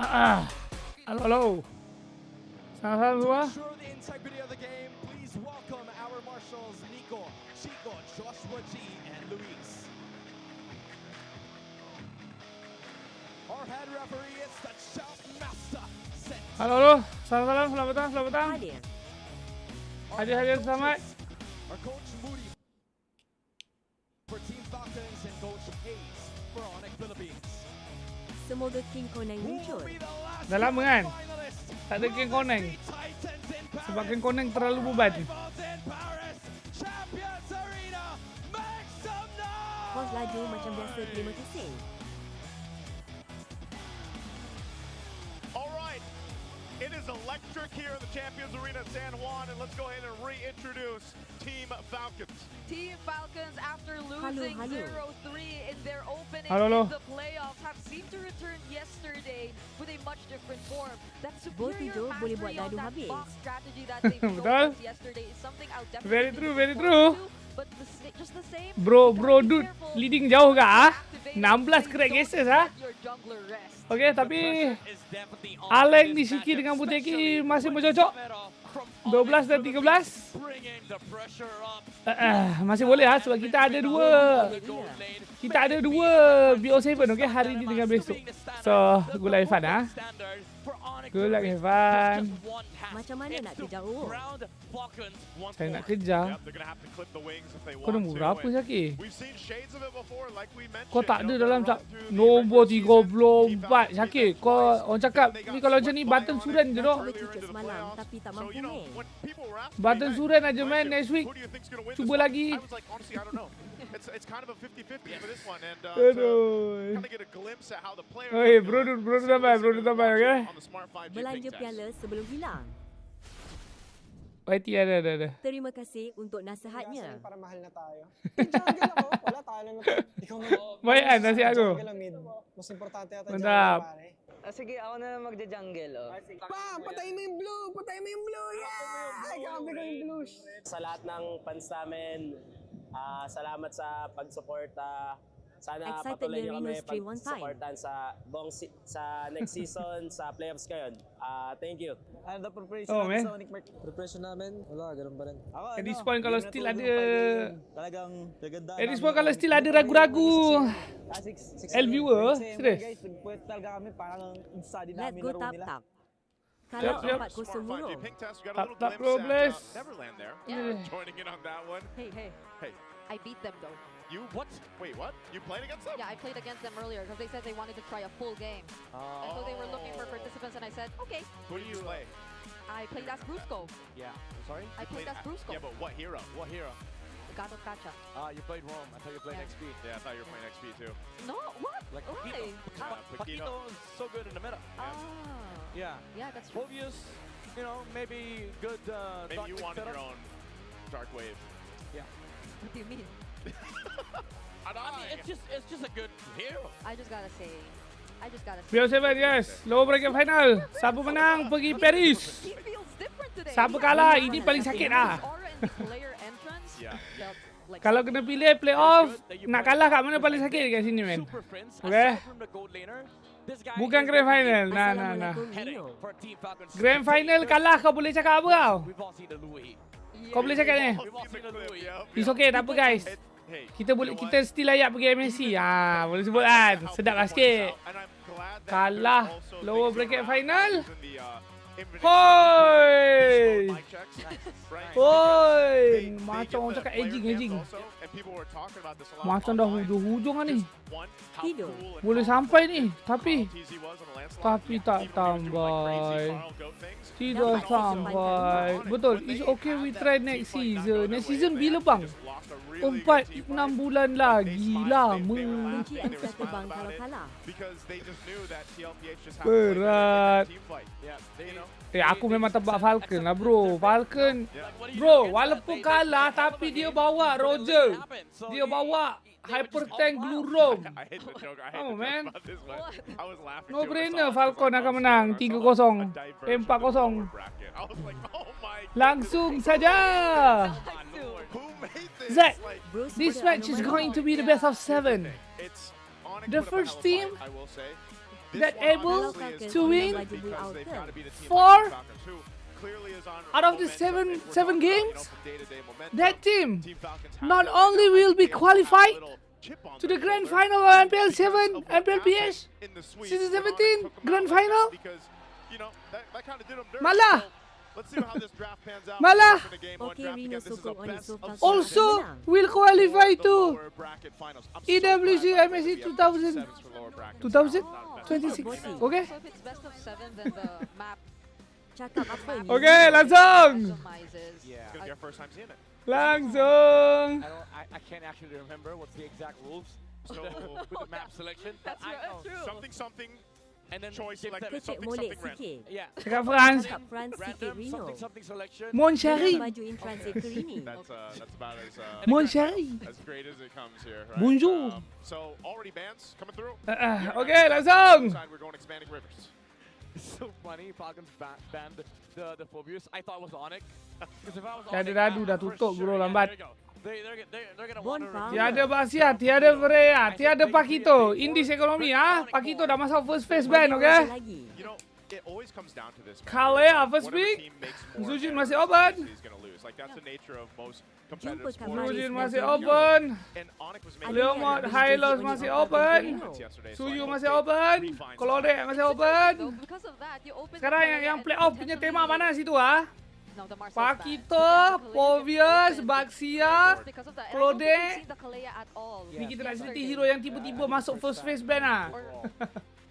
Halo, halo. Salam semua. Halo, halo. Salam, selamat datang. Hadir, selamat. Semoga King Koneng muncul. Dah lama kan? Tak ada King Koneng. Sebab King Koneng terlalu beban. Pos laju macam biasa, terima kasih. It is electric here in the Champions Arena San Juan, and let's go ahead and reintroduce Team Falcons. Team Falcons, after losing 0-3 in their opening in the playoffs, have seemed to return yesterday with a much different form. That superior mastery on that box strategy that they showed us yesterday is something I'll definitely Very true. But just the same. Bro, dude, leading jauh kah? 16 crack cases Okay, tapi Aleng di Shiki dengan Buteki masih bercocok. 12 dan 13. Masih boleh sebab kita ada dua. Kita ada dua BO7 okay, hari ini dengan besok. So, good luck have fun Good luck have fun. Macam mana nak kejar Uro? Saya nak kejar. Kau nombor berapa Syakir? Kau tak ada dalam nombor 34 Syakir. Kau orang cakap ni kalau macam ni button suran je doh. Semalam tapi tak mampu ni. Button suran aja main next week. Cuba lagi. It's kind of a 50-50 for this one, and Aduh. kind of get a glimpse at how the players. Oi, bro tambah, okay? Belanja piala sebelum hilang. YT ada. Terima kasih untuk nasihatnya. Para mahal na tayo. Jungle ako, wala tayo na. Ikaw Bayan nasi aku. Mas importante ata Mantap. Sige, ako na lang magja-jungle. Patayin mo yung blue! Yeah! Gamit ko yung blues. Sa lahat ng fans namin, salamat sa pag-suporta. Sana patuloy niyo kami pag-suportan sa next season, sa playoffs ngayon. Thank you. The preparation namin sa Sonic Mark. Preparation namin, wala, ganun pa rin. At this point kalau still ada Talagang gagandaan. At this point kalau still ada ragu-ragu viewer, serius. Guys, nagpuwet talaga kami parang study Let's namin go laro nila. tap. Kalau Yep. 4-0 Uro. Tap bro, bless. Neverland there. Yeah. Joining in on that one. Hey. Hey, I beat them though. you what? Wait, what? You played against them? Yeah, I played against them earlier because they said they wanted to try a full game. And so they were looking for participants and I said, okay. Who do you play? I played as Brusco. Yeah. Sorry? I played as Brusco. Yeah, but what hero? Gato Kacha. You played Rome. I thought you played XP. Yeah, I thought you were playing XP too. No, what? Like Why? Paquito is so good in the meta. Yeah. Yeah, that's true. Phobius, maybe good. Maybe you wanted your own dark wave. Yeah. What do you mean? I mean, it's just a good hero. I just gotta say. BO7 yes, lower bracket final. Siapa menang pergi Paris. He feels different today. Siapa kalah ini paling sakit Kalau kena pilih playoff, nak kalah kat mana paling sakit kat sini men. Okay. Bukan grand final. Nah. Grand final kalah kau boleh cakap apa kau? Kau boleh cakap ni. It's okay, tak apa guys. Kita still layak pergi MSC. Boleh sebut kan. Sedap lah sikit. Kalah lower bracket final. Hoi! Macam orang cakap edging. Macam dah hujung lah ni. Boleh sampai ni. Tapi tak sampai. Tidak sampai. Betul. It's okay we try next season. Next season bila bang? 4-6 bulan lagi. Lama. Kunci answer terbang kalau kalah. Berat. Aku memang tebak Falcon lah bro. Falcon. Bro, walaupun kalah tapi dia bawa Roger. Dia bawa Hyper Tank Blue Roam. Oh man. No brainer Falcon akan menang 3-0. 4-0. Langsung saja. Zach, this match is going to be the best of 7. The first team This that one able obviously is to win because they've got to be the team 4 like the Falcons, who clearly is on out of the momentum. If we're 7 talking about, games, from day-to-day momentum, that team Team Falcons have not that right only now. I will think be they also have a qualified little chip on to their the grand shoulder final of because MPL7, of what MPLPH happened in the sweep season when Onyx 17 took them grand out like final. that because, you know, that kind of did them dirty. Malah. So, let's see how this draft pans out. Malah. In a game one Okey, draft. Rino Again, this is a sokong Onyx best so of Falcons seven Also menang. will qualify for the to lower bracket finals. I'm so EWC glad MSC that we have best of 2000 sevens for lower brackets. 2026. Oh. Okay? So if it's best of 7, then the map Cakap apa ni? Okay, langsung. customizes. It's gonna be our first time seeing it. Langsung. I can't actually remember what's the exact rules So with the map selection. But That's I right, know. true. something And then choice give like them Kecek something molek random. sikit. Yeah. Cakap France. Cakap France sikit Random Rino. something selection. Mon Jangan chéri. baju in transit ke Rini. That's about Mon chéri. as great as it comes here. Right? Bonjour. So already bans coming through. Okay, langsung. Side, we're going expanding rivers. It's so funny. Falcons banned the Phobius. I thought it was Onyx. Because if I was Dah ada Onyx, dadu, dah for tutup, sure, bro, yeah, lambat. there you go. They're gonna Bon want to faham. Tiada Basia, tiada Freya, tiada Pakito. Indis ekonomi ah. Pakito dah masuk first phase ban, Ada okay? lagi. You know, it always comes down to this. man. Kalea It's first whatever pick. team makes more Zujin errors, masih open. he's gonna lose. Like that's the nature of most Jumpa competitive sports. Kamaris Rujin dan masih Rino. open. And Onyx was Ada making Leomord yang Hylos Rino masih Rino open. Rino. yesterday, so I Suyu hope masih they open. refine some Klodek masih Though, open. because of that, you open Sekarang the yang Kalea playoff and punya potentially- tema mana situ ah? No, the Marcel's Pakito, banned. So yeah, the Kalea Povius, gets open Baxia. because of that. And I don't think Klodek. we've seen the Kalea at all. Ni kita nak yesterday. cerita hero yang tiba-tiba masuk first phase ban ah.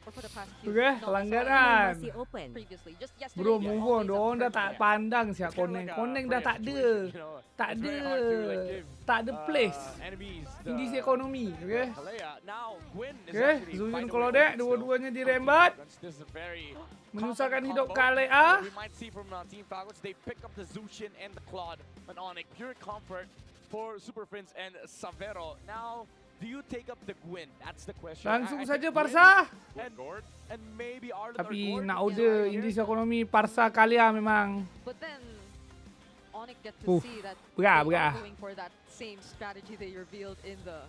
Or for the past few. Okay, No, pelanggaran. Masih open. previously. Just yesterday. Bro, they move on. always Diorang dah have tak Kalea. pandang siap It's kinda koneng. like a Koneng dah Freya tak ada. situation, you know. Tak It's ada. very hard to, like, give, Tak ada place. enemies Indis the- ekonomi, okay? Kalea. Now, Gwyn is Okay, actually Zujin find a way Klodek, open dua-duanya still. dirembat. This is a very Menyusahkan common hidup combo. Kalea. We might see from Team Falcons, they pick up the Zushin and the Claude and Onyx. Pure comfort for Super Prince and Savero. Now, do you take up the Gwyn? That's the question. Langsung I saja think Gwyn Parsa. and maybe Arlen or Tapi Gord nak is order right here. Indis ekonomi Parsa Kalea memang But then Onyx get to Oof. see that Berat, they are berat. going for that same strategy they revealed in the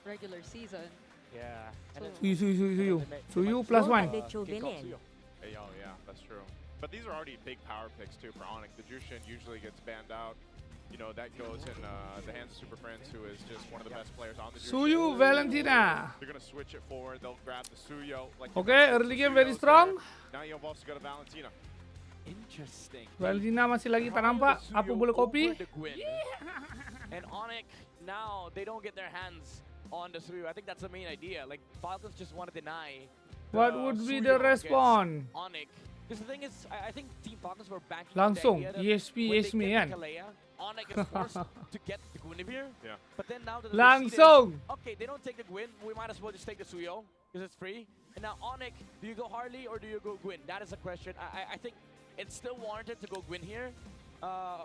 regular season. Yeah. And then- Suyu plus Oh, one. tak ada kick Chauvelin. off Suyo. Hey, oh yeah, that's true. But these are already big power picks too for Onyx. The Jushin usually gets banned out. You know, that goes in the hands of Super Prince, who is just one of the best players on the Jushin. Suyu Valentina. They're gonna switch it forward. They'll grab the Suyo. Like you Okay, mentioned, early the game very Suyo's strong. there. Now you've also got a Valentina. Interesting. Valentina masih lagi tak nampak. Apa boleh copy? And Onyx, now they don't get their hands on the Suyo. I think that's the main idea. Like, Falcons just want to deny. What would be the response? Onyx. Because the thing is, I think Team Falcons were banking Langsung, on the idea that ESP, when they ESME get kan? the Kalea, Onyx is forced to get the Guinevere. Yeah. But then now that the Langsung. okay, they don't take the Gwyn, we might as well just take the Suyo because it's free. And now Onyx, do you go Harley or do you go Gwyn? That is a question. I think it's still warranted to go Gwyn here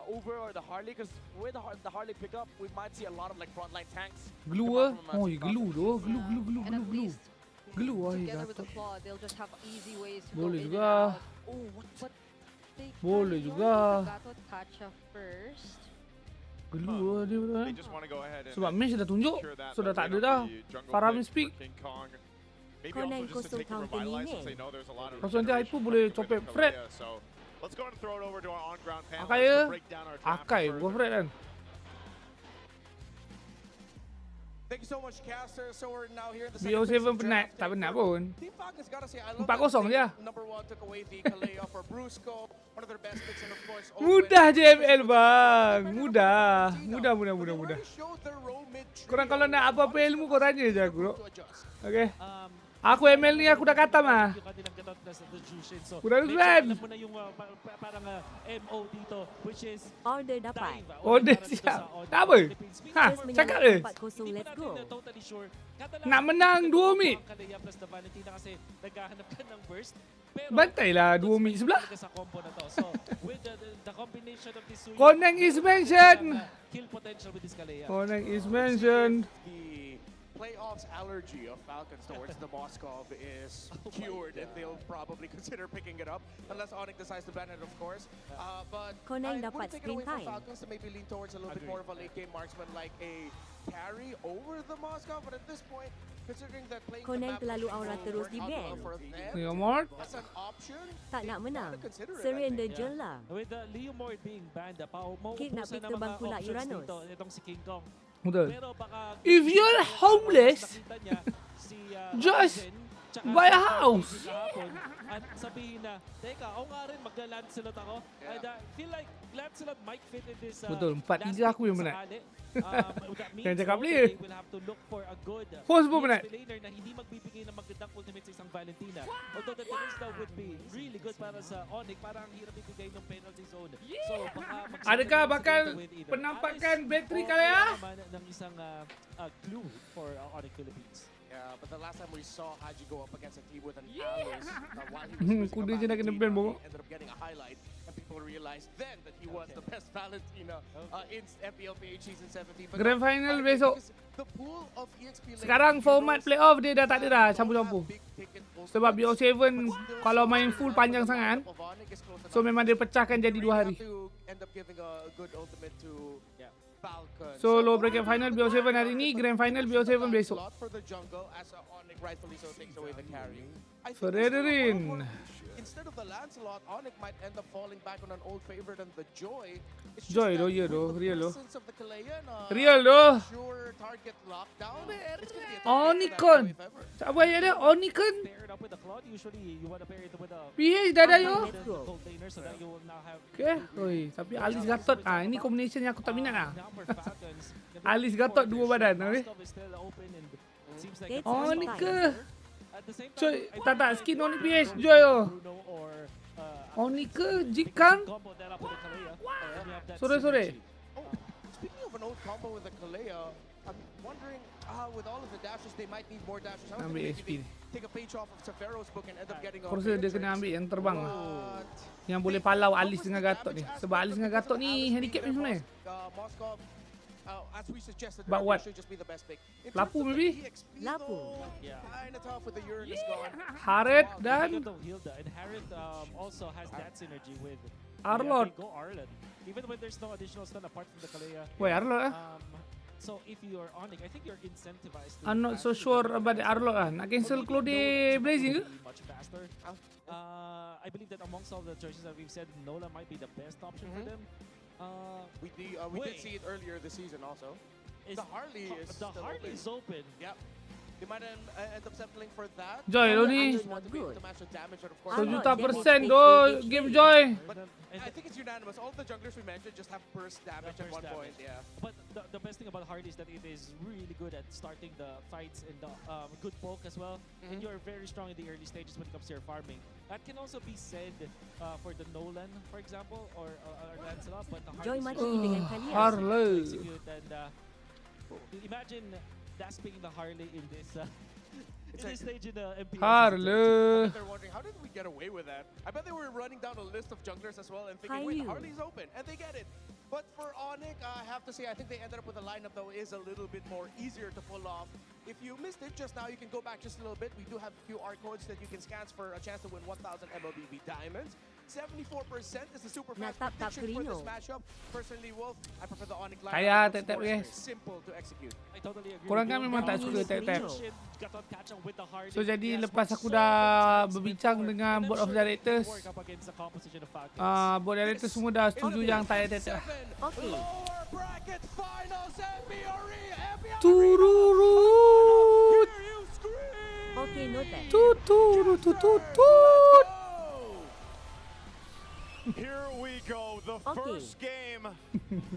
over or the Harley, because with the Harley pickup, we might see a lot of like frontline tanks. Glue come out ah. from, Oh, Team glue Falcons. doh. Glue, glue, glue, And glue, at glue. least Glue ah, together with the jatuh. claw, they'll just have easy ways to Boleh go in juga. and out. Oh, but they Boleh can juga. go to Gatot Kacha first. Glue ah dia They betul. just want to go ahead and Sebab Mitch dah tunjuk. secure that, Sudah that tak ada win dah. up the jungle Faramin blitz speak. for King Kong. Maybe Kau also naik just to kosong take the counter revitalize ni, since they eh? know there's a lot of Kosong dia regeneration Aipu boleh with the copek Kalea. Fred. So let's go and throw it over to our on-ground panel Akai to ya? break down our draft Akai, further. bukan Fred kan? Thank you so much, Caster. So we're now here in the BO7 second phase of penat, draft. tak penat pun. Team Falcons gotta say, I love 4-0 that they, je. number one, took away the Kalea for Brusco, one of their best picks, and of course, Mudah je ML bang. Mudah. Mudah. Korang kalau nak apa-apa ilmu kau tanya je aku. Bro. Okay. Aku ML ni aku dah kata mah. Kurang Usman. Alam mo na yung parang MO dito, which is Order dapat. dive. Order siap. Tak apa. Ha, Terus cakap menyambut je. 4-0, let's go. Totally sure. Nak menang 2 mid. Kalea plus the Valentina kasi naghahanap ka ng burst. Pero Bantailah 2 mid sebelah. talaga sa combo na to. So, with the combination of this Suyo, Koneng is mentioned. kill potential with this Kalea. Koneng is mentioned. The playoffs allergy of Falcons towards the Moskov is cured, and they'll probably consider picking it up, unless Onyx decides to ban it, of course. But Koneng I dapat wouldn't take it away screen from time. Falcons to maybe lean towards a little bit more of a late game marksman, like a carry over the Moskov. But at this point, considering that playing the Conan map terlalu will aura terus work out di-ban. well for them. Leo Mort. That's an option. Tak nak menang. Gotta consider it, I Surrender think. je lah. With Leo Mort being banned, Kid nak pick mauubusan ng terbang mga pula options Uranus. dito itong si King Kong. Betul. Pero baka If you're homeless, nakita niya si just Ryzen, tsaka buy a si house. kahapon, at sabihin na, teka, ako nga rin magla-Lancelot ako. And feel like Lancelot might fit in this Betul, 4-3 last aku pick yang menang. sakali. That means Jangan cakap though, dia. they will have to look for a good Host mo menang. PSP laner na hindi magbibigay ng magandang ultimate sa isang Valentina. Although the Teresa would be really good para sa Onyx, parang hirap ibigay ng penalty zone. So baka Adakah bakal with either penampakan Alice battery o kali kaya ah? naman ng isang clue for Onyx Philippines. Yeah, but the last time we saw Haji go up against a team with an Alice, while he was using Kuda a je nak kena Valentina, ban, he bongok. ended up getting a highlight, and people realized then that he was the best Valentina in MPLPH season 17. But Grand now, final I think besok. because the pool of EXP lanes, Sekarang format heroes, playoff dia dah tak ada dah don't campur-campur. have big ticket Sebab ultimates, BO7 but still kalau so main far full the panjang lineup sangat, of Onyx is close so enough. memang dia pecahkan jadi They 2 really hari. have to end up giving a good ultimate to Falcon. So low bracket final BO7 hari ni, grand final BO7 besok. Lot for the jungle as Onyx rightfully so takes away the carry. I think Fredrin. instead of the Lancelot, Onyx might end up falling back on an old favorite and the Joy. It's just Joy that doh, ya with doh, the real doh. presence of the Kalea and a Real doh. sure target lockdown, it's gonna be a tough Onyx game for that kon. Joy if ever. Tak payah dia Onyx kon. Pair it up with the Claude, usually you want to pair it with a PH dah ada yo. Let's go. gold laner so that you will now have Okay. Oi, tapi Alice Gatot ini combination yang aku tak minat lah. now for Falcons. Alice Gatot dua badan habis. Moskov is still open and seems like That's it's Oh, first ni time. ke? At the same time, Coy, I tak think skin Onyx PH Joy oh. Bruno or Onyx ke Jikang? combo that up with the Kalea. And you have that Sore sore. synergy. Oh, speaking of an old combo with the Kalea, I'm wondering with all of the dashes, they might need more dashes. I was Ambil SP. thinking maybe take a page off of Severo's book and end up getting Aku rasa dia kena ambil yang terbang lah. But Yang boleh palau Alice dengan Gatot ni. Sebab Alice dengan Gatot ni handicap ni sebenarnya. Moskov, as we suggested, But what? should just be the best pick. In Lapu terms of maybe? the EXP, Lapu. though, Yeah. kinda tough with the Uranus gone. Haret Wow, dan look at the Hilda. And Harrod also has that synergy with Arlott. Yeah, they go Arlott. Even when there's no additional stun apart from the Kalea. Woi, Arlott ah. So if you're Onyx, I think you're incentivized to I'm not so sure about the Arlott lah. Nak cancel Claude Blazing ke? much faster. I believe that amongst all the choices that we've said, Nola might be the best option for them. We did Wait. see it earlier this season also. Is- The Harley is the still Harley open. is open. Yep. They might end up settling for that. Joy lo Arlott ni. is Want not to be able good. to match the damage, and of course, Arlott 1 juta damage persen take doh AHA. game Joy. But I think it's unanimous. All the junglers we mentioned just have burst damage at burst one point. damage. Yeah. But the best thing about Harley is that it is really good at starting the fights and the good poke as well. And you're very strong in the early stages when it comes to your farming. That can also be said for the Nolan, for example, or Lancelot. But the Joy Harley mati is dengan so kalian. Harley. execute and imagine Dasping the Harley in this stage in the MPL. Harley. They're wondering, how did we get away with that? I bet they were running down a list of junglers as well and thinking, Caillou. wait, Harley's open, and they get it. But for Onyx, I have to say, I think they ended up with a lineup that is a little bit more easier to pull off. If you missed it just now, you can go back just a little bit. We do have QR codes that you can scan for a chance to win 1,000 MLBB diamonds. 74% is the super fast Natap tak prediction for this Gengarino. matchup. Personally, Wolf, I prefer the Onyx lineup. Kaya because tap-tap, it's more guys. simple to execute. I totally agree. Korang with kan you. memang tak Gengarino. suka tap-tap. Got on catch up with the Harley. So jadi He has lepas worked aku so dah hard berbincang before. dengan And I'm board of sure he can directors, work up against the composition of Falcons. board director semua dah setuju yang tak payah tap-tap. Okay. Lower bracket finals, MPLPHS17. Tururut. Hear you scream! Okay, noted. Tuturut tutut. Here we go, the Okay. first game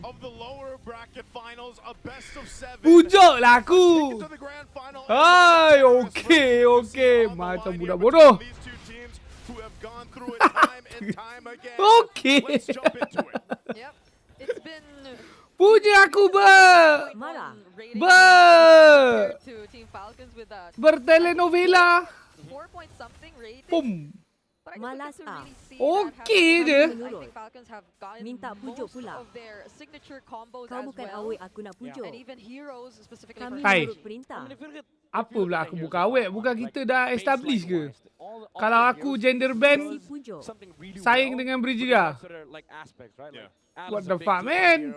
of the lower bracket finals, a best of 7. Pujuk lah Take it aku. to the grand final. Hai, okey, okey. Macam budak bodoh. These two teams who have gone through it time and time again. Okay. Let's jump into it. Yep. It's been Punya aku ber. Marah. rating Ber. to Team Falcons with a Bertelenovela. 4 point something rating. Pum. But I Malas just get to ah. really see Okay that je. happen. I think Falcons have gotten Minta pujuk most pula. of their signature combos Kau as bukan well. awet, aku nak pujuk. And even heroes specifically Kami for Hai. menurut perintah. Apa pula aku buka awet? Bukan kita dah establish ke? Kalau aku gender band, Si pujuk. saing dengan Brigida. Yeah. What the fuck, man?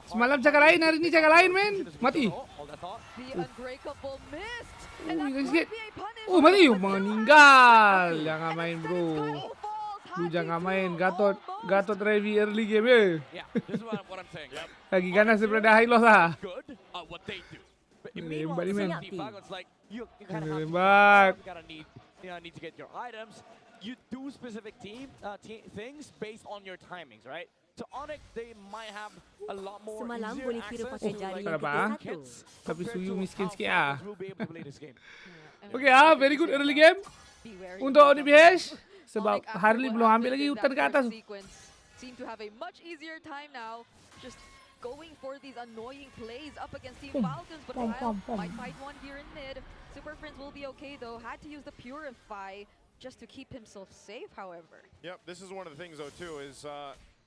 Semalam cakap lain, hari ni cakap lain, men. Mati. The unbreakable missed. Oh, And that lagi will sikit. be a punish. Oh, mati. Meninggal. Jangan main, And bro. instead Skyfall falls. Lu Haji jangan too, main. almost. Gatot Revi early game, ya. Yeah, this is what I'm saying. Yep. Lagi ganas daripada high loss lah. Good at what they do. But Ini meanwhile, rembat ni, the men. Team Falcons like you kind Ini of rembat. need to get your items. You do specific things based on your timings, right? So Onyx, they might have a lot more Semalam easier boleh kira access pakai to, jari like, yang apa, kita ah? satu. kits Tapi compared Suyu to miskin how sikit, Falcons will be able to play this game. Okay, very good early game. Be wary Untuk of ODPH. them. Sebab Onyx, after Harley what belum ambil happened lagi in hutan that ke atas. first sequence, seem to have a much easier time now. Just going for these annoying plays up against Team Falcons, but Kyle might fight one here in mid. Super Friends will be okay though. Had to use the Purify just to keep himself safe, however. Yep, this is one of the things though too is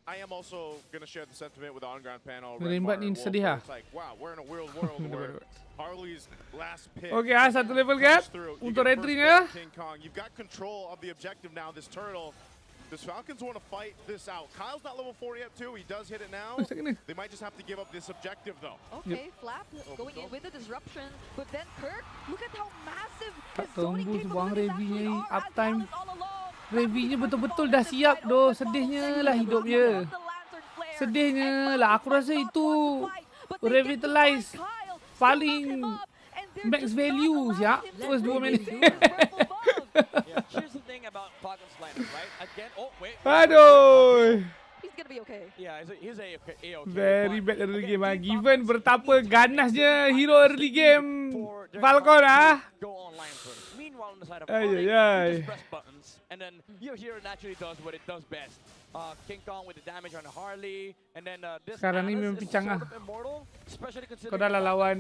I am also gonna share the sentiment with the on-ground panel. Rembat ni sedih lah. It's like, wow, we're in a weird world where Harley's last pick. Okay, satu level gap untuk Red Ring ya. King Kong, you've got control of the objective now. This turtle. Does Falcons want to fight this out? Kyle's not level 4 yet too. He does hit it now. They might just have to give up this objective though. Okay, Flap going in with the disruption, but then Kirk, look at how massive Tak his zoning tembus bang capabilities Revi actually ni are, as uptime. Alice all alone. Revi-nya betul-betul dah siap doh. Sedihnya lah hidup dia. Sedihnya lah. Aku rasa itu revitalize paling max value siap. First 2 minit. Yeah, here's the thing about Falcons lineup, right? Again, oh wait. Aduh. He's gonna be okay. Yeah, he's a-okay. Very but bad early again, game ah. Team Given Falcons betapa need to ganasnya hero early game for their Falcon cards ah. to go online first. Meanwhile, on the side of Ay, Onyx, ay, ay. you just press buttons, and then your hero naturally does what it does best. King Kong with the damage on the Harley, and then this Sekarang ni Alice memang is pincang sort ah. of immortal, especially Kau considering dah lah the lawan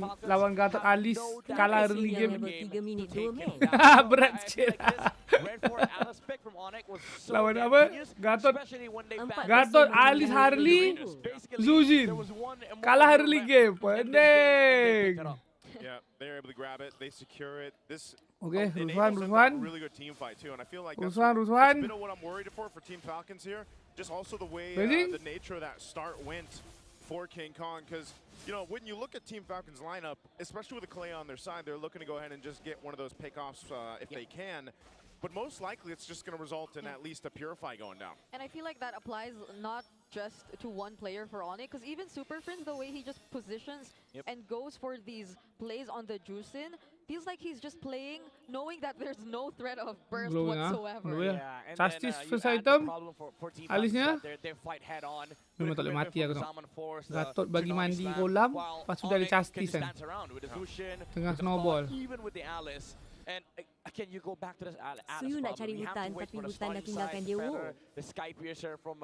Falcons Gatot have Alice no kalah damage early in game. the Level 3 minit to take 2 him men. down. Berat I feel sikit. like this Red 4 Alice pick from Onyx was so Lawan damn apa? genius, Gatot- especially when they Empat backed Gatot, bersih Alice, dengan Harley, Basically, Zujin. there was one immortal Kalah hero early left game. in this game, and they Pendek. picked it up. Yeah, they're able to grab it. They secure it. This Okay, enables them to have a really good team fight too, and I feel like that's a Ruswan. bit of what I'm worried for Team Falcons here. Just also the way Ready? the nature of that start went for King Kong, because you know when you look at Team Falcons lineup, especially with the Clay on their side, they're looking to go ahead and just get one of those pickoffs if they can. But most likely, it's just going to result in at least a Purify going down. And I feel like that applies not just to one player for Onyx, because even Super Friends, the way he just positions and goes for these plays on the Juicin, feels like he's just playing knowing that there's no threat of burst Glowing, ah. whatsoever. Glowing. Yeah, and Justice then, first you add the item. problem for Team Alice-nya. Falcons that they fight head on. Memang tak boleh mati aku tengok. Zaman Force, Gatot bagi Tsunami mandi Slam, kolam, while lepas tu dari Onyx Justice can kan. dance around with the Zushin, Tengah with the snowball. Fog, even with the Alice. And again, you go back to this Alice Suyu nak problem. cari You have hutan, to wait tapi for the hutan dah Sonic tinggalkan Side dia, Feather, wow. the Sky Piercer from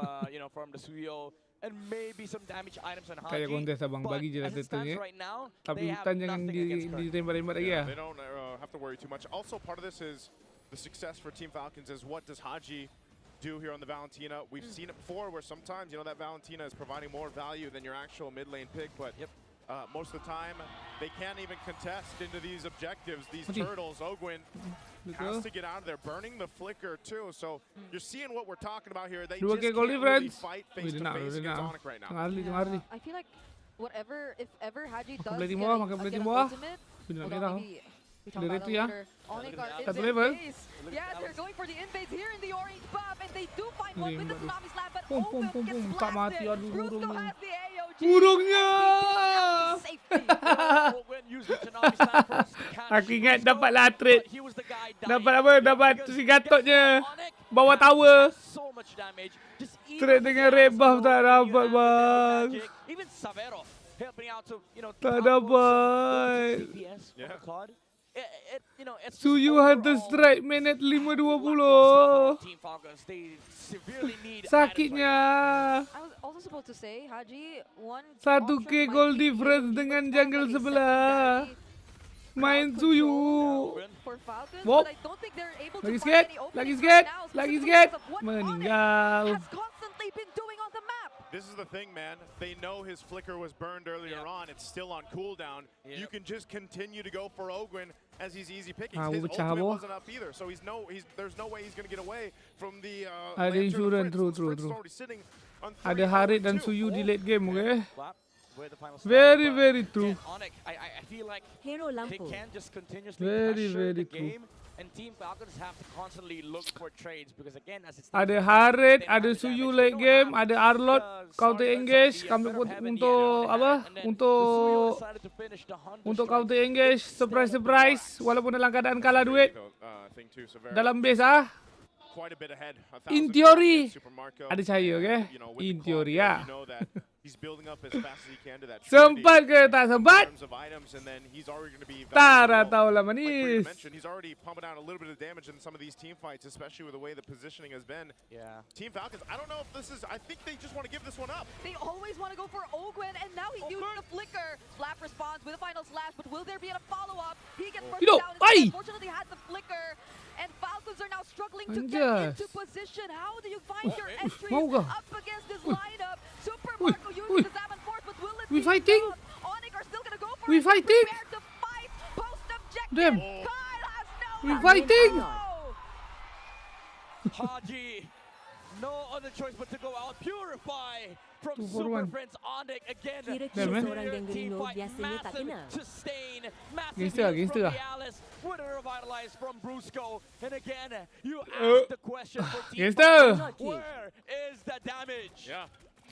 from the Suyo, and maybe some damage items on Kayak Haji. kontes abang, But bagi je lah as it turtle stands ni. right now, Tapi they have hutan jangan nothing against Kirk. ditembak-tembak lagi lah. They don't have to worry too much. Also, part of this is the success for Team Falcons is what does Haji do here on the Valentina. We've seen it before where sometimes, you know, that Valentina is providing more value than your actual mid lane pick, but most of the time, they can't even contest into these objectives. These turtles, Ogwin has to get out of there, burning the flicker too. So you're seeing what we're talking about here. They just can't really fight face to face against Onyx right now. Harley. I feel like whatever, if ever Haji Makan does plating get bawah, a- makan get plating an bawah. ultimate, Sudah nak hold on, merah. maybe we talk Ada about retri that ah. later. Onyx are in Satu their level. base. Yeah, they're going for the invades here in the orange buff, and they do find one with the Rembat tu. tsunami slap, but Pum, pum, Open pum, gets pum. Tak mati, blasted. aduh, Rusto burungnya. has the AOG. Burungnya! Safety. Ogwin used the Tsunami Slam first to counter Aku ingat Rusto, dapatlah trade. but he was the guy dying. Dapat apa? Dapat Because si Gatotnya. guess what? Onyx Bawah has tower. so much damage. Just even Trade with dengan the red Alice buff alone, tak you dapat, have the bang. Magic, even Savero helping out to, you know, Tak outpost dapat. the CPS of the COD. You know, it's just Suyu Hunter overall strike minute 5.20. lackluster for Team Falcons. They severely need Sakitnya. I was also supposed to say, Haji, one 1K option goal might be difference AOG, dengan but jungle sounds like a sebelah. secondary Main crowd Suyu. control for Falcons, Wop. but I don't think they're able to Lagi find sikit. any openings Lagi right sikit. now, Lagi specifically sikit. because of what Meninggal. Onyx has constantly been doing on the map. This is the thing, man. They know his flicker was burned earlier on. It's still on cooldown. You can just continue to go for Ogwin as he's easy pickings. His pecah ultimate bawah. wasn't up either, so there's no way he's going to get away from the Ada Lantern of insurance, Fritz. true. Fritz is already sitting on Ada 3 Harit health dan too. Suyu di late game, okay? where the final Very, start, but very true. again, Onyx, I feel like Hero they lampu. can't just continuously Very, pressure very the true. game, and Team Falcons have to constantly look for trades because again, as it's Ada Harit, ada Suyu late game, ada Arlot counter engage, untuk apa? Untuk counter engage, surprise, walaupun dalam keadaan kalah duit dalam base Quite a bit ahead. In theory, Super Marco. ada cahaya, okay? In theory, ya. You know that he's building up as fast as he can to that. Sempat ke tak sempat? In terms of items, and then he's already going to be. Tara tahu lah Like Brady manis. mentioned, he's already pumping out a little bit of damage in some of these team fights, especially with the way the positioning has been. Yeah. Team Falcons, I don't know if this is. I think they just want to give this one up. They always want to go for Ogwen, and now he's using the flicker. Slap responds with a final slash, but will there be a follow-up? He gets first down. Unfortunately, had the flicker, and Falcons are now struggling to get into position. How do you find your entry up against this lineup? Super Marco uses the Zaman Force, but will it We be fighting? enough? Onyx are still gonna go for We it. fighting? Prepared to fight. Post objective. Damn. Kyle has no We one. fighting? Haji, no other choice but to go out. Purify from 2 for Super 1. Friends Onyx again. Kira-kira Damn, seorang team Gengarino fight, biasanya tak massive kena. sustain, massive Gangster lah, heals gangster from lah. the Alice with a revitalize from Brusco. And again, you ask the question for Team Gangster. Falcons, where is the damage? Yeah.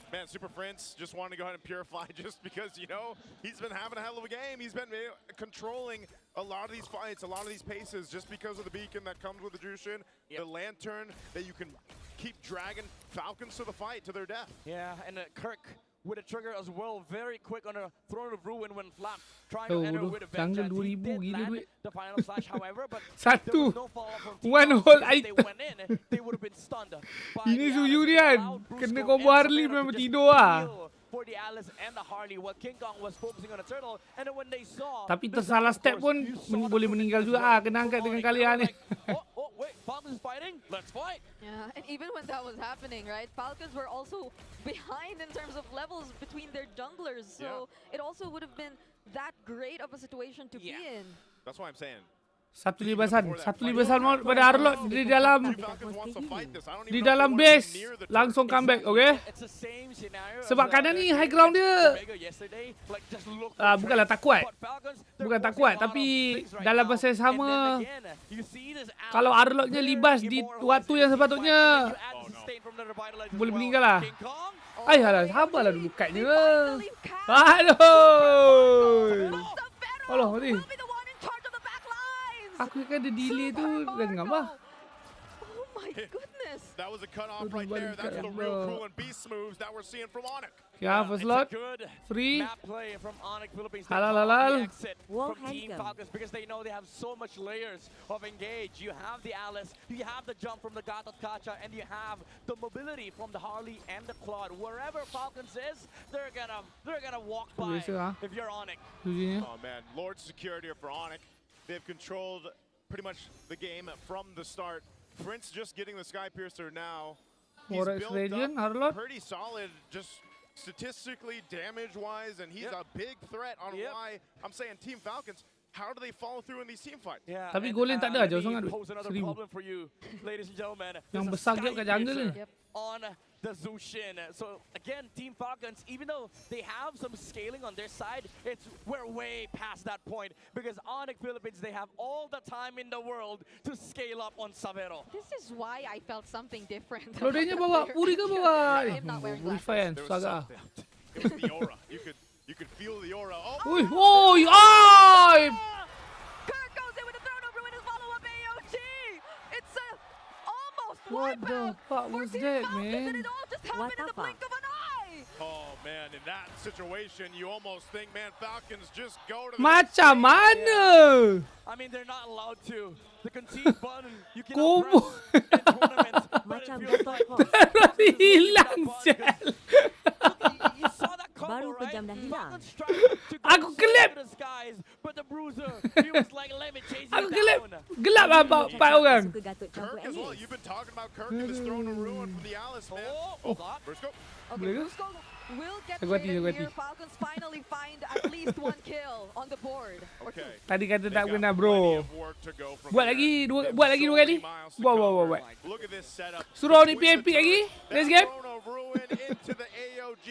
Man, Super Prince just wanted to go ahead and purify just because, you know, he's been having a hell of a game. He's been controlling a lot of these fights, a lot of these paces, just because of the beacon that comes with the Jushin, the lantern that you can keep dragging Falcons to the fight, to their death. Yeah, and Kirk with a trigger as well, very quick on a Throne of Ruin when Flap trying to enter with a vengeance. He did land the final slash, however, but there was no follow-up from Team One Falcons. whole If they item. went in, they would have been stunned by Ini the Suyu Alice. dia kan. Allowed Kena Brusco combo and Harley Savannah memang to just tidur lah. heal for the Alice and the Harley, while King Kong was focusing on a turtle, and then when they saw Tapi the tersalah Zap, of step course, pun you saw the boleh meninggal juga ah. Kena angkat dengan kalian ni. Oh, wait, Falcons is fighting? Let's fight! Yeah, and even when that was happening, right, Falcons were also behind in terms of levels between their junglers, so it also would have been that great of a situation to be in. That's why I'm saying. Satu libasan mau pada Arlot di dalam Team Falcons wants to fight this. I don't di even know dalam if they want to base be near the langsung turret. comeback, okay? It's the same scenario Sebab as, kanan ni high ground dia bukanlah tak kuat. Bukan tak kuat, tapi dalam masa yang sama kalau Arlotnya libas di waktu yang sepatutnya boleh meninggal lah. Ayolah, sabarlah dulu katnya. Aduh. Allah, ni. Aku kan ada delay tu dan ngam. Oh my goodness. That was a cut off right there. That's the real cool and beast moves that we're seeing from Onyx. Ya, first lot. Free. Halal. From Team Falcons because they know they have so much layers of engage. You have the Alice, you have the jump from the Gatot Kacha, and you have the mobility from the Harley and the Claude. Wherever Falcons is, they're gonna walk by if you're Onyx. Oh man, Lord security for Onyx. They've controlled pretty much the game from the start. Prince just getting the Sky Piercer now. He's built up pretty solid, just statistically, damage-wise, and he's a big threat on why I'm saying Team Falcons. How do they follow through in these team fights? Yeah, tapi golin tak ada aja sangat. Pose another problem for you, ladies and gentlemen. Yang besar dia kat jungle ni. On the Zushin. So again, Team Falcons, even though they have some scaling on their side, we're way past that point because Onyx Philippines, they have all the time in the world to scale up on Savero. This is why I felt something different. Kalau dia bawa Puri ke bawa? I'm not wearing Purify kan, There was susah. something. It was the aura. You could feel the aura. Oh, Oi, oi, oi! Kirk goes in with a Throne of Ruin as follow-up AOT. It's a almost What the fuck was that, and man? it all just happened in the blink of an eye. Oh man, in that situation, you almost think, man, Falcons just go to the Macam mana? I mean, they're not allowed to. The concede button, you can Combo. press in tournaments. But Macam if you're Gatot like, Hawk. Terus hilang sial. you saw that combo, Baru right? kejam dah hilang. Falcons tried to go Aku straight kelip. to the skies, but the Bruiser, he was like, let me chase Aku you gelap. down. Gelap apa 4 orang. Suka Gatot campur Kirk as well. Alice. You've been talking about Kirk and his throne of ruin from the Alice, man. Briscoe. Okay, Boleh ke? Brusco will get Aku hati, traded aku hati. here. Falcons finally find at least one kill on the board. Or two. Okay. Tadi kata They've tak got kena plenty bro. of work to go from Buat here. lagi They have dua kali so dua kali. many miles to Buat cover. buat. Look at this setup. Suruh ni Between the PMP lagi. turrets. Next That game. Throne of Ruin win into the AOG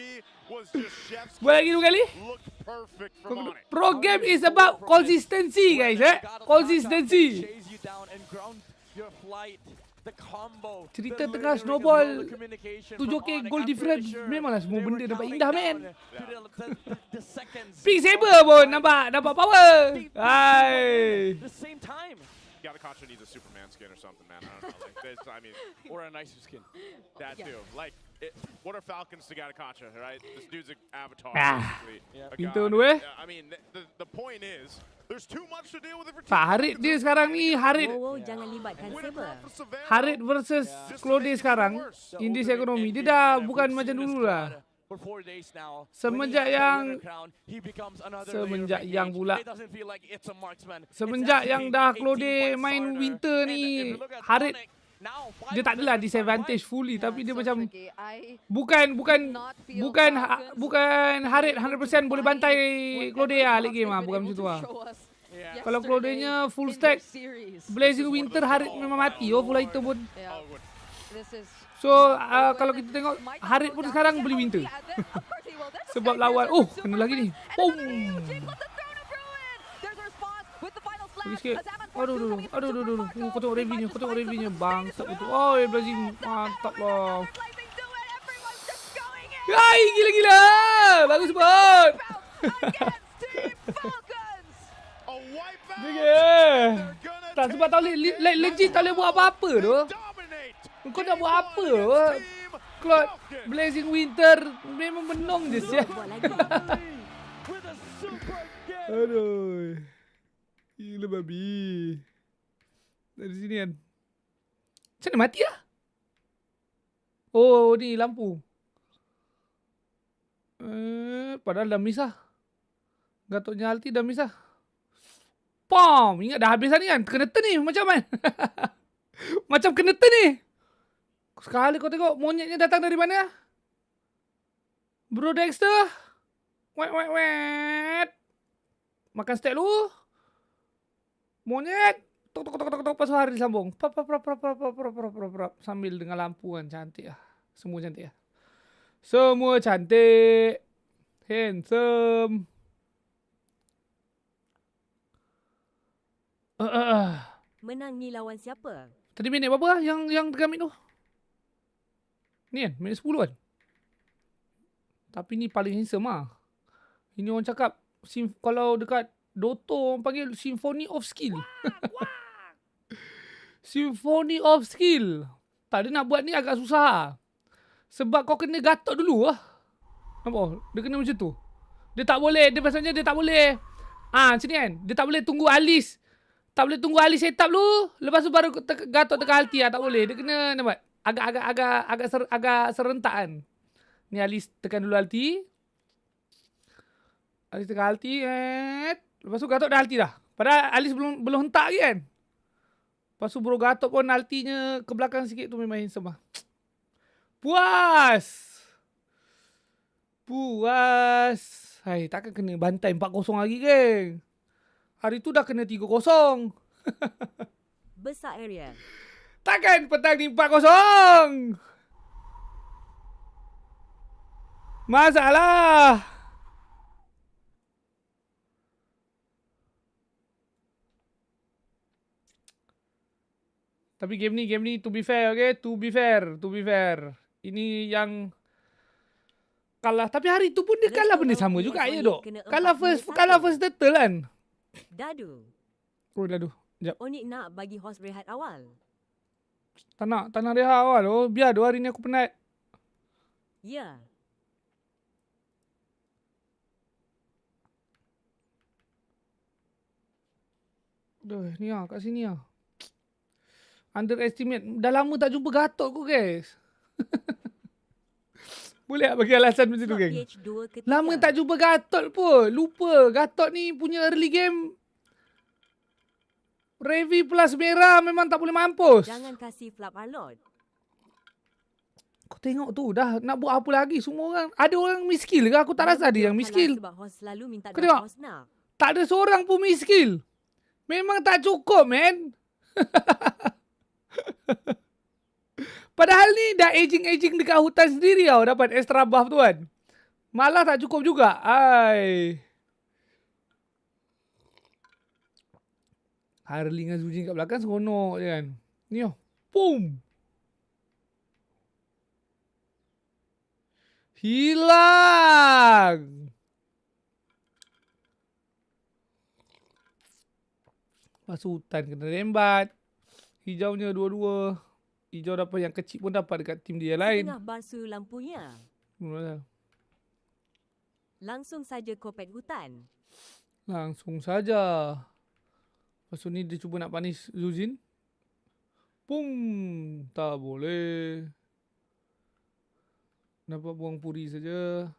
was just chef's Boleh lagi 2 kali? looked perfect from Onyx. Pro game is about consistency guys consistency. Chase you down and ground your flight. The combo. Cerita the tengah layering, snowball, the communication 7K from Onyx. goal I'm difference. pretty sure Memanglah semua they benda were dapat counting indah, down man. to the seconds. Big Saber pun dapat power. Hai. The same time. Gatacontra needs a Superman skin or something, man. I don't know. Like, this, I mean, Or a nicer skin. that too. Like, what are Falcons to Gatacontra, right? This dude's an avatar, Ah. basically. Yeah. A Itu god. tu I mean, the point is, there's too much to deal with it for Pak Harit dia sekarang ni Harit Wow, jangan libatkan Win Saber. across the Savannah. Harit versus Claude sekarang Indis ekonomi dia dah bukan macam dulu lah. For 4 days now. Semenjak When he has the yang- winner crown, he becomes another semenjak layer of yang engage. pula- It doesn't feel like it's a marksman. It's Semenjak actually yang dah 18 Claude points main starter. winter And ni, if you look at Harit Onyx, now, dia tak adalah 5 disadvantage fully tapi dia So macam tricky. I bukan not feel Falcons bukan Harit 100% boleh bantai Claude lah late whatever game lah, they've bukan been macam tu able lah. to show us Yeah. Kalau Claude-nya full in their stack, series. Blazing Winter Harit memang mati full item pun. Yeah, Oh, good. this is So kalau kita tengok Harit pun sekarang beli Winter. Sebab lawan kena lagi ni. Boom. Lagi sikit. Aduh. Kau tengok reviewnya. Bangsat betul. Blazing mantap lah. Hai, gila. Bagus banget. A wipeout. Dia They're gonna tak sebab tak boleh legit tak boleh buat apa-apa tu. dominate. Kau nak buat apa tu? Team Claude Falcons. Blazing Winter memang menong je sial. Buat lagi. With a super game. Aduh. Gila babi. Dari sini kan. Macam mana mati lah? Oh ni lampu. Padahal dah miss lah. Gatotnya ulti dah miss lah. Pom! Ingat dah habis lah ni kan? Kena turn ni macam mana? Macam kena turn ni. Sekali kau tengok monyetnya datang dari mana? Bro Dexter. Wet. Makan stack lu. Monyet. Tok. Pas hari disambung. Prap. Sambil dengan lampu kan. Cantik lah. Semua cantik lah. Semua cantik. Handsome. Menang ni lawan siapa? Tadi minit berapa lah yang dekat mid tu? Ni kan? Minit 10 kan? Tapi ni paling handsome lah. Ini orang cakap kalau dekat Dota orang panggil Symphony of Skill. Symphony of Skill. Tak, dia nak buat ni agak susah. Sebab kau kena gatot dulu lah. Nampak? Dia kena macam tu. Dia tak boleh. Dia maksudnya dia tak boleh. Macam ni kan? Dia tak boleh tunggu Alice. Tak boleh tunggu Alice set up dulu. Lepas tu baru gatot dekat ulti lah. Tak boleh. Dia kena nampak? Agak serentak kan. Ni Alice tekan dulu ulti. Alice tekan ulti. Lepas tu gatot dah ulti dah. Padahal Alice belum hentak lagi kan. Lepas tu bro gatot pun ultinya ke belakang sikit tu memang handsome lah. Puas. Hai, takkan kena bantai 4-0 lagi geng. Hari tu dah kena 3-0. Besar area. Takkan petang ni 4-0. Masalah. Tapi game ni to be fair, okay? To be fair. Ini yang kalah. Tapi hari tu pun dia kalah benda sama juga ya dok. Kalah first turtle kan. Dadu. Dadu. Sekejap. Onyx nak bagi host rehat awal. Tak nak rehat awal. Biar 2 hari ni aku penat. Ya. Ni kat sini underestimate. Dah lama tak jumpa Gatot aku guys. Boleh tak bagi alasan macam tu geng? Lama tak jumpa Gatot pun. Lupa Gatot ni punya early game Revi plus merah memang tak boleh mampus. Jangan kasih flap alot. Kau tengok tu dah nak buat apa lagi semua orang. Ada orang miskill ke? Aku tak rasa ada yang miskill. Sebab host selalu minta Kau tengok. host nak. Tak ada seorang pun miskill. Memang tak cukup, man. Padahal ni dah aging-aging dekat hutan sendiri tau dapat extra buff tu kan. Malah tak cukup juga. Ai. Harley dengan Zujin kat belakang seronok je kan. Ni oh. Boom. Hilang. Masuk hutan kena rembat. Hijaunya dua-dua. Hijau dapat yang kecil pun dapat dekat tim dia lain. Tengah basuh lampunya. Langsung saja kopet hutan. Langsung saja. Lepas tu ni dia cuba nak punish Zujin. Pum. Tak boleh. Dapat buang puri saja.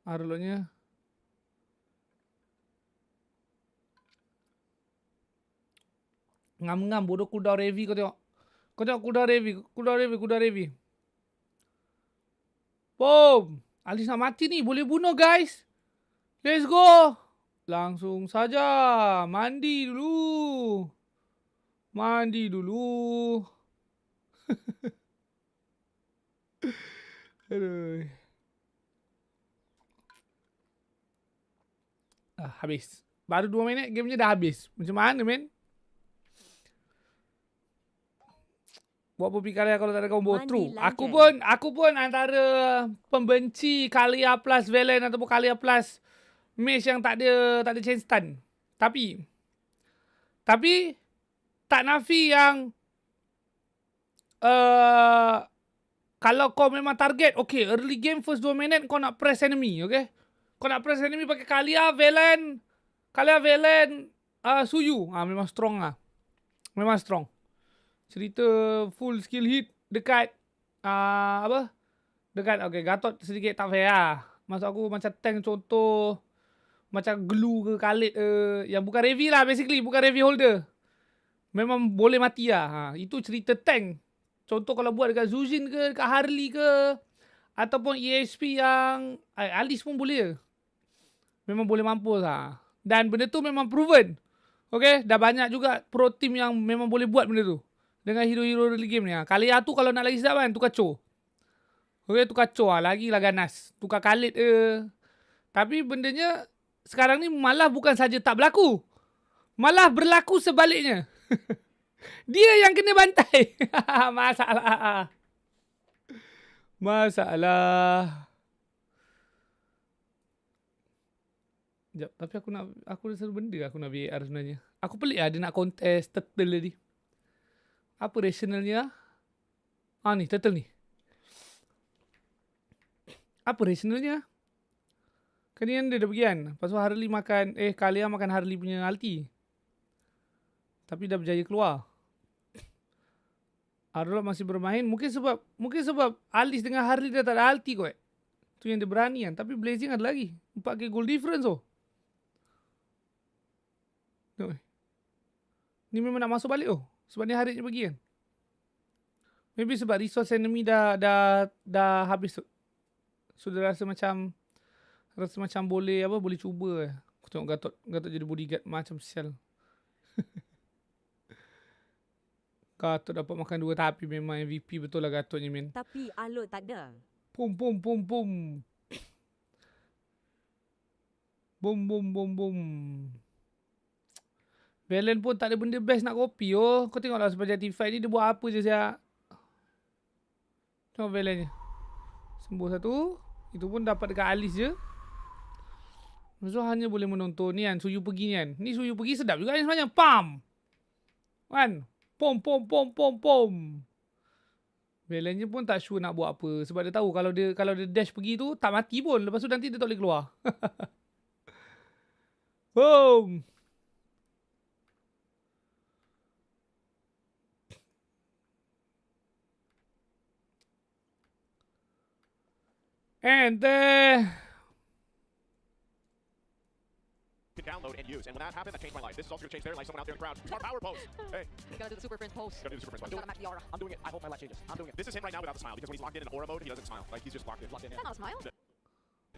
Arlotnya. Ngam-ngam bodoh cooldown Revi kau tengok. Kau tengok cooldown Revi. Boom. Alice nak mati ni. Boleh bunuh guys. Let's go. Langsung saja. Mandi dulu. Aduh. Habis. Baru 2 minit gamenya dah habis. Macam mana men? Buat apa pergi Kalia kalau tak ada combo? True. Aku pun antara pembenci Kalia plus Valen ataupun Kalia plus Mage yang tak ada chain stun. Tapi tak nafi yang kalau kau memang target, okay, early game first 2 minit kau nak press enemy, okay? Kau nak press enemy pakai Kalia, Valen, Suyu. Memang strong lah. Memang strong. Cerita full skill hit dekat dekat okay, Gatot sedikit tak fair lah. Maksud aku macam tank contoh macam glue ke Khalid yang bukan Revi lah basically, bukan Revi holder. Memang boleh mati lah. Itu cerita tank. Contoh kalau buat dekat Zujin ke, dekat Harley ke, ataupun ESP yang Alice pun boleh. Memang boleh mampus lah. Dan benda tu memang proven. Okay, dah banyak juga pro team yang memang boleh buat benda tu. Dengan hero-hero early game ni. Kalia tu kalau nak lagi sedap kan, tukar Cho. Okay, tukar Cho lah. Lagi lah ganas. Tukar Khalid Tapi bendanya sekarang ni malah bukan saja tak berlaku. Malah berlaku sebaliknya. Dia yang kena bantai. Masalah. Sekejap, tapi aku ada satu benda aku nak VR sebenarnya. Aku pelik lah dia nak contest turtle tadi. Apa rationalnya? Ni turtle ni. Apa rationalnya? Kan ni dia dah pergi kan. Lepas tu Harley makan, Kalia makan Harley punya ulti. Tapi dah berjaya keluar. Arlot masih bermain. Mungkin sebab Alice dengan Harley dah tak ada ulti kot. Tu yang dia berani kan. Tapi Blazing ada lagi. 4k goal difference tu. Ni memang nak masuk balik tu. Sebab ni Harley je pergi kan. Maybe sebab resource enemy dah habis tu. Sudah rasa macam boleh cuba. Aku tengok Gatot jadi bodyguard macam sial. Gatot dapat makan 2 tapi memang MVP betul lah Gatot ni men. Tapi Alot tak ada. Pum. Bum. Valen pun tak ada benda best nak copy Kau tengoklah sepanjang team fight ni dia buat apa je siap. Tengok Valen je. Sembuh satu. Itu pun dapat dekat Alice je. So hanya boleh menonton ni kan. Suyu pergi ni kan. Ni Suyu pergi sedap juga ni sebenarnya. Pam. Kan. Pom. Valen je pun tak sure nak buat apa. Sebab dia tahu kalau dia dash pergi tu tak mati pun. Lepas tu nanti dia tak boleh keluar. Boom. And can download and use. And when that happened, that changed my life. This is also going to change their life. Someone out there in the crowd. Our power pose. Hey. You gotta do the super sprint pose. Gotta do the super sprint pose. I'm doing it. I hope my life changes. I'm doing it. This is him right now without the smile. Because when he's locked in aura mode, he doesn't smile. Like, he's just locked in. Locked in. That's not a smile.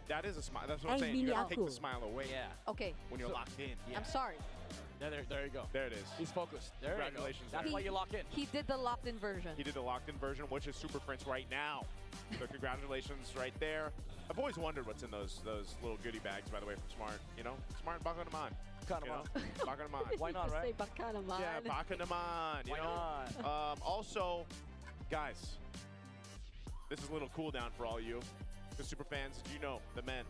that is a smile. That's what I'm saying. You gotta take the smile away. Yeah. Okay. When you're locked in. Yeah. I'm sorry. Yeah, there you go. There it is. He's focused. There you go. Congratulations. That's why you lock in. He did the locked-in version. He did the locked-in version, which is Super Prince right now. So congratulations right there. I've always wondered what's in those little goodie bags, by the way, from Smart. You know, Smart, baka naman. Baka naman. Why not, right? Say baka naman. Yeah, baka naman. You Why know? not? Also, guys, this is a little cool down for all you. The super fans, did you know the men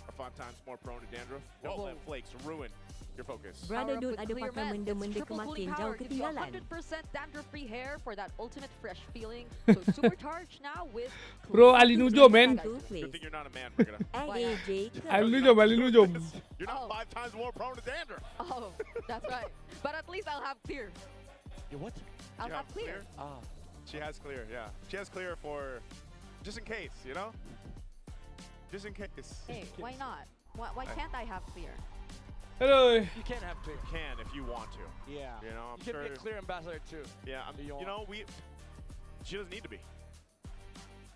are 5 times more prone to dandruff? Don't let flakes ruin your focus. Brother Dude, ada pakai mende-mende kematian jauh ketinggalan. 100% dandruff-free hair for that ultimate fresh feeling. So supercharged now with Bro, alinujo, man. Good thing you're not a man, Brigida. Alinujo. You're not 5 times more prone to dandruff. Oh, that's right. But at least I'll have clear. You what? I'll You have clear. Ah. She has clear, yeah. She has clear for just in case, you know? Just in case. Hey, why not? Why can't I have clear? Hello. You can have clear. You can if you want to. Yeah. You know, I'm you can sure. be a clear ambassador too. Yeah, you know, she doesn't need to be.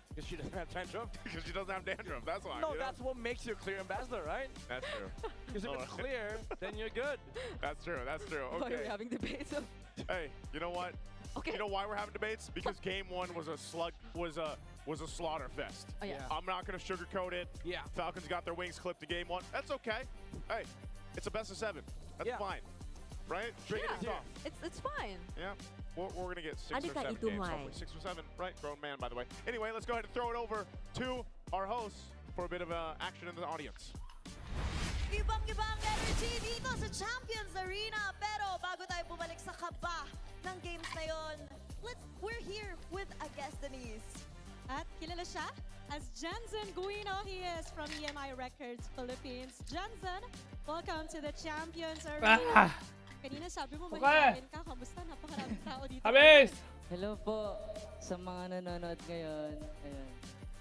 Because she doesn't have dandruff. Because she doesn't have dandruff, that's why. No, you know? that's what makes you a clear ambassador, right? That's true. Because if it's clear, then you're good. That's true, that's true. Why are we Okay. having debates of... Hey, you know what? Okay. You know why we're having debates? Because game 1 was a slaughter fest. Oh, yeah. I'm not gonna sugarcoat it. Yeah. Falcons got their wings clipped to game 1. That's okay. Hey, it's a best of 7. That's fine. Right? Drinking is tough. It's fine. Yeah. We're gonna get 6 or Adakah 7 itu games, Mai? hopefully. 6 or 7, right? Grown man, by the way. Anyway, let's go ahead and throw it over to our hosts for a bit of action in the audience. Ibang-ibang energy dito sa Champions Arena. Pero bago tayo bumalik sa kaba ng games na yon, we're here with a guest, Denise. At kilala siya as Gengarino. He is from EMI Records Philippines. Jensen, welcome to the Champions Arena. Kanina sabi mo mahihayin ka. Kamusta? Napakaraming tao dito. Habis. Hello po sa mga nanonood ngayon. Ayan.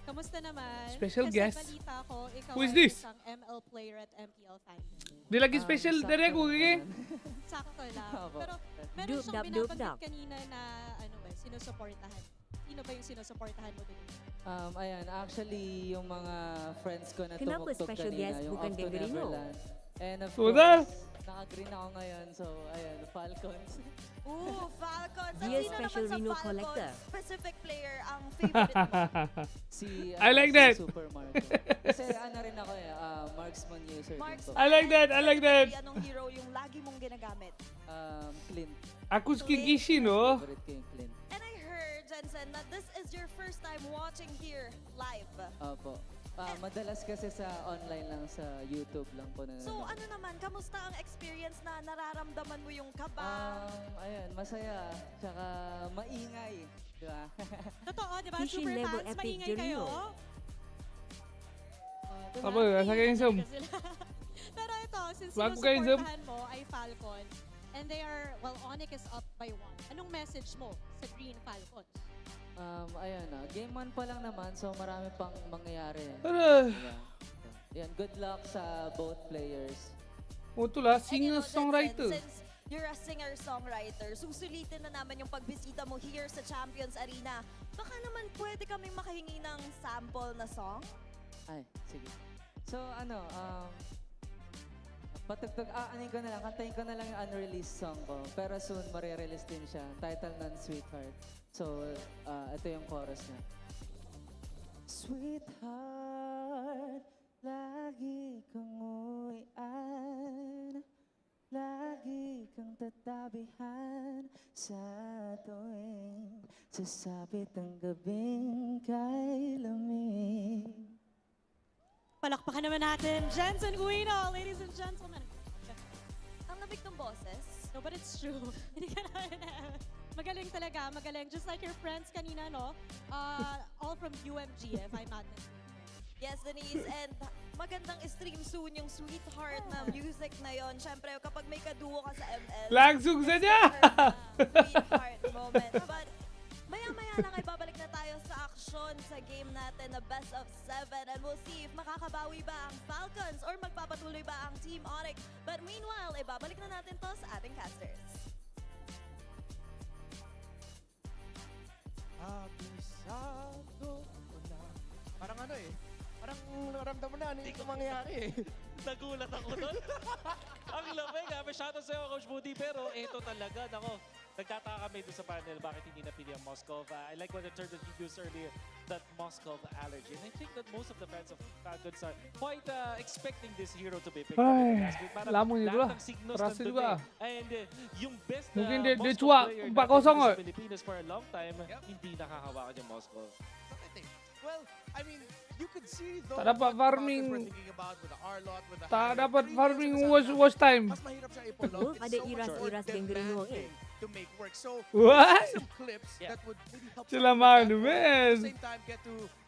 Kamusta naman? Special Kasi guest? balita ko, ikaw Who is ay this? isang ML player at MPL Finals. Di lagi special dari aku gigi. Sakto lang. Opo. Pero meron Dup, siyang dap, dup, binabanggit dap. kanina na sinusuportahan. Sino ba yung sinusuportahan mo din? Ayan, actually, yung mga friends ko na Kenapa tumugtog special kanina, guest yung bukan Off to Gengarino? Neverland. And of Tudar. course, naka-green ako ngayon, so ayan, Falcons. Ooh, Falcons. At Dia sino special naman sa Reno Falcons collector. specific player ang favorite mo? Si, I like si that. Super Marco. Kasi ano rin ako marksman user din po. I like that, I like that. Anong hero yung lagi mong ginagamit? Clint. Aku suka Gishi no. Favorite ko yung Clint. And I heard, Jensen, that this is your first time watching here live. Opo. Madalas kasi sa online lang, sa YouTube lang po na. So ano naman, kamusta ang experience na nararamdaman mo yung kaba? Ayan, masaya. Tsaka maingay. Di ba? Totoo, di ba? Fishing Super level fans, epic maingay kayo. Gengarino. Diba? Apa, rasa kayo Zoom? Pero ito, since Bago kayo, Zoom? sinusuportahan mo ay Falcon, and they are, well, Onyx is up by 1. Anong message mo sa Green Falcons? Ayan game 1 pa lang naman, so marami pang mangyayari. Aduh. Yan, good luck sa both players. Oh tu lah, And you know, singer-songwriter. Jensen, since you're a singer-songwriter, susulitin na naman yung pagbisita mo here sa Champions Arena. Baka naman pwede kaming makahingi ng sample na song? Ay, sige. So kantayin ko na lang yung unreleased song ko. Pero soon, marirelease din siya. Title nun, Sweetheart. So, ito yung chorus niya. Sweetheart, lagi kang uwian, lagi kang tatabihan sa tuwing sasapit ang gabing kay lamig. Palakpakan naman natin, Gengarino, ladies and gentlemen. Ang lamig ng boses. No, but it's true. Hindi ka na magaling talaga, magaling. Just like your friends kanina, no? All from UMG, if I'm not mistaken. Yes, Denise, and magandang stream soon yung Sweetheart na music na yon. Siyempre, kapag may kaduo ka sa ML, Langsung saja. Sweetheart moment. But maya-maya lang ay babalik na tayo sa aksyon sa game natin na best of 7. And we'll see if makakabawi ba ang Falcons or magpapatuloy ba ang Team Onyx. But meanwhile, ay babalik na natin to sa ating casters. Abisado ko na. Parang naramdaman mo na, hindi ito mangyayari eh. Nagulat ako doon. Ang lamig ha. May shoutout sa'yo, Coach Budi. Pero ito talaga, nako. Nagtataka kami doon sa panel bakit hindi napili ang Moskov. I like what the term that you used earlier, that Moskov allergy. And I think that most of the fans of Falcons are quite expecting this hero to be picked up in the last week. Parang lamon niyo lahat ng signos nandun eh. And yung best Mungkin Moskov cua, player 4-0 natin sa eh. Pilipinas for a long time, hindi nakahawakan yung Moskov. Well, I mean, you could see those Tak dapat farming. we're thinking about with the R-lot, with the Tak Harry. dapat I mean, farming minsan sa watch time. mas mahirap siya i-pull off. Wolf, It's ada so much iras-iras more Gengarino demanding to make work. So, What? some clips that would really help Sila supplement man, that, but man. at the same time get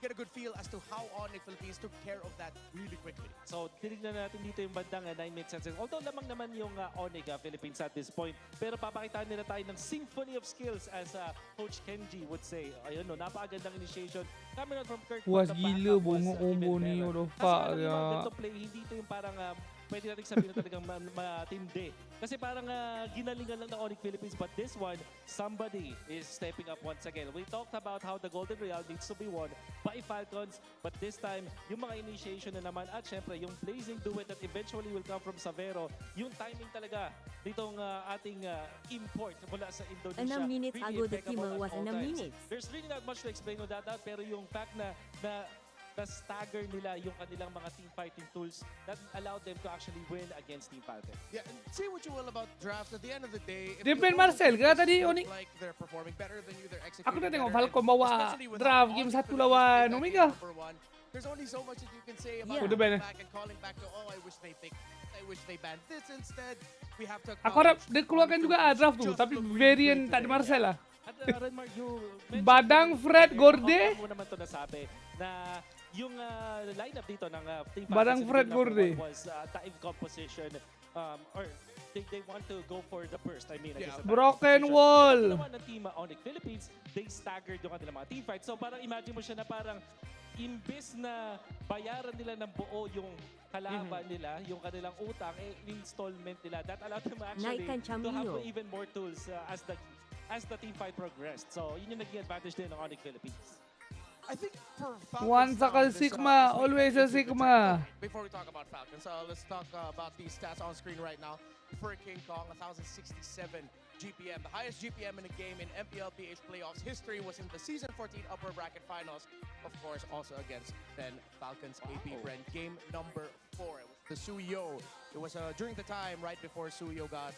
a good feel as to how Onyx Philippines took care of that really quickly. So, tinignan natin dito yung bandang 9-minute sets. Although lamang naman yung Onyx Philippines at this point. Pero papakitaan nila tayo ng symphony of skills as Coach Kenji would say. Ayun no, napakagandang initiation. Coming out from Kirk. Puas gila bunga combo ni what the fuck ya. Ganito play, hindi ito yung parang pwede natin sabihin na talagang matindi. Kasi parang ginalingan lang ng Onyx Philippines. But this one, somebody is stepping up once again. We talked about how the Golden Real needs to be won by Falcons. But this time, yung mga initiation na naman. At syempre, yung blazing duet that eventually will come from Savero. Yung timing talaga ditong ating import mula sa Indonesia. 6 minutes really ago, the impeccable team at was all 6 times. minutes. There's really not much to explain on that, pero yung fact na stagger nila yung kanilang mga team fighting tools that allowed them to actually win against Team Falcon. Yeah, and say what you will about drafts. At the end of the day, if Depend the Marcel, opponent kaya tadi feels Onyx. like they're performing better than you, they're executing Aku na tengok better, Falcon and bawa especially with draft how game Onyx 1 Philippines lawan played that Omega. game number 1, there's only so much that you can say about Yeah. Udah going bener. back and calling back to, oh, I wish they picked, I wish they banned this instead. We have to Aku harap acknowledge dia keluarkan Onyx juga Philippines draft tu, just tapi look really variant good tak ada today. Marcel lah. At Renmark, you mentioned Badang, Fred, Gorde. Ako naman to nasabi na yung lineup dito ng Team Badang, Falcons in Fred, game number Gorde. 1 was time composition or they want to go for the burst. I mean, against the time Broken composition. wall. Ito naman ng Team Onyx Philippines, they staggered yung kanilang mga team fight. So parang imagine mo siya na parang imbes na bayaran nila ng buo yung kalaban nila, yung kanilang utang, installment nila. That allowed them actually Naikan to have Chamino. even more tools as the team fight progressed. So yun yung naging advantage din ng Onyx Philippines. I think for One Falcons sakal now, this, Sigma, this week, always a it's good to Sigma. check. Before we talk about Falcons, let's talk about these stats on screen right now. For King Kong, 1,067 GPM. The highest GPM in a game in MPLPH playoffs history was in the Season 14 upper bracket finals. Of course, also against then Falcons AP Bren. Game number 4. It was the Suyo. It was during the time right before Suyo got,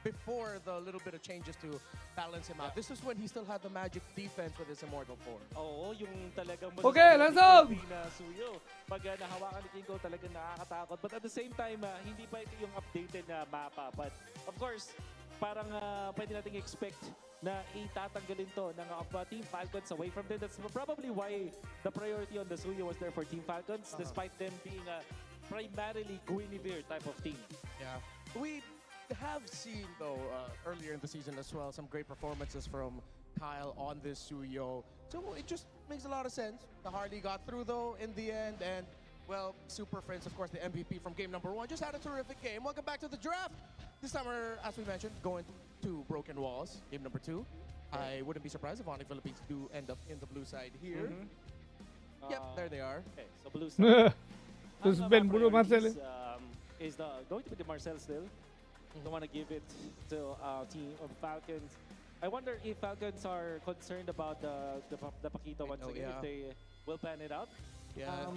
before the little bit of changes to balance him out. This was when he still had the magic defense with his Immortal Form. Oo, yung talagang Okay, langsung! na Suyo. Pag nahawakan ni Kingo, talagang nakakatakot. But at the same time, hindi pa ito yung updated na mapa. But of course, parang pwede nating expect na itatanggalin to ng Team Falcons away from them. That's probably why the priority on the Suyo was there for Team Falcons, despite them being a primarily Guinevere type of team. Yeah. We have seen, though, earlier in the season as well, some great performances from Kyle on this Suyo. So it just makes a lot of sense. The Hardy got through, though, in the end. And, well, Super Friends, of course, the MVP from game number 1, just had a terrific game. Welcome back to the draft. This time we're, as we mentioned, going to Broken Walls, game number 2. I wouldn't be surprised if Onyx Philippines do end up in the blue side here. Yep, there they are. Okay, so blue side. Terus Ang Ben mga Bruno Marcel. priorities, is going to be the Marcel still. Don't want to give it to team of Falcons. I wonder if Falcons are concerned about the Paquito once again, if they will plan it out. Yeah.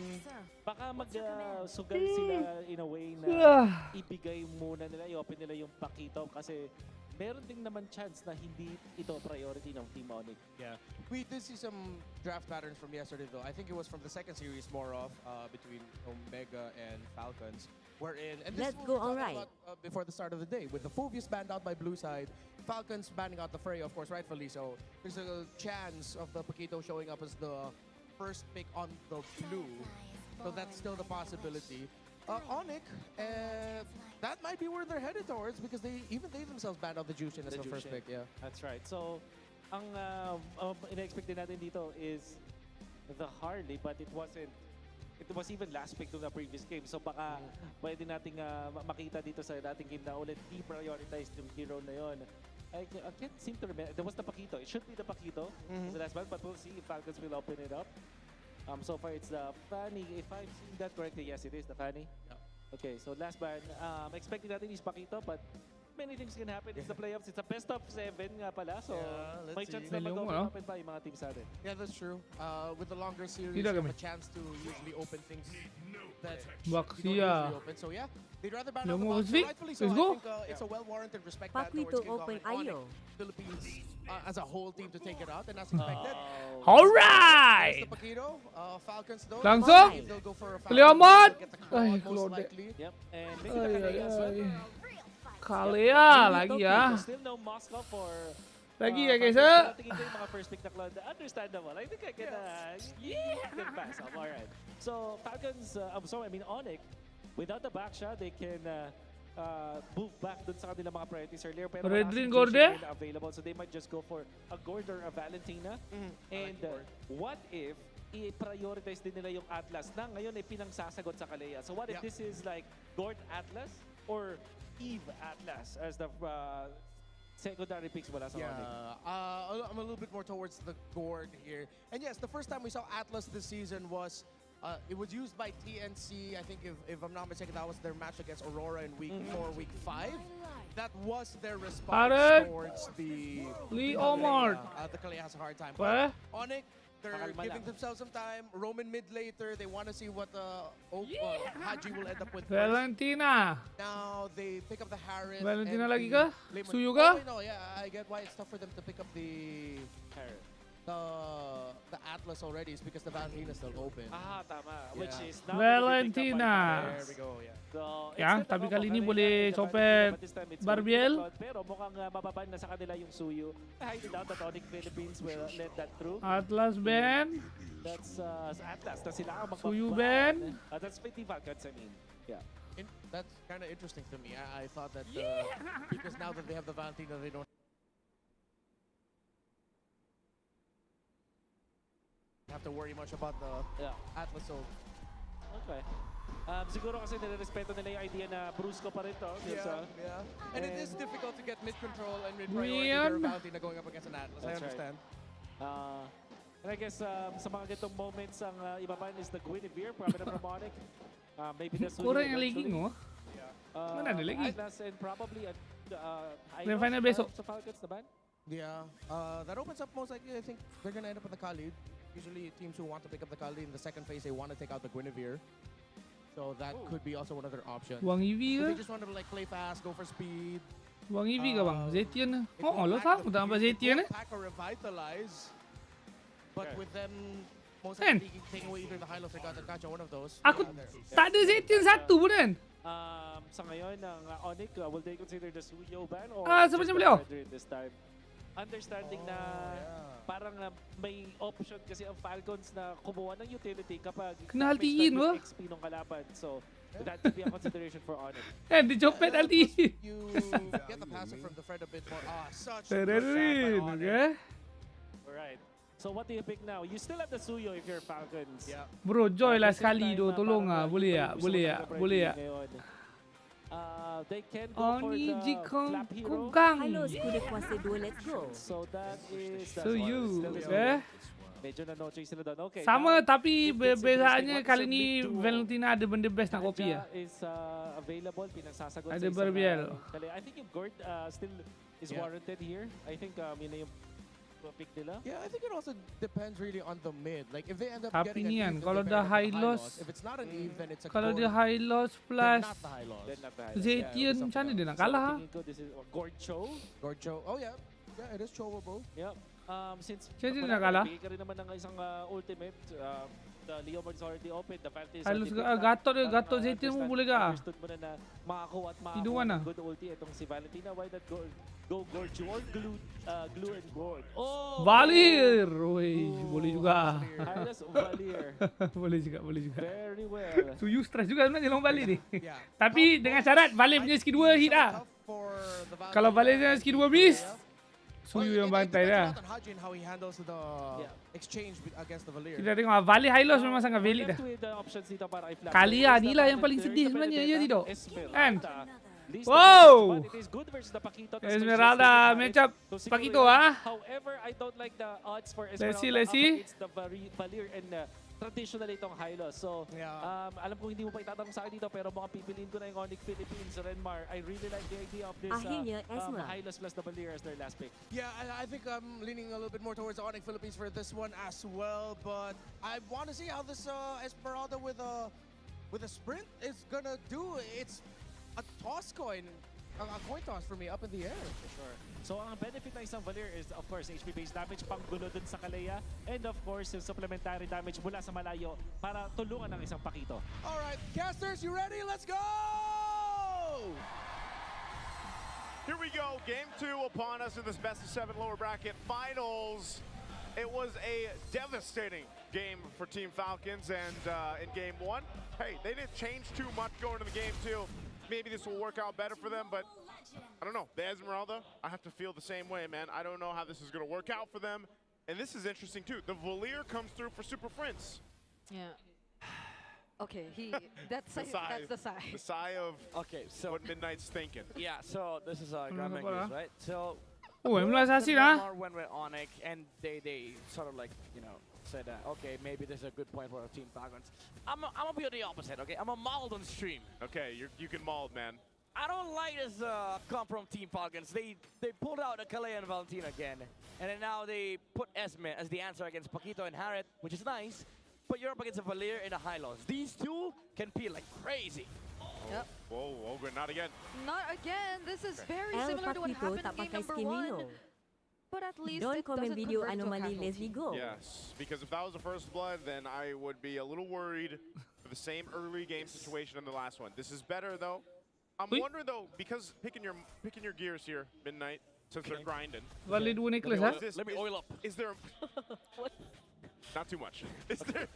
Baka mag-sugal sila in a way na ibigay muna nila, i-open nila yung Paquito kasi meron din naman chance na hindi ito priority ng Team Onyx. Yeah. We did see some draft patterns from yesterday, though. I think it was from the second series more of between Omega and Falcons. Wherein, and this Let's is what go, we were talking alright. about before the start of the day. With the Phobius banned out by blue side, Falcons banning out the Fray, of course, rightfully so. There's a chance of the Paquito showing up as the first pick on the blue. So that's still the possibility. Onyx, that might be where they're headed towards because they themselves banned out the Jushin as the first pick. Yeah, that's right. So, ang ina-expect din natin dito is the Harley, but it was even last pick to the previous game. So baka pwede nating makita dito sa dating game na ulit deprioritized yung hero na yon. I can't seem to remember. There was the Paquito. It should be the Paquito. The last one, but we'll see if Falcons will open it up. So far, it's the Fanny. If I've seen that correctly, yes, it is the Fanny. Okay, so last ban, expecting natin is Pakito, but many things can happen. It's the playoffs. It's a best of 7 nga pala. So, may chance na mag-open pa yung mga teams natin. Yeah, that's true. With the longer series, you have a chance to usually open things that you don't usually open. So yeah, they'd rather ban out the box. Rightfully so. I think it's a well-warranted respect ban towards Gengarino and Onyx. Philippines as a whole team to take it out, and as expected. Alright! Falcons though. Langsung. They'll go for a Leomot! Ay, most likely. Yep, and maybe the Kalea as well. Kalea lagi ya. Still no Moscow for Lagi ya guys ha. Tingin ko yung mga first pick na cloud. Understandable. I think I can can pass off. Alright. So Falcons, Onyx, without the back shot, they can move back dun sa kanilang mga priorities earlier. Pero Red Ring Gorde? Available, so they might just go for a Gord or a Valentina. And what if i-prioritize din nila yung Atlas na ngayon ay pinangsasagot sa Kalea? So what if this is like Gord Atlas or Eve Atlas as the secondary picks mula sa Onyx? I'm a little bit more towards the Gord here. And yes, the first time we saw Atlas this season was it was used by TNC. I think if I'm not mistaken, that was their match against Aurora in week 4, week 5. That was their response towards the Leomart. The Kalea has a hard time. What? Onyx, they're giving themselves some time. Roman mid later. They want to see what Haji will end up with. Valentina. Now they pick up the Harris. Valentina lagi ka? Suyo ka? No, yeah, I get why it's tough for them to pick up the Harris. The Atlas already is because the Valentina is still open. Tama. Which is Valentina. There we go, yeah. So, Tapi kali ini boleh copet Barbiel. Pero mukhang mababan na sa kanila yung Suyu. I highly doubt that Onyx Philippines will let that through. Atlas Ben. That's Atlas na sila ang magbaban. Suyu Ben. That's 50 Falcons, I mean. Yeah. That's kind of interesting to me. I thought that because now that they have the Valentina, they don't have to worry much about the Atlas. So okay. Siguro kasi nire-respeto nila yung idea na Brusco pa rin to. And it is difficult to get mid-control and mid-priority their Valentina going up against an Atlas. I understand. And I guess sa mga ganitong moments, ang ibaban is the Guinevere, probably from Onyx. Maybe that's kurang yang lagi mo. Mana ada lagi? Atlas and probably Grand final besok. Sa Falcons na ban? Yeah. That opens up most likely. I think they're going to end up with the Khalid. Usually teams who want to pick up the Khalid in the second phase, they want to take out the Guinevere. So that could be also one of their options. Wang EV so they just want to like play fast, go for speed. Wang EV ka bang? Zetian na. Lo sa mo tama Zetian na. Pack or revitalize. But with them most likely taking away either the Hylos or Gacha, one of those. Aku tak ada Zetian satu pun kan? Sa ngayon ng Onyx, will they consider the Suyo ban or sebenarnya beliau this time? Understanding na parang may option kasi ang Falcons na kumuha ng utility kapag kena altiin mo. XP ng kalaban. So that could be a consideration for Onyx. Di Jopet altiin. You get the passive from the Fred a bit more. Such a good shot by Onyx. Alright. So what do you pick now? You still have the Suyo if you're Falcons. Bro, joy lah sekali do. Tolong boleh ya. They can go for the Flap Hero. Halos kuda kuasa 2, let's go. So that is Suyu. Medyo na no chase sila doon. Okay. Sama tapi bezaannya kali ni Valentina ada benda best nak copy ya. Is available pinagsasagot ada Barbiel. I think yung Gord still is warranted here. I think yun na yung pick nila. Yeah, I think it also depends really on the mid. Like if they end up tapi getting an kalau dah high loss, if it's not an Eve, then it's a kalau dia high loss plus Zetian macam mana dia nak kalah? This is Gorcho. Oh yeah, it is showable. Yeah. Since dia nak kalah. Bigay rin naman ng isang ultimate. The Leomord is already open. The Fantasy high loss Gatot Zetian mo boleh ka? Understood mo na makakuha at makakuha ng good ulti itong si Valentina. Why that go Gorcho or glue and Gord? Oh! Valir! Oi, boleh juga. Hylos Valir. boleh juga. Very well. Suyu stress juga sebenarnya lawan Valir ni. Tapi dengan syarat Valir punya skill 2 hit lah. Kalau Valir punya skill 2 miss, Suyu yang bantai dah. Kita tengok Valir high loss memang sangat valid dah. Kalea ni lah yang paling sedih sebenarnya, ya tidak? Kan? Wow! Esmeralda matchup Pakito ah. However, I don't like the odds for Let's Esmeralda. see. It's the Valir and traditionally itong high-loss. So, alam ko hindi mo pa itatanong sa akin dito, pero mukhang pipiliin ko na yung Onyx Philippines, Renmar. I really like the idea of this high-loss plus double leer as their last pick. Yeah, I think I'm leaning a little bit more towards Onyx Philippines for this one as well, but I want to see how this Esmeralda with a sprint is gonna do. It's a toss coin. A coin toss for me up in the air. For sure. So ang benefit ng isang Valier is of course HP-based damage, panggulo dun sa Kalea, and of course yung supplementary damage mula sa malayo para tulungan ng isang Pakito. Alright, casters, you ready? Let's go! Here we go, game 2 upon us in this best of 7 lower bracket finals. It was a devastating game for Team Falcons, and in game 1, hey, they didn't change too much going into game 2. Maybe this will work out better for them, but I don't know. The Esmeralda, I have to feel the same way, man. I don't know how this is going to work out for them. And this is interesting, too. The Valier comes through for Super Prince. Yeah. Okay, that's the sigh. The sigh of what Midnight's thinking. Yeah, so this is Grand Mangus, right? So, went with Onyx, and they sort of like, you know, said, okay, maybe this is a good point for our Team Falcons. I'm gonna be on the opposite, okay? I'm a mauled on stream. Okay, you can mauled, man. I don't like this come from Team Falcons. They pulled out Kalea and Valentina again, and then now they put Esme as the answer against Pakito and Harriet, which is nice, but you're up against a Valier in a high-loss. These two can peel like crazy. Yep. Whoa, Ogre, not again. Not again. This is very similar to what happened in game number 1. But at least it doesn't video convert to a anomaly, casualty. Leslie, go. Yes, because if that was the first blood, then I would be a little worried for the same early game situation in the last one. This is better, though. I'm wondering, though, because picking your gears here, Midnight, since they're grinding. Valid Nicholas, huh? Let me oil up. Is there... Not too much. Is there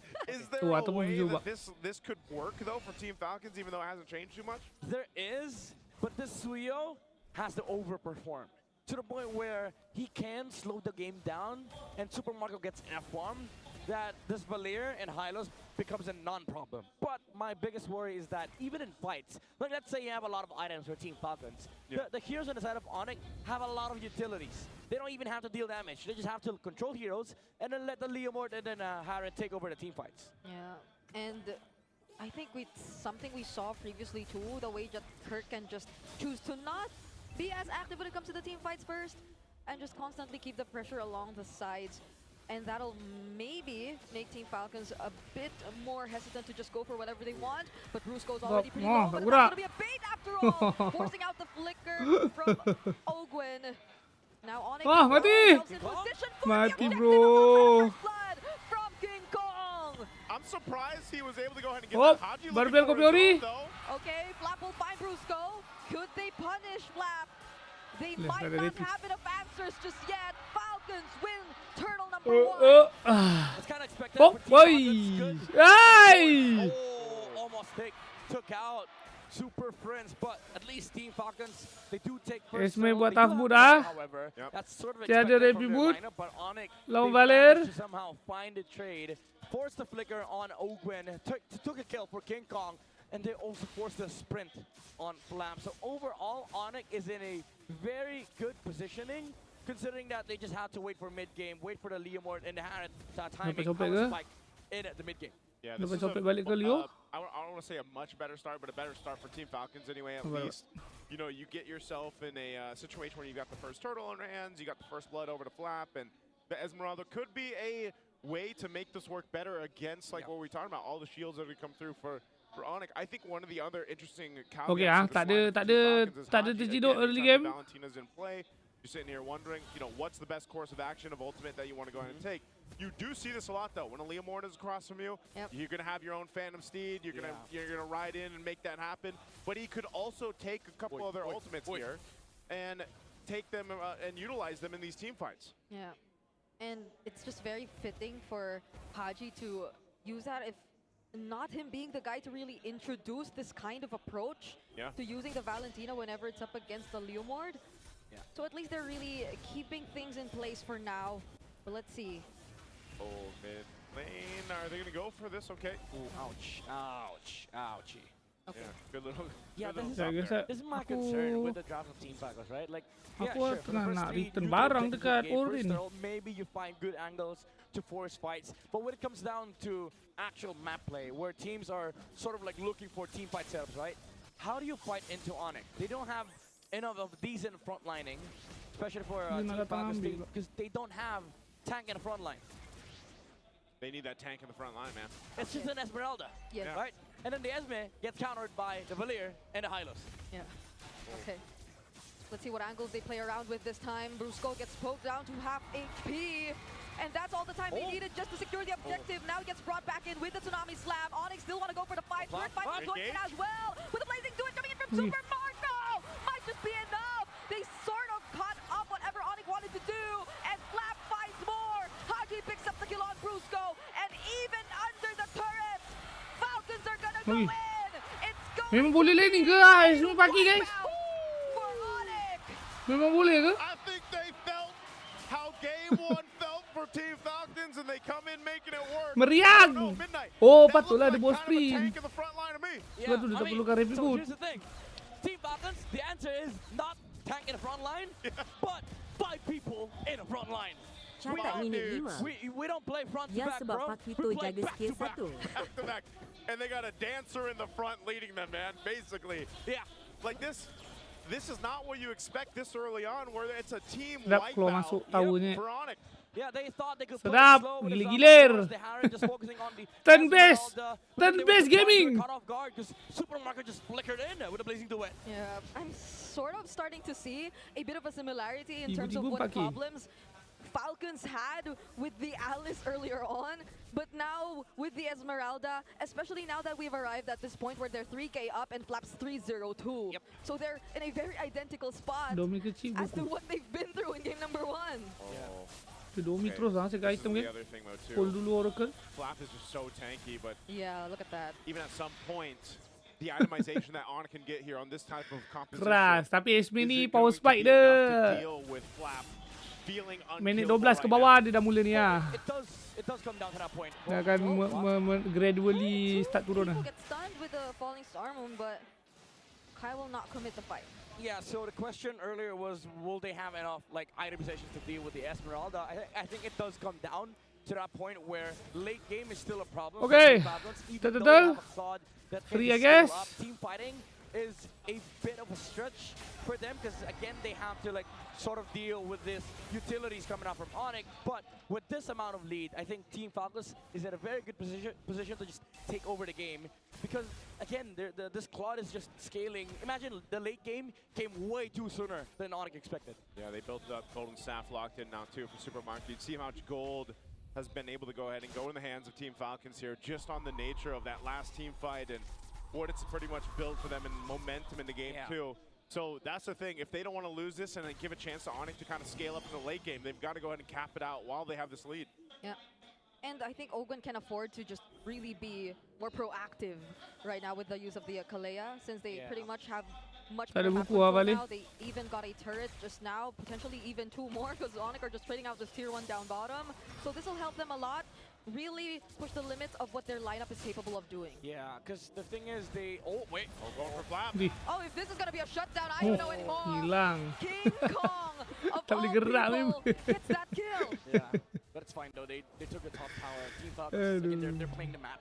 a way that this could work, though, for Team Falcons, even though it hasn't changed too much? There is, but this Suyo has to overperform to the point where he can slow the game down and Super Mario gets F-farm, that this Valier and Hylos becomes a non-problem. But my biggest worry is that even in fights, like let's say you have a lot of items for Team Falcons, the heroes on the side of Onyx have a lot of utilities. They don't even have to deal damage. They just have to control heroes and then let the Leomord and then Harriet take over the team fights. Yeah, and I think something we saw previously too, the way that Kirk can just choose to not be as active when it comes to the team fights first and just constantly keep the pressure along the sides. And that'll maybe make Team Falcons a bit more hesitant to just go for whatever they want. But Brusco's already pretty low, but it's not going to be a bait after all. Forcing out the flicker from Ogwin. Now Onyx mati! in position for Mati, the bro. blood from King Kong. I'm surprised he was able to go ahead and get Oh, that. Haji baru looking bel for ko his Fiori. own, though. Okay, Flap will find Brusco. Could they punish Flap? They Let's might let not it have enough answers just yet. Falcons win turtle number 1. It's kind of expected Oh, for Team Falcons. Good. Ay! Oh, almost took out Super Friends, but at least Team Falcons, they do take first. Esme buat They do tough have boot, the ah. ball, however, that's sort of Tiada expected Repi from their boot. lineup, but Onyx, Lawan they Valer. managed to somehow find a trade, forced the flicker on Ogwen, took a kill for King Kong, and they also forced a sprint on Flam. So overall, Onyx is in a very good positioning, considering that they just have to wait for mid-game, wait for the Leomord and the Harriet timing power spike in the mid-game. Yeah, Dapat this is sampai balik ke Leo? I don't want to say a much better start, but a better start for Team Falcons anyway, at least. You know, you get yourself in a situation where you got the first turtle on your hands, you got the first blood over to Flap, and the Esmeralda could be a way to make this work better against, like what we're talking about, all the shields that have come through for Onyx. I think one of the other interesting caveats Okay, to this tak lineup for Team Falcons is ada Haji. terciduk Again, early anytime game. Valentina's in play, you're sitting here wondering, you know, what's the best course of action of ultimate that you want to go ahead and take. You do see this a lot, though. When a Leomord is across from you, you're going to have your own Phantom Steed. You're gonna ride in and make that happen. But he could also take a couple other ultimates here and take them and utilize them in these team fights. Yeah, and it's just very fitting for Haji to use that, if not him being the guy to really introduce this kind of approach to using the Valentina whenever it's up against the Leomord. Yeah. So at least they're really keeping things in place for now. But let's see. Oh, mid lane. Are they going to go for this? Okay. Ooh, ouch, ouch, ouchie. Okay. Yeah, good little. Yeah, good little this stop is- there. This is my Aku- concern with the draft of Team Falcons, right? Like, yeah, Aku sure, for the tengah first nak three, return you barang get dekat into the game Orin. first throw, maybe you find good angles to force fights. But when it comes down to actual map play, where teams are sort of like looking for team fight setups, right? How do you fight into Onyx? They don't have enough of decent frontlining, especially for Hindi Team na Falcons, ambil. because they don't have tank in the front line. They need that tank in the front line, man. It's just an Esmeralda, Yes. Yeah. right? And then the Esme gets countered by the Valier and the Hylos. Yeah. Okay. Let's see what angles they play around with this time. Brusco gets poked down to half HP. And that's all the time they needed just to secure the objective. Now he gets brought back in with the Tsunami Slam. Onyx still want to go for the fight. Third fight is going in as well. With the Blazing Duet coming in from Super Marco. Might just be enough. They sort of caught up whatever Onyx wanted to do. And Flap finds more. Haji picks up the kill on Brusco. And even under the turret, Falcons are going to go Ui. in. It's going Memang to boleh be landing ke guys? Semua pagi guys. for Onyx. Memang boleh ke? I think they felt how game one felt for Team Falcons, and they come in making it work. Meriang. No, Midnight. Oh, That patutlah looked ada like ball kind of a sprint. tank in the front line to me. Sebab tu dia tak perlukan repeat so good. here's the thing. Team Falcons, the answer is not tank in the front line, but 5 people in the front line. Catat minit 5. We don't play front to Ya back, sebab bro. Pak Hito We play jaga back skill to back. 1. Back to back. And they got a dancer in the front leading them, man, basically. Yeah. Like this is not what you expect this early on, where it's a team Sedap wipeout keluar masuk tahunya. for Onyx. Yeah, they thought they could Sedap, play slow with the gilir-gilir. Zombies, the Harry just focusing on the Turn base. Esmeralda, but Turn then they base were surprised they gaming. were caught off guard because Supermarket just flickered in with a Blazing Duet. Yeah, I'm sort of starting to see a bit of a similarity in terms of Tiba-tiba what pakai. problems Falcons had with the Alice earlier on, but now with the Esmeralda, especially now that we've arrived at this point where they're 3K up and Flaps 302. Yep. So they're in a very identical spot Domi kecil as to buku. what they've been through in game number 1. Oh. Dia Domi Okay. terus lah cakap This is item the kan. other thing though Hold too. dulu Oracle. Flap is just so tanky, but Yeah, look at that. even at some point, the itemization that Onyx can get here on this type of composition. Keras. Tapi Esme is ni it power going to spike be enough to dia. deal with Flap feeling Minit unkillable 12 ke right bawah now? dia dah mula ni lah. It does come down to that point. Dia akan gradually start turun lah. People get stunned with the falling star moon, but Kai will not commit the fight. Yeah, so the question earlier was, will they have enough like itemization to deal with the Esmeralda? I think it does come down to that point where late game is still a problem. Okay. For Team Falcons, even though Ta-ta-ta. they have a Claude that can Free, I scale guess. up. Team fighting is a bit of a stretch for them because again they have to like sort of deal with this utilities coming out from Onyx. But with this amount of lead, I think Team Falcons is at a very good position to just take over the game because again this Claude is just scaling. Imagine the late game came way too sooner than Onyx expected. Yeah, they built up Golden Staff locked in now too for Supermarket. You'd see how much gold has been able to go ahead and go in the hands of Team Falcons here just on the nature of that last team fight and what it's pretty much built for them and momentum in the game too. So that's the thing. If they don't want to lose this and then give a chance to Onyx to kind of scale up in the late game, they've got to go ahead and cap it out while they have this lead. Yeah. And I think Ogun can afford to just really be more proactive right now with the use of the Kalea, since they pretty much have much Tak ada more map buku lah, control Bali. now. They even got a turret just now, potentially even 2 more, because Onyx are just trading out this tier 1 down bottom. So this will help them a lot, really push the limits of what their lineup is capable of doing. Yeah, because the thing is they... Oh, wait. Oh, going for Flap. Oh, if this is going to be a shutdown, I don't know anymore. Hilang. King Kong of Tak all boleh gerak people ni. gets that kill. Yeah, but it's fine though. They took the top tower. Team Falcons, again, they're playing the map.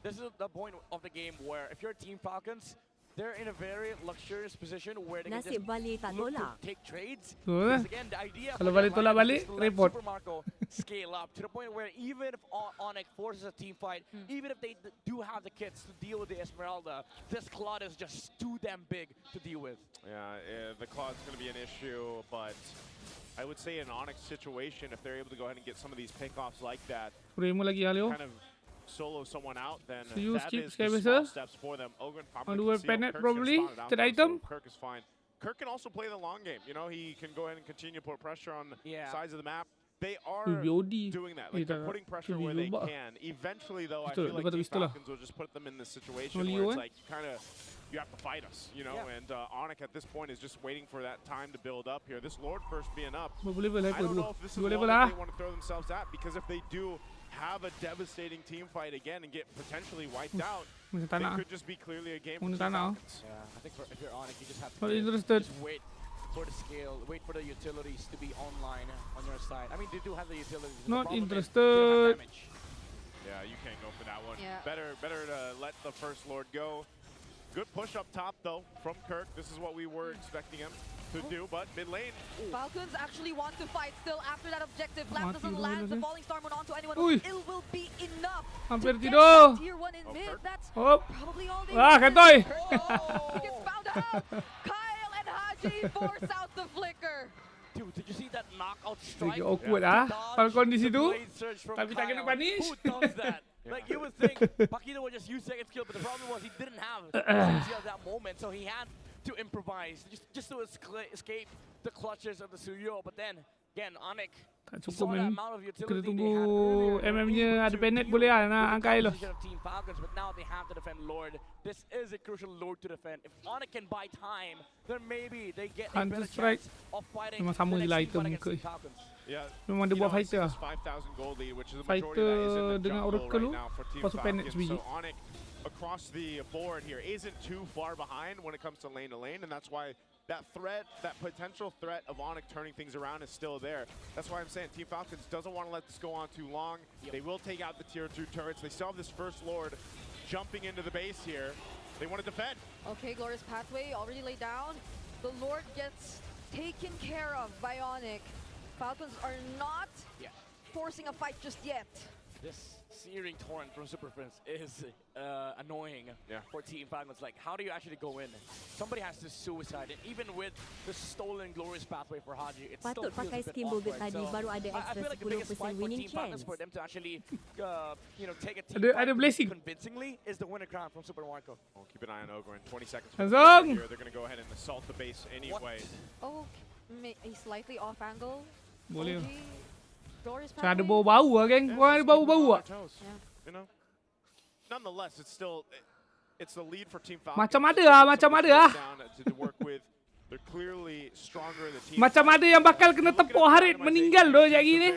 This is the point of the game where if you're Team Falcons, they're in a very luxurious position where they can Nasib just balik tak look to tolak. take trades. Betul, Because again, the idea Kalau for balik their tolak lineup balik, is to let report. Super Marco scale up to the point where even if Onyx forces a team fight, even if they do have the kits to deal with the Esmeralda, this Claude is just too damn big to deal with. Yeah, the Claude's going to be an issue, but I would say in Onyx situation, if they're able to go ahead and get some of these pickoffs like that, Kuremo lagi Alio. kind of solo someone out, then So you that skip is the Sky small Racer? steps for them. Ogren On probably the can web seal. planet Kirk's probably, gonna spawn it out that now, item? so Kirk is fine. Kirk can also play the long game. You know, he can go ahead and continue to put pressure on sides of the map. They are BOD. doing that. Like, they're tak- putting pressure tu where they video ba. can. Eventually, though, I Pistol, feel like dia kata Team pistol lah. Falcons will just put them in this situation Oh, where Leo, it's eh? like, kind of, you have to fight us, you know? And Onyx at this point is just waiting for that time to build up here. This Lord first being up, Berapa level I apa don't dua? know if this is Dua one level that lah. they want to throw themselves at, because if they do have a devastating team fight again and get potentially wiped out, Macam it tak nak. could just be clearly a game for Macam Team tak nak. Falcons. Yeah, I think if you're Onyx, you just have to Not interested. just wait for the scale, wait for the utilities to be online on your side. I mean, they do have the utilities. The Not problem is interested. they don't have damage. Yeah, you can't go for that one. Yeah. Better to let the First Lord go. Good push up top, though, from Kirk. This is what we were expecting him to do, but mid lane. Falcons actually want to fight still after that objective. Lap Mati doesn't dulu land. The ni. falling star went onto anyone. Ui. It will be enough Hampir to get tidur. that tier 1 in mid. That's Hop. probably all they Ah, wanted. kantoi. He gets found out. Kyle and Haji force out the flicker. Dude, did you see that knockout strike? Lagi awkward ah. Falcon di The situ. blade surge from Tapi tak kena Kyle. punish. Who does that? Like, you would think Paquito would just use second skill, but the problem was he didn't have at that moment, so he had to improvise just to escape the clutches of the Suyo. But then, again, Onyx Tak saw cukup that man. amount of Kena utility they tunggu had earlier. MM-nya ada to banned deal boleh lah with nak the angkai lo. composition of Team Falcons, but now they have to defend Lord. This is a crucial Lord to defend. If Onyx can buy time, then maybe they get a better Counter-Strike. chance of fighting Memang sama the je lah next team item fight against muka. Team Falcons. Yeah. Memang dia buat this fighter is lah. 5,000 gold lead, which is the majority Fighter that is in the dengan jungle Oracle right tu, now for Team lepas tu Phoenix Falcons. biji. So Onyx across the board here isn't too far behind when it comes to lane, and that's why that potential threat of Onyx turning things around is still there. That's why I'm saying Team Falcons doesn't want to let this go on too long. They will take out the tier 2 turrets. They still have this First Lord jumping into the base here. They want to defend. Okay, Glorious Pathway already laid down. The Lord gets taken care of by Onyx. Falcons are not forcing a fight just yet. This searing torrent from Super Friends is annoying for Team Falcons. Like, how do you actually go in? Somebody has to suicide it. Even with the stolen Glorious Pathway for Haji, it still Patut feels pakai a bit skin Bogut awkward. tadi, So, baru ada I extra feel like the biggest 10% fight for winning Team Falcons chance. for them to actually, take a team Ada fight blessing. convincingly is the winner crown from Super Marco. Well, keep an eye on Ogre in 20 seconds. Langsung. Here, they're going to go ahead and assault the base anyway. Oh, a slightly off angle. Boleh. OG, Glorious Macam ada Pathway. bau-bau lah geng. Yeah, Korang ada just keep bau-bau them on tak? their toes, You know? Nonetheless, it's the lead for Team Falcons. Macam ada lah, macam ada lah. To work with. They're clearly stronger in the team. Macam ada yang bakal kena tepuk Harit meninggal doh sekejap ni.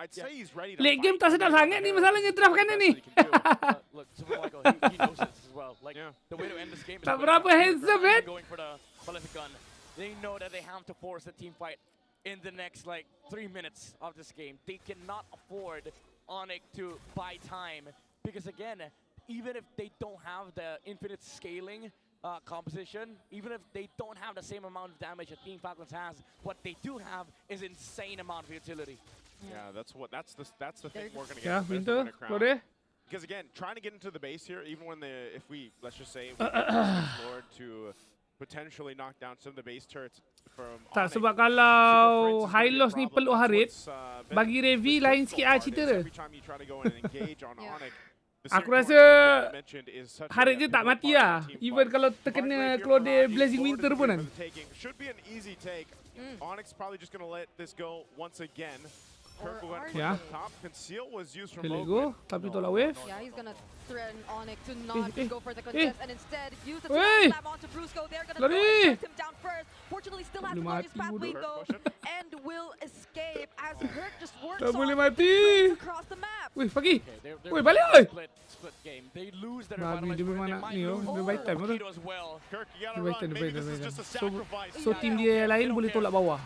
I'd say he's ready to Late game fight. tak sedap sangat ni masalahnya draft kanan ni. Look, Super Marco, he knows this as well. Like, the way to end this game is Tak with berapa a handsome, grind, man. going for the prolific gun. They know that they have to force the team fight in the next, like, 3 minutes of this game. They cannot afford Onyx to buy time. Because, again, even if they don't have the infinite scaling composition, even if they don't have the same amount of damage that Team Falcons has, what they do have is insane amount of utility. Yeah, that's the thing we're gonna get. Ya, from this Winter, winner crown. boleh. Because again, trying to get into the base here, even when if we let's just say Lord to potentially knock down some of the base turrets from Tak, Onyx, sebab Super kalau Friends is high gonna be a loss ni problem. perlu That's Harit, what's, been bagi Revi the lain difficult sikit part cerita is dia. every time you try to go in and engage on Onyx, the Aku searing rasa torrent that you mentioned is such a Harit je tak pivotal mati part of lah. the team Even fight. kalau But terkena right here Claude for Haji, Blazing Lord Winter is pun here kan. for the taking. Should be an easy take. Onyx probably just gonna let this go once again. Kirk will go Yeah. top. Conceal was used from Okay, let Ogre. go. Tapi tolak wave. Yeah, he's gonna threaten Onyx to not go for the eh. contest and instead use the Wey. slam onto Brusco. They're gonna Lari. throw him down first. Fortunately, still has the Boleh Glorious mati Pathway bodoh. though and will escape as Hurt just works Tak boleh on mati. across the map. Wih, pagi. Okay, they're Wih, balik oi. split game. They lose their Babi, revitalize dia memang they nak might ni lose dia baik time tu. Paquito as well. Kirk, you gotta Dia baik run. time, dia Maybe baik this is time. just a So, sacrifice. so team dia yang lain boleh tolak bawah.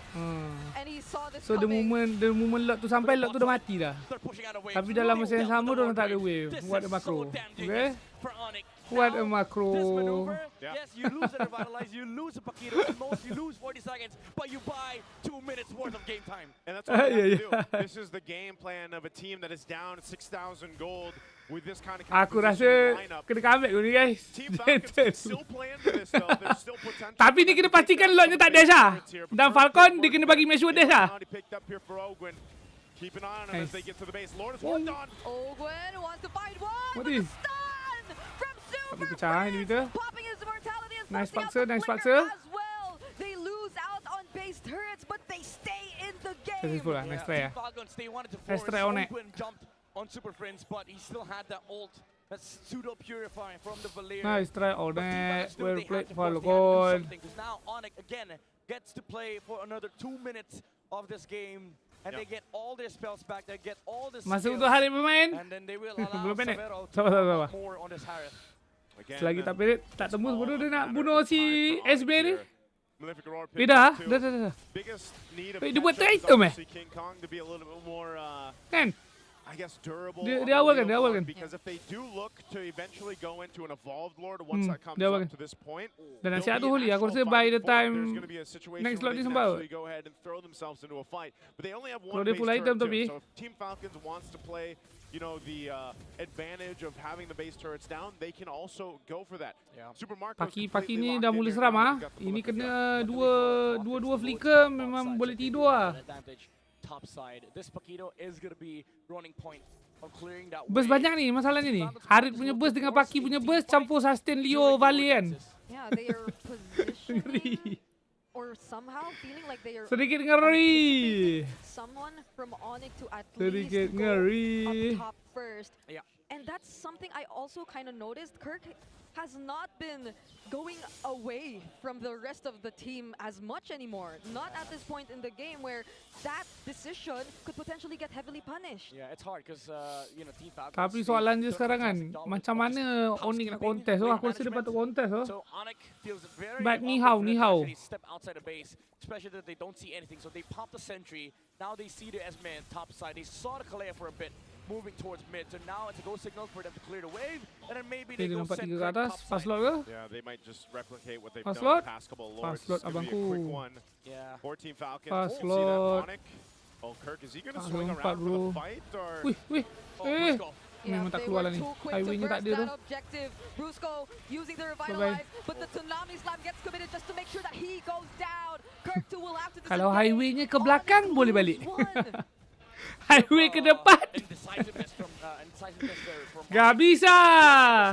And he saw this So the coming. moment lot tu sampai, lot tu dah mati dah. They're pushing out a wave. Tapi dalam masa yang Down sama, the diorang tak ada wave. wave. This Buat is a macro. so damn Okay? dangerous for Onyx. Buat a Now, macro. This maneuver, Yeah. yes, you lose the revitalize, you lose the Paquito, at most you lose 40 seconds, but you buy 2 minutes worth of game time. And that's what we have to Yeah. do. This is the game plan of a team that is down 6,000 gold with this kind of Aku composition rasa and lineup. kena comeback dulu ni guys. Team Falcons can still play into this though. There's still potential. Tapi dia kena pastikan lotnya tak dash lah. Dan Falcon dia kena bagi make sure dash lah. Picked up here for Ogwin. Keep an eye on him as Nice. they get to the base. Lord is worked on. Ogwen wants to find one. What With is? a stun from Tapi Super pecah ni Peter. popping his mortality and Nice busting out boxer, the nice flicker boxer. as well. They lose out on base turrets, but they stay in the game. Successful lah, nice try Team lah. Falcons, they wanted to Nice force try on it. Ogwin jumped on Super Friends, but he still had that ult. That's pseudo purifying from the Valir. Nice try all But Team that. Falcons knew Well they had played to force, they had to do Falcon. something, 'cause now Onyx again gets to play for another 2 minutes of this game. and they get all their spells back, they get all the Masuk skills, untuk Harith bermain. and then they will allow Belum pendek. Severo to Sabar, sabar, do sabar. more on this Harith. Selagi tak pendek, tak tembus bodoh dia nak bunuh si SB ni. Malefic Roar Eh picked dah, up too. dah. Biggest need of Eh, dia buat catch-up is item obviously King Kong to be a little bit more, Kan? I guess, durable. Dia on the awal kan, real dia awal board, kan. Because if they do look to eventually go into an evolved lord once that comes dia awal up kan. to this point, Dan there'll nasihat be tu an Holy, aku actual rasa by fighting the forward. time There's going to be a situation next where slot they ni can sembal. actually go ahead and throw themselves into a fight. But they only have Kalau one dia base full turret item too. tapi. So if Team Falcons wants to play, you know, the advantage of having the base turrets down, they can also go for that. Super Marco's Paki completely ni locked dah in mula here seram now. ah. They've got the Ini Malefic kena gun. dua flicker memang boleh tidur ah. Advantage top side. This Paquito is going to be running point on clearing that Burst way. banyak ni masalahnya ni. Harith punya burst dengan Paki punya burst campur sustain Leo Valley kan. Yeah, they are positioning or somehow feeling like they are Sedikit ngeri. someone from Onyx to at Sedikit least ngeri. go up top first. Yeah. And that's something I also kind of noticed. Kirk has not been going away from the rest of the team as much anymore. Not at this point in the game where that decision could potentially get heavily punished. Yeah, it's hard because you know Team Falcons. Tapi soalan je sekarang kan, macam mana Onyx nak contest? Oh, aku rasa dia patut contest oh. So Onyx feels very But ni awkward hao, for ni them to hao. actually step outside the base, especially that they don't see anything. So they pop the sentry. Now they see the S-man top side. They saw the Kalea for a bit, moving towards mid. So now it's a go signal for them to clear the wave, and then maybe they Dia go nampak send 3 ke Kirk atas, top pas side. slot ke? Yeah, they might just replicate what they've Pas done slot? the past couple of Pas lords. slot It's gonna be a quick abangku. one. Yeah. For Team Falcons. Pas We'll see that slot. Onyx. Oh, Kirk, is he gonna Pas swing lompat, around for the bro. fight or? Wih. Eh. Memang tak they keluar were lah ni. too quick to Highway-nya tak burst ada tu. that objective. Brusco using the Bye-bye. revitalize, but the tsunami slam gets committed just to make sure that he goes down. Kirk too will have to Kalau disengage. highway-nya ke belakang boleh balik. Lose one. Highway ke depan. Indecisiveness there from Gak bisa.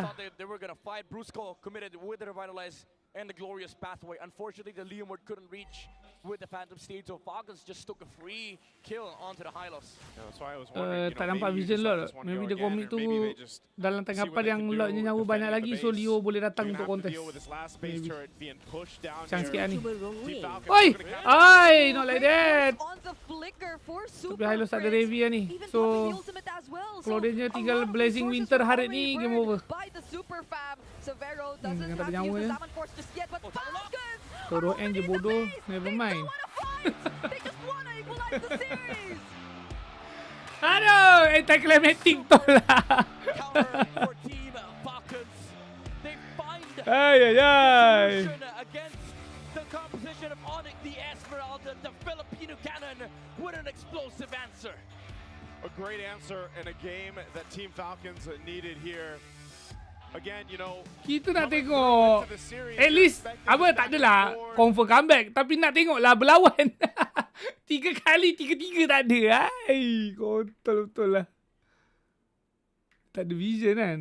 thought they were gonna fight. Brusco committed with the revitalize and the glorious pathway. Unfortunately, the Leomord couldn't reach with the Phantom Stage, so Falcons just took a free kill onto the Hylos. Yeah, that's why I was wondering, you know, Tak nampak maybe you vision just let lot. this one Maybe go dia again, komit or tu maybe they just dalam see tanggapan what they yang can do lotnya nyawa defending banyak the lagi, so base. Leo boleh datang You're untuk gonna have to contest. deal with this last base Maybe. turret being pushed down Chance here. sikit ni. Team Falcons Oi! are gonna counter- Ai, not like that. On the flicker for Tapi Super Hylos tak ada Fritz. Revi ni. Even So dropping the ultimate as well. kalau So, dia a tinggal lot of Blazing resources Winter were Harith already ni, game burned over. by the Super Fam. Severo doesn't yang tak have to ada use nyawa the je. Salmon Force just yet, but Falcons Toro end je bodoh. Never mind. they just want to equalize the series. Aduh, anticlimactic tu lah. Counter for Team Falcons. They find Ay, ay, ay. solution against the composition of Onyx, the Esmeralda, the Filipino cannon with an explosive answer. A great answer in a game that Team Falcons needed here. Again, you know, Kita nak coming tengok. through into the series, At you're least expecting apa this tak back and adalah forth. confirm comeback, tapi nak tengok lah berlawan. 3 kali 3-3 tak ada. Ai, kontol betul lah. Tak ada vision kan.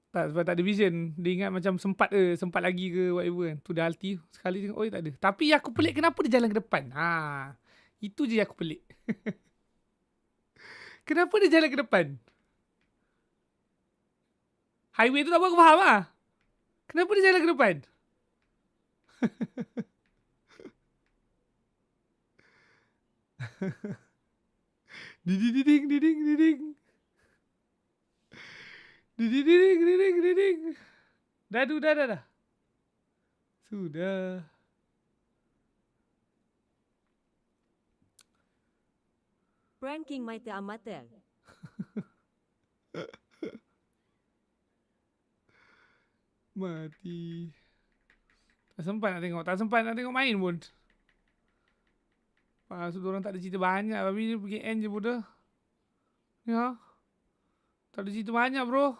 Tak, sebab tak ada vision. Dia ingat macam sempat lagi ke whatever kan. Tu dah ulti. Sekali tengok, oi tak ada. Tapi aku pelik kenapa dia jalan ke depan. Itu je aku pelik. Kenapa dia jalan ke depan? Highway tu tak apa aku faham lah. Kenapa dia jalan ke depan? Diding. Diding. Dah. Sudah. Ranking Maite Amateur. Mati. Tak sempat nak tengok main pun. Pasal orang tak ada cerita banyak. Tapi dia pergi end je bodoh. Ya. Tak ada cerita banyak bro.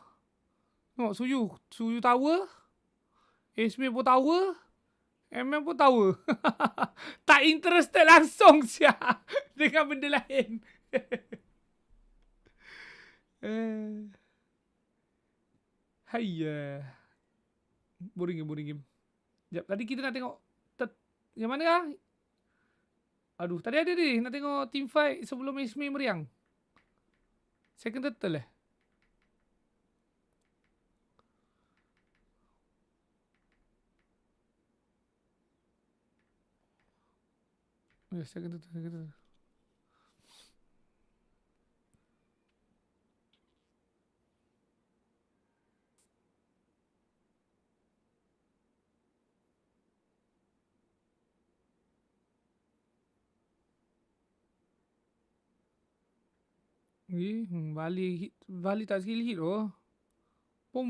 Tengok Suyu tower. Esme pun tower. MM pun tower. Tak interested langsung siap. Dengan benda lain. Hayya. Boring game. Sekejap, tadi kita nak tengok yang mana lah? Aduh, tadi ada ni. Nak tengok team fight sebelum Ismi meriang. Second turtle Yes, second. Bali tak skill hit oh. Pum.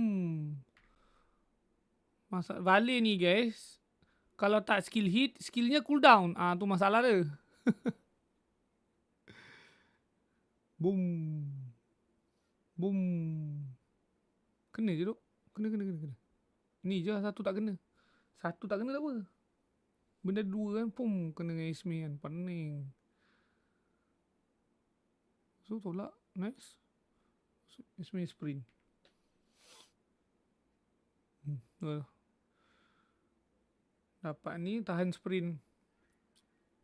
Bali ni guys, kalau tak skill hit, skillnya cooldown. Ah, tu masalah dia. Boom. Boom. Kena je duk. Kena. Ni je satu tak kena. Satu tak kena tak apa. Benda dua kan, pum, kena dengan Ismi kan. Pening. So, tolak. Nice. Ismi sprint. Dapat ni, tahan sprint.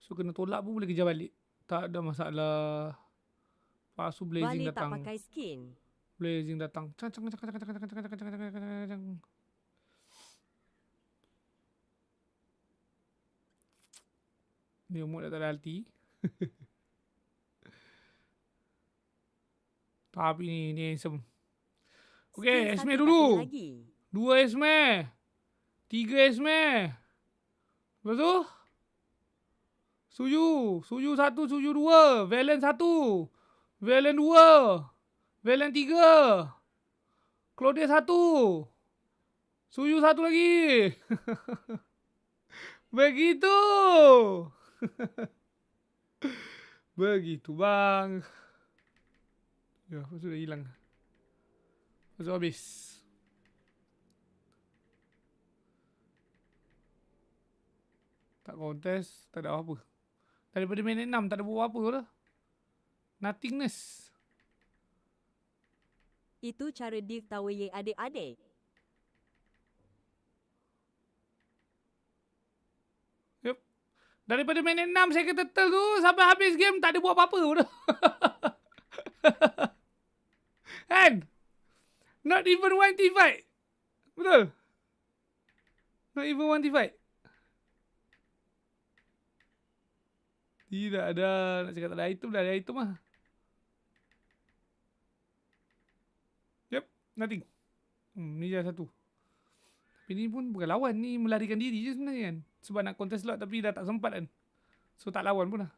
So, kena tolak pun boleh kejar balik. Tak ada masalah. Lepas tu Blazing Bali datang. tak pakai skin. Blazing datang. Cang. Dia umur dah tak ada ulti. Tapi ni handsome. Okay, Esme dulu. 2 Esme. 3 Esme. Lepas tu? Suyu 1, Suyu 2. Valen 1. Valen 2. Valen 3. Claudia 1. Suyu 1 lagi. Begitu. Begitu bang. Ya, sudah hilang. Masuk habis. Tak kontes, tak ada apa. Daripada minit 6 tak ada buat apa dah. Nothingness. Itu cara dia tawai adik-adik. Yep. Daripada minit 6 saya kata turtle tu sampai habis game tak ada buat apa-apa dah. Kan? Not even one team fight. Betul? Not even one team fight. Tidak ada. Nak cakap tak ada item dah. Ada item lah. Yep. Nothing. Ni je satu. Tapi ni pun bukan lawan. Ni melarikan diri je sebenarnya kan. Sebab nak contest lot tapi dah tak sempat kan. So tak lawan pun lah.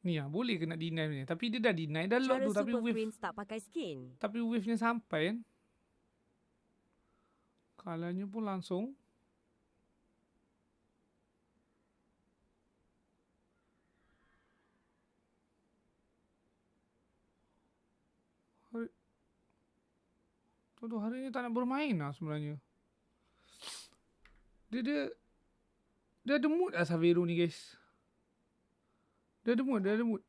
Ni lah. Boleh ke nak deny ni. Tapi dia dah deny dah lot tu. Tapi wave tak pakai skin. Tapi wave-nya sampai kan. Kalanya pun langsung. Hari ni tak nak bermain lah sebenarnya. Dia ada mood lah Savero ni guys. Dia ada mood.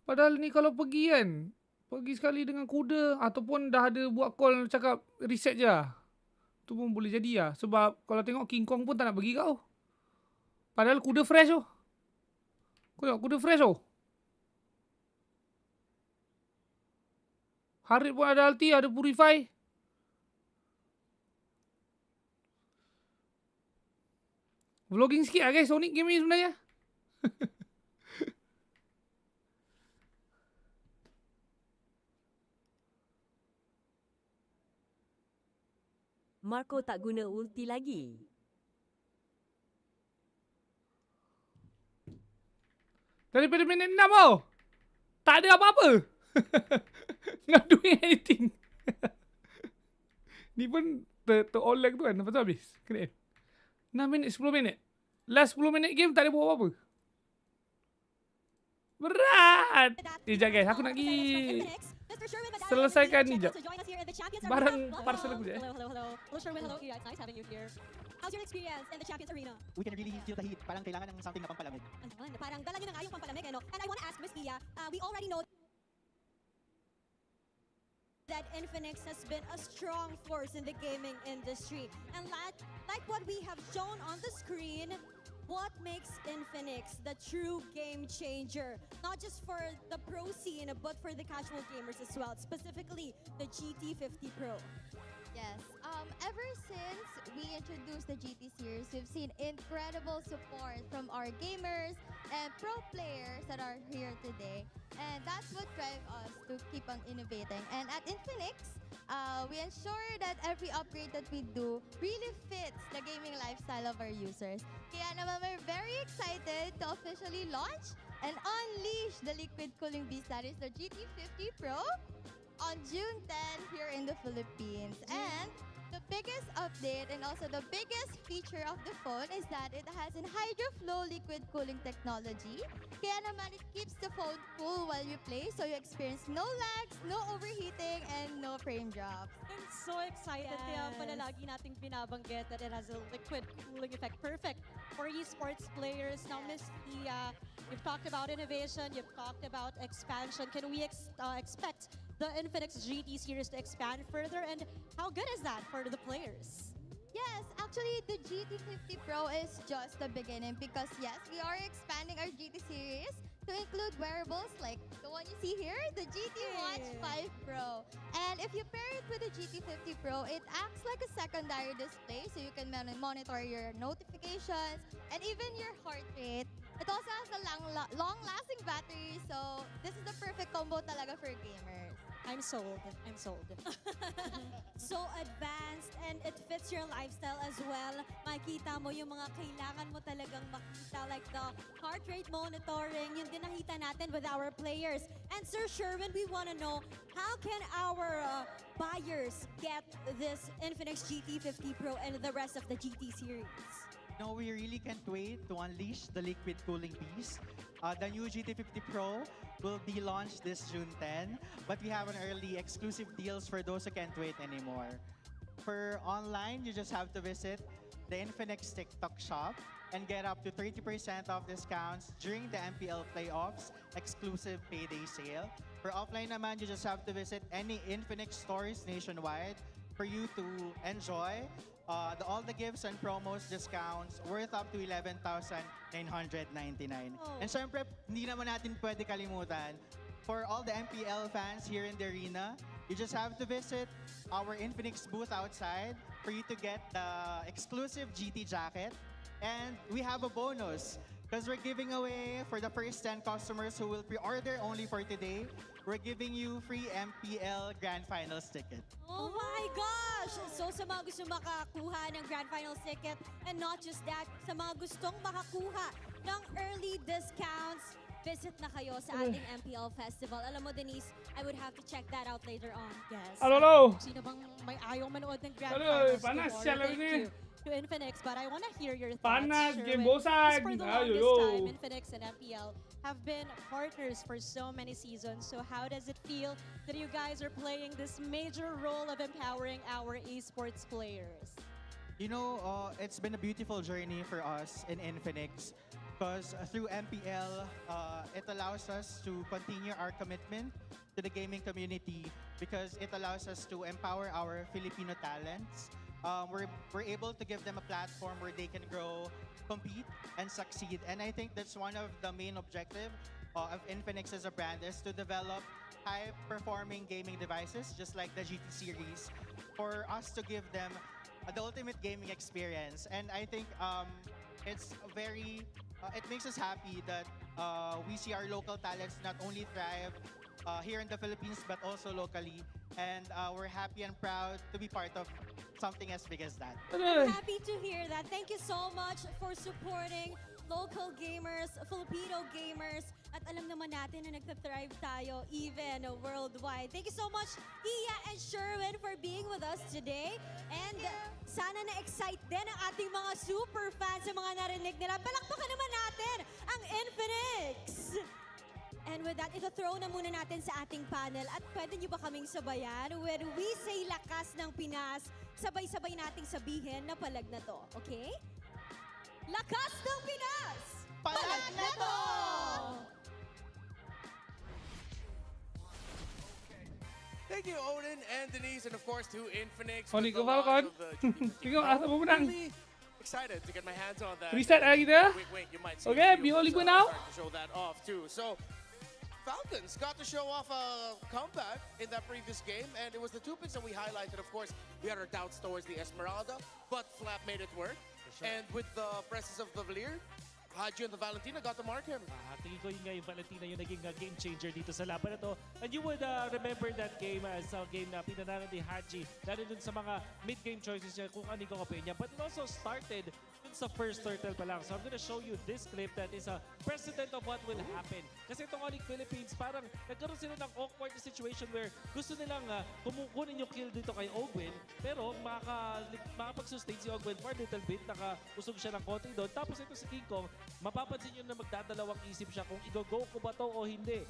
Padahal ni kalau pergi kan, pergi sekali dengan kuda ataupun dah ada buat call cakap reset je lah. Tu pun boleh jadi lah. Sebab kalau tengok King Kong pun tak nak pergi kau. Padahal kuda fresh tu. Kau tengok kuda fresh tu. Harit pun ada ulti, ada purify. Vlogging sikit lah guys, Sonic game ni sebenarnya. Marco tak guna ulti lagi. Daripada minit 6 tau. Tak ada apa-apa. Not doing anything. Ni pun all lag tu kan. Lepas tu habis. Kena end. 6 minit, 10 minit. Last 10 minit game tak ada buat apa-apa. Berat. Sekejap guys. Aku nak pergi selesaikan ni jap. Barang parcel aku je. Hello Sherwin, hello. Yeah, it's nice having you here. How's your experience in the Champions Arena? We can really feel the heat. Parang kailangan ng something na pampalamig. Parang dala nyo na nga yung pampalamig, ano? And I want to ask Miss Kia, we already know that Infinix has been a strong force in the gaming industry. And like what we have shown on the screen, what makes Infinix the true game changer? Not just for the pro scene, but for the casual gamers as well, specifically the GT50 Pro. Yes. Ever since we introduced the GT series, we've seen incredible support from our gamers and pro players that are here today. And that's what drives us to keep on innovating. And at Infinix, we ensure that every upgrade that we do really fits the gaming lifestyle of our users. Kaya naman we're very excited to officially launch and unleash the liquid cooling beast that is the GT50 Pro on June 10 here in the Philippines. And the biggest update and also the biggest feature of the phone is that it has an hydro-flow liquid cooling technology. Kaya naman it keeps the phone cool while you play, so you experience no lags, no overheating, and no frame drops. I'm so excited. Kaya pala lagi nating binabanggit that it has a liquid cooling effect. Perfect for esports players. Now, Miss Tia, you've talked about innovation, you've talked about expansion. Can we expect the Infinix GT series to expand further? And how good is that for the players? Yes, actually, the GT50 Pro is just the beginning because, yes, we are expanding our GT series to include wearables like the one you see here, the GT Watch 5 Pro. And if you pair it with the GT50 Pro, it acts like a secondary display so you can monitor your notifications and even your heart rate. It also has a long-lasting battery, so this is the perfect combo talaga for gamers. I'm sold. I'm sold. So advanced and it fits your lifestyle as well. Makita mo yung mga kailangan mo talagang makita like the heart rate monitoring, yung din nakita natin with our players. And Sir Sherwin, we want to know, how can our buyers get this Infinix GT50 Pro and the rest of the GT series? No, we really can't wait to unleash the liquid cooling beast. The new GT50 Pro will be launched this June 10, but we have an early exclusive deals for those who can't wait anymore. For online, you just have to visit the Infinix TikTok shop and get up to 30% off discounts during the MPL playoffs exclusive payday sale. For offline naman, you just have to visit any Infinix stores nationwide for you to enjoy all the gifts and promos discounts worth up to 11,999. And syempre, hindi naman natin pwede kalimutan, for all the MPL fans here in the arena, you just have to visit our Infinix booth outside for you to get the exclusive GT jacket. And we have a bonus because we're giving away for the first 10 customers who will pre-order only for today. We're giving you free MPL Grand Finals ticket. Oh my gosh! So sa mga gusto makakuha ng Grand Finals ticket, and not just that, sa mga gustong makakuha ng early discounts, visit na kayo sa ating MPL Festival. Alam mo, Denise, I would have to check that out later on. Yes. Hello. Sino bang may ayaw manood ng Grand Hello, Finals panas tomorrow? siya lang Thank ni. you to Infinix, but I want to hear your thoughts. Panas, Sherwin. game bosag. For the Ayo, longest yo. time, Infinix and MPL have been partners for so many seasons. So how does it feel that you guys are playing this major role of empowering our esports players? You know, it's been a beautiful journey for us in Infinix because through MPL, it allows us to continue our commitment to the gaming community because it allows us to empower our Filipino talents. We're able to give them a platform where they can grow, compete, and succeed. And I think that's one of the main objectives of Infinix as a brand is to develop high-performing gaming devices, just like the GT series, for us to give them the ultimate gaming experience. And I think it's very, it makes us happy that we see our local talents not only thrive here in the Philippines, but also locally. And we're happy and proud to be part of something as big as that. I'm happy to hear that. Thank you so much for supporting local gamers, Filipino gamers, at alam naman natin na nagtathrive tayo even worldwide. Thank you so much, Iya and Sherwin, for being with us today. And sana na-excite din ang ating mga super fans sa mga narinig nila. Palakpakan naman natin ang Infinix! And with that, ito-throw na muna natin sa ating panel at pwede nyo ba kaming sabayan? When we say lakas ng Pinas, sabay-sabay nating sabihin na palag na to, okay? Lakas ng Pinas! Palag na to! Thank you, Odin and Denise, and of course to Infinix. Oni with ko the launch Falcon. of the GT50 Tingnan Pro. asa mo nang. Really excited to get my hands on that. Reset lagi na. Wait, you might see Okay, a few Bioli of us, ko now. starting to show that off too. So, Falcons got to show off a comeback in that previous game, and it was the two picks that we highlighted. Of course, we had our doubts towards the Esmeralda, but Flap made it work. Sure. And with the presence of the Valier, Haji and the Valentina got to mark him. Tingin ko yun nga yung Valentina yung naging game changer dito sa laban na to. And you would remember that game as a game na pinanaran ni Haji, lalo dun sa mga mid-game choices niya kung ano yung kakapin niya. But it also started dun sa first turtle pa lang. So I'm gonna show you this clip that is a precedent of what will happen. Kasi itong Onyx Philippines, parang nagkaroon sila ng awkward situation where gusto nilang kumukunin yung kill dito kay Ogwin, pero makapag-sustain si Ogwin for a little bit, nakausog siya ng konti doon. Tapos ito si King Kong, mapapansin nyo na magdadalawang isip siya kung i-go ko ba to o hindi.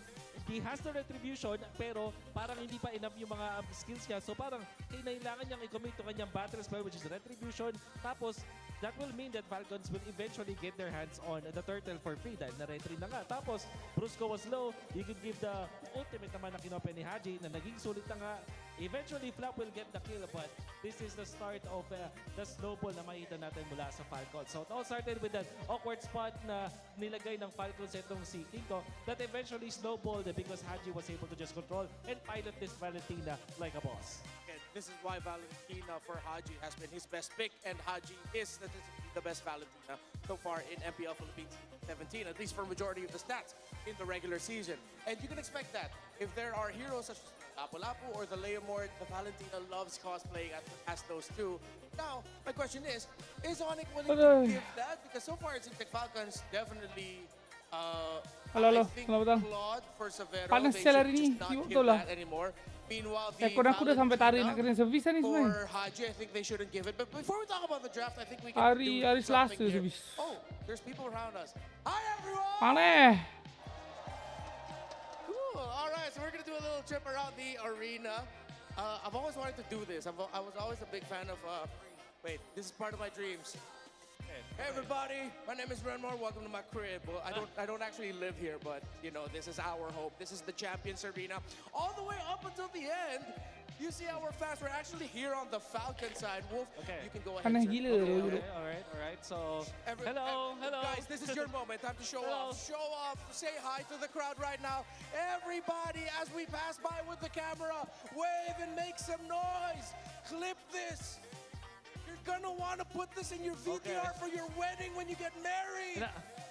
He has the retribution, pero parang hindi pa enough yung mga skills niya. So parang kailangan niyang i-commit to kanyang battle spell, which is retribution. Tapos, that will mean that Falcons will eventually get their hands on the turtle for free dahil na-retry na nga. Tapos, Brusco was low. You could give the ultimate naman na kinopen ni Haji na naging sulit na nga. Eventually, Flap will get the kill, but this is the start of the snowball na makita natin mula sa Falcons. So, it all started with that awkward spot na nilagay ng Falcons itong si Kinko that eventually snowballed because Haji was able to just control and pilot this Valentina like a boss. And this is why Valentina for Haji has been his best pick, and Haji is statistically the best Valentina so far in MPL Philippines 17, at least for majority of the stats in the regular season. And you can expect that if there are heroes such as Lapu-Lapu or the Leomord, the Valentina loves cosplaying as those two. Now, my question is Onyx willing to give that? Because so far it seems like Falcons definitely I think Claude for Severo, they should just not give that anymore. Meanwhile, the Valentina for Haji, I think they shouldn't give it. But before we talk about the draft, I think we can do something here. Oh, there's people around us. Hi, everyone! Cool. All right, so we're going to do a little trip around the arena. I've always wanted to do this. I was always a big fan of... wait, this is part of my dreams. Hey everybody, my name is Renmore. Welcome to my crib. Well, I don't actually live here, but you know, this is our hope. This is the Champions Arena. All the way up until the end, you see our fans. We're actually here on the Falcon side. Wolf, you can go ahead. All right. So, hello. Guys, this is your moment. Time to show off. Show off. Say hi to the crowd right now. Everybody, as we pass by with the camera, wave and make some noise. Clip this. You're gonna want to put this in your VTR for your wedding when you get married.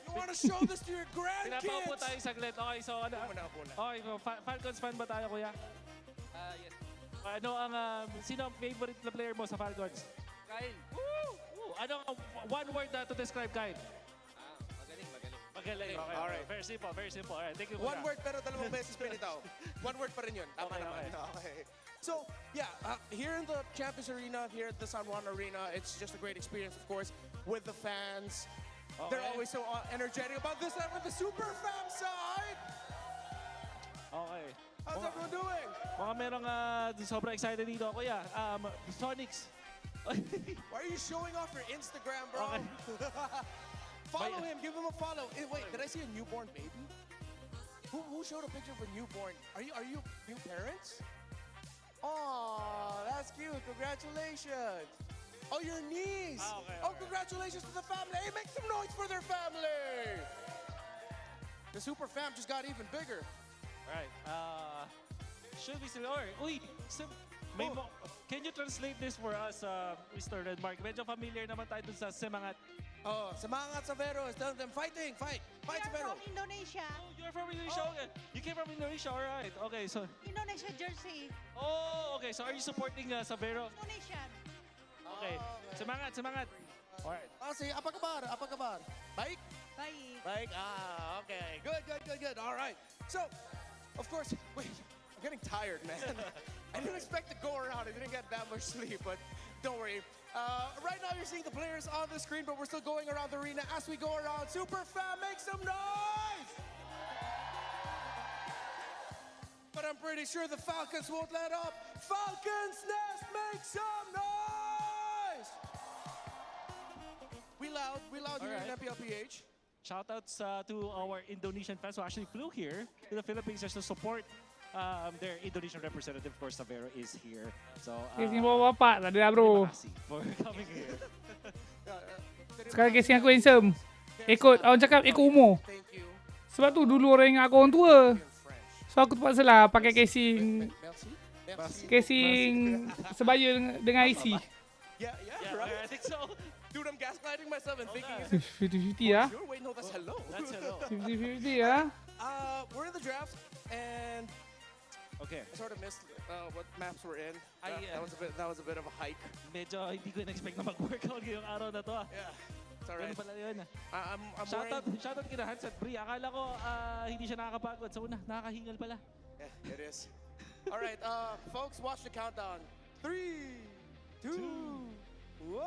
You want to show this to your grandkids. Pinapaupo tayo saglit. Okay, so ano? Okay, Falcons fan ba tayo, kuya? Yes. Ano ang sino ang favorite na player mo sa Falcons? Kyle. Woo! Ano ang one word to describe Kyle? Magaling. Okay. All right. Very simple. All right. Thank you. One word pero dalawang beses pinitaw. One word pa rin yun. Tama naman. Okay. So, yeah, here in the Champions Arena, here at the San Juan Arena, it's just a great experience, of course, with the fans. Okay. They're always so energetic about this side with the Super Fam side. Okay. How's everyone doing? Mga merong sobrang excited dito. Kuya, Sonics. Why are you showing off your Instagram, bro? Okay. Follow him. Give him a follow. Wait, did I see a newborn baby? Who showed a picture of a newborn? Are you new parents? Oh, that's cute. Congratulations. Oh, your niece. Okay. Congratulations to the family. Hey, make some noise for their family. The Super Fam just got even bigger. Right. Should we still can you translate this for us, Mr. Redmark? Medyo familiar naman tayo dun sa Semangat. Oh, Semangat Severo is telling them fight Severo. From Indonesia. Oh, you're from Indonesia. Okay. You came from Indonesia, all right. Okay, so. Indonesia jersey. Oh, okay. So are you supporting Severo? Indonesian. Okay. Semangat. All right. Sige, apa kabar? Baik? Baik. Okay. Good. All right. So, of course, wait, I'm getting tired, man. I didn't expect to go around. I didn't get that much sleep, but don't worry. Right now, you're seeing the players on the screen, but we're still going around the arena. As we go around, Super Fam, make some noise! But I'm pretty sure the Falcons won't let up. Falcons Nest, make some noise! We loud here in MPLPH. Shoutouts to our Indonesian fans who actually flew here to the Philippines just to support their Indonesian representative, of course, Severo is here. So, Kasing bawa bapak tadi lah bro. For coming here. Sekarang kasing aku handsome. Ikut, orang cakap ikut umur. Sebab tu dulu orang ingat aku orang tua. So aku terpaksa lah pakai casing Merci. Merci. casing sebaya dengan IC. Yeah, right. I think so. Dude, I'm gaslighting myself and thinking, is 50-50 ya. your way? No, that's hello. That's hello. 50-50 ya. We're in the draft, and Okay. I sort of missed what maps we're in. I, That was a bit of a hike. Medyo hindi ko in-expect na mag-workout ngayong araw na to. Yeah, it's alright. Ganun pala yun. I'm Shoutout kina Hans at Bri. Akala ko hindi siya nakakapagod. So nakakahingal pala. Yeah, it is. All right, folks, watch the countdown. 3, 2, 1.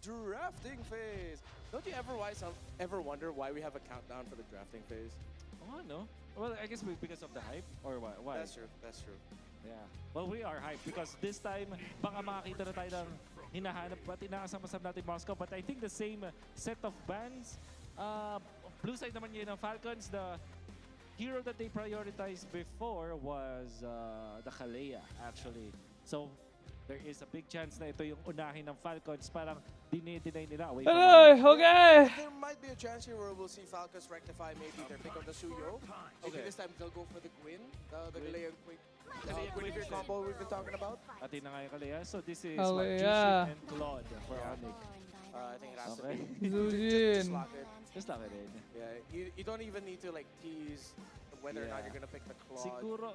Drafting phase. Don't you ever wonder why we have a countdown for the drafting phase? Oh, no. Well, I guess because of the hype or why? That's true. That's true. Yeah. Well, we are hyped because this time baka makakita na tayo ng hinahanap at inaasam-asam natin Moscow. But I think the same set of bans. Blue side naman yun ng Falcons. The hero that they prioritized before was the Kalea, actually. So there is a big chance na ito yung unahin ng Falcons. Parang dinay nila away from Okay. There might be a chance here where we'll see Falcons rectify maybe their pick of the Suyo. Maybe this time they'll go for the Gwyn, the Galea Gwyn combo we've been talking about. Atin na nga yung Kalea. So this is Kalea. Jushin and Claude for Onyx. I think it has Okay. to be. Zujin. Just lock it in. Yeah, you don't even need to like tease whether or not you're gonna pick the Claude. Siguro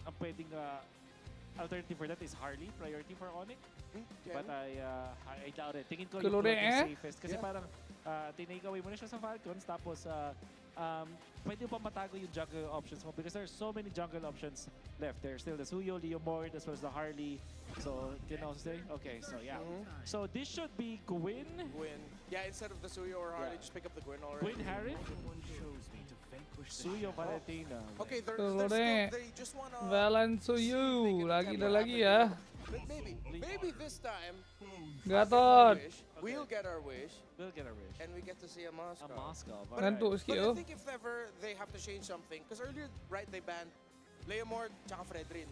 ang pwedeng alternative for that is Harley, priority for Onyx. Okay. But I doubt it. Tingin ko Kalore, yung eh? safest. Kasi parang tinake away mo na siya sa Falcons. Tapos pwede pa matago yung jungle options mo because there's so many jungle options left. There's still the Suyo, Leomord, as well as the Harley. So, can also say? Okay, so yeah. So this should be Gwyn. Gwyn. Yeah, instead of the Suyo or Harley, just pick up the Gwyn already. Gwyn Harry. Suyo Valentina. Okay, they just want to... Valan Suyu. Lagi na lagi ya. Maybe this time, Gatot. we'll get our wish. We'll get our wish. And we get to see a Moscow. A Moscow. Ngantuk But sikit I oh. think if ever they have to change something, because earlier, right, they banned Leomord tsaka Fredrin.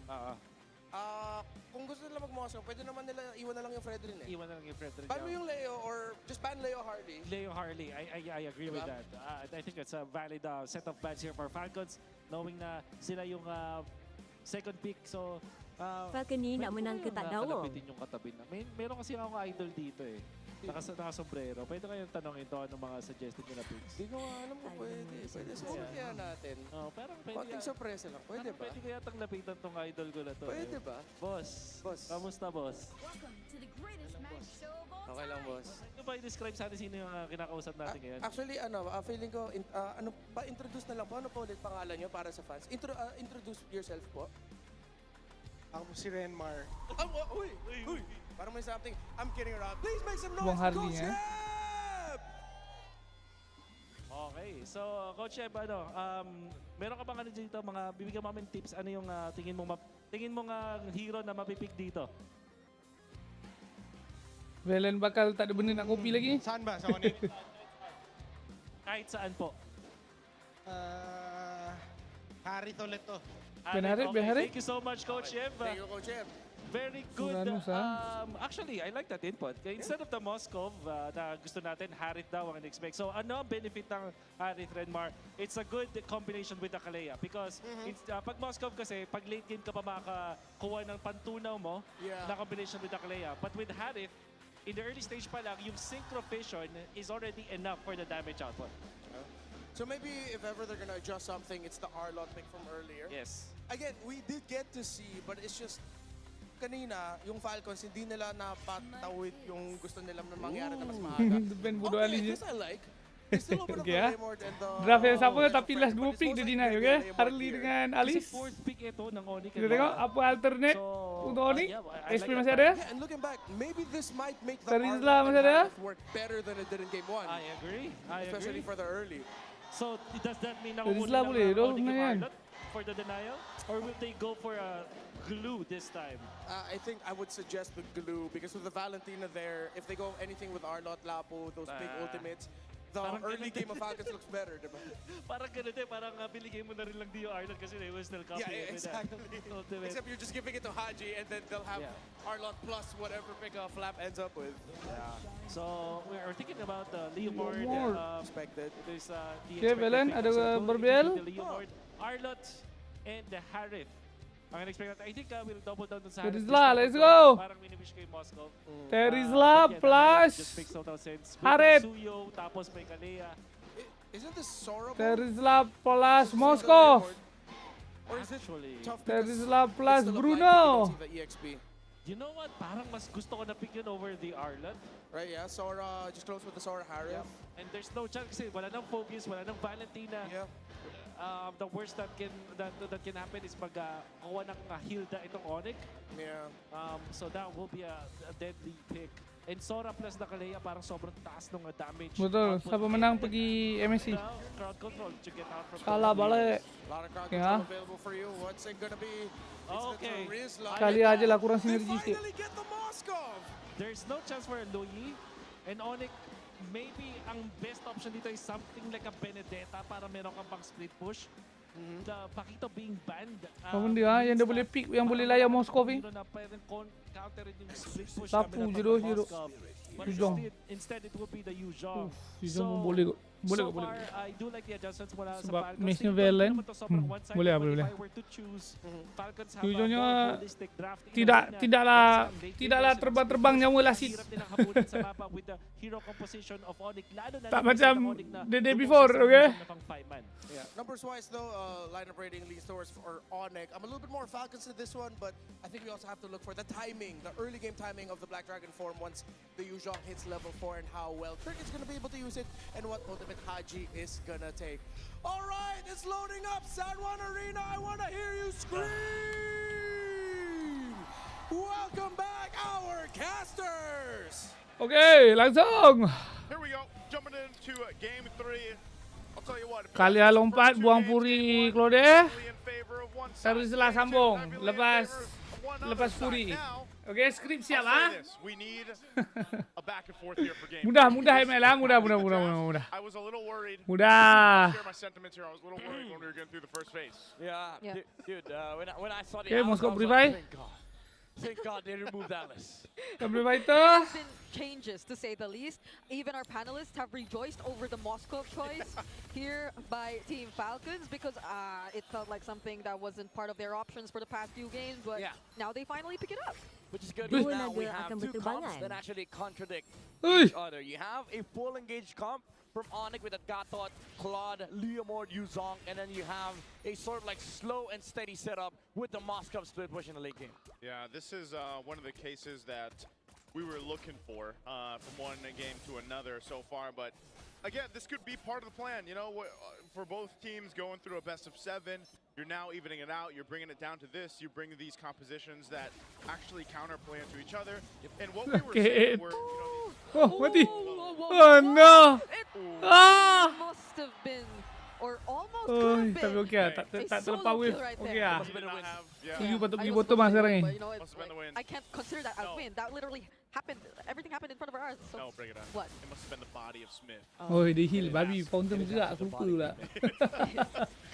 Kung gusto nila mag-Moscow, pwede naman nila iwan na lang yung Fredrin eh. Iwan na lang yung Fredrin. Ban mo yung Leo or just ban Leo Harley. Leo Harley, I agree with that. I think it's a valid set of bans here for Falcons, knowing na sila yung second pick. So, Falcon ni nak menang ke tak daw? Kalapitin yung katabi na. Meron kasi ako idol dito eh. Naka-sombrero. Pwede kayong tanongin to ng mga suggested nyo na picks. Hindi ko alam kung pwede. Pwede sumunod kaya natin. Parang pwede. Konting sorpresa lang. Pwede ba? Pwede kaya tang lapitan tong idol ko na to. Pwede ba? Boss. Kamusta, boss? Okay lang, boss. Ano ba i-describe sa atin sino yung kinakausap natin ngayon? Actually, feeling ko, introduce na lang po. Ano po ulit pangalan nyo para sa fans? Introduce yourself po. Ako si Renmar. Uy! Parang may something. I'm kidding around. Please make some noise Buang for Harley Coach niya. Shep! Okay, so Coach Shep, meron ka bang dito, bibigyan mo kami tips, ano yung tingin mo nga hero na mapipick dito? Velen bakal tak ada benda nak kopi lagi. Saan ba? Sa Onyx? Kahit saan po. Harry ulit to. Benarit. Thank you so much, Coach Shep. Thank you, Coach Shep. Very good. Uranus, Actually, I like that input. Instead of the Moscow na gusto natin, Harith daw ang in-expect. So ano ang benefit ng Harith, Renmar? It's a good combination with the Kalea because it's, pag Moscow kasi, pag late game ka pa makakuha ng pantunaw mo na combination with the Kalea. But with Harith, in the early stage pa lang, yung Synchro Vision is already enough for the damage output. So maybe if ever they're gonna adjust something, it's the Arlot pick from earlier. Yes. Again, we did get to see, but it's just kanina, yung Falcons, hindi nila napatawid yung gusto nila na mangyari na mas maaga. Okay, this I like. They still open up the Leomord and the... Draft yang sama tapi last 2 pick dia deny, okay? Harley dengan Alice. Kasi fourth pick ito ng Onyx. Kita tengok apa alternate untuk Onyx. SP masih ada. Yeah, and looking back, maybe this might make the Tarizla masih ada. work better than it did in Game 1. I agree. Especially for the early. So, does that mean na Tarizla boleh, Onyx na yan. for the denial? Or will they go for a glue this time? I think I would suggest the glue because with the Valentina there, if they go anything with Arlot, Lapo, those big ultimates, the early game of Falcons looks better, diba? Parang ganun din, parang biligay mo na rin lang Dio Arlot kasi they will still copy it. Exactly. Except you're just giving it to Haji and then they'll have Arlot plus whatever pick Flap ends up with. Yeah. So, we're thinking about the Leomord. Leomord. Expected. There's the Okay, Belen, ada Berbel. Arlott and the Harith. Ang in-expect natin, I think we'll double down dun sa Terizla, let's go! Parang mini-wish ko yung Moscow. Terizla Just plus makes total sense. Harith. Suyo, tapos may Kalea. Isn't this Sora? Terizla plus Moscow. Or is it tough Terizla plus it's still a Bruno. blind pick against the EXP? You know what? Parang mas gusto ko na pick yun over the Arlott. Right, yeah. Sora, just close with the Sora Harith. Yeah. And there's no chance kasi wala nang focus, wala nang Valentina. Yeah. The worst that can happen is kuha ng Hilda itong Onyx. Yeah. So that will be a deadly pick. And Sora plus the Kalea parang sobrang taas ng damage. Betul, sa pemenang pergi MSC. Crowd control to get out from Kalah balik. A lot of crowd Yeah. control available for you. What's it gonna be? Okay. Kali aja lah kurang sinergi sikit. Get the Moskov. There's no chance for a Luyi. And Onyx, maybe ang best option dito is something like a Benedetta para meron kang pang split push. The Pakito being banned. Kamu dia yang dia boleh pick, yang boleh layan Moscow ni. Sapu jero. Yuzhong. Instead it will be the Yuzhong. Yuzhong boleh kot. Boleh So kot, boleh. far, I do like the adjustments mula sa Sebab Falcons. match ni Tingnan Valen. naman to sobrang one-sided, Boleh but boleh. If I were to choose, Falcons have a Yuzhongnya more holistic drafting. tidaklah terbang-terbang nyawa lasit. Hirap din ang habulan sa mapa with the hero composition of Onyx. Lalo na Tak lang macam sa Onyx na the day lubos before, sa okay? na pang 5 man. Yeah. Numbers wise though, lineup rating leans towards for Onyx. I'm a little bit more Falcons to this one, but I think we also have to look for the timing, the early game timing of the Black Dragon form once the Yuzhong hits level 4 and how well Kirk is going to be able to use it and what ultimate Haji is going to take. All right, it's loading up San Juan Arena. I want to hear you scream. Welcome back our casters. Okay, langsung. Here we go, jumping into game 3. I'll tell you what. Kalian lompat buang puri Claude. Terizla sambung lepas puri. Okay, skrip siap ah. We need a back and forth here for game. Mudah ML lah, mudah. I was a little worried. Mudah. Share my sentiments here. I was a little worried when we were getting through the first phase. Yeah. Dude, when I saw the Okay, outcome, Moscow I was Privai. like, thank God they removed that list. Privai tu. There's been changes, to say the least. Even our panelists have rejoiced over the Moscow choice here by Team Falcons because it felt like something that wasn't part of their options for the past few games, but now they finally pick it up. Which is good, because now we have two comps that actually contradict each other. You have a full engaged comp from Onyx with a Gatot, Claude, Leomord, Yuzhong, and then you have a sort of like slow and steady setup with the Moscow split push in the late game. Yeah, this is one of the cases that we were looking for from one game to another so far, but again, this could be part of the plan, you know, for both teams going through a best of 7. You're now evening it out, you're bringing it down to this, you bring these compositions that actually counterplay into each other. And what we were saying were, you know, mati. Oh no. Must have been, or almost could have been. Tapi okay lah, tak terlepas wave. Okay lah. Yeah. Setuju patut pergi bottom lah sekarang ni. But, you know, I can't consider that a win. That literally happened. Everything happened in front of our eyes. So No, bring it on. What? It must have been the body of Smith. Oh, dia heal babi fountain juga aku lupa pula.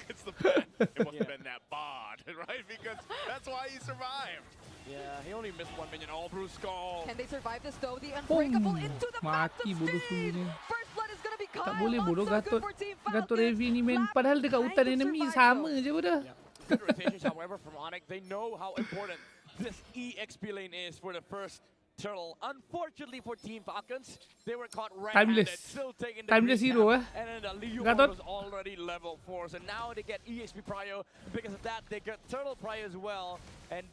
It's the bad. It must have been that bod, right? Because that's why he survived. Yeah, he only missed 1 minion all through skull. Can they survive this though? The unbreakable into the Mati bodoh semuanya. First blood is gonna be Tak Kyle. boleh bodoh Not so good Gatot. for Team Gatot Falcons. heavy ni main. Padahal dekat hutan enemy sama je bodoh. Good rotations, however, from Onyx. They know how important this EXP lane is for the first turtle. Unfortunately for Team Falcons, they were caught red-handed, Timeless. still taking the Timeless green hero, cap, and then the Leo Gatot. was already level 4. So now they get EXP prio. Because of that, they get turtle prio as well. And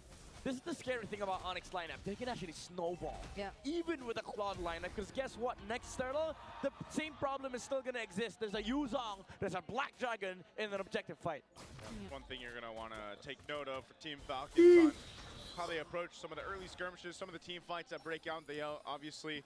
this is the scary thing about Onyx lineup. They can actually snowball. Yeah. Even with a Claude lineup. Because guess what? Next turtle, the same problem is still going to exist. There's a Yuzhong, there's a Black Dragon in an objective fight. One thing you're going to want to take note of for Team Falcons on how they approach some of the early skirmishes, some of the team fights that break out. They obviously,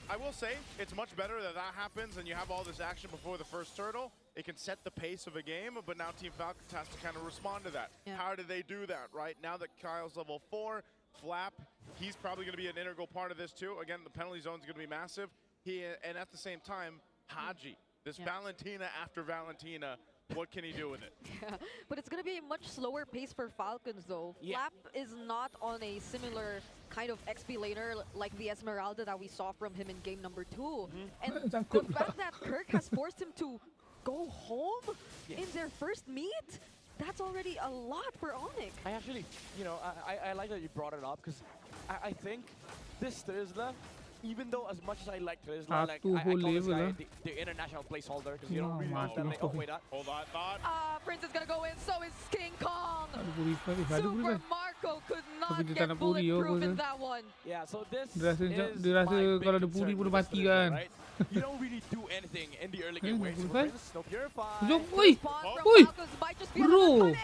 I will say, it's much better that happens and you have all this action before the first turtle. It can set the pace of a game, but now Team Falcons has to kind of respond to that. Yeah. How do they do that, right? Now that Kyle's level 4, Flap, he's probably going to be an integral part of this too. Again, the penalty zone is going to be massive. And at the same time, Haji, this Valentina after Valentina, what can he do with it? Yeah, but it's going to be a much slower pace for Falcons though. Flap is not on a similar kind of XP laner like the Esmeralda that we saw from him in game number 2. And the fact that Kirk has forced him to go home in their first meet? That's already a lot for Onyx. I actually, I like that you brought it up because I think this Trizla, even though as much as I like Trizla, like I call this guy the international placeholder because you don't really understand like, oh wait, hold on, thought. Prince is gonna go in, so is King Kong. Super Marco could not get bulletproof in that one. Yeah, so this Dia rasa kalau ada puri pun mati kan. Right? You don't really do anything in the early game. Wait, Super Prince, no purify. Oi! Oi! Bro!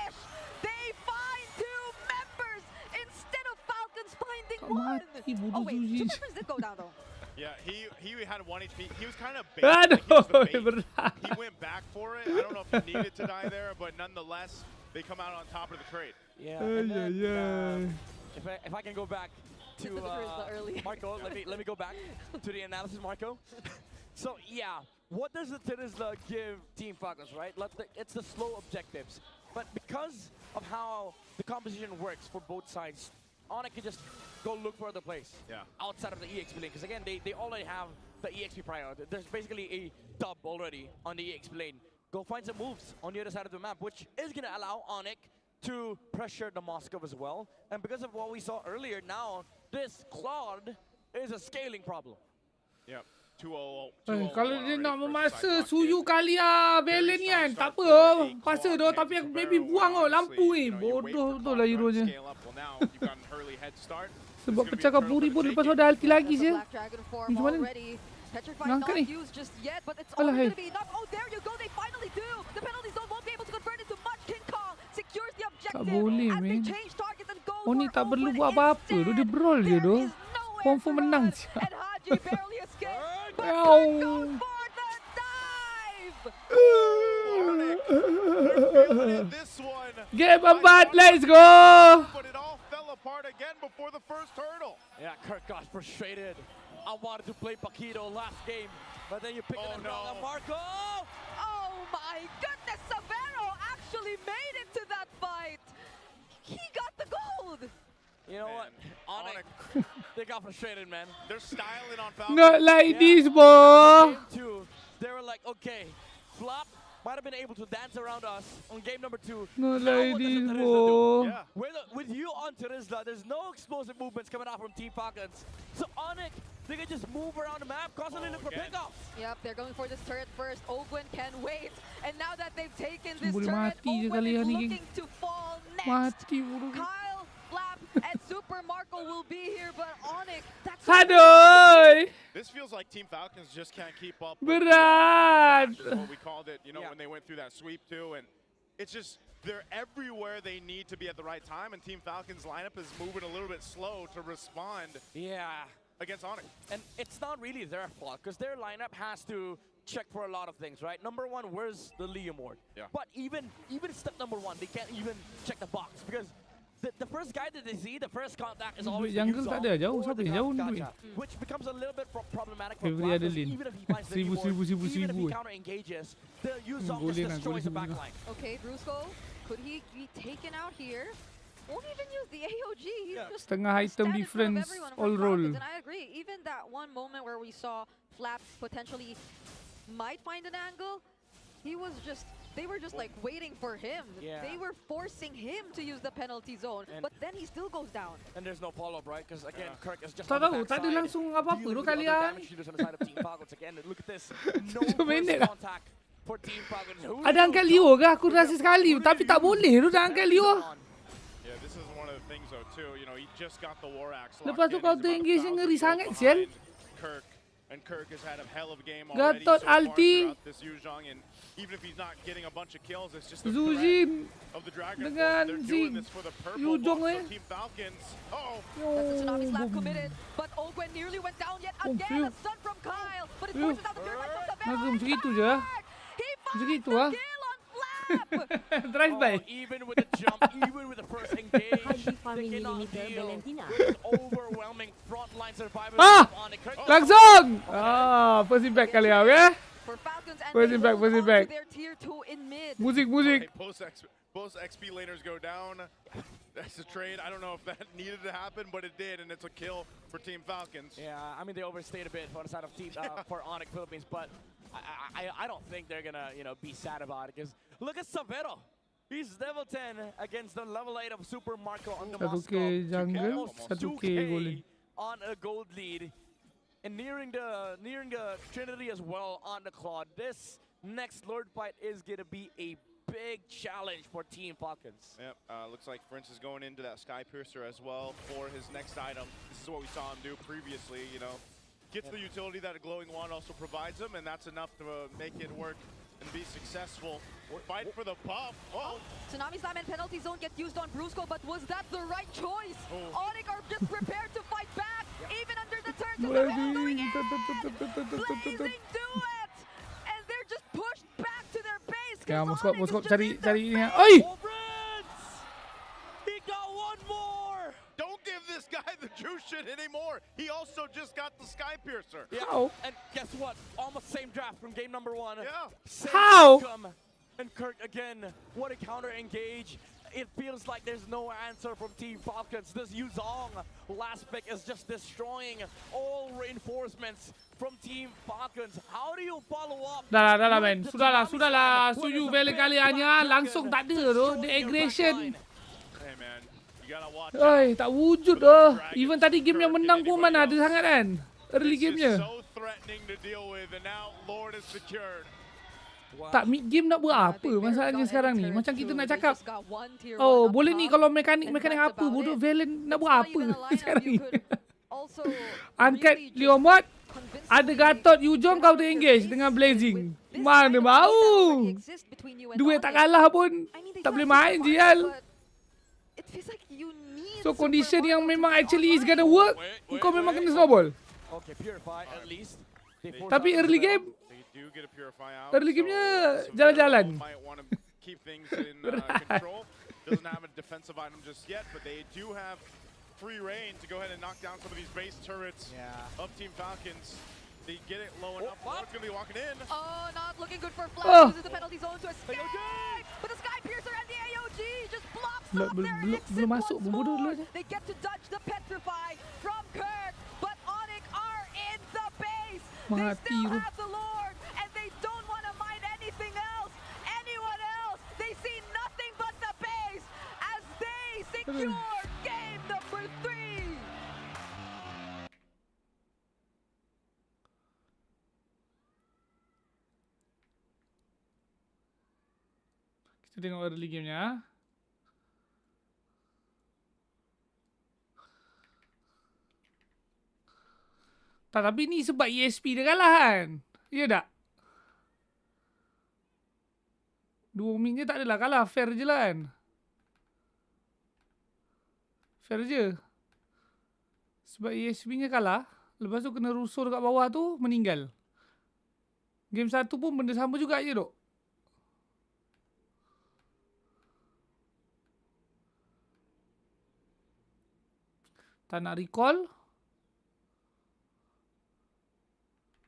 They find 2 members instead of Falcons finding 1. Oh wait, Super Prince did go down though. Yeah, he had 1 HP. He was kind of bait. He went back for it. I don't know if he needed to die there, but nonetheless, they come out on top of the trade. Yeah. And then, if I can go back to Marco, let me go back to the analysis, Marco. So yeah, what does the Trizla give Team Falcons, right? It's the slow objectives, but because of how the composition works for both sides, Onyx can just go look for other place outside of the EXP lane. Because again, they already have the EXP prior. There's basically a dub already on the EXP lane. Go find some moves on the other side of the map, which is going to allow Onyx to pressure the Moscow as well. And because of what we saw earlier, now this Claude is a scaling problem. Yep. 2-0. Kalau dia nak memaksa suyu kalian Valen ni kan, tak apa. Paksa dah, tapi maybe buang lampu ni. Bodoh betul lah hero je. Sebab pecahkan puri pun lepas ada ulti lagi je. Macam mana ni? Ngangkat ni. Alah hai. Tak boleh man. Oh ni tak perlu buat apa-apa tu. Dia brawl je tu. Confirm menang je. Game empat, let's go! But it all fell apart again before the first hurdle. Yeah, Kirk got frustrated. I wanted to play Paquito last game, but then you picked it wrong. Marco! Oh my goodness, Severo actually made it to that fight. He got the gold. You know what? Onyx, they got frustrated, man. They're styling on Falcon. Not like this, boy. They were like, okay, Flop might have been able to dance around us on game number 2. Not like this, boy. Yeah. With you on Trizla, there's no explosive movements coming out from Team Falcons. So Onyx, they can just move around the map, constantly look for pickoffs. Yep, they're going for this turret first. Ogwen can wait. And now that they've taken this turret, Ogwen is looking to fall next. Kyle, Flap, and Super Marco will be here, but Onyx, that's This feels like Team Falcons just can't keep up. Berat. What we called it, when they went through that sweep too, and it's just they're everywhere they need to be at the right time, and Team Falcons lineup is moving a little bit slow to respond. Yeah. Against Onyx. And it's not really their fault, because their lineup has to check for a lot of things, right? Number 1, where's the Liam ward? Yeah. But even step number 1, they can't even check the box, because the first guy that they see, the first contact is always the jungle tak ada, jauh siapa yang jauh ni. Which becomes a little bit problematic for Flap, Flap, even if he finds the Liam ward, even if he counter engages, the Yuzong just destroys the backline. Okay, Brusco, could he be taken out here? Won't even use the AOG. He's just Setengah item difference all roll. And I agree. Even that one moment where we saw Flap potentially might find an angle, they were just like waiting for him. Yeah. They were forcing him to use the penalty zone, but then he still goes down. And there's no follow-up, right? Because again, Kirk is just Tak tahu, tak ada langsung apa-apa tu kalian. Again, look at this. No first contact for Team Falcons. Ada angkat Leo ke? Aku rasa sekali, tapi tak boleh tu dah angkat Leo. Yeah, this is one of the things though too. He just got the War Axe. Lepas tu kau engage ngeri sangat sial. Kirk has had a hell of a game already Gatot so far ulti. throughout this Yuzhong, and even if he's not getting a bunch of kills, it's just the Zujin threat of the Dragon. dengan They're doing this for the purple Yuzhong buff, so Team Falcons. That's a Tsunami Slap committed, but Ogwen nearly went down yet again. A stun from Kyle, but it forces out the third life from Severo. Macam gitu je. Macam gitu ah. Drive by. Even with the jump, even with the first engage, they cannot deal with overwhelming frontline survivors. Langsung! First impact kali ya, okay? First impact. Musik. Both XP laners go down. That's a trade. I don't know if that needed to happen, but it did, and it's a kill for Team Falcons. Yeah, I mean, they overstayed a bit on the side of Team for Onyx Philippines, but I don't think they're gonna, you know, be sad about it. Because look at Savero. He's level 10 against the level 8 of Super Marco on the 1K jungle, almost 1K golden. on a gold lead. And nearing the Trinity as well on the Claw. This next Lord fight is gonna be a big challenge for Team Falcons. Yep, looks like Prince is going into that Sky Piercer as well for his next item. This is what we saw him do previously, you know. Gets the utility that a glowing wand also provides him, and that's enough to make it work and be successful. Fight for the buff. Oh, Tsunami Slam and Penalty Zone get used on Brusco, but was that the right choice? Onyx are just prepared to fight back, even under the turns. Blazing do it! And they're just pushed back to their base. Ya, Moskop cari ni. Oi! He got one more! don't give this guy the juice shit anymore. He also just got the Sky Piercer. Yeah. How? And guess what? Almost same draft from game number 1. Yeah. Same How? outcome. And Kirk again, what a counter engage. It feels like there's no answer from Team Falcons. This Yuzong last pick is just destroying all reinforcements from Team Falcons. How do you follow up? Dah lah men. Sudahlah. Suyu bela kaliannya langsung tak ada tu. The aggression. Hey man, you gotta watch. Oi, tak wujud dah. Even tadi game yang menang pun mana ada sangat kan. Early gamenya. So threatening to deal with, and now Lord is secured. Tak, mid game nak buat apa masalahnya sekarang ni. Macam kita nak cakap, oh boleh ni kalau mekanik apa, bodoh Valen nak buat apa sekarang ni. Angkat Leomod, ada Gatot Yujong kau ter-engage dengan Blazing. Mana mau. Duit tak kalah pun, tak boleh main Jial. So condition yang memang actually is gonna work, kau memang kena snowball. Tapi early game, early game-nya jalan-jalan. Doesn't have a defensive item just yet, but they do have free reign to go ahead and knock down some of these base turrets of Team Falcons. They get it low enough. Lord's gonna be walking in. Oh, not looking good for Flash. Uses the penalty zone to escape. But the Sky Piercer and the AOG just blocks off their exit once more. They get to dodge the Petrify from Kirk, but Onyx are in the base. They still have the Lord, and they don't want to mind anything else, anyone else. They see nothing but the base as they secure game number 3. Kita tengok early game-nya. Tak, tapi ni sebab ESP dia kalah kan? Ya tak? 2 minit tak adalah kalah. Fair je lah kan? Fair je. Sebab ESP-nya kalah. Lepas tu kena rusuh dekat bawah tu, meninggal. Game 1 pun benda sama juga je duk. Tak nak recall.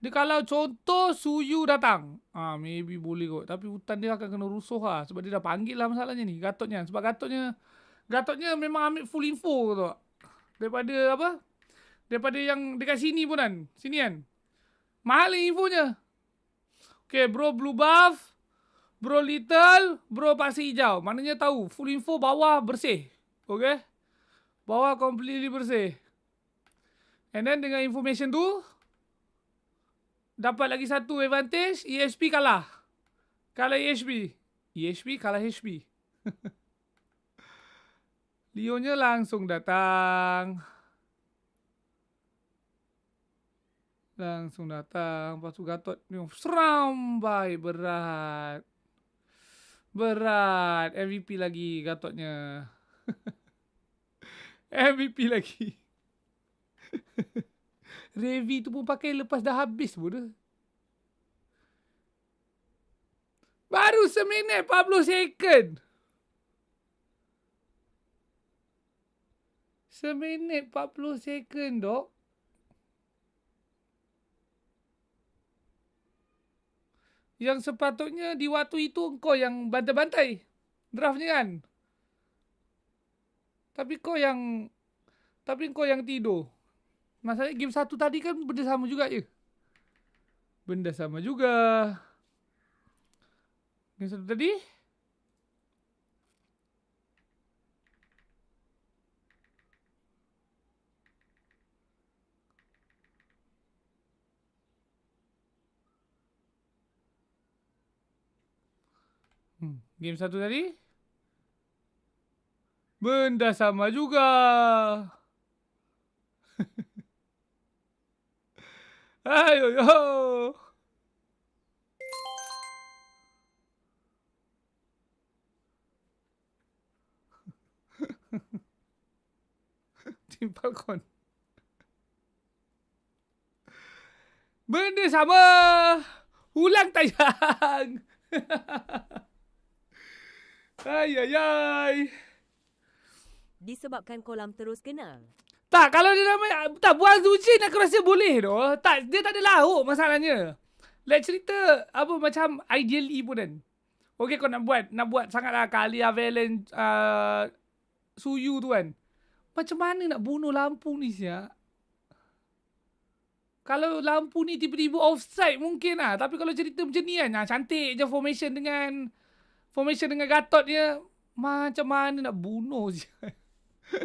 Dia kalau contoh Suyu datang, maybe boleh kot. Tapi hutan dia akan kena rusuh lah. Sebab dia dah panggil lah masalahnya ni. Gatotnya. Sebab Gatotnya memang ambil full info tu. Daripada apa? Daripada yang dekat sini pun kan. Sini kan. Mahal ni infonya. Okay, bro blue buff. Bro little. Bro pasir hijau. Maknanya tahu. Full info bawah bersih. Okay. Bawah completely bersih. And then dengan information tu, dapat lagi satu advantage, ESP kalah. Kalah ESP. ESP kalah HP. Leonya langsung datang. Lepas tu Gatot serambai berat. Berat. MVP lagi Gatotnya. MVP lagi. Revi tu pun pakai lepas dah habis bodoh. Baru seminit 40 second. Seminit 40 second dok. Yang sepatutnya di waktu itu kau yang bantai-bantai draftnya kan. Tapi kau yang tidur. Masalahnya game 1 tadi kan benda sama juga je. Benda sama juga. Yang satu tadi? Game satu tadi? Benda sama juga. Ayo yo. Tim Falcon. Benda sama. Ulang tayang. Ay ay ay. Disebabkan kolam terus kena. Tak, kalau dia nama tak buang Zujin aku rasa boleh doh. Tak, dia tak ada lauk masalahnya. Like cerita apa macam ideally pun kan. Okey kau nak buat sangatlah Kalia Valen Suyu tu kan. Macam mana nak bunuh lampu ni sia? Kalau lampu ni tiba-tiba offside mungkin lah. Tapi kalau cerita macam ni kan, cantik je formation dengan Gatot dia. Macam mana nak bunuh sia?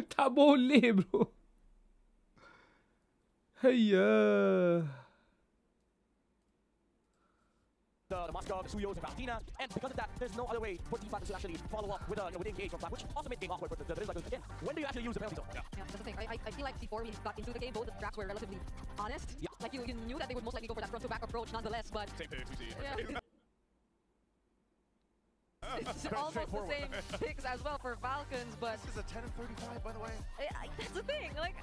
Tak boleh bro. Hayya. The Moscow, the Suyos, and Valentina, and because of that, there's no other way for Team Falcons to actually follow up with the engage from Flat, which also made the game awkward. But there is like again, when do you actually use the penalty zone? Yeah, that's the thing. I feel like before we got into the game, both the drafts were relatively honest. Yeah. Like you knew that they would most likely go for that front to back approach, nonetheless. But Same picks we see. yeah. It's almost the same picks as well for Falcons, but This is a 10 and 35, by the way. that's the thing. Like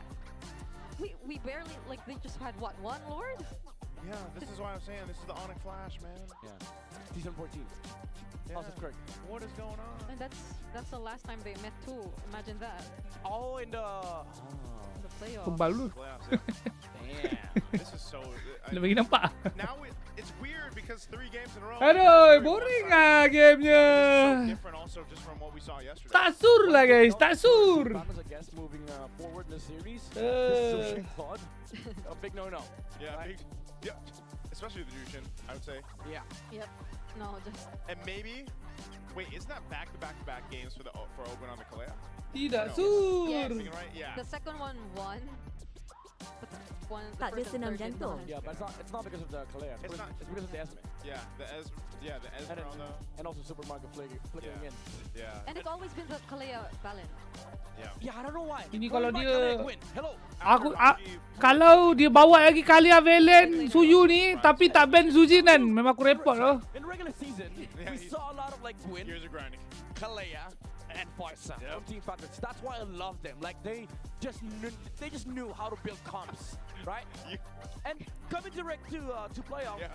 we barely like they just had what, one Lord? Yeah, this is why I'm saying this is the Onyx Flash, man. Yeah. Season 14. Yeah. How's it correct? What is going on? And that's the last time they met too. Imagine that. Oh, in the Playoffs. Kebal lu. Playoffs, yeah. Damn. This is so... Dah bagi nampak. Now it's weird because 3 games in a row. Aduh, boring ah gamenya. So different also just from what we saw yesterday. Tak sur lah guys, tak sur. Falcons, I guess, moving forward in the series. This is a big no-no. Yeah, right? yeah. Especially the Jushin, I would say. Yeah. Yep. No, just And maybe... Wait, isn't that back-to-back games for Open on the Kalea? Tidak No. sur. Yes. Thinking right? Yeah. the second one won. But the Tak ada first and senam third did jantung. not. Yeah, but it's not because of the Kalea. It's not- It's because of the Esme. Yeah, the Ezra though. And also Supermarket flickering Yeah. in. Yeah. And it's always been the Kalea balance. Yeah. Yeah, I don't know why. Ini Going kalau back, dia- Kalea win. Hello. Kalau dia bawa lagi Kalia Valen Suyu ni tapi tak ban Zujin kan, memang aku report loh. In regular season, we saw a lot of like Gwyn, Here's a grinding. Kalea, and Farsa Yep. from Team Falcons. That's why I love them. Like they just knew how to build comps, right? And coming direct to playoff, Yeah.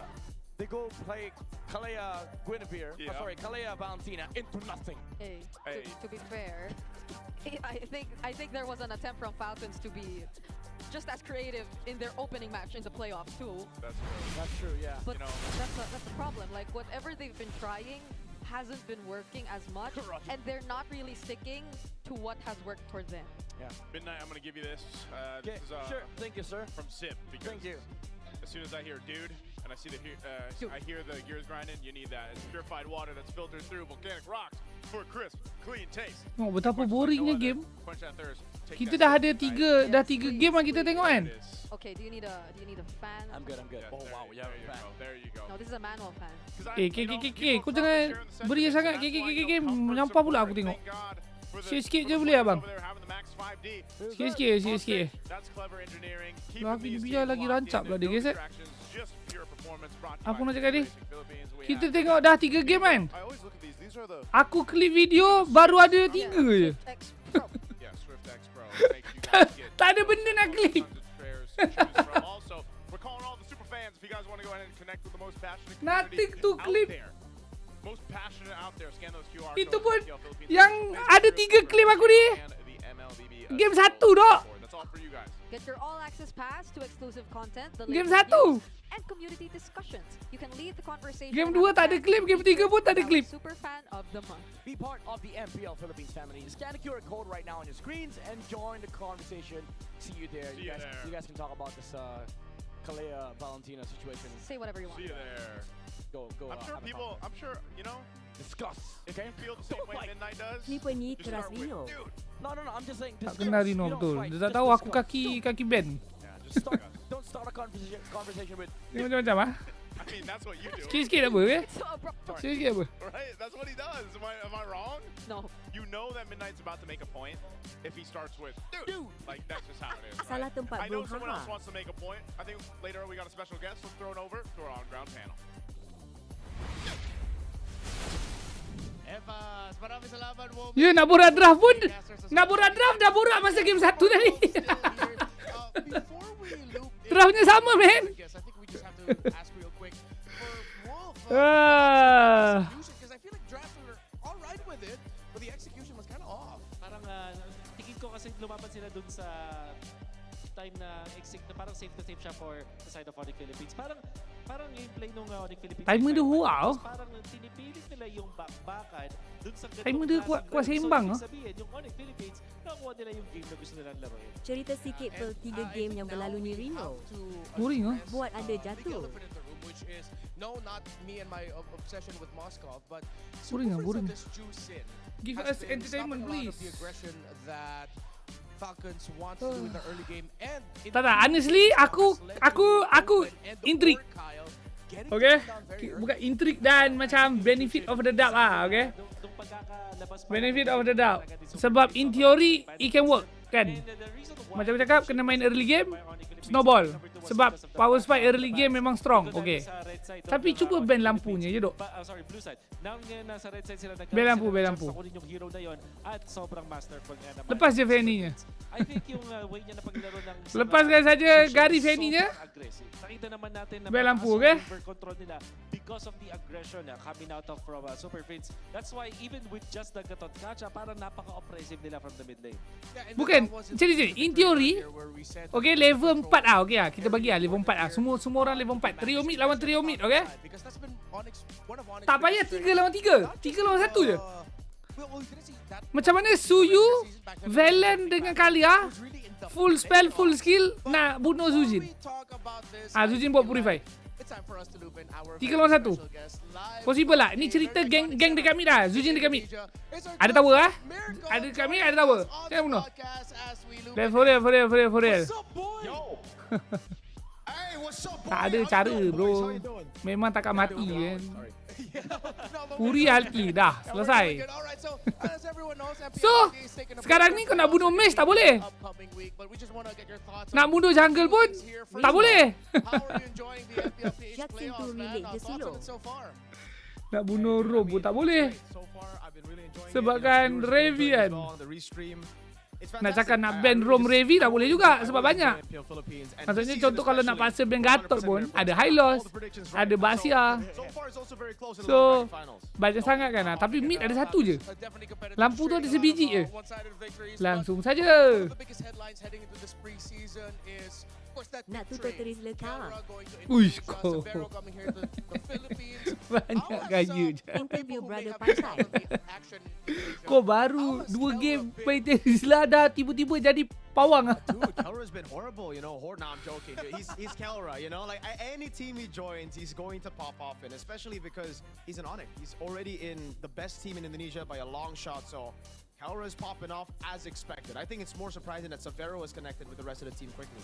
they go play Kalea Guinevere. Yeah. Kalea Valentina into nothing. Hey, Hey. To be fair, I think there was an attempt from Falcons to be just as creative in their opening match in the playoffs too. That's true, yeah. But You know. that's the problem. Like whatever they've been trying hasn't been working as much, and they're not really sticking to what has worked towards them. Yeah. Midnight, I'm gonna give you this. Okay, This is sure. Thank you, sir. from Sip. Because Thank you. As soon as I hear dude, and I see I hear the gears grinding, you need that. It's purified water that's filtered through volcanic rocks for a crisp, clean taste. Oh, betapa boringnya game. Quench that thirst. Take Kita that dah sip ada tonight. tiga game yang kita tengok kan. Okay, do you need a fan? I'm good. Yeah, Oh wow, yeah, there you go. There you go. No, this is a manual fan. Kau jangan beria sangat game menyampah pula aku tengok. Sikit-sikit je boleh abang. Sikit-sikit. Lah aku biar lagi rancap lah dia guys. Apa nak cakap ni? Kita tengok dah 3 game kan. Aku klik video baru ada 3 je. Tak ada benda nak klik. Nothing to clip. Most passionate out there, scan those QR Itu codes, pun MPL Philippines. yang ada 3 klip aku ni. And the MLBB, Game 1 dok. That's all for you guys. Get your all-access pass to exclusive content, the Game latest 1. news, and community discussions. You can lead the conversation. Game and 2 have tak ada fans klip, game 3 pun tak ada klip. Super fan of the month. Be part of the MPL Philippines family. Scan the QR code right now on your screens and join the conversation. See you there. See you there. You guys can talk about this Kalea Valentina situation. Say whatever you want. See you there. Go. I'm sure, you know, discuss. if you feel the same way Midnight does, Nipo ni just start with, Rino. dude. No, I'm just saying. Tak Discuss. kenal Rino You don't betul. fight, Dia tak just tahu aku discuss. kaki band. Yeah, just start. Don't start a conversation with. Ni macam-macam ah. I mean, that's what you do. Sikit-sikit apa eh? So abrupt. Sikit-sikit apa? Right? That's what he does. Am I wrong? No. You know that Midnight's about to make a point if he starts with, dude. Like, that's just how it is. Salah Right? tempat I know bro, someone else haha. wants to make a point. I think later we got a special guest. Let's throw it over to our on-ground panel. Evas, maraming salamat mo. Ya, nak borak draft pun. Nak borak draft dah borak masa game 1 tadi. Before we loop in, Draftnya sama, man. yes, I think we just have to ask real quick for Wolf. Because I feel like drafts were all right with it, but the execution was kind of off. Parang tingin ko kasi lumaban sila dun sa time na exit na parang safe to safe siya for the side of Onyx Philippines. Parang gameplay nung Onyx Philippines. Timer dia huwag. Parang tinipilit nila yung bakbakan dun sa Timer dia kuat seimbang. So, sabihin, yung Onyx Philippines, nakuha nila yung game na gusto nilang laruin. Cerita sikit per 3 game yang berlalu ni Rino. Boring ah. Buat ada jatuh. Which is no, not me and my obsession with Moscow, but Boring ah, boring. this juice in Give has us been entertainment, stopping a lot of please. the aggression that Falcons want to do in the early game, and Tak, honestly aku intrigue. Okay? Bukan intrigue dan macam benefit of the doubt ah, okay? Benefit of the doubt. Sebab in theory it can work, kan? Macam cakap kena main early game, snowball. Sebab power spike early game memang strong, okay. Tapi cuba ban lampunya je dok. Sorry, blue side. Now ngayon nasa red side sila Ban lampu. Sakunin yung hero na yon at sobrang masterful nga naman. Lepas je Fanny-nya. I think yung way niya na paglaro ng Lepaskan saja Gary Fanny-nya. Nakita naman natin na Ban lampu, okay? control nila because of the aggression coming out of from Super Prince. That's why even with just the Gatot Kacha, parang napaka-oppressive nila from the mid lane. Bukan, jadi in theory, okay, level 4 ah, okay ah. Kita bagi ah level 4 ah. Semua orang level 4. Trio mid lawan trio mid, okay? Tak payah 3 lawan 3. 3 lawan 1 je. Macam mana Suyu, Valen dengan Kalia full spell, full skill nak bunuh Zujin. Zujin buat purify. 3 lawan 1. Possible lah. Ni cerita geng dekat mid lah. Zujin dekat mid. Ada tower ah? Ada dekat mid, ada tower. Jangan bunuh. For real. Tak ada cara bro. Memang takkan mati kan. Puri ulti dah selesai. So sekarang ni kau nak bunuh Mesh tak boleh. Nak bunuh jungle pun tak boleh. Nak bunuh Rob pun tak boleh. Sebabkan Revi kan. Nak cakap nak ban Rom Revi tak boleh juga sebab banyak. Maksudnya contoh kalau nak paksa ban Gatot pun ada High Loss, ada Basia. So banyak sangat kan. Tapi mid ada satu je. Lampu tu ada sebiji je. Langsung saja. Nak tutup teris lekar. Uish kau. Banyak gaya je. Interview brother Pantai. Kau baru 2 game main tenis lah dah tiba-tiba jadi pawang. Dude, Kelra's been horrible, you know. No, I'm joking. He's Kelra, you know. Like any team he joins, he's going to pop off in, especially because he's an Onyx. He's already in the best team in Indonesia by a long shot, so Kelra is popping off as expected. I think it's more surprising that Savero is connected with the rest of the team quickly.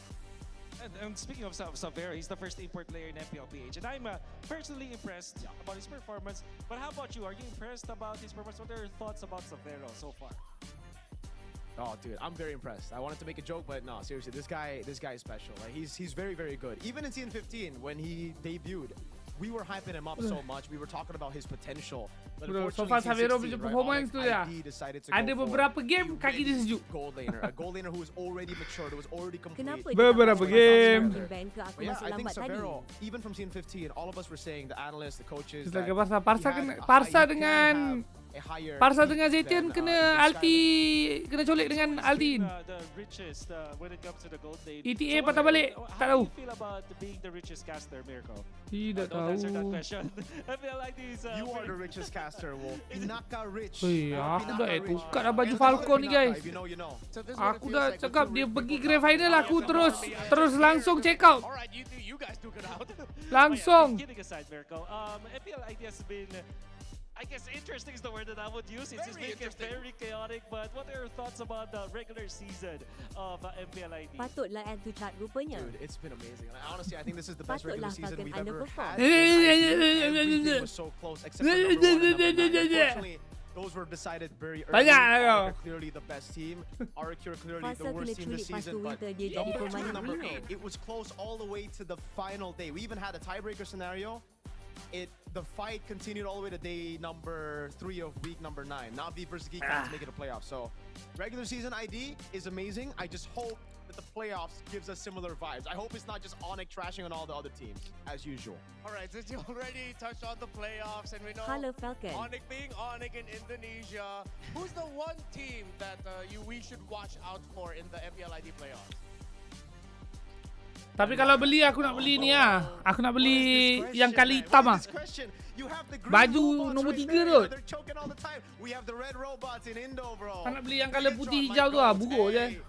And speaking of Savera, he's the first import player in MPLPH, and I'm personally impressed about his performance. But how about you? Are you impressed about his performance? What are your thoughts about Savera so far? Oh, dude, I'm very impressed. I wanted to make a joke, but no, seriously, this guy is special. Like he's very, very good. Even in Season 15, when he debuted, we were hyping him up so much. We were talking about his potential. But So far Savero punya performance tu ya. Ada beberapa game kaki dia sejuk. A gold laner who is already matured, who is already complete. Kenapa beberapa game? Aku Yeah, masuk I think lambat tadi. Savero, even from Season 15, all of us were saying, the analysts, the coaches, Barca dengan higher Parsa peak dengan than, Zetian kena even Alti, kena colek dengan Aldin. The richest when it comes to the gold lane. ETA patah balik, tak tahu. How do you feel about being the richest caster, Mirko? Tidak Don't answer that tahu. question. I feel like these. You are the richest caster, Wolf. Pinaka rich. Weh, aku dah Pinaka rich. tukar dah baju Falcon ni guys. If you know, you know. Aku dah cakap dia pergi grand final, aku terus langsung check out. Alright, you guys took it out. Langsung. Kidding aside, Mirko. MPLID has been, I guess interesting is the word that I would use. It's just making it very chaotic. But what are your thoughts about the regular season of MPLID? Patutlah add to chart rupanya. Dude, it's been amazing. Honestly, I think this is the best regular Patutlah season Falcon we've ever underperform. had. Everything was so close, except for number 1 and number 9. Unfortunately, those were decided very early. Are clearly the best team. Arcure clearly the worst team this season. But number 2, number 8, it was close all the way to the final day. We even had a tiebreaker scenario. The fight continued all the way to day number 3 of week number 9. Navi versus Geekfans to make it a playoff. So regular season ID is amazing. I just hope that the playoffs gives us similar vibes. I hope it's not just Onyx trashing on all the other teams as usual. Alright, since you already touched on the playoffs and we know Hello, Falcon. Onyx being Onyx in Indonesia, who's the one team that we should watch out for in the MPLID playoffs? Tapi kalau beli, aku nak beli ni lah. Aku nak beli yang kali hitam lah. Baju nombor 3 tu. Aku nak beli yang colour putih hijau tu lah. Buruk je.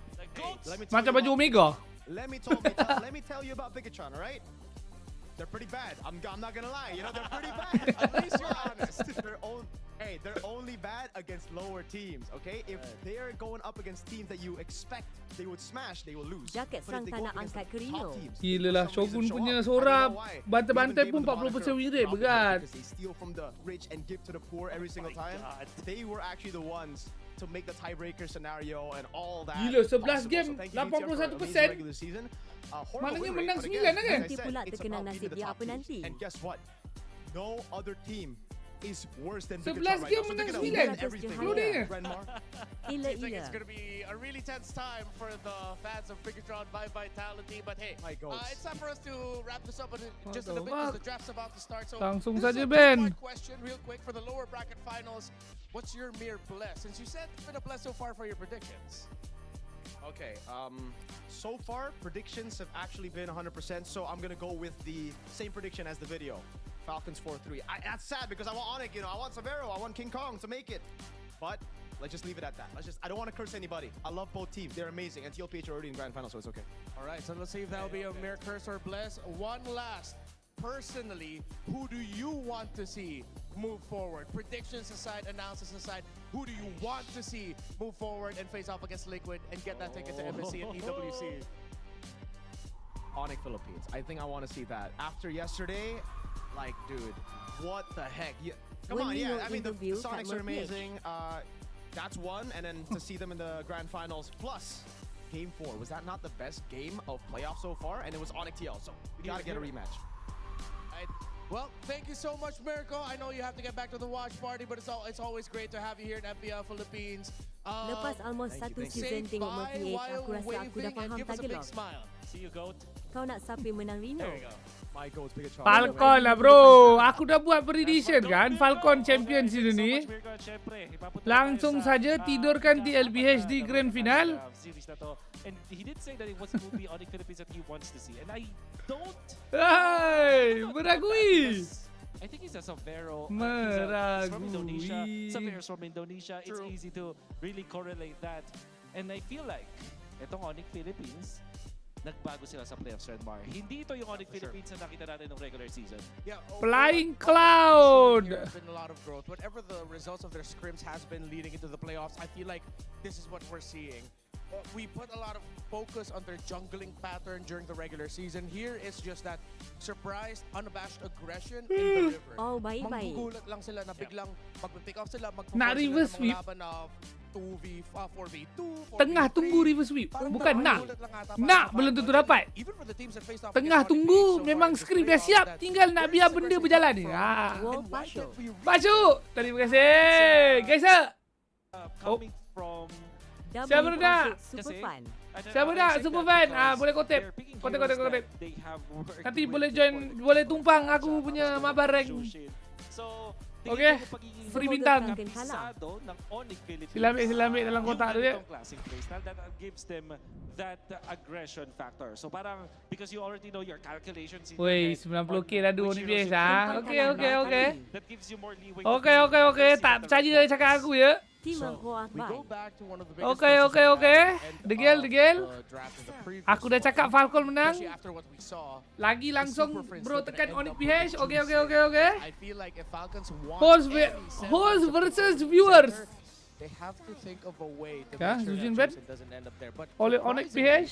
Macam baju Omega. Let me tell you about Bigatron, alright? They're pretty bad. I'm not gonna lie. You know, they're pretty bad. At least you're honest. They're only bad against lower teams, okay? If they're going up against teams that you expect they would smash, they will lose. Jaket sang tak nak angkat ke Rino. Gila lah, Shogun punya Sora bantai-bantai pun 40% win rate, berat. Because they steal from the rich and give to the poor every single time. They were actually the ones to make the tiebreaker scenario and all that. Gila, 11 game 81%. Maknanya menang 9 lah kan? Nanti pula terkenang nasib dia apa nanti. And guess what? No other team is worse than 11 game menang 9. Seems like it's going to be a really tense time for the fans of Bigatron by Vitality. But hey, it's time for us to wrap this up in just in a bit because the draft's about to start. So langsung this saja is a Ben. two-part question real quick for the lower bracket finals. What's your mere bless? Since you said it's been a bless so far for your predictions. Okay, so far predictions have actually been 100%, so I'm gonna go with the same prediction as the video. Falcons 4-3. That's sad because I want Onyx, you know, I want Severo, I want King Kong to make it. But let's just leave it at that. I don't want to curse anybody. I love both teams. They're amazing. And TLPH are already in grand final, so it's okay. All right, so let's see if that'll be a mere curse or bless. One last. Personally, who do you want to see move forward? Predictions aside, analysis aside, who do you want to see move forward and face off against Liquid and get that ticket to MSC and EWC? Onyx Philippines. I think I want to see that. After yesterday, like, dude, what the heck? Come on, yeah. I mean, the Sonics are amazing. That's one, and then to see them in the grand finals. Plus, Game 4, was that not the best game of playoffs so far? And it was Onyx TL, so we gotta get a rematch. Well, thank you so much, Mirko. I know you have to get back to the watch party, but it's always great to have you here in MPL Philippines. Lepas almost satu season tengok MLBB, aku rasa aku dah faham tagalog. See you, GOAT. Kau nak siapa menang Rino? My GOAT's Bigatron. Falcon lah bro. Aku dah buat prediction kan. Falcon champion season ni. Langsung saja tidurkan TLPH di grand final. And he did say that it will be Onyx Philippines that he wants to see. And I don't... Hai, meragui. I think he's a Severo. Meragui. From Indonesia. Severo's from Indonesia. It's easy to really correlate that. And I feel like itong Onyx Philippines, nagbago sila sa playoffs, Redmar. Hindi ito yung Onyx Philippines na nakita natin ng regular season. Yeah, Flying Cloud! There's been a lot of growth. Whatever the results of their scrims has been leading into the playoffs, I feel like this is what we're seeing. We put a lot of focus on their jungling pattern during the regular season. Here it's just that surprised, unabashed aggression in the river. Oh, bye-bye. Manggugulat lang sila na biglang mag-pick off sila, reverse sweep. 4v2, 4v3. Tengah tunggu reverse sweep. Bukan nak. Nak belum tentu dapat. Tengah tunggu memang skrip dah siap. Tinggal nak biar benda berjalan ni. Masuk. Terima kasih. Guys, Coming from... Siapa nak? Siapa nak? Superfan. Boleh kotip. Kotip. Nanti boleh join, boleh tumpang aku punya mabar rank. So Okay. Free bintang. Kabisado ng Onyx Philippines. Sila ambil dalam kotak tu dia. Yung classic playstyle that gives them that aggression factor. So parang because you already know your calculations. Woi, 90k dah dua ni biasa. Okay. That gives you more leeway. Okay. Tak percaya cakap aku ya. Okay. Degel. Aku dah cakap Falcon menang. Lagi langsung bro tekan Onyx PH. Okay. Host versus viewers. They have to think of a way to Ya, make sure Zujin that bet. Johnson doesn't end up there. But Oleh Onyx PH.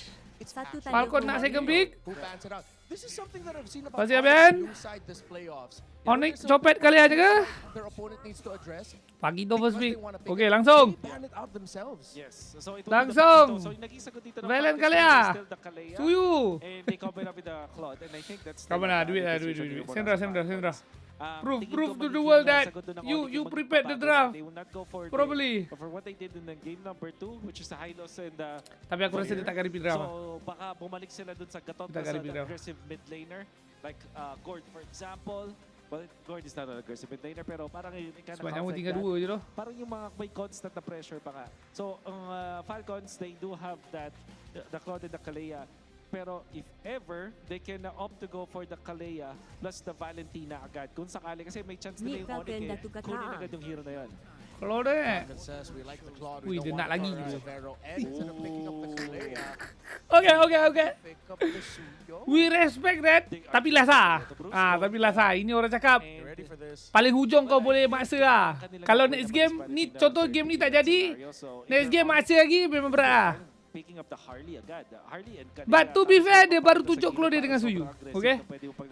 Falcon nak second pick. Who bans it out? This is something that I've seen about Masih Ben. inside this playoffs. Onyx copet kali aja ke? Their opponent needs to address. Pagi tu first pick. Okay, langsung. Ban it out themselves. Yes. So it Langsung. So yung naging sagot dito ng Valen Falcons kali is ah. still the Kalea. Suyu. And they combine up with the Claude. And I think that's Kamu nak duit. Sendra. Prove to the world that you prepared the draft They will not go for properly. for what they did in the game number 2, which is the high loss and the. Tapi aku rasa dia tak akan repeat draft. So baka bumalik sila dun sa gatot Tak sa akan repeat draft. aggressive mid laner like Gord for example. Well, Gord is not an aggressive mid laner pero parang Sebab nyawa tinggal dua je loh. Parang yung mga may constant na pressure pa nga. So ang Falcons, they do have that the Claude and the Kalea. Pero if ever, they can opt to go for the Kalea plus the Valentina agad. Kung sakali, kasi may chance nila yung Onyx kunin agad yung hero na yun. Claude. Wih, dia nak lagi gitu. Okay. We respect that. Tapi Lasa. Tapi Lasa. Ini orang cakap paling hujung kau boleh maksa lah. Kalau next game ni, contoh game ni tak jadi, next game maksa lagi memang berat lah. Picking up the Harley agad. Harley and Kalea. But to be fair, dia baru tunjuk Claude dengan Suyu. Okay?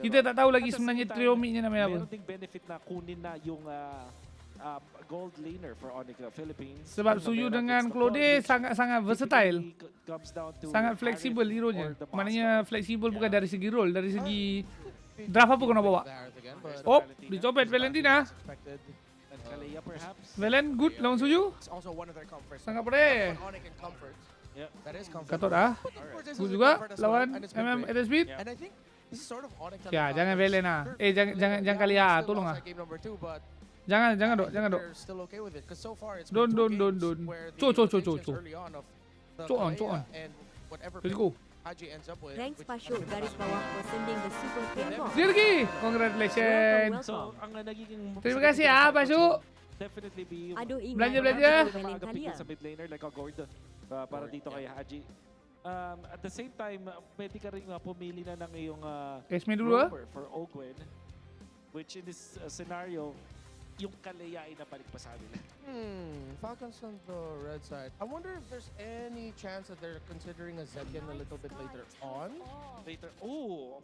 Kita tak tahu lagi sebenarnya triomicnya namanya apa. Meron ding benefit na kunin na yung gold laner for Onyx Philippines. Sebab Suyu dengan Claude sangat versatile. Sangat fleksibel hero-nya. Maknanya fleksibel bukan dari segi role, dari segi draft apa kau nak bawa. Oh, dicopet Valentina. Valen good lawan Suyu. Sangat pedih. Katot ah. Good juga lawan MLBB. Ya, jangan Valen ah. Jangan kali ah, tolong ah. Jangan dok. Don't. Cok on. Let's go. Thanks Pasyo, garis bawah for sending the super kick. Dirgi, congratulations. So, ang nagiging Terima kasih ah, Pasyo. Definitely be yung Belanja. Picking sa mid laner like a Gordon para dito kay Haji. At the same time, pwede ka rin pumili na ng iyong rover for Ogwen, which in this scenario, yung Kalea ay nabalik pa sa nila. Falcons on the red side. I wonder if there's any chance that they're considering a Zetian a little bit later on.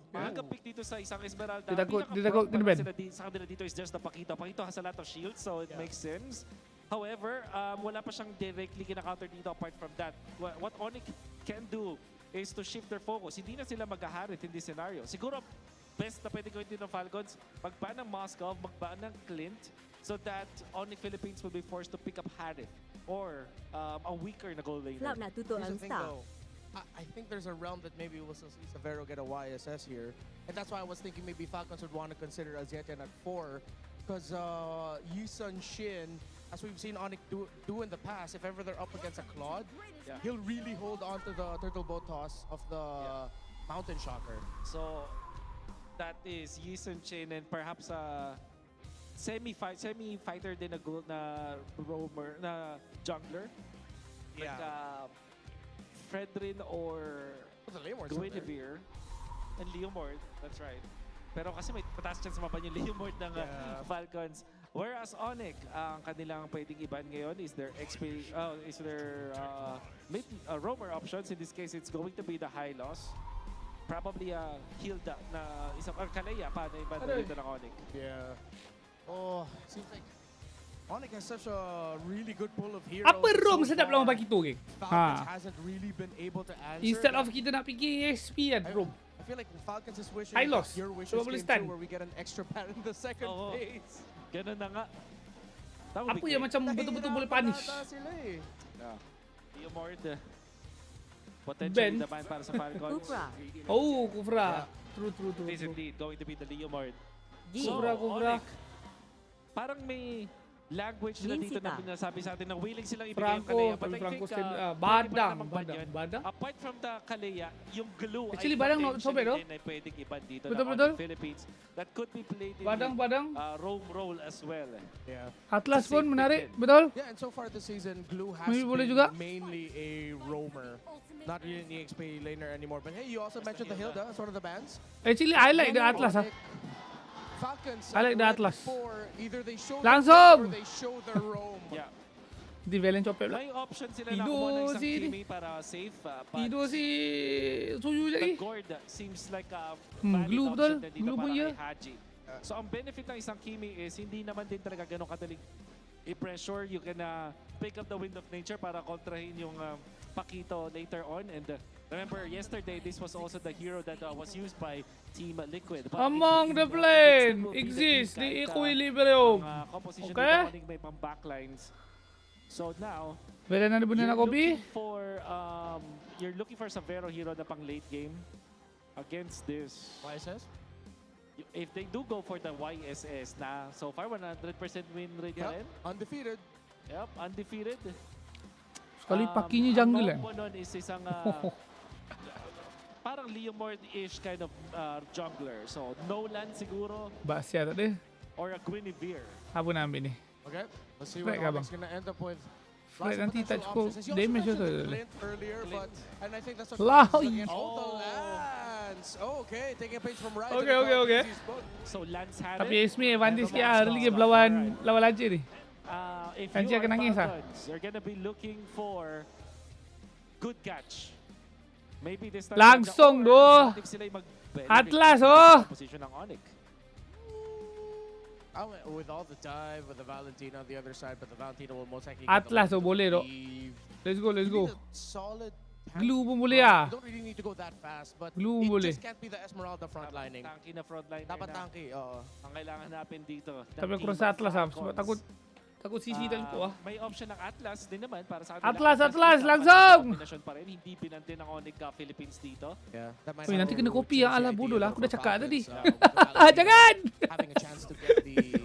Maaga pick dito sa isang Esmeralda. Didakot din Ben. Sa kanila dito is just the Pakito. Pakito has a lot of shields, so it makes sense. However, wala pa siyang directly kina-counter dito apart from that. What Onyx can do is to shift their focus. Hindi na sila mag-aharit in this scenario. Siguro, best na pwede gawin din ng Falcons, magbaan ng Moscow, magbaan ng Clint, so that Onyx Philippines will be forced to pick up Harith or a weaker na goal laner. I think there's a realm that maybe we'll see Severo get a YSS here. And that's why I was thinking maybe Falcons would want to consider Azetian at 4. Because Yisun Shin, as we've seen Onyx do in the past, if ever they're up against a Claude, he'll really hold on to the turtle boat toss of the Mountain Shocker. So, that is Yisun Shin and perhaps semi-fighter din na roamer, na jungler. Yeah. Like Fredrin or Guinevere and Leomord, that's right. Pero kasi may mataas chance mapan yung Leomord ng Falcons. Whereas Onyx, ang kanilang pwedeng iban ngayon is their roamer options. In this case, it's going to be the high loss. Probably Hilda na isang Kalea pa na iban dito ng Onyx. Yeah. Oh, seems like Onyx has such a really good pool of heroes. Apa room sedap lawan bagi tu, geng? Falcons hasn't really been able to answer. Instead of kita nak fikir EXP kan, room. I feel like Falcons is wishing High loss. your wishes Coba boleh came stun. true where we get an extra pad in the second phase. Ganun na nga. Apa yang macam betul-betul boleh punish? Leomord. Potentially the ban para sa Falcons. Kufra. True. It is indeed going to be the Leomord. Kufra. parang may language na dito na pinasabi sa atin na willing silang ibigay yung Franco, Kalea. But sabi I Franco, think, Badang. apart from the Kalea, yung glue Actually, ay Badang potentially no, din ay pwedeng iban dito Betul, na betul. on the Philippines. That could be played in Badang. roam role as well. Yeah. Atlas pun menarik, betul? Yeah, and so far this season, Glue has May boleh been juga. mainly a roamer. Not really an EXP laner anymore. But hey, you also mentioned the Hilda as one of the bans. Actually, I like the Atlas. Falcons I like the are Atlas. for either they show Langsung! their or they show their roam. Yeah. Di Valen copet pula. May option sila na kumuha ng isang Kimi para safe. Tidur si Suyu The jadi. Gord seems like a Glue betul. option na dito Glue para punya. kay Haji. So ang benefit ng isang Kimi is hindi naman din talaga ganun kadaling i-pressure. You can pick up the wind of nature para kontrahin yung Pakito later on. And remember, yesterday, this was also the hero that was used by Team Liquid. But Among the plane exists the equilibrium. Composition Okay? dito may pang backlines. So now, Valen ada benda nak kopi? You're looking for Savero hero na pang late game against this YSS? If they do go for the YSS na so far 100% win rate pa rin. Undefeated. Yep, undefeated. Sekali pakinya jungle Ang combo nun is isang parang Leomord-ish kind of jungler. So Nolan siguro Basia tak ada. or a Guinevere. Apa nak ambil ni? Okay, let's see Fred what ka, Onic's gonna end up with. Fred nanti tak cukup Options. You also damage tu. mentioned Clint earlier, but and I think that's what Lah, against the Lance. Oh, okay, taking a page from Rise. Okay. So Lance had Tapi it. Esme advantage dia early game lawan Lancir ni. If Nanti you akan are nangis Falcons, you're gonna be looking for good catch. Maybe this time Langsung or doh. sila yung Atlas oh. Position ng Onyx. With all the dive with the Valentina on the other side, but the Valentina will most likely Atlas oh boleh doh. Let's go. Solid Glue pun boleh ah. You don't really need to go that fast, but Glue it boleh. just can't be the Esmeralda frontlining. Tanky na frontline. Dapat tanky, oo. Ang kailangan natin dito. Tapi aku rasa Atlas ah sebab takut CC tak lupa ah. May option ng Atlas din naman para sa Atlas langsung. Kombinasyon pa rin, hindi pinante ng Onyx Philippines dito. Yeah. Woi nanti kena kopi ah ala bodoh lah aku dah cakap tadi. Jangan. Jangan. Having a chance to get the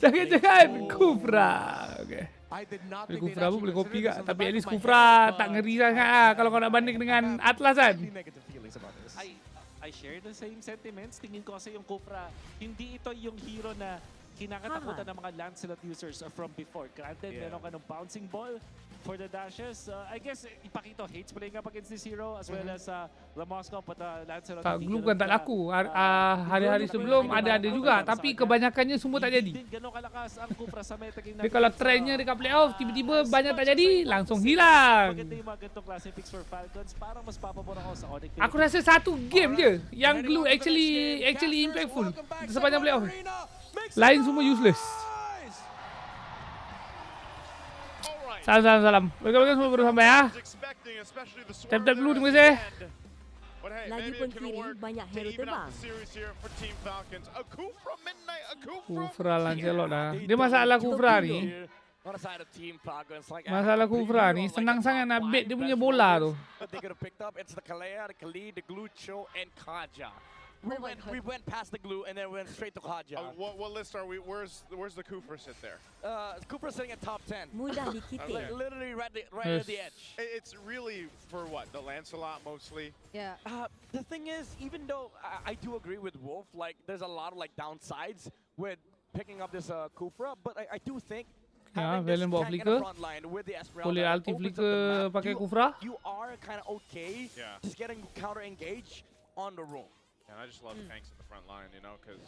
Jangan Kufra. Okay. I did not Boleh think Kufra pun boleh kopi kak. Tapi at least Kufra tak ngeri sangat ah kalau kau nak banding dengan Atlas kan. negative feelings about this. I share the same sentiments. Tingin ko kasi yung Kufra, hindi ito yung hero na kinakatakutan ng mga Lancelot users from before. Granted, meron ka ng bouncing ball for the dashes. I guess Ipakito hates playing up against this hero as well as Ramosco, but Lancelot... Glue bukan tak laku. Hari-hari sebelum ada juga. Tapi kebanyakannya semua tak jadi. Hindi ganun kalakas ang Kufra sa metagame Tapi kalau trendnya dekat playoff, tiba-tiba banyak tak jadi, langsung hilang. Maganda yung mga ganitong klase picks for Falcons. Parang mas papabor ako sa Onyx. Aku rasa satu game je yang Glue actually impactful sepanjang playoff. Lain semua useless. Salam. Welcome semua baru sampai ya. Tap dulu terima kasih. Lagi pun kiri banyak hero terbang. Kufra Lancelot dah. Dia masalah Kufra ni. Masalah Kufra ni senang sangat nak bait dia punya bola tu. We went past the glue and then went straight to Kaja. What list are we? Where's the Kufra sit there? Kufra sitting at top 10. Mudah dikitin. Literally right at the edge. It's really for what? The Lancelot mostly? Yeah. The thing is, even though I do agree with Wolf, like there's a lot of like downsides with picking up this Kufra, but I do think Ya, Valen bawa flicker. Boleh ulti flicker pakai Kufra. You are kind of okay just getting counter engage on the room. And I just love tanks in the front line, you know, because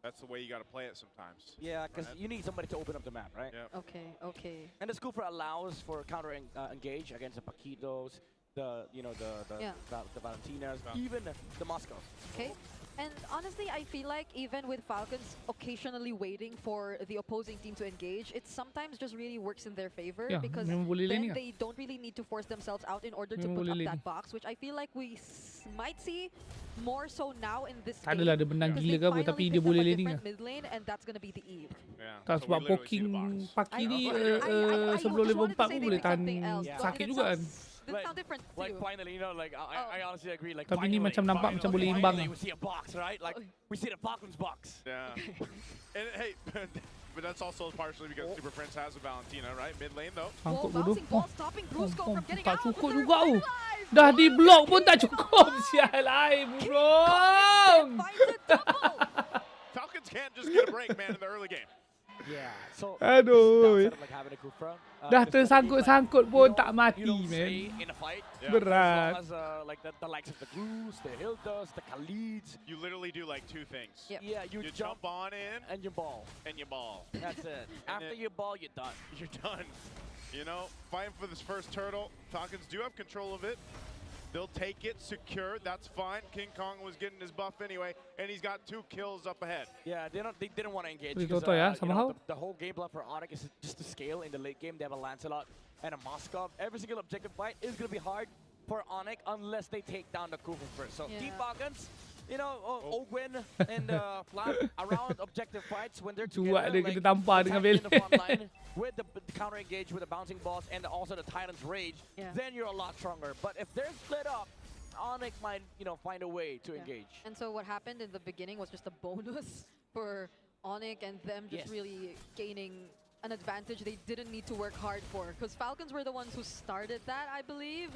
that's the way you got to play it sometimes. Yeah, because you need somebody to open up the map, right? Yep. Okay. And this Kufra allows for counter engage against the Paquitos, the Valentinas, even the Moscows. Okay. And honestly, I feel like even with Falcons occasionally waiting for the opposing team to engage, it sometimes just really works in their favor because then they don't really need to force themselves out in order to put up that box, which I feel like we might see more so now in this game. Tak adalah dia benang gila ke apa tapi dia boleh leading lah. Mid lane, and that's gonna be the Eve. Tak sebab poking Paki ni sebelum level 4 pun boleh tahan sakit juga kan. Like finally, you know, like I honestly agree. Like tapi ni macam nampak macam boleh imbang. We see a box, right? Like we see the Falcons box. Yeah. And hey, but that's also partially because Super Prince has a Valentina, right? Mid lane though. Sangkut bodoh. getting Tak cukup juga tu. Dah di block pun tak cukup. Sial ai, burung. Falcons can't just get a break, man, in the early game. Yeah, so Aduh. like having a Kufra. Dah tersangkut-sangkut pun tak mati, man. In a fight. Berat. As long as like the likes of the Grus, the Hildas, the Khalids. You literally do like two things. Yeah, you jump on in and you ball. And you ball. That's it. After you ball, you're done. You're done. You know, fighting for this first turtle. Falcons do have control of it. They'll take it secure. That's fine. King Kong was getting his buff anyway, and he's got 2 kills up ahead. Yeah, they didn't want to engage. Pretty Because, toto, yeah, you know, somehow. the whole game plan for Onyx is just to scale in the late game. They have a Lancelot and a Moskov. Every single objective fight is going to be hard for Onyx unless they take down the Kufu first. So Team Falcons, you know, Ogwin and Flap around objective fights when they're together, Dia kena tampar dengan in the front Velen. line with the counter engage with the bouncing balls and also the Titan's Rage, then you're a lot stronger. But if they're split up, Onyx might, you know, find a way to engage. And so what happened in the beginning was just a bonus for Onyx and them just really gaining an advantage they didn't need to work hard for, because Falcons were the ones who started that, I believe.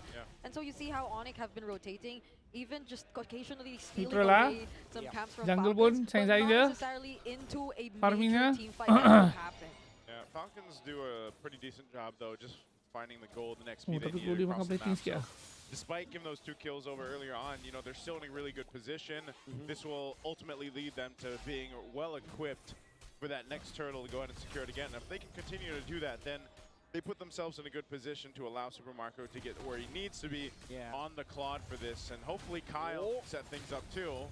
And so you see how Onyx have been rotating, even just occasionally stealing away some camps from Jungle Falcons, pun but sayang not dia. necessarily into a Farmingnya. major team fight that would happen. Yeah, Falcons do a pretty decent job though, just finding the gold the next Oh, speed they tapi needed dia across makan the plating map. sikit lah. Despite giving those 2 kills over earlier on, you know, they're still in a really good position. This will ultimately lead them to being well equipped for that next turtle to go ahead and secure it again. And if they can continue to do that, then they put themselves in a good position to allow Super Marco to get where he needs to be on the Claude for this. And hopefully Kyle set things up too.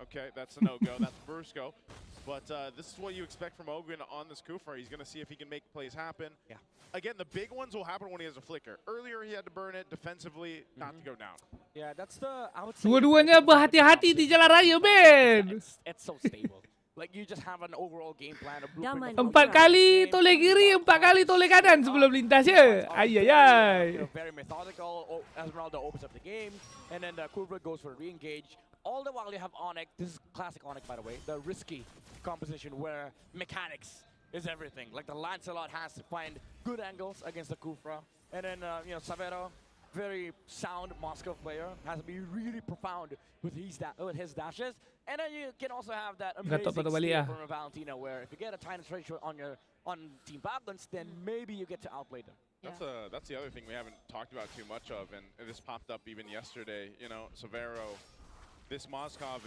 Okay, that's a no-go. That's Brusco. But this is what you expect from Ogren on this Kufra. He's going to see if he can make plays happen. Again, the big ones will happen when he has a flicker. Earlier, he had to burn it defensively, not to go down. Yeah, that's the, I would say... Dua-duanya berhati-hati di jalan raya, man. It's so stable. Like, you just have an overall game plan, a blueprint. 4 kali toleh kiri, 4 kali toleh kanan sebelum lintas ya. Ay. Very methodical as Ronaldo opens up the game, and then the Kubra goes for a re-engage. All the while you have Onyx. This is classic Onyx, by the way. The risky composition where mechanics is everything. Like the Lancelot has to find good angles against the Kufra, and then you know, Savero, very sound Moscow player, has to be really profound with his dashes. And then you can also have that amazing steal from a Valentina, where if you get a Titan's ratio on Team Falcons, then maybe you get to outplay them. That's the other thing we haven't talked about too much of, and this popped up even yesterday. You know, Savero, this Moskov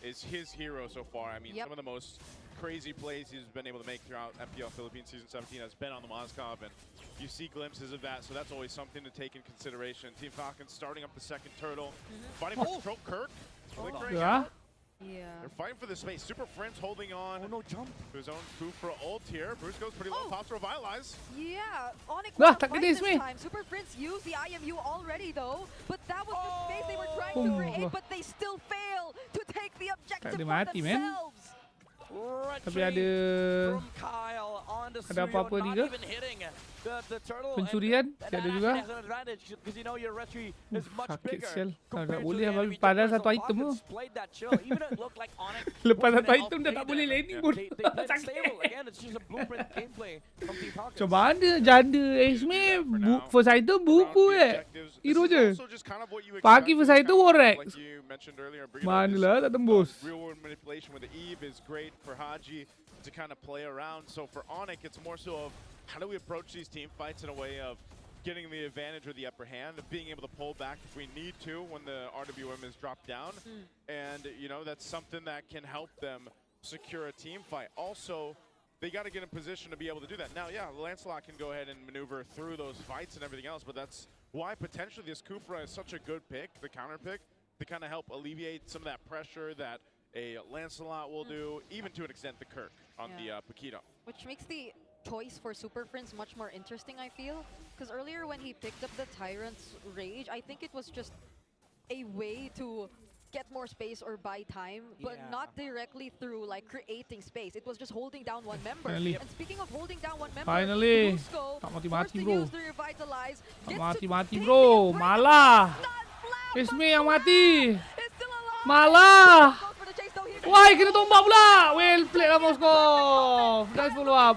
is his hero so far. I mean, some of the most crazy plays he's been able to make throughout MPL Philippines Season 17 has been on the Moskov, and you see glimpses of that, so that's always something to take in consideration. Team Falcons starting up the second turtle, fighting for control. Kirk flickering out. They're fighting for the space. Super Friends holding on to his own Kufra ult here. Bruce goes pretty low. Pops revitalize. Yeah, Onyx won fight this time. Super Prince used the IMU already though, but that was the space they were trying to create, but they still fail to take the objective for themselves. Tapi ada apa-apa ni ke? Pencurian? Ada juga. Sakit sial. Tak boleh padahal satu item tu. Lepas satu item dah tak boleh landing pun. Sakit. Coba mana janda Esme first item buku hero je. Pagi first item Warrex. Manalah tak tembus. For Haji to kind of play around. So for Onyx, it's more so of how do we approach these team fights in a way of getting the advantage or the upper hand, of being able to pull back if we need to when the RWM is dropped down. And, you know, that's something that can help them secure a team fight. Also, they got to get in position to be able to do that. Now, yeah, Lancelot can go ahead and maneuver through those fights and everything else, but that's why potentially this Kufra is such a good pick, the counter pick, to kind of help alleviate some of that pressure that a Lancelot will do, even to an extent the Kirk on the Paquito. Which makes the choice for Super Prince much more interesting, I feel. Because earlier when he picked up the Tyrant's Rage, I think it was just a way to get more space or buy time, but not directly through like creating space. It was just holding down one member. Finally. And speaking of holding down one member, Finally. Brusco, Tak forced mati-mati to bro. use the Revitalize. Tak mati-mati bro. Malah. Esme yang mati. Malah. Why, kena tombak pula. Well played lah Moskov. Nice follow up.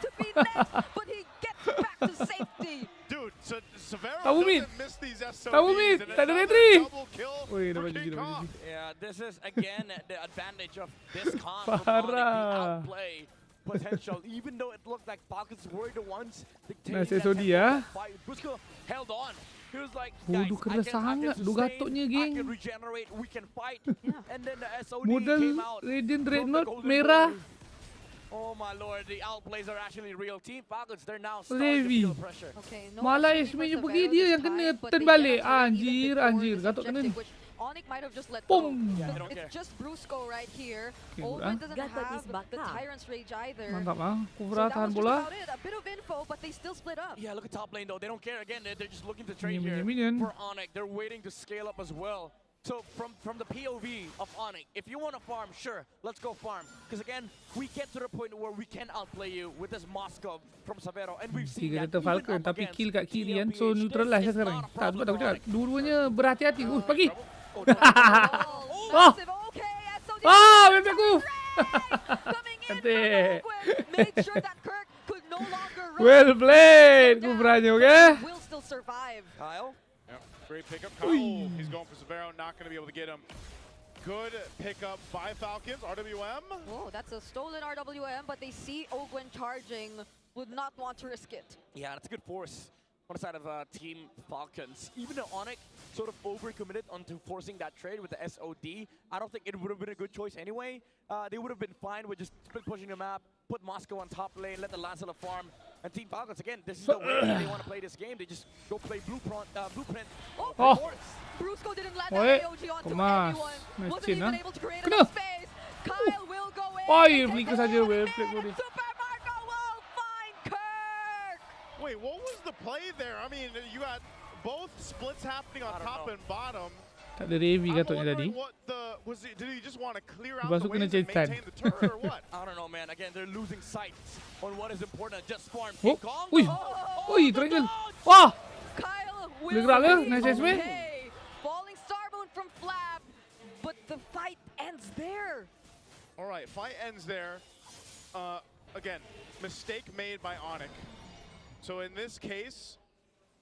But he gets back to safety. Dude, Severo Tahu mid. doesn't miss these SODs. Tahu mid. and Tak ada another retry. double kill Woi, for dapat King GG, Kong. Yeah, this is again the advantage of this Kong from Onyx, the Parah. outplay potential. Even though it looked like Falcons were the ones dictating Nice that SOD, tempo ya. of the fight. Brusco held on. He was like, guys, Bodoh keras sangat. Lu gatoknya, I geng. can regenerate, we can fight. And then the SOD Model came out Radiant from Red the Note golden merah. goal. Oh my lord, the outplays are actually real. Team Falcons, they're now starting to Revi. feel pressure. Okay, no Malah SOD for Esme-nya Severo pergi, dia this yang kena time, but turn they balik. get us even Anjir, before anjir. this Gatot kena. objective, which Onyx might have just let Boom. go. Yeah, they don't It's care. just Brusco right here. Okay, Owen good, doesn't Gatot have is back the up. Tyrant's Rage either. Mantap ah. So Kufra that tahan was just bola. about it. A bit of info, but they still split up. Yeah, look at top lane though. They don't care again. They're just looking to trade Minion, here minion. for Onyx. They're waiting to scale up as well. So from the POV of Onyx, if you want to farm, sure, let's go farm. Because again, we get to the point where we can outplay you with this Moskov from Severo, and we've seen Tiga that data even Falcon up tapi against kill kat kiri kan. So MPLPHS17. neutral lah This saya is sekarang. not a Tak problem tak for tak. Onyx. Dua-duanya berhati-hati. Pergi. Oh, Oh. massive. Okay, SOD Ah, bebek aku. coming in Cantik. from Owen. Made sure that Kirk could no longer run. Well played. Kufranya, okay? Will still survive. Kyle? Yep, great pickup. Kyle, he's going for Severo, not going to be able to get him. Good pickup by Falcons, RWM. Oh, that's a stolen RWM, but they see Ogwen charging, would not want to risk it. Yeah, that's a good force on the side of Team Falcons. Even though Onyx sort of overcommitted onto forcing that trade with the SOD, I don't think it would have been a good choice anyway. They would have been fine with just split pushing the map, put Moscow on top lane, let the Lancelot farm. And Team Falcons, again, this is the way they want to play this game. They just go play Blueprint. Oh. Brusco didn't land Oi, that AOG onto kemas. anyone. Nice Wasn't chin, even ah. able to create Kena. enough space. Kyle will go in. Oh, and you take flicker the saja whole well mid. played for this. Super Marco will find Kirk. Wait, what was the play there? I mean, you got both splits happening on top and bottom. Tak ada Revi I'm katanya tadi. wondering what the was it, did he just want to clear out Lepas the tu kena waves and chase maintain the turret or what? I don't know, man. Again, they're losing sight on what is important. Just farm. Oh. King Kong. Ui. Ui, triangle. Wah. Kyle Boleh will gerak ke? be Nice SW. okay. Falling Starmoon from Flab, but the fight ends there. All right, fight ends there. Again, mistake made by Onyx. So in this case,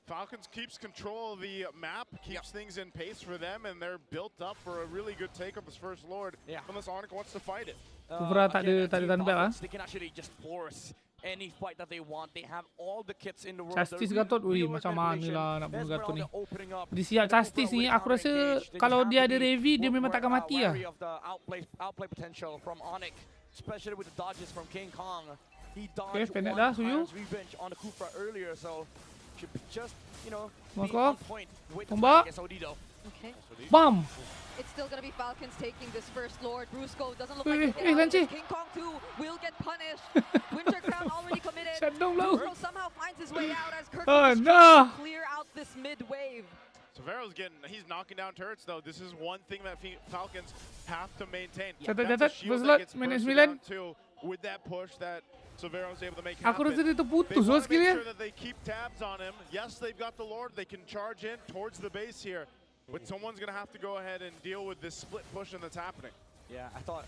Falcons keeps control of the map, keeps things in pace for them, and they're built up for a really good take of this first Lord. Yeah. Unless Onyx wants to fight it. Kufra tak ada tanpa lah. They can actually just force any fight that they want. They have all the kits in the world. Justice They're Gatot, ui real macam mana manipulation. lah nak bunuh Mesmer Gatot on ni. the opening up. Dia siap Justice ni, aku rasa kalau dia ada Revi, dia memang takkan mati lah. Wary of the outplay potential from Onyx, especially with the dodges from King Kong. He Okay, dodged pendek one dah, Suyu. Tyrant's revenge on the Kufra earlier, so should be just, you know, be Moskov. on point with the Tombak. SOD though. Okay. Bam. It's still gonna be Falcons taking this first Lord. Brusco doesn't look Eh, like he'll get out of Lanci. this. King Kong 2 will get punished. Winter Crown already committed. Shutdown low. Brusco somehow finds his way out as Kirk Oh, is no. trying to clear out this mid wave. Severo's he's knocking down turrets though. This is one thing that Falcons have to maintain. Catat, That's a catat. shield First that lot, gets minus bursted 9. down too with that push that Severo's able to make Aku happen. rasa dia They terputus want to skill make dia. sure that they keep tabs on him. Yes, they've got the Lord. They can charge in towards the base here. But someone's going to have to go ahead and deal with this split pushing that's happening. Yeah, I thought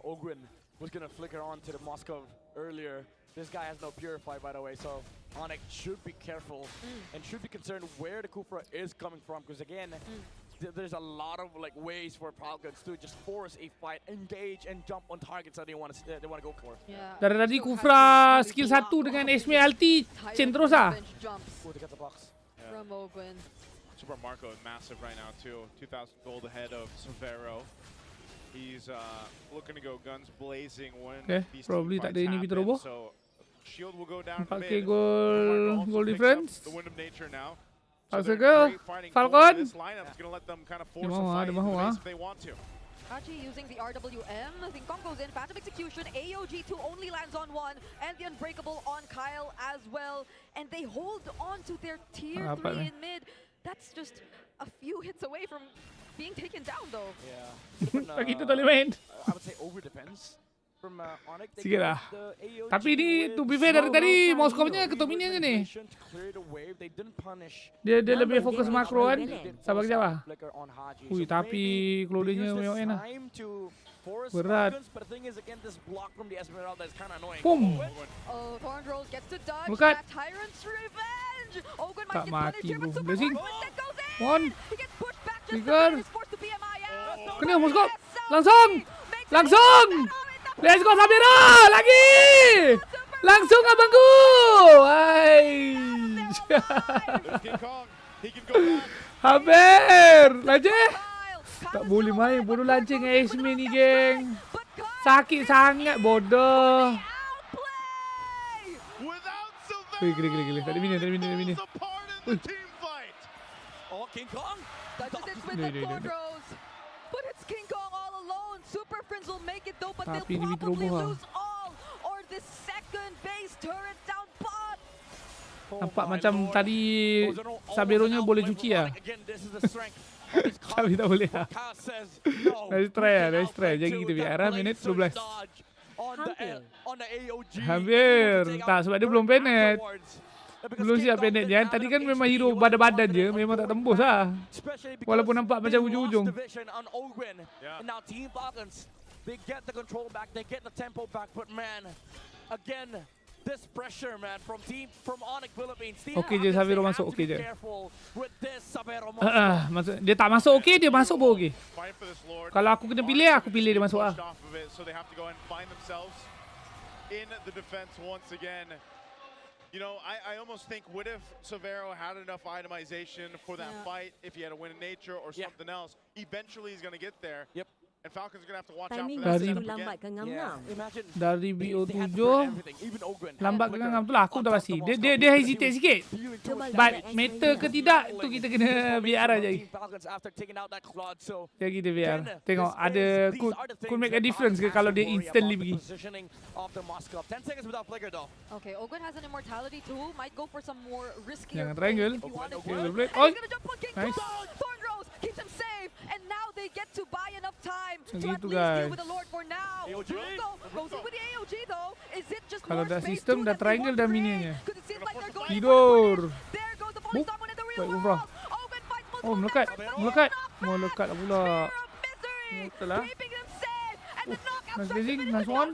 Ogwin was gonna flicker on to the Moskov earlier. This guy has no Purify, by the way, so Onyx should be careful and should be concerned where the Kufra is coming from, because again, there's a lot of like ways for Falcons to just force a fight, engage and jump on targets that they want to go for. Yeah. Dari tadi Kufra skill 1 dengan Esme ulti chain terus ah. Oh, they got the box. From Ogwen. Super Marco is massive right now too. 2,000 gold ahead of Severo. He's looking to go guns blazing when these probably team tak ada fights inhibitor happen. roboh. So shield will go down 4K mid. goal difference. The wind of nature now. Pasal ke? Falcon. This lineup is going to let them kind of Dia force a mahu ah, fight dia into mahu the ah. base if they want to. Archie using the RWM. King Kong goes in. Phantom Execution. AOG2 only lands on 1. And the Unbreakable on Kyle as well. And they hold on to their tier 3 in mid. That's just a few hits away from being taken down though. Yeah. Tak gitu tak boleh main. I would say over depends from Onyx. Sikit lah. Tapi ni to be fair dari tadi Moskovnya ketua minion je ni. Dia lebih fokus makro kan. Sabar kejap lah. Ui tapi Claudia-nya memang enak. force Berat. Falcons, but the thing is, again, this block from the Esmeralda is kind of annoying. Boom. Oh, Thornrose gets to dodge Bukat. that Tyrant's revenge. Ogun Tak might get mati punished here, bro. but Super Blessing. Market goes in. One. He gets pushed back just a Trigger. bit. He's forced to BMI out. Kena Moskop. Langsung. Langsung. Let's go Sabiro. Lagi. Langsung abangku. Hai. Hampir. Lanjut. Tak boleh main. Bodoh lancing Asmi ni, geng. Sakit sangat. Bodoh. Gila. Tak ada minion. Ui. Oh, King Kong. Touches it with the Thornrose. But it's King Kong all alone. Super Friends will make it though, but they'll Tapi ni probably teroboh lah. lose all. Or this second base turret down bot. Nampak macam tadi Sabironya boleh cuci lah. Tapi tak boleh lah. Let's try. Jadi kita biar lah minit 12. Hampir. Tak, sebab dia belum penet. Belum siap penet je. Tadi kan memang hero badan-badan je. Memang tak tembus lah. Walaupun nampak macam ujung-ujung. Now Team Falcons, they get the control back, they get the tempo back, but man, again, this pressure, man, from Onyx Philippines. Okey je Sabiro masuk, okey je. Dia tak masuk okey, dia masuk pun okey. Kalau aku kena pilih, aku pilih dia masuk lah. In the defense once again. You know, I almost think, what if Severo had enough itemization for that fight, if he had a win in nature or something else, eventually he's going to get there. Yep. And Falcons are going to have to watch out Timing for that dari setup lambat again. ke ngam-ngam. Dari BO7 lambat ke ngam tu lah, aku tak pasti. Dia hesitate sikit. But meta ke tidak tu kita kena biar aja. Ya kita biar. Tengok ada could make a difference ke kalau dia instantly pergi. Okay, Ogun has an immortality too. Might go for some more riskier. Jangan triangle. Triangle Blade. Oh, Oi. nice. Nice. Thornrose keeps him safe, and now they get to buy enough time to at Gitu, least deal guys. with the Lord for now. Bruno goes in with the AOG though. Is it just Kalau more dah space sistem to dah let the triangle one dah trade? minionnya. Because it seems like they're going Tidur. There goes the falling someone in the real Baik world. Ufra. Ogun fights multiple Oh melekat. Melekat lah pula. Betul lah. Nice blazing. Nice one.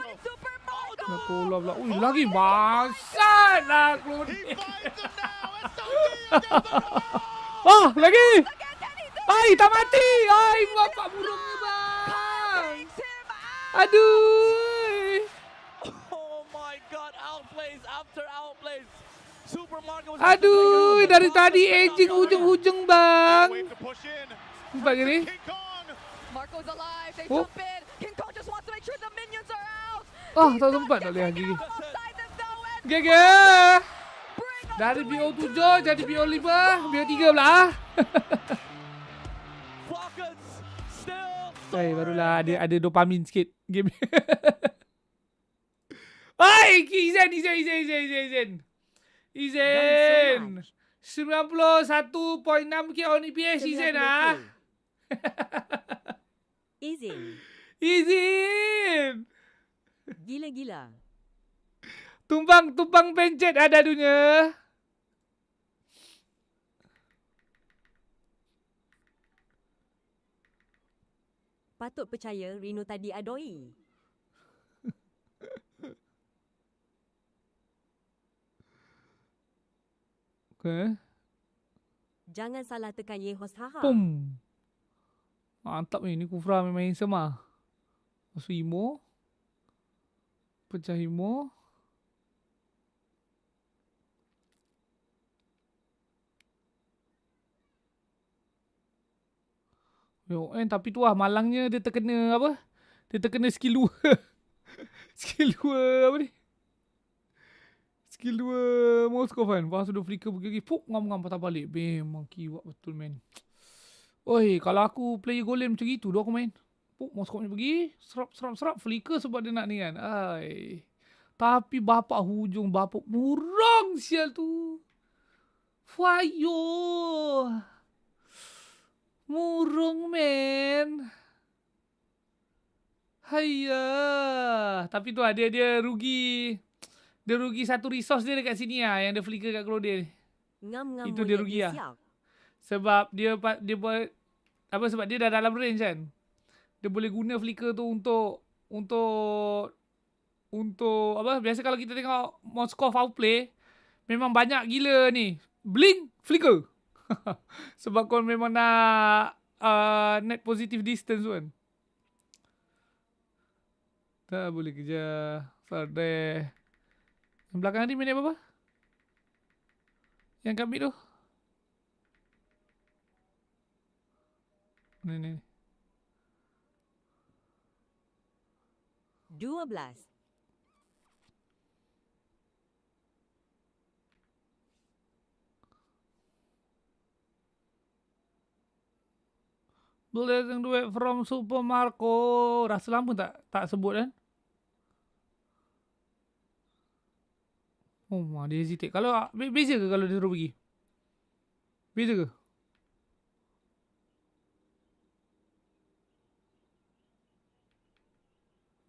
Nak pula pula. Ui lagi basat lah Claude. Oh lagi. Ai tak mati. Ai bapak burungnya bang. Aduh. Oh my god, outplays after outplays. Supermarket was Aduh, dari tadi edging hujung-hujung bang. Nampak gini? Marco's alive. They Oh. jump in. King Kong just wants to make sure the minions are out. Oh, tak sempat tak boleh lagi. GG. Dari BO7 jadi BO5, BO3 pula. Barulah ada dopamin sikit game. Hai, Izen. 91.6k on EPS Izen ah. Izin. Gila-gila. Tumpang pencet ada dunia. Patut percaya Rino tadi adoi. Okay. Jangan salah tekan Ye Hos Haha. Pum. Mantap ni Kufra memang handsome ah. Masuk Imo. Pecah Imo. Yo, tapi tu lah malangnya dia terkena apa? Dia terkena skill 2. Skill 2 apa ni? Skill 2 Moskov kan. Lepas tu dia flicker pergi. Puk ngam-ngam patah balik. Memang kiwak betul man. Oi, kalau aku player golem macam itu dah aku main. Puk Moskov ni pergi. Serap. Flicker sebab dia nak ni kan. Ai. Tapi bapak hujung. Bapak murang sial tu. Fayo. Murung men. Hayya. Tapi tu lah dia rugi. Dia rugi satu resource dia dekat sini lah. Yang dia flicker kat Claude. Ngam-ngam itu dia rugi lah. Sebab dia buat apa, sebab dia dah dalam range kan. Dia boleh guna flicker tu untuk apa? Biasa kalau kita tengok Moskov outplay, memang banyak gila ni. Blink, flicker. Sebab kau memang nak net positive distance tu kan. Tak boleh kejar. Fardeh. Yang belakang ni minit apa? Yang kami tu. Ni. 12. Boleh yang duit from Supermarco. Rasa lama tak sebut kan? Oh, dia hesitate. Kalau beza ke kalau dia terus pergi? Beza ke?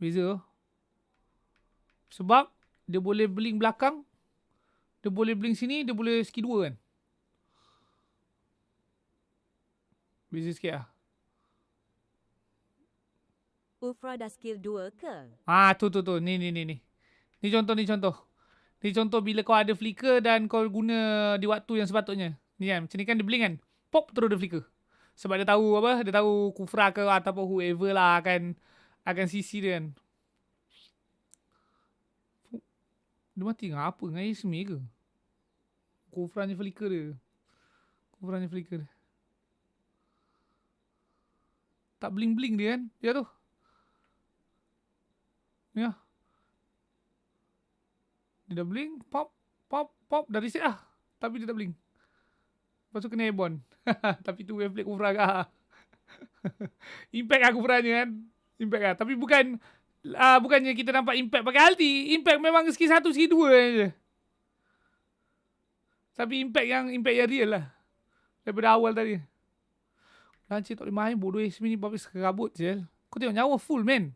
Beza. Sebab dia boleh blink belakang, dia boleh blink sini, dia boleh ski 2 kan? Beza sikit lah. Ulfra dah skill 2 ke? Tu. Ni. Ni contoh. Ni contoh bila kau ada flicker dan kau guna di waktu yang sepatutnya. Ni kan, macam ni kan dia blink kan. Pop terus dia flicker. Sebab dia tahu apa? Dia tahu Kufra ke ataupun whoever lah akan CC dia kan. Dia mati dengan apa? Dengan Ismi ke? Kufra ni flicker dia. Tak bling-bling dia kan? Ya tu. Ya. Dia dah blink, pop, dah reset lah. Tapi dia tak blink. Lepas tu kena airborne. Tapi tu wave plate Kufra kah. Impact lah Kufranya kan. Impact lah. Tapi bukannya kita nampak impact pakai ulti. Impact memang skill 1, skill 2 je. Tapi impact yang real lah. Daripada awal tadi. Lancik tak boleh main. Bodoh Ismi ni babis kerabut je. Kau tengok nyawa full man.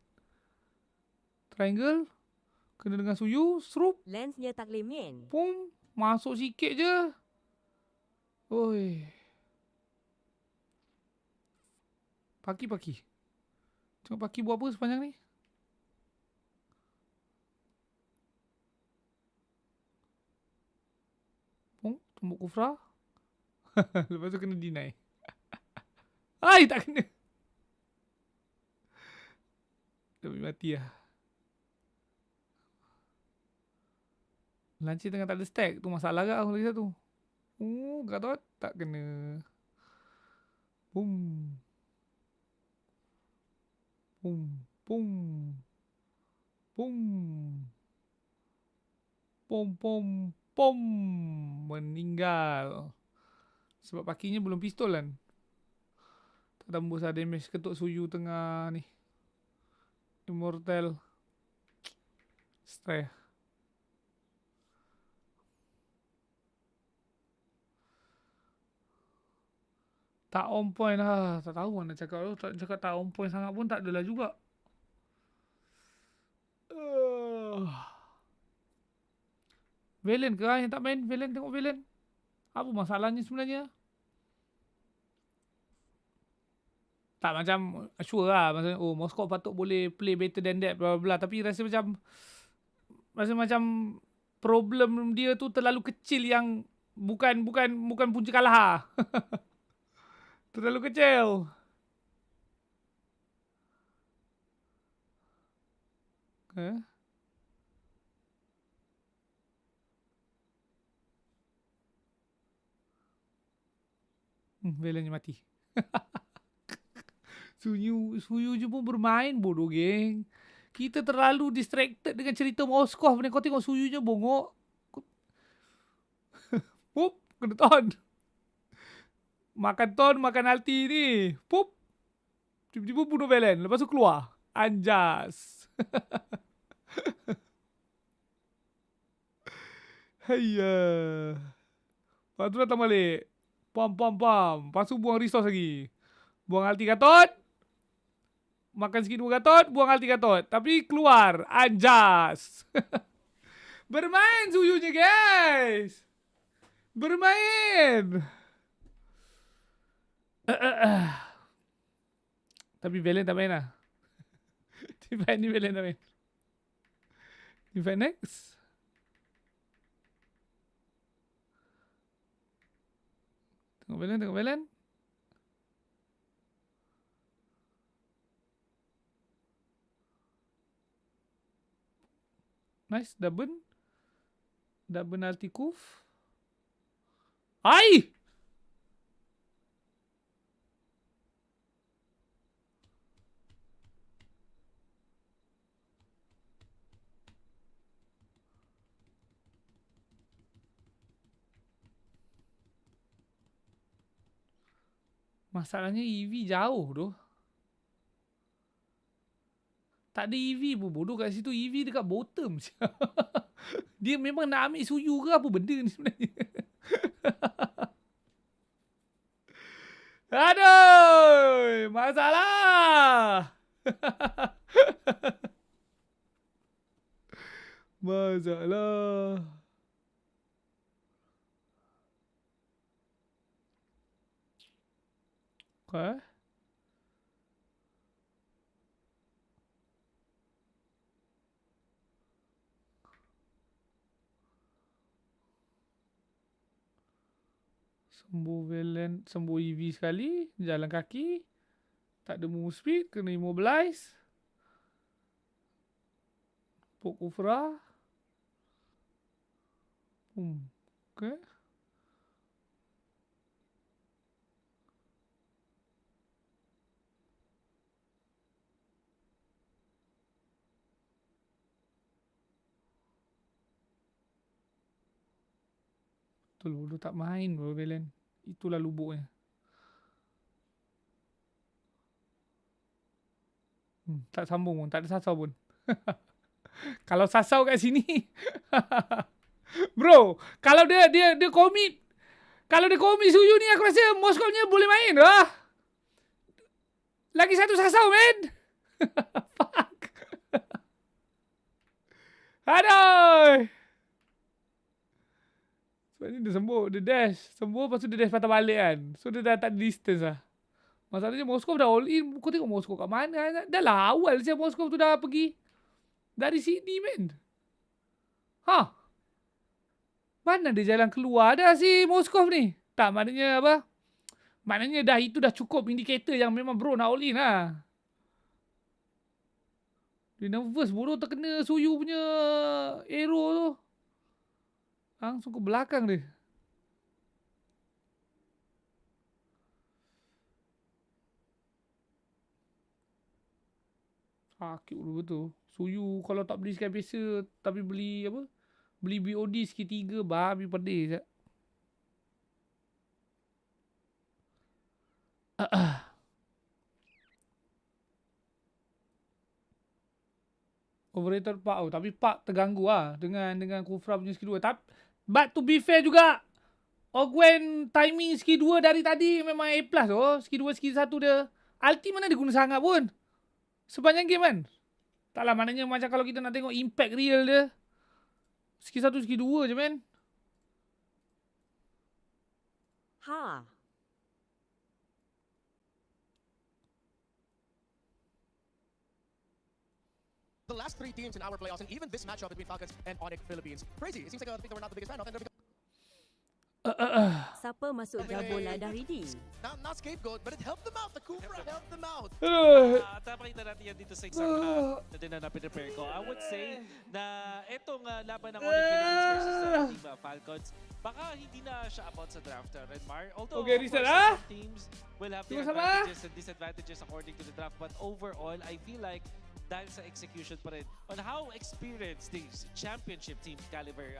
Triangle. Kena dengan Suyu. Srup. Lensnya tak boleh main. Pum. Masuk sikit je. Oi. Paki. Tengok Paki buat apa sepanjang ni. Pum. Tumbuk Kufra. Lepas tu kena deny. Ai, tak kena. Dah mati lah. Lancir tengah tak ada stack. Tu masalah ke aku lagi satu. Gatot tak kena. Boom. Pom. Meninggal. Sebab pakinya belum pistol kan. Tak tembus ada damage ketuk Suyu tengah ni. Immortal. Stray. Tak on point lah. Tak tahu mana cakap tu. Tak cakap tak on point sangat pun tak adalah juga. Valen ke yang tak main? Valen, tengok Valen. Apa masalahnya sebenarnya? Tak macam sure lah. Maksudnya, Moskov patut boleh play better than that. Blah, blah, blah. Tapi rasa macam problem dia tu terlalu kecil yang bukan punca kalah. Terlalu kecil. Velennya mati. Suyu je pun bermain bodoh geng. Kita terlalu distracted dengan cerita Moskov ni. Kau tengok Suyu je bongok. Pup, kena ton. Makan ulti ni. Pup. Tiba-tiba bunuh Valen. Lepas tu keluar. Anjas. Hayya. Lepas tu datang balik. Pam. Lepas tu buang resource lagi. Buang ulti Gatot. Makan sikit 2 Gatot. Buang ulti Gatot. Tapi keluar. Anjas. Bermain Suyunya guys. Bermain. Tapi Valen tak main lah. Team fight ni Valen tak main. Team fight next. Tengok Valen. Nice, double Altikuf. Ai! Masalahnya EV jauh tu. Tak ada EV pun bodoh kat situ. EV dekat bottom. Dia memang nak ambil suyu ke apa benda ni sebenarnya. Aduh, masalah. Masalah. Okay. Sembuh EV sekali, jalan kaki. Tak ada move speed, kena immobilize. Pok Kufra. Okay. Betul, tak main bro Valen. Itulah lubuknya. Tak sambung pun, tak ada sasau pun. Kalau sasau kat sini. Bro, kalau dia commit. Kalau dia commit suyu ni aku rasa Moskownya boleh main lah. Lagi satu sasau man. Fuck. Aduh. Sebab ni dia sembuh, dia dash. Sembuh lepas tu dia dash patah balik kan. So dia dah tak ada distance lah. Masalahnya Moskov dah all in. Kau tengok Moskov kat mana. Dah lah awal siapa Moskov tu dah pergi. Dari Sydney man. Mana dia jalan keluar dah si Moskov ni. Tak maknanya apa. Maknanya dah itu dah cukup indikator yang memang bro nak all in lah. Dia nervous bodoh terkena suyu punya arrow tu. Langsung ke belakang dia. Sakit betul. Suyu kalau tak beli sekali biasa tapi beli apa? Beli BOD sikit 3 babi pedih. Overrated Pak. Oh, tapi Pak terganggu lah dengan Kufra punya skill 2. But to be fair juga, Ogwen timing skill 2 dari tadi memang A+. Skill 2, skill 1 dia. Ulti mana dia guna sangat pun. Sepanjang game kan. Taklah maknanya macam kalau kita nak tengok impact real dia. Skill 1, skill 2 je man. The last 3 teams in our playoffs, and even this matchup between Falcons and Onyx Philippines. Crazy. It seems like a thing that we're not the biggest fan of. Siapa masuk bola dah ready? Not scapegoat, but it helped them out. The Kufra helped them out. Tapakita natin yan dito sa isang na din na prepare ko. I would say na itong laban ng Onyx Philippines versus Team Falcons, baka hindi na siya about sa drafter, Redmar. Although, okay, of course, some teams will have their advantages and disadvantages according to the draft. But overall, I feel like dahil sa execution pa rin on how experienced these championship caliber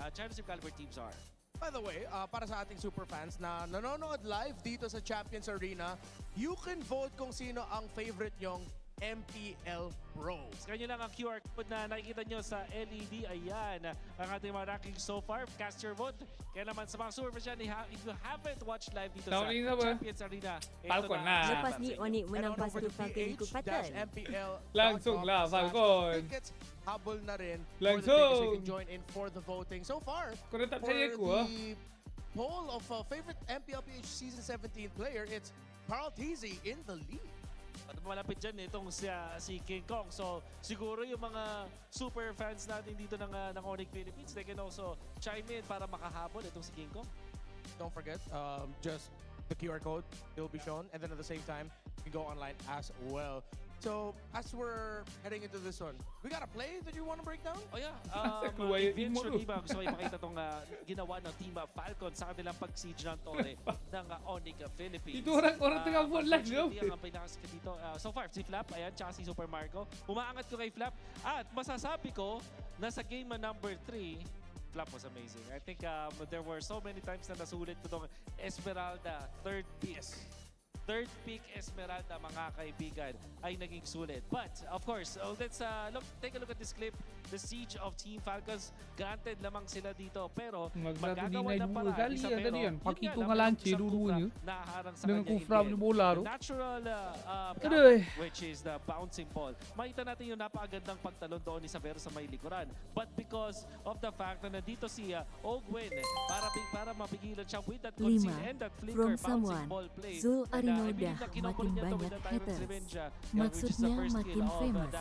teams are. By the way, para sa ating super fans na nanonood live dito sa Champions Arena, you can vote kung sino ang favorite nyong MPL Bros. Ganyan lang ang QR code na nakikita nyo sa LED. Ayan, ang ating mga rankings so far. Cast your vote. Kaya naman sa mga super fans dyan, if you haven't watched live dito sa Champions Arena, Falcon na. Lepas ni Onyx menang pas tu Falcon kupatan. Langsung lah Falcon. Habol na rin. Langsung. You can join in for the voting. So far, for the poll of favorite MPLPHS17 player, it's Carl Teasy in the lead. At malapit dyan itong si King Kong. So siguro yung mga super fans natin dito ng Onyx Philippines, they can also chime in para makahabol itong si King Kong. Don't forget, just the QR code will be shown, and then at the same time, you can go online as well. So, as we're heading into this one, we got a play that you want to break down? Oh yeah, eventually ba gusto ko ipakita itong ginawa ng Team Falcon sa kanilang pag-siege ng Torre ng Onyx Philippines. Ito orang tengah vote lang, no? Ang pinakasikat dito, so far, si Flap, ayan, tsaka si Super Marco. Umaangat ko kay Flap, at masasabi ko na sa game number 3, Flap was amazing. I think there were so many times na nasulit ko itong Esmeralda, third pick. Third pick Esmeralda, mga kaibigan, ay naging sulit. But, of course, let's take a look at this clip. The siege of Team Falcons, granted lamang sila dito. Pero, magagawa ng paraan isa, pero yun nga lamang sa Kufra, naharang sa kanya yung natural which is the bouncing ball. Makita natin yung napakagandang pagtalon doon ni Savero sa may likuran. But because of the fact na nandito si Ogwen, para mapigilan siya with that conceal and that flicker bouncing ball play. Udah makin banyak haters. Maksudnya makin famous.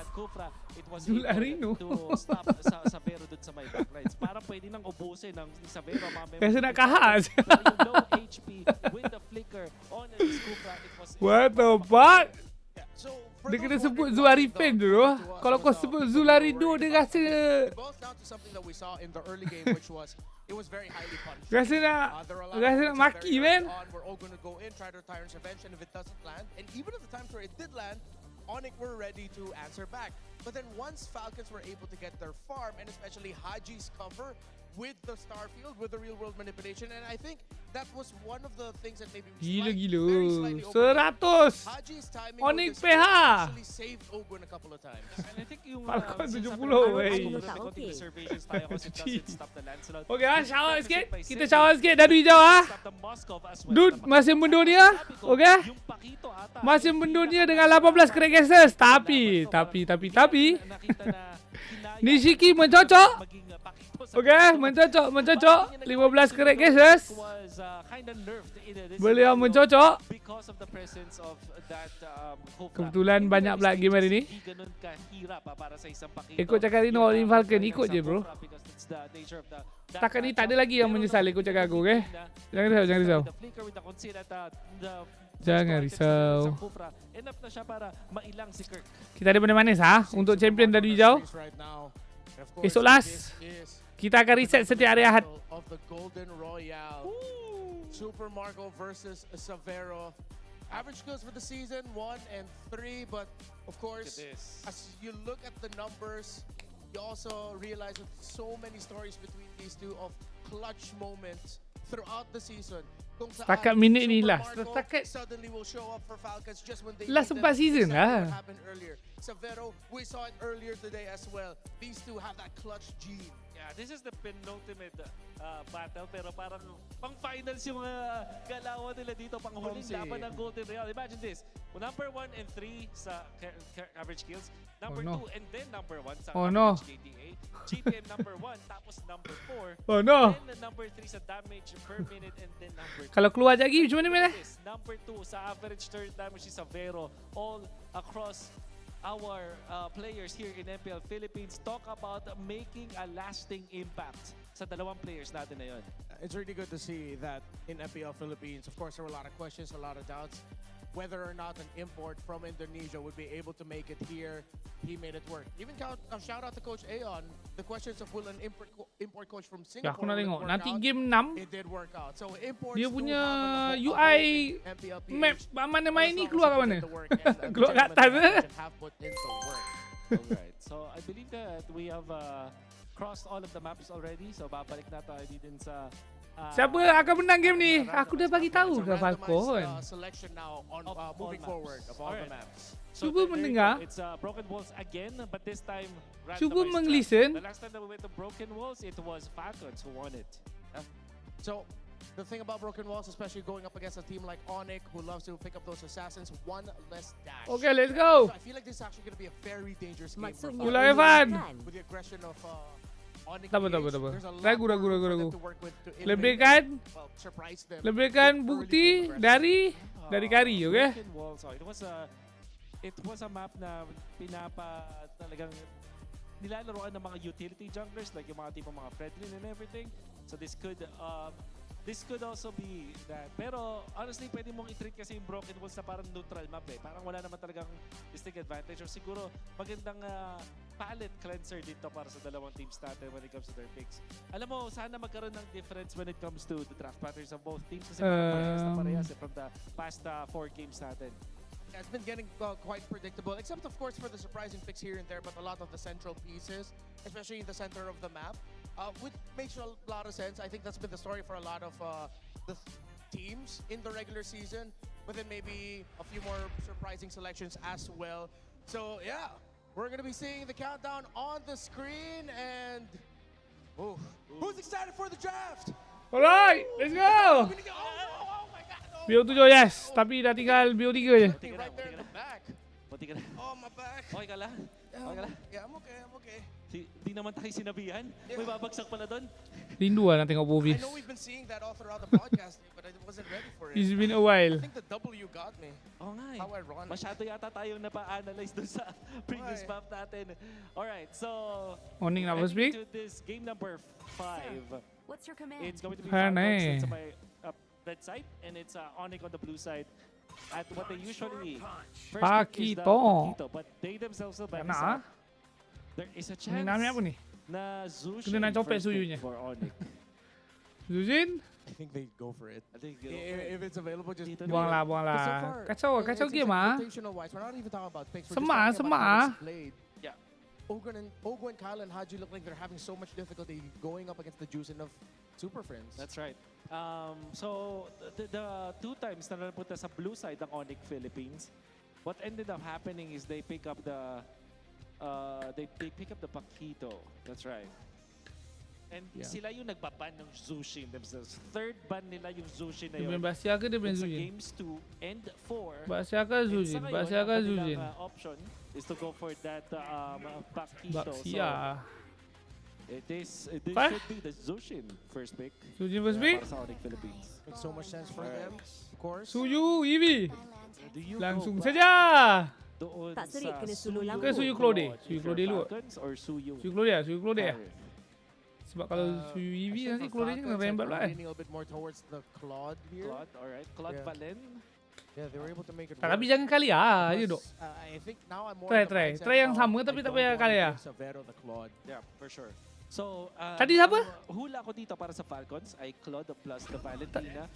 Gengarino. Stop Savero dun sa may backlines. Para pwede nang ubusin ng Savero. Kasi nakahas. Low HP with the flicker on this Kufra. It was what the fuck? Dia kena sebut Zularifen dulu. Kalau kau sebut Zularido, dia rasa it was very highly punished. rasa nak maki, man. We're all going to go in, try to retire intervention if it doesn't land. And even at the times where it did land, Onyx were ready to answer back. But then once Falcons were able to get their farm, and especially Haji's cover with the Starfield, with the real-world manipulation, and I think that was one of the things that maybe very slightly 100 Haji's timing Onyx with this PH actually saved Ogwen a couple of times. And I think yung Falcon 70 Okay shower sikit. Kita shower sikit dari hijau Dude masih mendunia. Okay. Masih mendunia dengan 18 crack cases. Tapi Nishiki mencocok. Okay, mencocok 15 crack cases. Beliau mencocok. Kebetulan banyak pula game hari ni. Ikut cakap Rino Olin Falcon, ikut je bro. Setakat ni tak ada lagi yang menyesal ikut cakap aku, okay? Jangan risau. Jangan risau. Kita ada benda manis untuk champion dari hijau. Esok last. Kita akan reset setiap hari Ahad. Super Marco versus Savero. Average kills for the season 1 and 3, but of course, as you look at the numbers, you also realize that so many stories between these two of clutch moments throughout the season. Setakat minit ni last. Suddenly will show up for Falcons just when they last 4 season lah. Happened earlier. Savero, we saw it earlier today as well. These two have that clutch gene. Yeah, this is the penultimate battle, pero parang pang-finals yung galawan nila dito, pang-huling laban ng Golden Real. Imagine this, number 1 and 3 sa average kills, number 2 and then number 1 sa average KDA, GPM number 1, tapos number 4, then number 3 sa damage per minute, and then number 2. Kalau keluar lagi, macam mana? Number 2 sa average turret damage si Savero, all across our players here in MPL Philippines. Talk about making a lasting impact sa dalawang players natin na yun. It's really good to see that in MPL Philippines. Of course, there were a lot of questions, a lot of doubts. Whether or not an import from Indonesia would be able to make it here, he made it work. Even shout out to Coach Aon. The questions of will an import coach from Singapore aku nak tengok. Nanti out, game 6 it did work out. So imports dia punya UI map mana main ni keluar kat mana? Keluar kat atas. Alright, so I believe that we have crossed all of the maps already. So babalik na tayo din sa siapa akan menang game ni? Aku dah bagi tahu ke Falcon. Selection now on moving forward of all the maps. Cuba mendengar. It's Broken Walls again, but this time cuba menglisten. The last time that we went to Broken Walls, it was Falcons who won it. So the thing about Broken Walls, especially going up against a team like Onyx, who loves to pick up those assassins, one less dash. Okay, let's go. So I feel like this is actually going to be a very dangerous game for Mulai Evan. With the aggression of Onyx. Tak. Ragu. Lebihkan bukti dari Kari, okay? it was a map na talagang nilalaroan ng mga utility junglers like yung mga tipong mga Fredlin and everything. So this could also be that. Pero honestly, pwede mong i-treat kasi yung Broken Walls na parang neutral map eh. Parang wala naman talagang distinct advantage or siguro magandang palette cleanser dito para sa dalawang teams natin when it comes to their picks. Alam mo, sana magkaroon ng difference when it comes to the draft patterns of both teams kasi parehas from the past 4 games natin. Yeah, it's been getting quite predictable, except of course for the surprising picks here and there, but a lot of the central pieces, especially in the center of the map, which makes a lot of sense. I think that's been the story for a lot of the teams in the regular season, but then maybe a few more surprising selections as well. So yeah, we're gonna be seeing the countdown on the screen, and who's excited for the draft? Alright, let's go! BO7 yes, tapi dah tinggal BO3 je. Pati ka na. Oh, my back. Okay ka lang? Okay ka lang? Yeah, I'm okay. Di naman tayo sinabihan. May babagsak pala doon. Rindu lah nak tengok I movies. know we've been seeing that all throughout the podcast, but I wasn't ready for it. It's been a while. I think the W got me. Oo nga eh. How ironic. Masyado yata tayong napa-analyze doon sa previous map natin. Alright, so... Morning na first pick. To this game number 5. What's your command? It's going to be Hanay. Falcons on my red side, and it's Onyx on the blue side. At what they usually first pick is the Paquito, but they themselves are by themselves. There is a chance Ini namanya apa ni? na Zushin Kena nak copet first pick suyunya. for Onyx. Zuzin? I think they go for it. I think If it's available, just Buang lah. Kacau game ah. Rotational-wise, we're not even talking about picks. Semak. Yeah. Ogwen and Kyle and Haji look like they're having so much difficulty going up against the Juicing of Super Friends. That's right. So the 2 times na napunta sa blue side ng Onyx Philippines, what ended up happening is they pick up the Paquito. That's right. And sila yung nagbaban ng Zushin themselves. Third ban nila yung Zushin na yun. Bahasa ke dia Sa Zuzin? games 2 and 4. Bahasa ke Zuzin? Bahasa ke Zuzin? Option is to go for that Paquito. Baksia. This should be the Zushin first pick. Zuzin first pick? Para sa Onyx Philippines. Makes so much sense for them, of course. Suyu, Eevee. Do you Langsung go saja. doon Tak serik, sa kena Suyu lang. Ke Suyu Claude? Suyu Claude dulu. Falcons or Suyu? Suyu Claude ya? Sebab kalau Suyu Eevee nanti Claude nya kena rembat lah kan. Leaning a little bit more towards the Claude here. Claude, alright. Claude Valen. Yeah, they were able to make it Tapi work. jangan kali ah, aja dok. I think now I'm more Try yang sama tapi tak payah kali ah. Severo the Claude. Yeah, for sure. So, Tadi siapa? Hula ko dito para sa Falcons ay Claude plus the Valentina.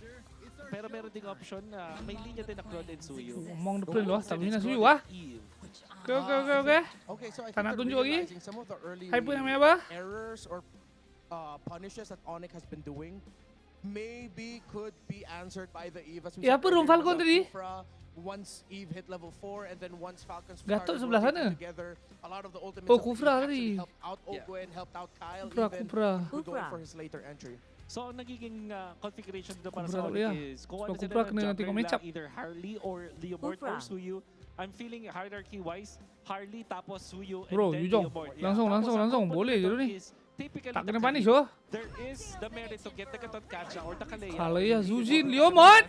Pero meron ding option na may linya din na Claude and Suyu. Mong depan loh, tapi na Suyu ah. Okay. Okay, so I Tak nak think tunjuk they're lagi. realizing some of the early Hyper namanya apa? errors or punishes that Onyx has been doing maybe could be answered by the Eve. As we Ya, said apa dong earlier, Falcon the tadi? Kufra, once Eve hit level 4 and then once Falcons Gatot started sebelah rotating sana. together, a lot of the ultimates Oh, of the Eve Kufra actually tadi. helped out Ogwen, helped out Kyle Kufra. even going for his later entry. So, ang nagiging configuration dito para Kufra sa ulit, Onyx is kung ano Kufra sila kena ng tengok jungler matchup. lang, either Harley or Leomord or Kufra. Suyu. I'm feeling hierarchy-wise, Harley tapos Suyu and Bro, then Yujong. Leomord. Langsung. Boleh je dulu ni. Typically, Tak kena panis oh. there is the merit to get the Katot Kacha or the Kalea. Kalau ya Zuzin, Leomord.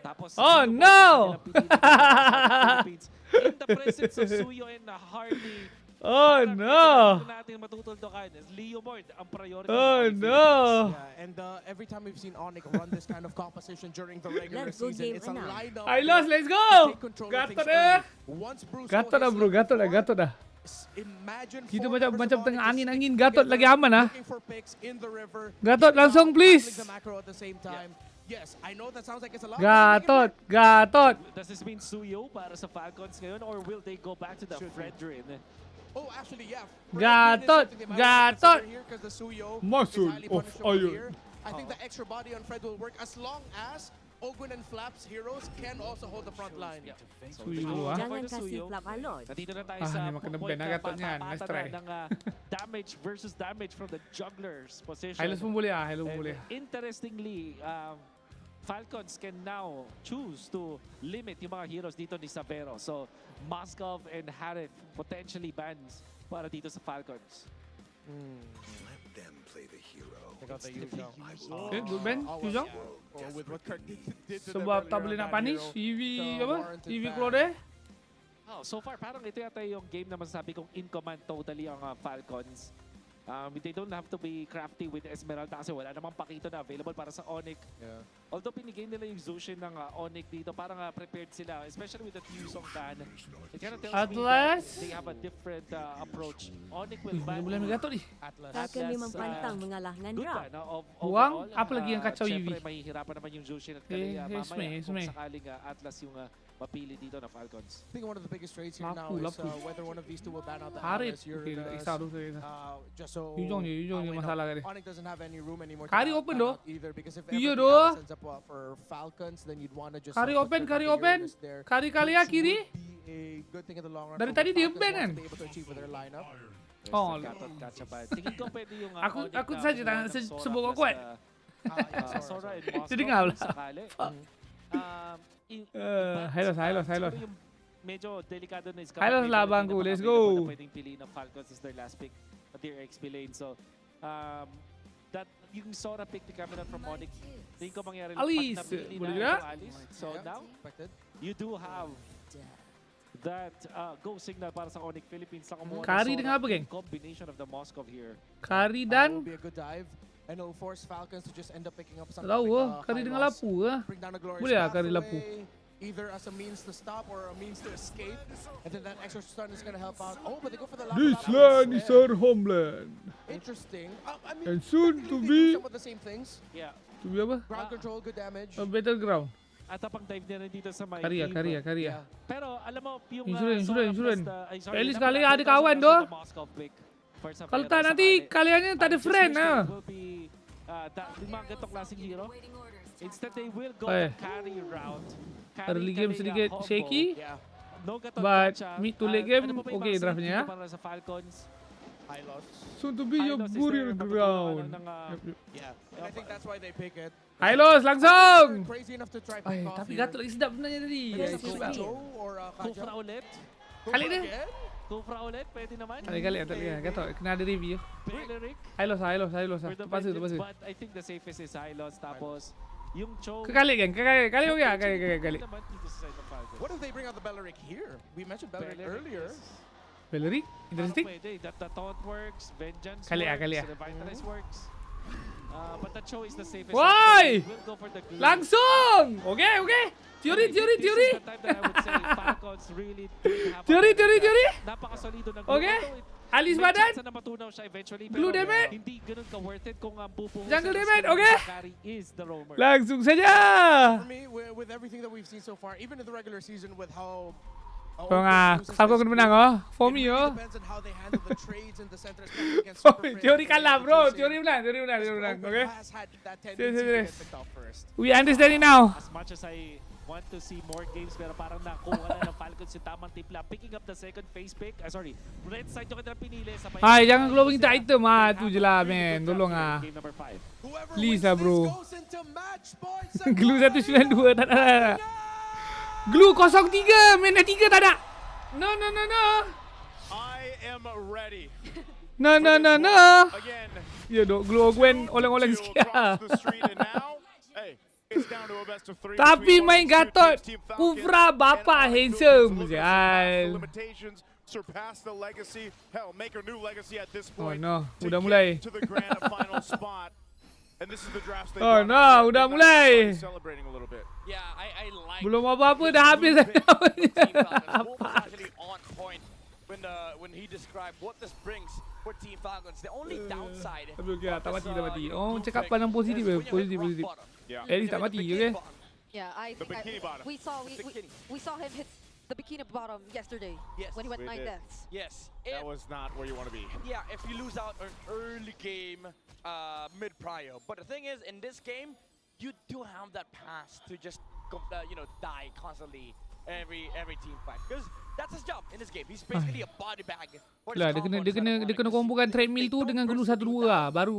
Tapos, Oh Leomord no! ang Philippines. In the presence of Suyo and Harley, Oh no! ito natin matutuldukan. Leomord ang priority. Oh ng no! Yeah, and every time we've seen Onyx run this kind of composition during the regular Let's go season, game it's a now. lineup. I lost, let's go! Take control of Gatot things dah. early. Once Bruce Gatot dah bro, gatot dah. Imagine Kita four members macam of tengah Onyx angin-angin, just Gatot lagi aman ah. looking for picks in the river. Gatot langsung please. Handling the macro at the same time. Yes, I know that sounds like it's a lot. Gatot. Does this mean Suyo para sa Falcons ngayon or will they go back to the Fredrin? Oh, actually, yeah. Gatot. Muscle of iron. I think the extra body on Fred will work as long as Ogwen and Flaps heroes can also hold the front line. Suyu dulu ah. Jangan kasih flap alot. Nandito na tayo Ah, sa hindi makana point ban, Gatot niyan. Nice try. ng damage versus damage from the jungler's position. Highlights pun boleh ah, highlights pun And boleh. interestingly, Falcons can now choose to limit yung mga heroes dito ni Savero. So, Moskov and Harith potentially bans para dito sa Falcons. Let them play the hero. Okay, good ban, Yujong. With what Kurt did to them Sebab tak earlier boleh on nak that panis, hero, Eevee the apa? warranted Eevee ban. Claude. So far, parang ito yata yung game na masasabi kong in command totally ang Falcons. They don't have to be crafty with Esmeralda kasi wala namang pakito na available para sa Onyx. Yeah. Although pinigay nila yung Zushin ng Onyx dito, parang prepared sila, especially with the Fusong ban. It kind of tells me that they have a different approach. Onyx will ban Atlas. Takkan limang pantang mengalahkan Good draw. ban, no? Buang, apa lagi yang kacau Siyempre, Yuvi? mahihirapan naman yung Zushin at Kalea mamaya kung sakaling Atlas yung mapili dito na Falcons. I think one of the biggest trades here now is whether one of these two will ban out the Harit. Atlas. Just so Onyx doesn't have any room anymore. Kari open do. Either because if Iya ever do. the Atlas ends up for Falcons, then you'd want to just Kari open. Kari Kalea kiri. A good thing in the long run. Dari tadi dia ban kan? Able to achieve with their lineup. Oh, Tingin ko pwede yung aku saja sebuah kuat. Sora and Moscow Jadi ngau lah. sakali. Hylos. Medyo delikado na is Hylos laban ko, let's go. Pwedeng piliin ng Falcons as their last pick at their XP lane. So, that yung Sora pick coming out from Onyx, tingin ko mangyari Alice! pag napili Boleh na juga? ito, Alice. So now, you do have that go signal para sa Onyx Philippines sa kumuha Kari dengan apa, geng? Combination of the Moskov here. Kari dan Will be a good dive. And it'll force Falcons to just end up picking up something. tahu kari dengan lapu ah. Bring down a glorious Boleh ah path kari lapu. away, either as a means to stop or a means to escape. And then that extra stun is going to help out. Oh, but they go for the lava This lava land is instead. our homeland. Interesting. I mean, And soon to technically be they do some of the same things. Yeah. to be apa? Ground control, good damage. A battleground. At pang dive niya rin dito sa may Karya. Pero alam mo, yung Insurance. At least kali ada kawan do. Kalau tak nanti kaliannya tak ada friend ah. Yung mga ganitong klaseng hero. Instead, they will go Eh. the carry route. Early game sedikit combo. shaky. Yeah. No gatot But gacha. mid to late game, Ano pa ba yung okay mga draftnya safety ya. para sa Falcons? Hylos. Soon to be your Hylos is burial there, ground. And I think that's why they pick it. Hylos langsung. Crazy enough to try Ay, pick off tapi here. gatul lagi sedap sebenarnya tadi. Yes, Joe or Kufra ulit. Kali ni. Kufra ulit, pwede naman. Kali gatul. Kena ada review. Beleric. Hylos. For the Pasal. Virgins, but I think the safest is Hylos. Tapos, yung Cho. Kali ho ya, kali. What if they bring out the Beleric here? We mentioned Beleric earlier. Beleric, interesting. Pwede. The taunt works, Vengeance Kali works, Revitalize works. But the Cho is the safest. Why? We'll go for the glue. Langsung. Okay. Theory. This is the time that I would say Falcons really did have Theory. napakasolido ng Okay. glue. Alis badan. May chance na matunaw siya eventually. Glue pero damage. Hindi ganun ka-worth it kung ang pupuhusan Jungle ng damage, skill okay. ng carry is the roamer. Langsung saja. For me, with everything that we've seen so far, even in the regular season with how Kau Falcon kena menang oh. For me oh. depends on how they handle the trades in the center, especially against Super Friends. Teori kalah bro. Teori menang. Okay. Has had that tendency to get picked off first. We understand it now. As much as I want to see more games, pero parang nakuha na ng Falcons yung tamang timpla. Picking up the second phase pick. Red side yung kanilang pinili. Hai, jangan glowing tak item ah. Tu je lah men. Tolong ah. Game number 5. Please lah bro. Glue 192 tak ada. Glue 03 main 3 tak ada. No. I am ready. No. Again. Ya dok glue Gwen oleng-oleng sikit ah. Tapi main Gatot Kufra bapa handsome Jal. Surpass the legacy. Hell, make a new legacy at this Oh point. no, to udah get mulai. to the grand final spot. And this is the draft they Oh got. no, udah mulai. Celebrating a little bit. Yeah, I like. Belum apa-apa dah habis. Wolf was actually on point when he described what this brings for Team Falcons. The only downside. Tapi okey lah, tak mati. Oh, cakap pandang positif. Yeah. At least tak mati, okay? Yeah, I think we saw him hit the bikini bottom yesterday when he went 9 deaths. Yes. That was not where you want to be. Yeah, if you lose out an early game mid-prio. But the thing is, in this game, you do have that pass to just die constantly every team fight. Because that's his job in this game. He's basically a body bag. Lah, dia kena kombokan treadmill tu dengan glue 1-2 lah. Baru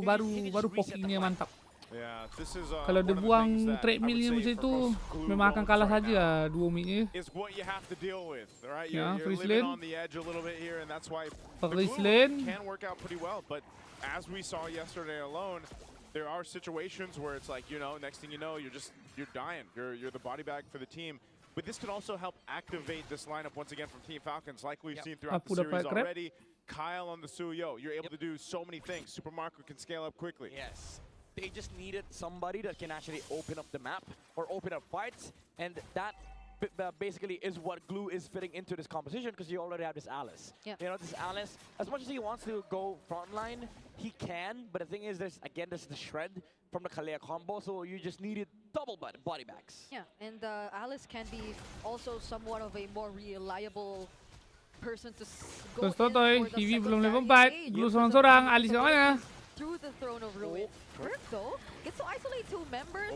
pokingnya mantap. Yeah, this is Kalau dia buang treadmillnya macam tu, memang akan kalah saja 2 minit. Is what you have to deal with, right? Yeah, You're free living lane. on the edge a little bit here, and that's why Free glue lane. can work out pretty well. But as we saw yesterday alone, there are situations where it's like, next thing you know, you're dying. You're the body bag for the team. But this could also help activate this lineup once again from Team Falcons, like we've seen throughout Aku the dapat series grab. already. Kyle on the Suyo, you're able to do so many things. Super Marco can scale up quickly. Yes. They just needed somebody that can actually open up the map or open up fights, and that basically is what Glue is fitting into this composition, because you already have this Alice. Yeah. You know, this Alice, as much as he wants to go frontline, he can, but the thing is, there's the shred from the Kalea combo, so you just needed double body bags. Yeah, and Alice can be also somewhat of a more reliable person to go Terus Totoy, in for the Hiwi belum secondary level 4. engage. Glue seorang-seorang. Alice kat mana? Through the Throne of Ruin. Kirk, though, gets to isolate 2 members.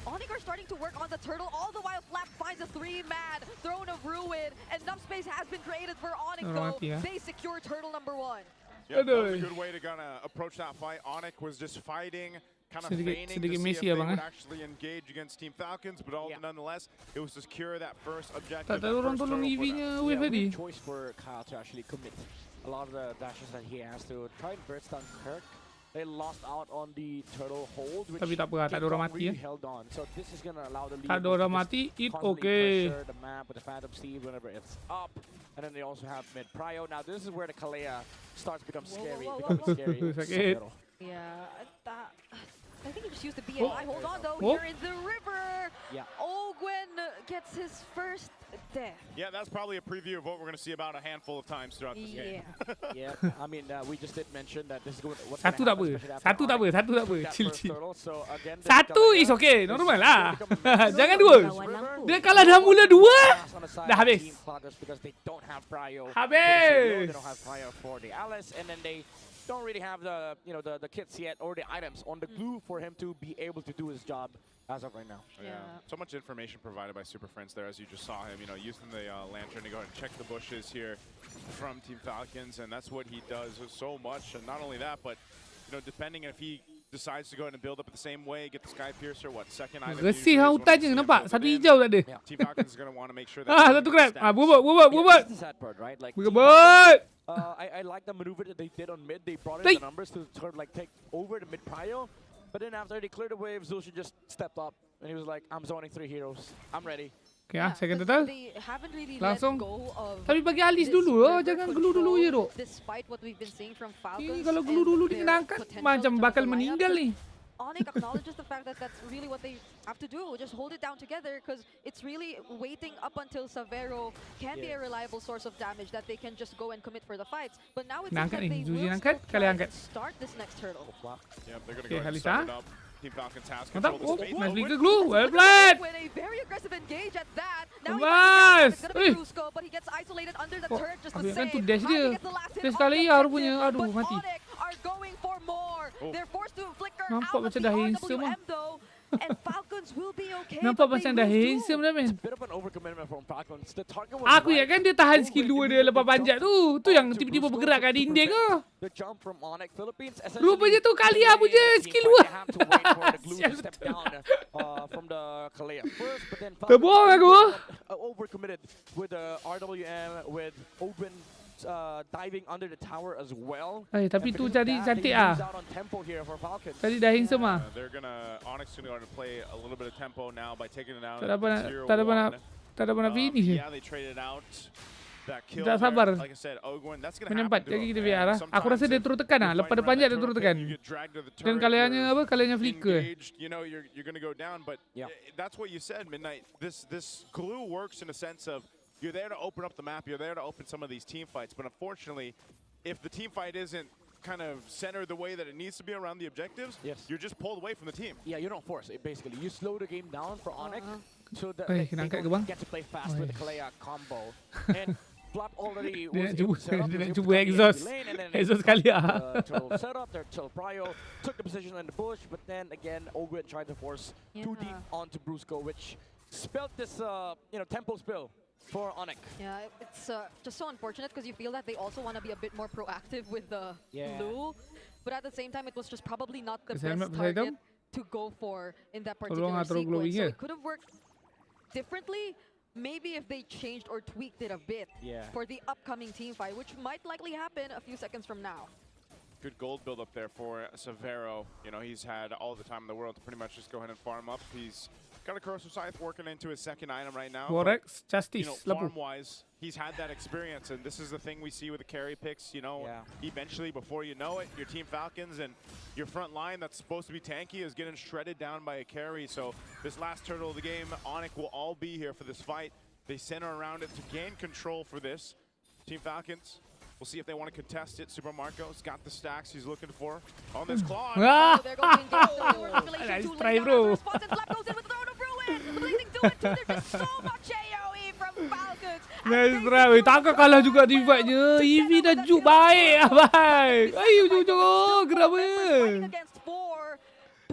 Onyx are starting to work on the turtle, all the while Flap finds a 3-man Throne of Ruin. Enough space has been created for Onyx, though. They secure turtle number 1. Yeah, that was a good way to kind of approach that fight. Onyx was just fighting, kind of feigning to see if they would actually engage against Team Falcons, but nonetheless, it was to secure that first objective. Tak ada orang tolong EV-nya wave tadi. Choice for Kyle to actually commit a lot of the dashes that he has to try and burst down Kirk. They lost out on the turtle hold, which Tapi tak apa, tak ada orang mati really held on. So this is gonna allow the lead Tak ada orang mati, it okay. pressure the map with the Phantom Steed whenever it's up. And then they also have mid prio. Now this is where the Kalea starts to become scary. Sakit. Yeah, I think he just used the BMI. Hold on, though. Here in the river. Yeah. Ogwen gets his first death. Yeah, that's probably a preview of what we're going to see about a handful of times throughout this game. Yeah, I mean, we just did mention that this is what's Satu tak apa. Satu tak apa. Satu tak apa. Chill. So again, Satu is okay. Normal lah. Jangan dua. Dia kalah dah mula 2. Dah habis. Because they don't have prio. Habis. They don't have prio for the Alice, and then they don't really have the the kits yet or the items on the Glue for him to be able to do his job as of right now. Yeah. So much information provided by Super Friends there, as you just saw him, using the lantern to go ahead and check the bushes here from Team Falcons, and that's what he does so much. And not only that, but depending if he decides to go ahead and build up the same way, get the Sky Piercer, second item. Resih hutannya nampak. Satu hijau tak ada. Team Falcons is going to want to make sure that satu grab. Bubut. This is that part, right? Like Bubut. I like the maneuver that they did on mid. They brought in the numbers to sort of like take over the mid prio. But then after they cleared the wave, Zulshin just stepped up. And he was like, I'm zoning 3 heroes. I'm ready. Okay, second total. They haven't really Langsung. let go of Tapi bagi Alice dulu. Jangan Glue dulu je tu. Despite what we've been seeing from Falcons. Ini kalau Glue dulu dia kena angkat, macam bakal meninggal ni. Onyx acknowledges the fact that that's really what they have to do. Just hold it down together, because it's really waiting up until Savero can be a reliable source of damage that they can just go and commit for the fights. But now it's like they will start this next turtle. Yeah, they're going to go ahead and start it up. Team Falcons has Mantap. control the space. Nice big Glue. Well played. With a very aggressive engage at that. Now Nice. he's going to be Brusco, but he gets isolated under the turret just the Kan tu same. dash dia. Dia sekali ya punya. Aduh, mati. Are going for more. They're forced to flicker Nampak out of macam the dah handsome RWM though. And Falcons will be okay. Nampak macam dah handsome dah, man. Bit of an overcommitment from Falcons. The target was Aku kan dia tahan skill 2 dia lepas panjat tu. Tu yang tiba-tiba bergerak kat dinding tu. The jump from Onyx Philippines. Rupanya tu Kalea punya skill 2. From the Kalea first, but then Terbuang aku. Overcommitted with the RWM, with Open diving under the tower as well. Tapi tu jadi cantik ah. Tadi dah handsome ah. They're gonna Onyx gonna go to play a little bit of tempo now by taking it down. Tak ada nak finish. Yeah, they traded out that kill. Tak sabar. Like I said, Ogwen, that's gonna happen. Menyampat jadi kita biar lah. Aku rasa dia terus tekan ah. Lepas dia panjat dia terus tekan. Dan kaliannya apa? Kaliannya flicker. You're gonna go down, but that's what you said, Midnight. This Glue works in a sense of you're there to open up the map, you're there to open some of these team fights, but unfortunately, if the team fight isn't kind of centered the way that it needs to be around the objectives, you're just pulled away from the team. Yeah, you don't force it, basically. You slow the game down for Onyx, so that they don't get to play fast with the Kalea combo. And Flap already was dia nak cuba exhaust. Exhaust Kalea. Turtle set up, their turtle prio, took the position in the bush, but then again, Ogwen tried to force too deep onto Brusco, which spelled this tempo spill for Onyx. Yeah, it's just so unfortunate because you feel that they also want to be a bit more proactive with the Glue, but at the same time, it was just probably not the best target to go for in that particular sequence. So it could have worked differently, maybe if they changed or tweaked it a bit for the upcoming team fight, which might likely happen a few seconds from now. Good gold build up there for Savero. He's had all the time in the world to pretty much just go ahead and farm up. He's Got a Corrosive Scythe working into his second item right now. Warx, But, Justice, you know, lapu. farm-wise, he's had that experience, and this is the thing we see with the carry picks. You know, eventually, before you know it, your Team Falcons and your front line that's supposed to be tanky is getting shredded down by a carry. So this last turtle of the game, Onyx will all be here for this fight. They center around it to gain control for this. Team Falcons, we'll see if they want to contest it. Super Marco's got the stacks he's looking for on this claw. Ah! There goes Gengarino. Nice try, bro. There's so much AoE from Falcons. Nice try. Takkan kalah juga divide-nya. Eevee dah juk baik abang. Ay, ujung-ujung gerak Fighting against 4,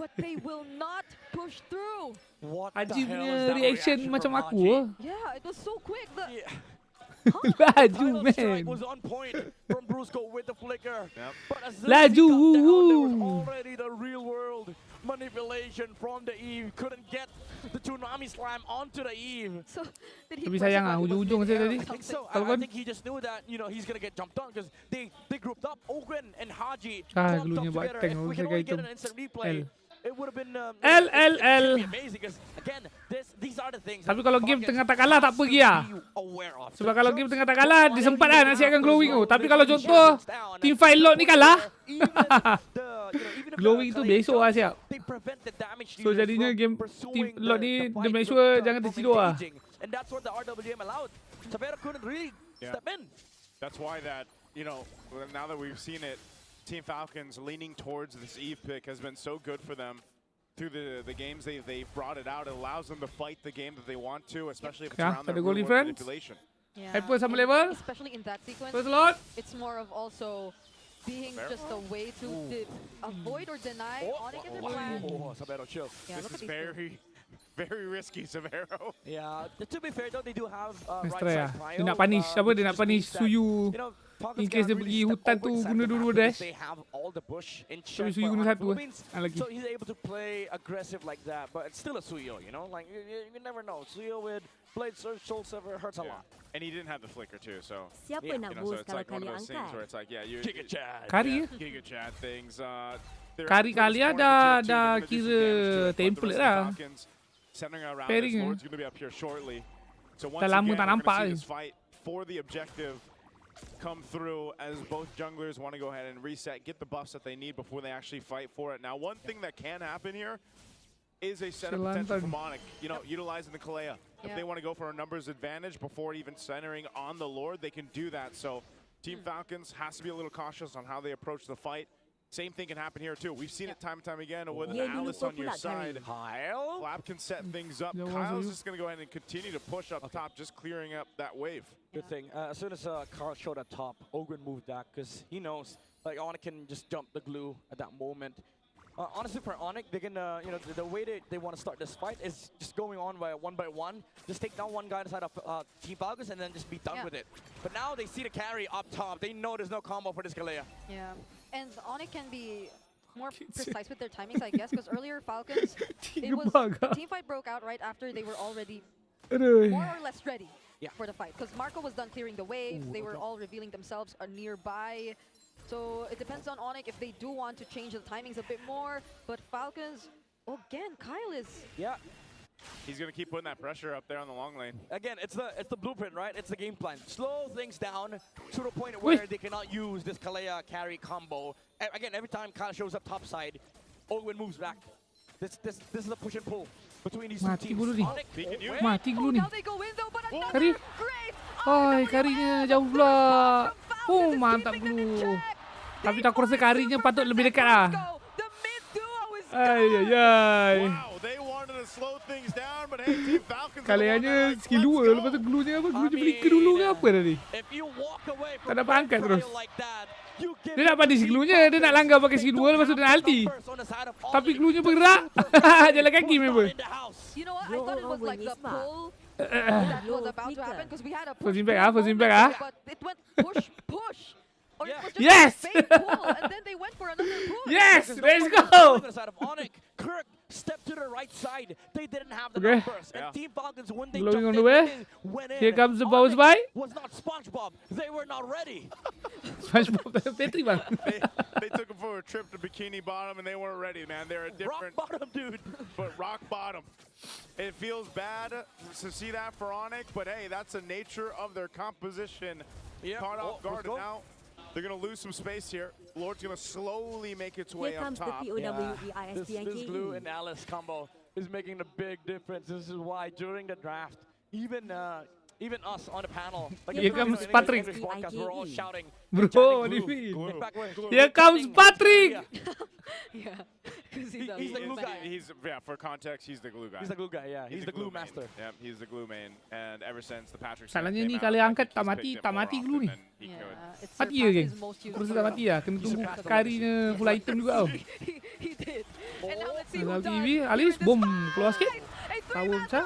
but they will not push through. What Haji punya reaction macam aku. Yeah, it was so quick. Laju, man. Was on point from Brusco with the flicker. But as Laju, there was already the real world manipulation from the Eve. Couldn't get the tsunami slam onto the Eve. So did Tapi sayang ah, hujung-hujung saya tadi. I think so. I think he just knew that, you know, he's gonna get jumped on because they grouped up. Ogren and Haji clumped up together. If we can only get an instant replay, it would have been amazing because again, these are the things. Tapi kalau game tengah tak kalah tak pergi ah. Sebab kalau game tengah tak kalah dia sempat lah nak siapkan glowing tu. Tapi kalau contoh team fight lot ni kalah. Glowing tu besok lah siap. So jadinya game team lot ni dia make sure jangan terciduk lah. And that's what the RWM allowed. Sabero couldn't really step in. That's why that, you know, now that we've seen it, Team Falcons leaning towards this Eve pick has been so good for them through the games they've brought it out. It allows them to fight the game that they want to, especially if it's around their real world manipulation. Hyper sama level. Especially in that sequence. First lot. It's more of also being just a way to avoid or deny Onyx in their plan. Sabero chill. This is very risky, Severo. Yeah, to be fair though, they do have Nice right try side lah. prio. Dia nak punish apa? Dia nak punish Suyu. In case dia pergi hutan tu guna dua dash. They have all the bush in Tapi check Suyu for guna Onyx satu Philippines. lagi. So he's able to play aggressive like that, but it's still a Suyo, you know? Like, you never know. Suyo with Blade Surge, Soul Sever hurts a lot. And he didn't have the flicker too, so. Siapa you nak know, so boost it's like kalau one of kali those things angkat? where it's like, yeah, you Giga Chad. Kari Giga Chad things. Kari kalian dah kira template lah. Centering around Pairing this Lord's going to be up here shortly. So once Dah lama again, tak we're nampak going to ni. see this fight for the objective come through as both junglers want to go ahead and reset, get the buffs that they need before they actually fight for it. Now, one thing that can happen here is a set of potential from Onyx, you know, utilizing the Kalea. If they want to go for a numbers advantage before even centering on the Lord, they can do that. So Team Falcons has to be a little cautious on how they approach the fight. Same thing can happen here too. We've seen it time and time again with an Alice on your side. Kyle? Flap can set things up. Kyle's just going to go ahead and continue to push up top, just clearing up that wave. Good thing. As soon as Carl showed up top, Ogren moved back because he knows like Onyx can just jump the glue at that moment. Honestly, for Onyx, they can, you know, the way they want to start this fight is just going on by one. Just take down one guy inside of Team Falcons and then just be done with it. But now they see the carry up top. They know there's no combo for this Kalea. Yeah, and Onyx can be more precise with their timings, I guess, because earlier Falcons, the team fight broke out right after they were already more or less ready for the fight. Because Marco was done clearing the wave, they were all revealing themselves nearby. So it depends on Onyx if they do want to change the timings a bit more. But Falcons, again, Kyle is... Yeah. He's going to keep putting that pressure up there on the long lane. Again, it's the blueprint, right? It's the game plan. Slow things down to the point where they cannot use this Kalea carry combo. Again, every time Kyle shows up top side, Owen moves back. This is a push and pull between these two teams. Mati dulu ni. Now they go in though, but Kari. another great Oi, karinya jauh pula. Oh, mantap dulu. Tapi tak rasa karinya patut lebih dekat lah. Ay. Wow, they wanted to slow things down, but hey, Team Falcons. Kaliannya skill 2, lepas tu glunya apa? Glunya flicker dulu ke apa tadi? Tak dapat angkat terus. Dia nak panis glunya, dia nak langgar pakai skill 2, lepas tu dia nak ulti. Tapi glunya bergerak. Jalan kaki member. You know what? I thought it was like the pull that was about to happen because we had a push. First impact ah. But it went push. Or it was just Yes! a fake pull, and then they went for another push. Yes! Because Let's no one was go! on the side of Onyx. Kirk stepped to the right side. They didn't have the Okay. numbers. And Team Falcons, when they Glowing jumped on the in, way. when they went in, Here comes the bounce Onyx by. was not SpongeBob. They were not ready. SpongeBob Petri bang. They took him for a trip to Bikini Bottom and they weren't ready, man. They're a different Rock bottom, dude. But rock bottom. It feels bad to see that for Onyx, but hey, that's the nature of their composition. Yep. Caught off guard, let's and now they're gonna lose some space here. Lord's gonna slowly make its way Here up comes the top. This Glue and Alice combo is making a big difference. This is why during the draft, even us on the panel, like Here comes Patrick. we're all shouting. Bro, chanting Glue. In fact, Here comes Patrick. Yeah, because he's the glue guy. For context, he's the glue guy. He's the glue guy, yeah. He's the glue master. Yeah, he's the glue main. And ever since the Patrick Salahnya ni kalau angkat tak mati glue ni. Mati je geng. Terus tak mati lah. Kena tunggu karinya full item juga tau. He did. And now let's see who Dalam does. TV, Alice, boom, keluar sikit. Power besar.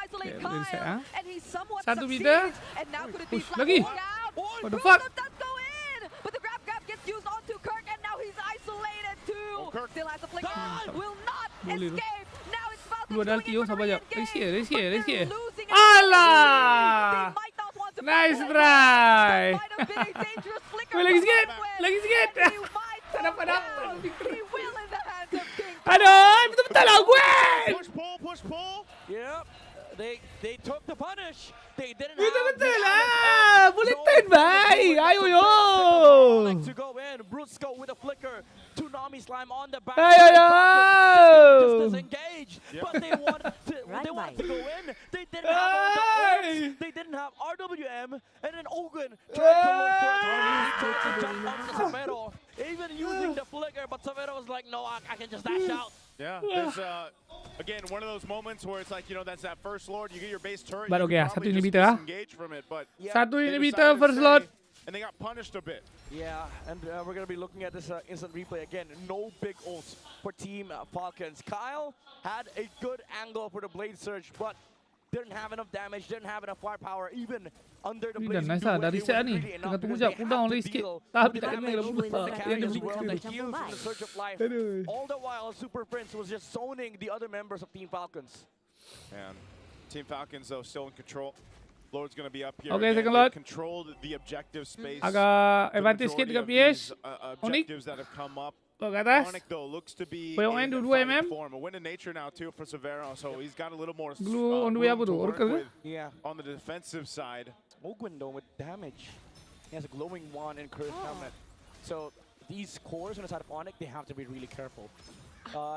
Isolate Okay, Kyle, set, huh? and he's somewhat 1 succeeds. meter. And now could it be Push Flap lagi. going out? What the fuck? does go in, but the grab gets used onto Kirk, and now he's isolated too. Still has a flicker, will not Boleh tu. escape. Now it's Falcons Keluar dari going Tio, in for sabar the jap. end Let's game. hear. Losing it. Alah! They might not want to Nice fight. try. Might have been a dangerous flicker. Weh, lagi from sikit. Northwest. Lagi sikit. And he might Tak dapat. down. He will in the hands of King. Aduh, betul-betul lah Gwen. Push pull. Yep. They took the punish. They didn't Betul-betul have lah. Boleh turn baik. Ayo yo. to go in. Brusco with a flicker. Tsunami slime on the back. Ayo. Just disengage. But they wanted to go in. They didn't have all the ults. They didn't have RWM. And then Ogun tried to look for to jump onto Savero. Even using the flicker, but Savero was like, no, I can just dash out. Yeah, there's again one of those moments where it's like, you know, that's that first Lord, you get your base turret, But you okay, can satu probably just inhibitor, ah. disengage from it, but Satu they inhibitor decided to first stay, Lord. and they got punished a bit. Yeah, and we're going to be looking at this instant replay again. No big ults for Team Falcons. Kyle had a good angle for the Blade Surge, but didn't have enough damage, didn't have enough firepower, even under the Ni Blade dah nice lah. Dari set ni. Tengah tunggu sekejap. Cooldown lagi sikit. Tapi tak kena dah berubah. Yang as well, the dia heals from the Surge of Life. Aduh. All the while, Super Prince was just zoning the other members of Team Falcons. And Team Falcons, though, still in control. Lord's going to be up here. Okay, again. second Lord. They've controlled the objective space. Agak for the advantage sikit majority dekat of PS. these, Onyx. objectives that have come up. Kat atas. Onyx, though, looks to be Boyong in end dua-dua fighting mm. form. A win in nature now, too, for Severo, so he's got a little more Glue on the way room apa to tu? work Oracle ke? with Yeah. on the defensive side. Ogwin, though, with damage. He has a glowing wand and cursed helmet. So these cores on the side of Onyx, they have to be really careful.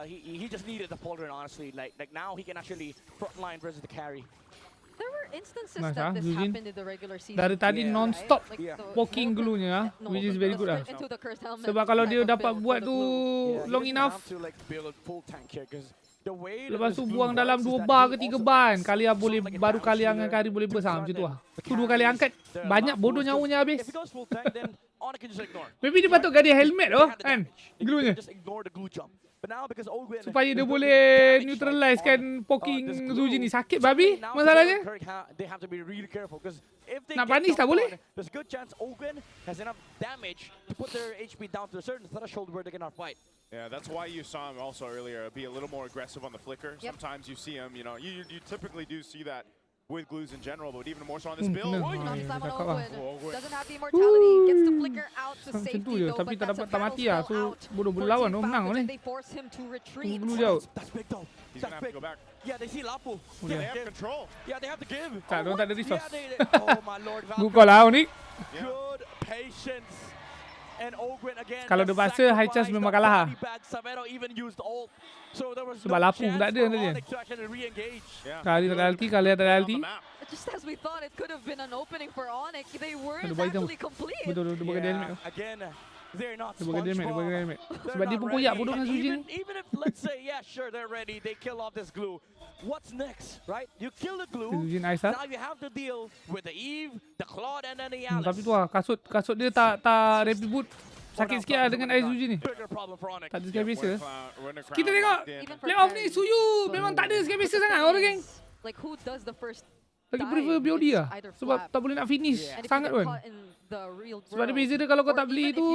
He just needed the pauldron, honestly. Like now he can actually frontline versus the carry. There were instances Nice, that ah, this Eugene. happened in the regular season. Dari tadi right? non-stop Like the poking movement- glue-nya, no, which is the very good lah. sprint into the cursed helmet Sebab kalau type dia of dapat build buat for the tu glue. long enough, Have to like build full tank here because the way lepas that tu this buang glue dalam works 2 is that bar he ke 3 also ban. acts Kalian boleh like a baru damage kalian dengan dealer kari boleh to besar front macam tu end. lah. The Tu 2 kali carries, angkat, they're banyak not bodoh full nyawanya habis. If he goes full tank, then Onyx can just ignore. Maybe dia patut ganti helmet tu kan, glue-nya. Just ignore the glue jump. But now because Ogwin Supaya dia is boleh building damage, neutralize like, kan on, poking this Zuji glue. ni. Sakit So babi now masalahnya. Kirk they have to be really careful because if they Nak get panis tak jumped boleh. on, there's a good chance Ogwin has enough damage to put their HP down to a certain threshold where they cannot fight. Yeah, that's why you saw him also earlier be a little more aggressive on the flicker. Sometimes you see him, you know, you typically do see that with glues in general, but even more so on this build. Doesn't have the Ogwin. immortality, gets the flicker out to Macam safety tu je, though, tapi but tak that's dapat a tak battle mati lah. still So out bodoh for lawan Team tu menang Falcons, ni. and they force him to retreat. Glue jauh. That's big though. He's That's going to have to big. go back. Yeah, they see Lapu. Oh, They yeah. have control. Yeah, they have to give. Tak, diorang tak ada resource. Oh my lord, Glue call lah Onyx. Good patience. And Ogwin again. Kalau dia paksa, high chance memang kalah. Savero even used ult. So there was Sebab no Lapu chance tak ada for tadi. Onyx to actually re-engage. Kali tak ada ulti, kali tak ada ulti. Just as we thought it could have been an opening for Onyx, they weren't Dia buat item. actually complete. Betul, dia bukan dia helmet tu. Again, they're not Dia bukan dia helmet, dia bukan dia helmet. They're Sebab dia not pun koyak ready. bodoh dengan And Zuji ni. even if, let's say, yeah, sure, they're ready, they kill off this glue. What's next, right? You kill the glue, Zuji nice lah. now you have to deal with the Eve, the Claude, and then the Alice. Tapi tu lah, kasut dia tak rapid boot. Sakit sikit lah dengan Ice Zuji ni. Bigger problem for Onyx. Tak ada skill biasa. When the Kita crowd tengok locked in. playoff ni Suyu memang tak ada skill biasa sangat orang geng. Like who does the first Lagi prefer BOD lah. Sebab tak boleh nak finish sangat kan. Sebab ada beza dia kalau kau tak beli tu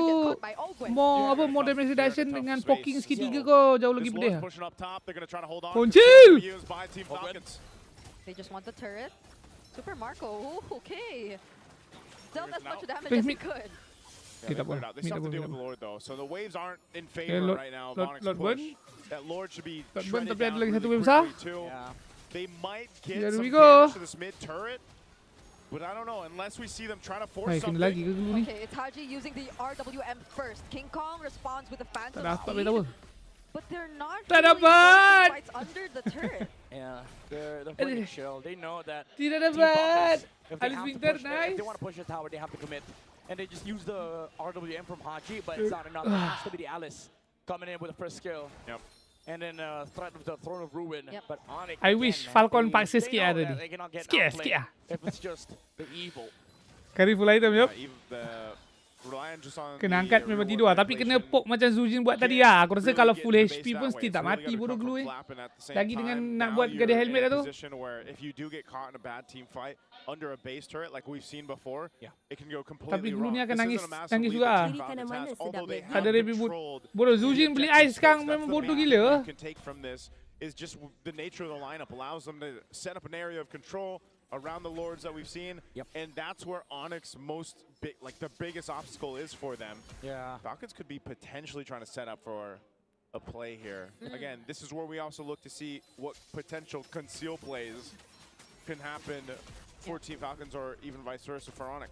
more damage reduction dengan poking skill 3 kau jauh lagi pedih. Poncil! They just want the turret. Super Marco, okay. Dealt as much damage as he could. Yeah, they still have to deal with the Lord though, so the waves aren't in favor right now of Onyx's push. That Lord should be shredded down really quickly too. They might get some damage to this mid turret, but I don't know, unless we see them trying to force something. Okay, it's Haji using the RWM first. King Kong responds with the Phantom Speed, but they're not really fights under the turret. Yeah, they're playing chill. They know that Tidak dapat. if they want to push the tower, they have to commit. And they just use the RWM from Haji, but it's not enough. It has to be the Alice coming in with the first skill. Yep. And then threat of the Throne of Ruin. But Onyx, I wish Falcon paksa sikit lah tadi. Sikit lah. If it's just the evil. Carry full item, yup. Reliant just on Kena angkat memang tidur lah. Tapi kena poke macam Zujin buat tadi lah. Aku rasa kalau full HP pun still tak mati bodoh glue Lagi dengan nak buat gada helmet lah tu. If you do get caught in a bad team fight under a base turret like we've seen before, it can go Tapi completely glue wrong. ni akan This nangis isn't a massive lead that juga. Team Falcons has, although they have Ada review controlled bodoh Zujin beli ice sekarang That's memang the bodoh main gila. thing you can take from this is just the nature of the lineup allows them to set up an area of control around the Lords that we've seen, and that's where Onyx the biggest obstacle is for them. Yeah. Falcons could be potentially trying to set up for a play here. Again, this is where we also look to see what potential conceal plays can happen for Team Falcons or even vice versa for Onyx.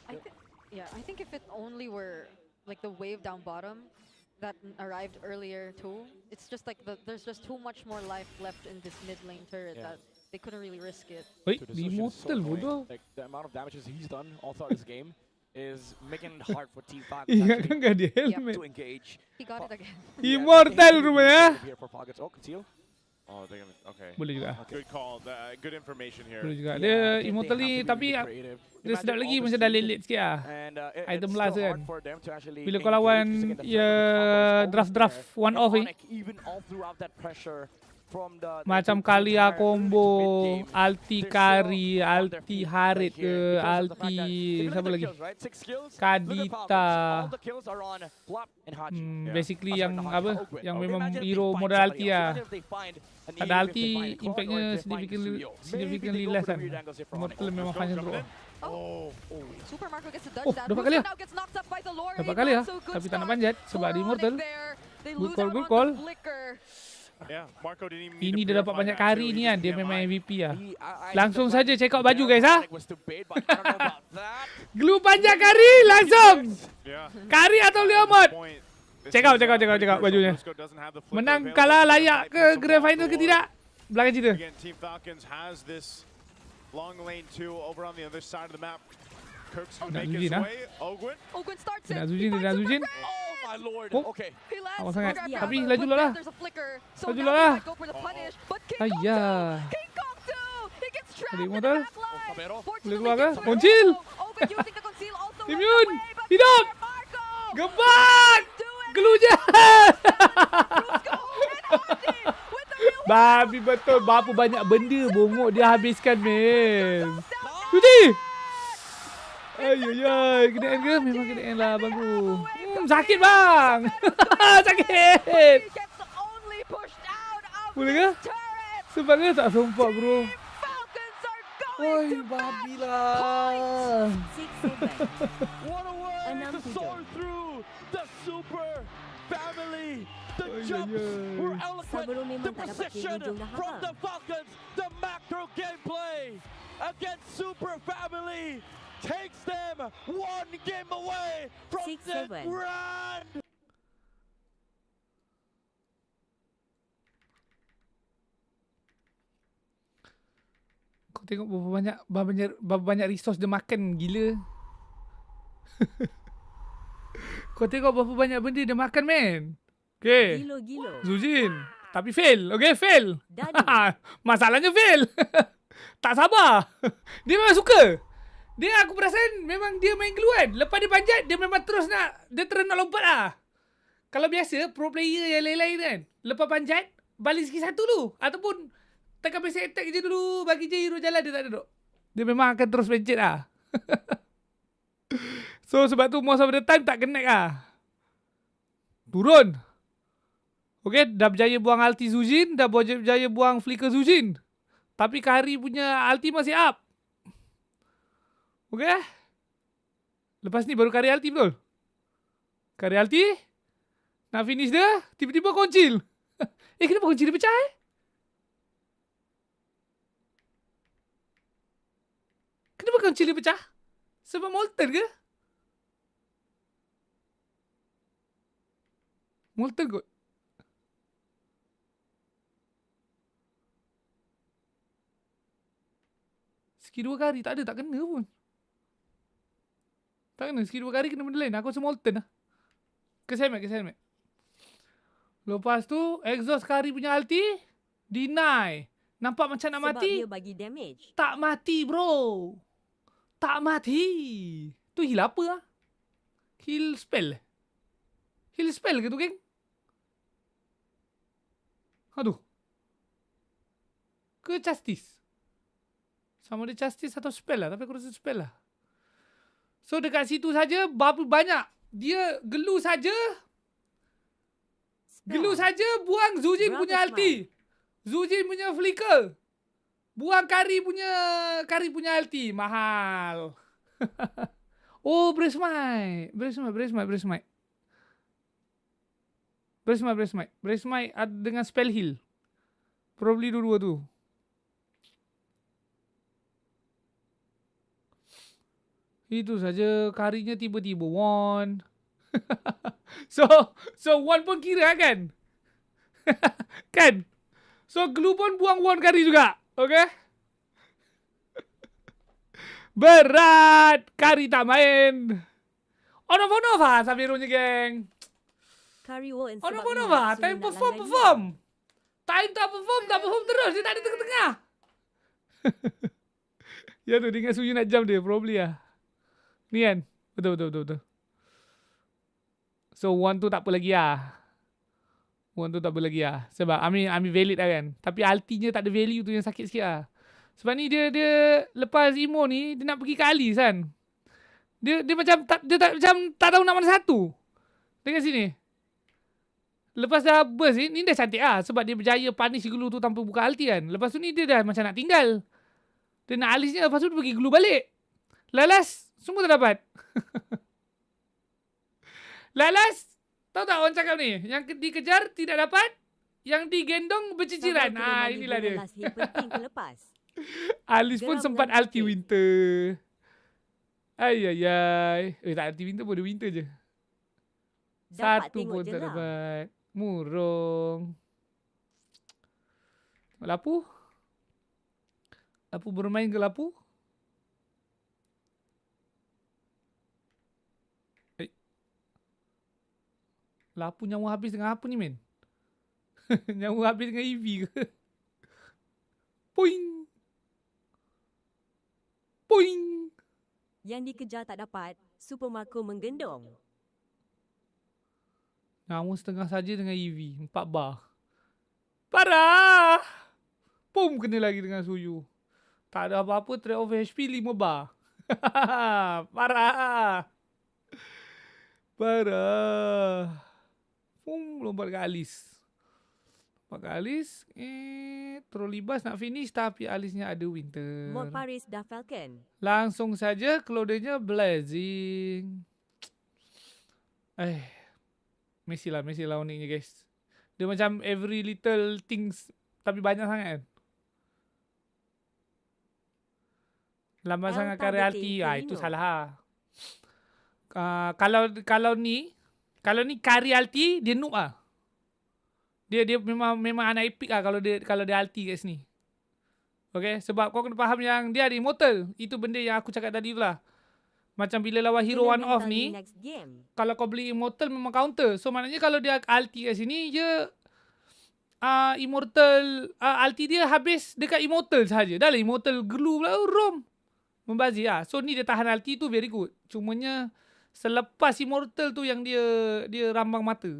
I think if it only were like the wave down bottom that arrived earlier too, it's just like there's just too much more life left in this mid lane turret that they couldn't really risk it. Wait, di mortal bodoh. Like the amount of damages he's done all throughout this game is making it hard for Team Falcons Ingat kan gak dia helmet. to engage. He got it again. Immortal rupanya. Oh, they're gonna, okay. Boleh juga. Good call. Good information here. Boleh juga. Dia immortal ni tapi dia sedap lagi macam dah lelet sikit lah. Item last kan. Bila kau lawan draft one off ni. Macam Kalia combo, Alti Kari, Alti Harit ke, Alti siapa lagi? Kadita. Basically yang apa? Yang memang hero modal Alti lah. Ada Alti, impactnya significantly less kan. Mortal memang fanya teruk. Super Marco gets to dodge that. Dapat kali lah. Now gets knocked up by the Lord. Dapat kali lah. Tapi tak nak panjat sebab di Immortal. Good call. Yeah, Marco didn't even Ini dia dapat banyak kari ni kan. Dia memang MVP lah. Langsung saja check out baju guys ha. Glue panjat kari langsung. Kari atau Leomod. Check out bajunya. Menang kalah layak ke grand final ke tidak? Belakang cerita. Again, Team Falcons has this long lane 2 over on the other side of the map. Kirk's to make his way. Ogwin starts it. Zujin. Oh my lord. Okay. Awas sangat. Tapi laju lah. Laju lah. Ayah. Ada Immortal. Boleh keluar ke? Poncil. Immune. Hidup. Gebak. Glue je. Babi betul. Berapa banyak benda bongok dia habiskan men. Suji. Ayayay, kenaan ke? Memang kenaan lah abangku. Sakit bang. Sakit. Boleh ke? Sebab ke tak sempat bro. Oi, babi lah. What a way to soar through the super family. The jumps were eloquent. The precision from the Falcons. The macro gameplay against super family takes them one game away from the grand. Kau tengok berapa banyak resource dia makan gila. Kau tengok berapa banyak benda dia makan men. Okay. Gilo. Zujin. Tapi fail. Okay, fail. Masalahnya fail. Tak sabar. Dia memang suka. Aku perasan memang dia main glue kan. Lepas dia panjat, dia memang terus nak lompat lah. Kalau biasa, pro player yang lain-lain kan. Lepas panjat, balik sikit satu dulu. Ataupun tekan basic attack je dulu. Bagi je hero jalan, dia tak ada duk. Dia memang akan terus pencet lah. So sebab tu most of the time tak connect lah. Turun. Okay, dah berjaya buang ulti Zujin, dah berjaya buang flicker Zujin. Tapi Kari punya ulti masih up. Okay. Lepas ni baru Kari ulti betul. Kari ulti. Nak finish dia, tiba-tiba koncil. Kenapa koncil dia pecah Kenapa koncil dia pecah? Sebab Molten ke? Molten kot. Skill 2 kali tak ada, tak kena pun. Tak kena, skill 2 kali kena benda lain. Aku rasa Molten lah. Keselmet. Lepas tu, exhaust kari punya ulti. Deny. Nampak macam nak mati. Sebab dia bagi damage. Tak mati bro. Tak mati. Tu heal apa lah? Heal spell. Heal spell ke tu geng? Aduh. Ke Justice? Sama ada Justice atau spell lah. Tapi aku rasa spell lah. So dekat situ saja berapa banyak. Dia gelu saja. Gelu saja buang Zujin punya ulti. Zujin punya flicker. Buang Kari punya ulti. Mahal. Oh, Brace Might dengan spell heal. Probably dua-dua tu. Itu saja Karinya tiba-tiba won. So won pun kira kan? Kan? So glue pun buang won Kari juga. Okay? Berat. Kari tak main. On-off sambil hero-nya geng. On-off. Time perform. Time tak perform terus. Dia tak ada tengah-tengah. Ya tu, dia ingat Suyu nak jump dia. Probably lah. Ni kan? Betul. So one tu tak apa lagi lah. Sebab Ami valid lah kan. Tapi ultinya tak ada value tu yang sakit sikit lah. Sebab ni dia lepas emo ni, dia nak pergi ke Alice kan. Dia macam tak tahu nak mana satu. Tengok sini. Lepas dah burst ni dah cantik lah. Sebab dia berjaya punish glue tu tanpa buka ulti kan. Lepas tu ni dia dah macam nak tinggal. Dia nak Alice-nya, lepas tu dia pergi glue balik. Lalas, semua tak dapat. Lalas, tahu tak orang cakap ni? Yang dikejar tidak dapat, yang digendong berciciran. Inilah dia. Alice pun sempat ulti winter. Ayayay. Tak ulti winter pun, dia winter je. Satu pun tak dapat. Murung. Lapu bermain ke Lapu? Lapu nyawa habis dengan apa ni men? Nyawa habis dengan EV ke? Poing. Yang dikejar tak dapat, Super Marco menggendong. Nyawa setengah saja dengan EV. 4 bar. Parah! Pum kena lagi dengan Suyu. Tak ada apa-apa, trade off HP 5 bar. Parah! Lompat ke Alice. Trolleybus nak finish tapi Alice-nya ada winter. Mod Paris dah Falcon. Langsung saja Claude-nya blazing. Messi lah uniknya guys. Dia macam every little things tapi banyak sangat kan. Lambat sangat ke reality. Itu salah. Kalau ni Kari ulti dia noob ah. Dia memang anak epic ah kalau dia ulti kat sini. Okay, sebab kau kena faham yang dia ada immortal. Itu benda yang aku cakap tadi tu lah. Macam bila lawan hero one off ni, kalau kau beli immortal memang counter. So maknanya kalau dia ulti kat sini, dia immortal ulti dia habis dekat immortal sahaja. Dah lah immortal glue pula rom. Membazir lah. So ni dia tahan ulti tu very good. Cumanya selepas immortal tu yang dia rambang mata.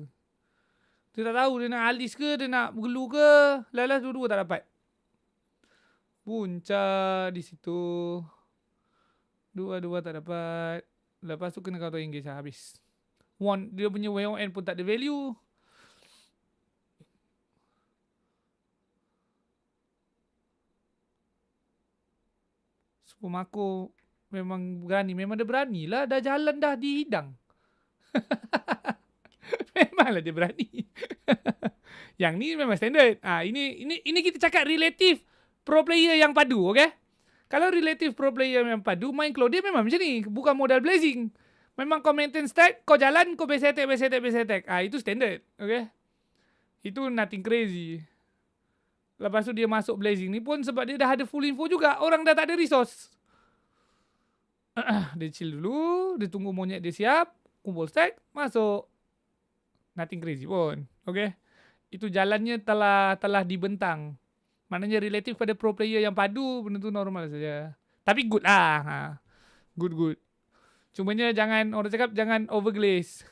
Dia tak tahu dia nak Alice ke, dia nak glue ke. Lalas dua-dua tak dapat. Punca di situ. 2-2 tak dapat. Lepas tu kena counter engage lah, habis. Dia punya WON pun tak ada value. Super Mako memang berani. Memang dia berani lah. Dah jalan dah di hidang. Memanglah dia berani. Yang ni memang standard. Ini kita cakap relatif pro player yang padu, okay? Kalau relatif pro player yang padu, main Claudia memang macam ni. Bukan modal blazing. Memang kau maintain stack, kau jalan, kau base attack. Itu standard, okay? Itu nothing crazy. Lepas tu dia masuk blazing ni pun sebab dia dah ada full info juga. Orang dah tak ada resource. Dia chill dulu. Dia tunggu monyet dia siap. Kumpul stack. Masuk. Nothing crazy pun. Okay. Itu jalannya telah dibentang. Maknanya relatif pada pro player yang padu. Benda tu normal saja. Tapi good lah. Good. Cumanya jangan, orang cakap jangan overglaze.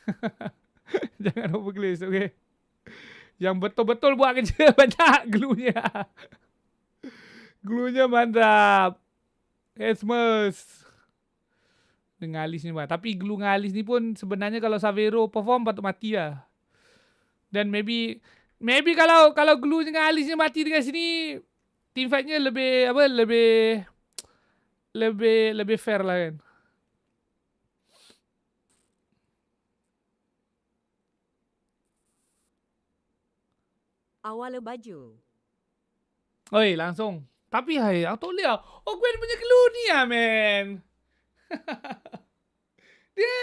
Jangan overglaze, okay. Yang betul-betul buat kerja banyak glue-nya. Glue-nya mantap. Esmus. Dengan Alice ni buat. Tapi glue dengan Alice ni pun sebenarnya kalau Savero perform patut mati lah. Dan maybe kalau glue dengan Alice ni mati dekat sini, team fight-nya lebih fair lah kan. Awal baju. Oi, langsung. Tapi hai, aku tak boleh lah. Oh, Gwen punya clue ni lah, man. Dia,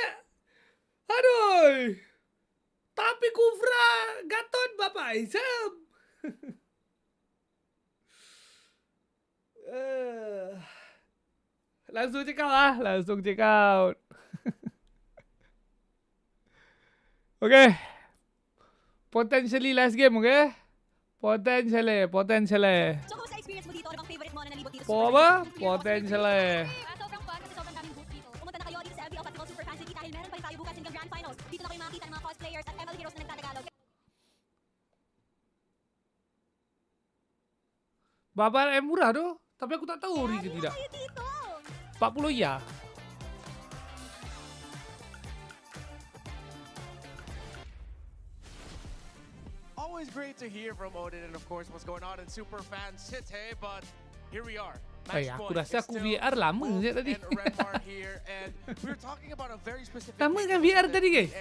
aduh. Tapi Kufra, Gatot, Bapak Isam. Langsung check out lah. Langsung check out. Okay. Potentially last game, okay? Potentially. So, kung sa experience mo dito, ano bang favorite mo na nalibot dito? Po apa? Potentially. Sobrang fun kasi sobrang daming booth dito. Pumunta na kayo dito sa MPL Festival Super Fan City dahil meron pa rin tayo bukas hanggang Grand Finals. Dito na kayo makakita ng mga cosplayers at ML heroes na nagtatagalog. Babar murah tu. Tapi aku tak tahu ori ke tidak. 40 ya. Always great to hear from Odin and of course what's going on in Super Fan City, but here we are. Aku rasa aku VR lama je tadi. Lama kan VR tadi guys?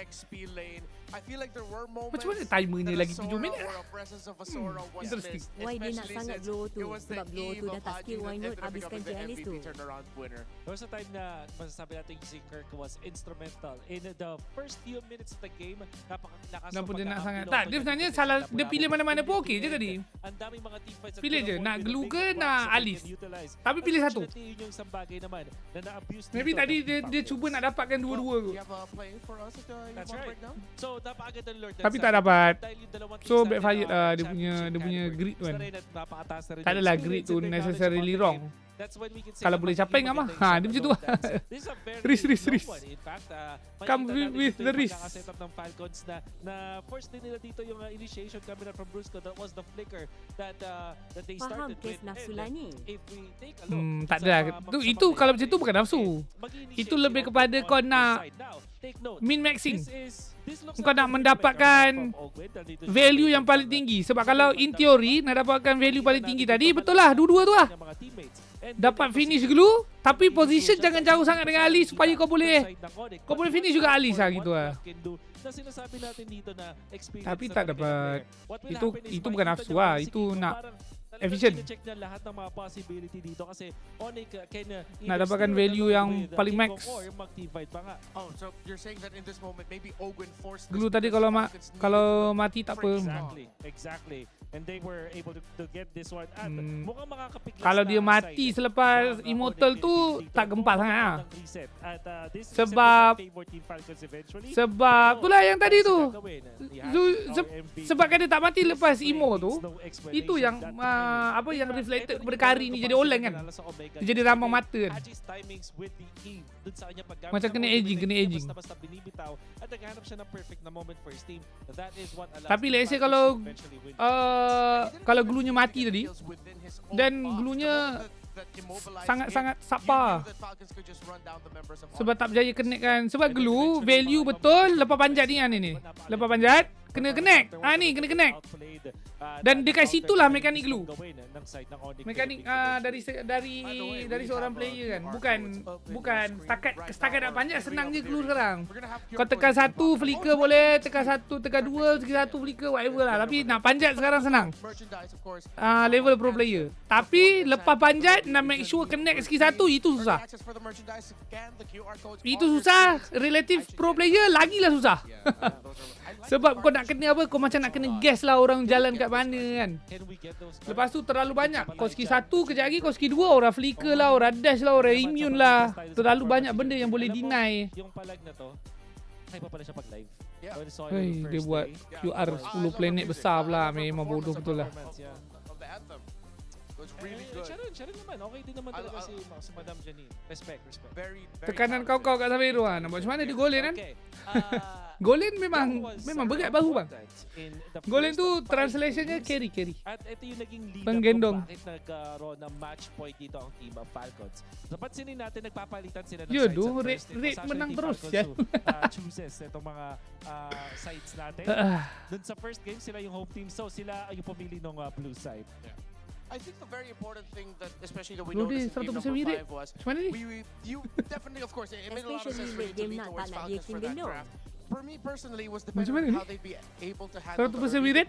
Macam mana timernya lagi 7 minit? Interesting. Why dia nak sangat blow tu? Sebab blow tu dah tak skill, why not habiskan Janice tu? There was a time na masasabi natin si Kirk was instrumental. In the first few minutes of the game, napakalakas Kenapa dia nak sangat? Tak, dia sebenarnya salah. Dia pilih mana-mana pun okey je tadi. Pilih je, nak glue ke nak Alice. Tapi pilih satu. Maybe tadi dia cuba nak dapatkan dua-dua. That's right. So, dapat agad alert. Tapi tak dapat. So backfired lah dia punya grid tu kan. Tak adalah grid tu necessarily wrong. Kalau boleh capai ngam ah. Dia macam tu. Risk. Come with the risk. Na first din nila dito yung initiation camera from Brusco, that was the flicker that they started with. If we take a look, tak ada. Itu kalau macam tu bukan nafsu. Itu lebih kepada kau nak min maxing. Kau nak mendapatkan value yang paling tinggi. Sebab kalau in theory nak dapatkan value paling tinggi tadi, betul lah dua-dua tu lah. Dapat finish glue, tapi position jangan jauh sangat dengan Ali supaya kau boleh finish juga Ali lah gitu lah. Tapi tak dapat. Itu bukan nafsu lah. Itu nak efficient. Nak dapatkan value yang paling max. Glue tadi kalau mati tak apa. Exactly. And they were able to get this one. Mukhang makakapiglas. Kalau dia mati selepas immortal tu tak gempak sangat lah. Sebab itulah yang tadi tu. Sebab kan dia tak mati lepas imo tu. Itu yang apa yang reflected kepada Kari ni jadi online kan. Dia jadi ramang mata kan. Macam kena aging. Tapi let's say kalau glue-nya mati tadi dan glue-nya sangat-sangat sapa. Sebab tak berjaya connect kan. Sebab glue value betul lepas panjat ni. Lepas panjat kena connect. Ni kena connect. Dan dekat situlah mekanik glue. Mekanik dari seorang player kan. Bukan setakat nak panjat senang je glue sekarang. Kau tekan satu flicker boleh, tekan satu, tekan dua, tekan satu flicker whatever lah. Tapi nak panjat sekarang senang. Level pro player. Tapi lepas panjat nak make sure connect skill satu itu susah. Itu susah. Relative pro player lagilah susah. Sebab kau nak kena apa, kau macam nak kena guess lah orang jalan kat mana kan. Lepas tu terlalu banyak. Kau skill satu, kejap lagi kau skill dua, orang flicker lah, orang dash lah, orang immune lah. Terlalu banyak benda yang boleh deny. Yung palag na to, kaya pa pala siya pag-live. Hey, dia buat QR 10 planet besar pula. Memang bodoh betul lah. Sharon naman, okay din naman talaga si Madam Janine. Respect. Tekanan kau kat Savero kan. Nak buat macam mana dia Golen kan? Golen memang berat bahu bang. Golen tu translationnya carry. At ito yung naging lead penggendong. Bakit nagkaroon ng match point dito ang team of Falcons. Napansin natin nagpapalitan sila ng sides. Rate menang terus ya. Chooses itong mga sides natin. Dun sa first game sila yung home team, so sila yung pumili ng blue side. I think the very important thing that especially that we noticed in game number 5 was you definitely, of course, it made a lot of sense for you to lean towards Falcons for that draft. For me personally, was depending on how they'd be able to handle the early.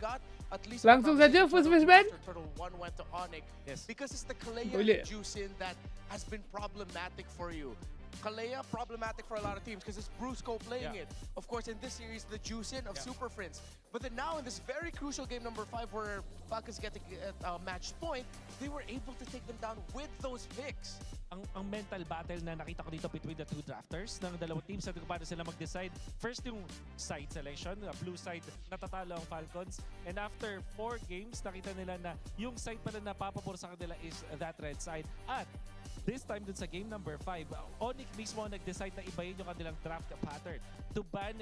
At least langsung saja first ban. Turtle 1 went to Onyx because it's the Kalea Juicin that has been problematic for you. Kalea, problematic for a lot of teams because it's Brusco playing it. Of course, in this series, the Juicin of Super Friends. But then now in this very crucial game number 5 where Falcons get a match point, they were able to take them down with those picks. Ang mental battle na nakita ko dito between the two drafters ng dalawang teams at kung paano sila mag-decide. First yung side selection, blue side natatalo ang Falcons. And after 4 games, nakita nila na yung side pala na papabor sa kanila is that red side. At this time dun sa game number 5, Onyx mismo nag-decide na ibayin yung kanilang draft pattern to ban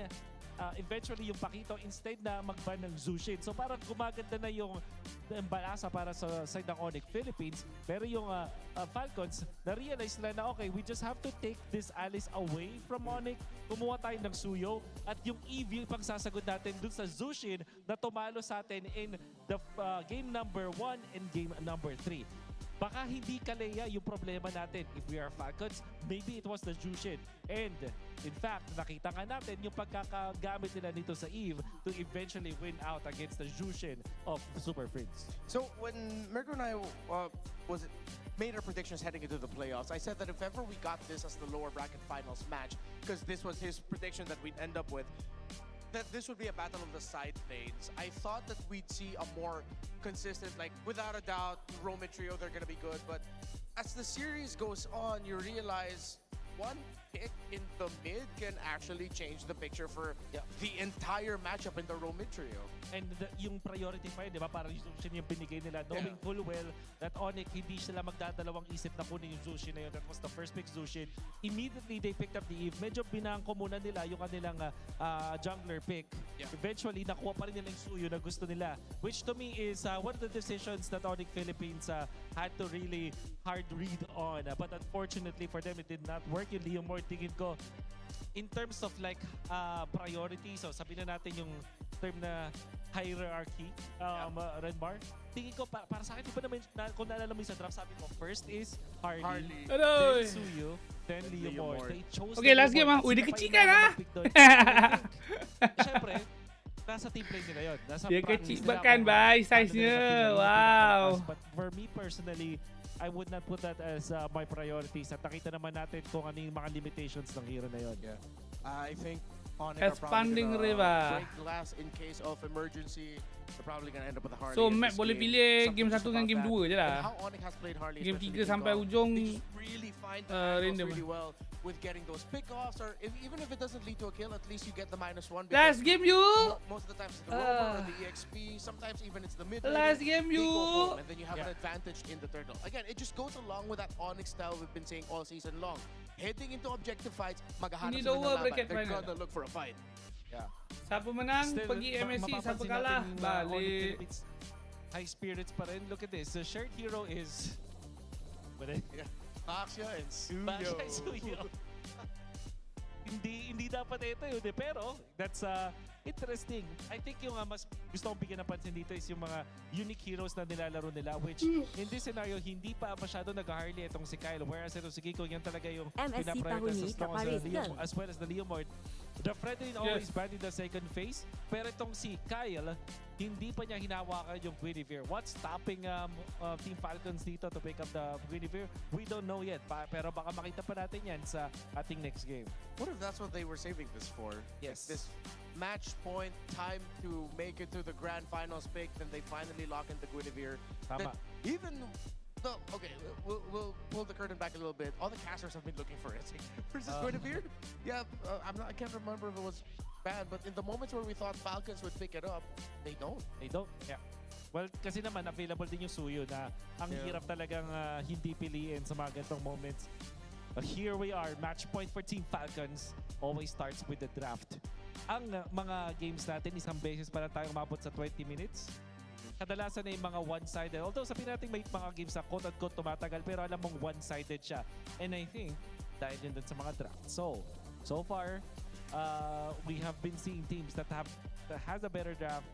eventually yung Pakito instead na mag-ban ng Zushin. So parang gumaganda na yung balasa para sa side ng Onyx Philippines. Pero yung Falcons, na-realize nila na okay, we just have to take this Alice away from Onyx. Kumuha tayo ng Suyo at yung EV pang sasagot natin dun sa Zushin na tumalo sa atin in the game number 1 and game number 3. Baka hindi Kalea yung problema natin. If we are Falcons, maybe it was the Jushin. And in fact, nakita nga natin yung pagkakagamit nila nito sa Eve to eventually win out against the Jushin of Super Friends. So when Mergo and I made our predictions heading into the playoffs, I said that if ever we got this as the lower bracket finals match, because this was his prediction that we'd end up with, that this would be a battle of the side lanes. I thought that we'd see a more consistent, like without a doubt, Roman Trio, they're going to be good. But as the series goes on, you realize one pick in the mid can actually change the picture for the entire matchup in the Roman Trio. And yung priority pa yun, di ba? Parang yung Zushin yung binigay nila, knowing full well that Onyx, hindi sila magdadalawang isip na kunin yung Zushin na yun. That was the first pick Zushin. Immediately, they picked up the Eve. Medyo binangko muna nila yung kanilang jungler pick. Eventually, nakuha pa rin nila yung Suyo na gusto nila. Which to me is one of the decisions that Onyx Philippines had to really hard read on. But unfortunately for them, it did not work. Yung Leo Moore, tingin ko, in terms of like priority, so sabihin na natin yung term na hierarchy, Renmar, tingin ko para sa akin, di ba naman, kung naalala mo yung sa draft, sabi ko, first is Harley, then Suyo, then Leo Moore. They chose okay, last game ha. Uy, dikicikan ha! Siyempre, nasa team play nila yun. Nasa practice nila. Ba? Size niya. Wow! But for me personally, I would not put that as my priorities. At nakita naman natin kung ano yung mga limitations ng hero na yun. I think Onyx are probably Expanding gonna river. break glass in case of emergency. They're probably gonna end up with a Harley. So in map this boleh game. pilih game Something 1 dengan about game that. 2 je And lah. how Onyx has played Harley, Game especially 3 the sampai kickoff, ujung they just really find the angles random. really well with getting those pickoffs, or even if it doesn't lead to a kill, at least you get the -1. Last game you. Most of the times it's the rover or the EXP. Sometimes even it's the mid laner. Last game They you. go home, and then you have an advantage in the turtle. Again, it just goes along with that Onyx style we've been saying all season long. Heading into objective fights, maghahanap Hindi sila daw ng laban. bracket They're final. gonna look for a fight. Yeah. Siapa menang, pergi MSC, siapa kalah, balik. High spirits pa rin. Look at this. The shared hero is... Aksha and Suyo. Basha and Suyo. hindi dapat ito yun eh. Pero, that's interesting. I think yung mas gusto kong bigyan ng pansin dito is yung mga unique heroes na nilalaro nila, which in this scenario, hindi pa masyado nag-Harley itong si Kyle. Whereas itong si Kiko, yan talaga yung MSC pinaprioritize Tahuni, as well as the Leomord. The friend din always banned in the second phase. Pero itong si Kyle, hindi pa niya hinawakan yung Guinevere. What's stopping Team Falcons dito to pick up the Guinevere? We don't know yet. Pero baka makita pa natin yan sa ating next game. What if that's what they were saving this for? Yes. This match point, time to make it to the grand finals pick, then they finally lock in the Guinevere. Tama. Even though, okay, we'll pull the curtain back a little bit. All the casters have been looking for it. Where's this Guinevere? Yeah, I can't remember if it was banned, but in the moments where we thought Falcons would pick it up, they don't. They don't, yeah. Well, kasi naman available din yung Suyo na ang hirap talagang hindi piliin sa mga ganitong moments. Here we are, match point for Team Falcons. Always starts with the draft. Ang mga games natin, isang beses pa lang tayo umabot sa 20 minutes. Kadalasan na yung mga one-sided. Although sabihin natin may mga games na quote-unquote tumatagal, pero alam mong one-sided siya. And I think, dahil yun dun sa mga draft. So far, we have been seeing teams that has a better draft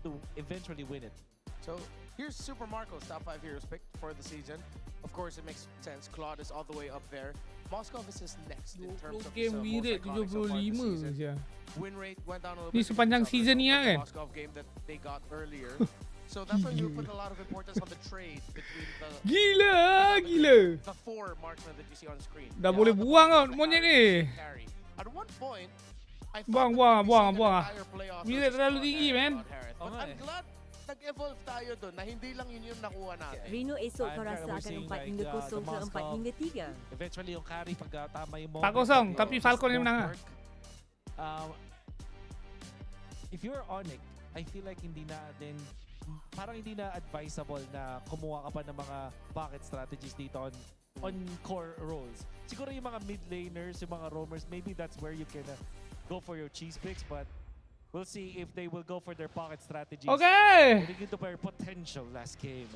to eventually win it. So here's Super Marco's top 5 heroes picked for the season. Of course, it makes sense. Claude is all the way up there. Moskov is his next in terms of game most rate iconic so far this 75 season. siya. Win rate went down a little Ni bit. sepanjang because of season the niya kan. Moskov game that they got earlier. So that's why you put a lot of importance on the trade between the Gila. the 4 marksmen that you see on screen. Dah boleh buang tau monyet ni. Carry. At one point, I Buang. Rate terlalu tinggi man. But I'm glad nag-evolve tayo doon na hindi lang yun yung nakuha natin. Rino esok kau rasa akan 4 hingga 0 ke 4 hingga 3. Eventually yung carry pag tama yung moment. 4-0, tapi Falcon yang menang. If you're Onyx, I feel like parang hindi na advisable na kumuha ka pa ng mga pocket strategies dito on core roles. Siguro yung mga mid laners, yung mga roamers, maybe that's where you can go for your cheese picks, but we'll see if they will go for their pocket strategies. Okay. Looking into their potential last game.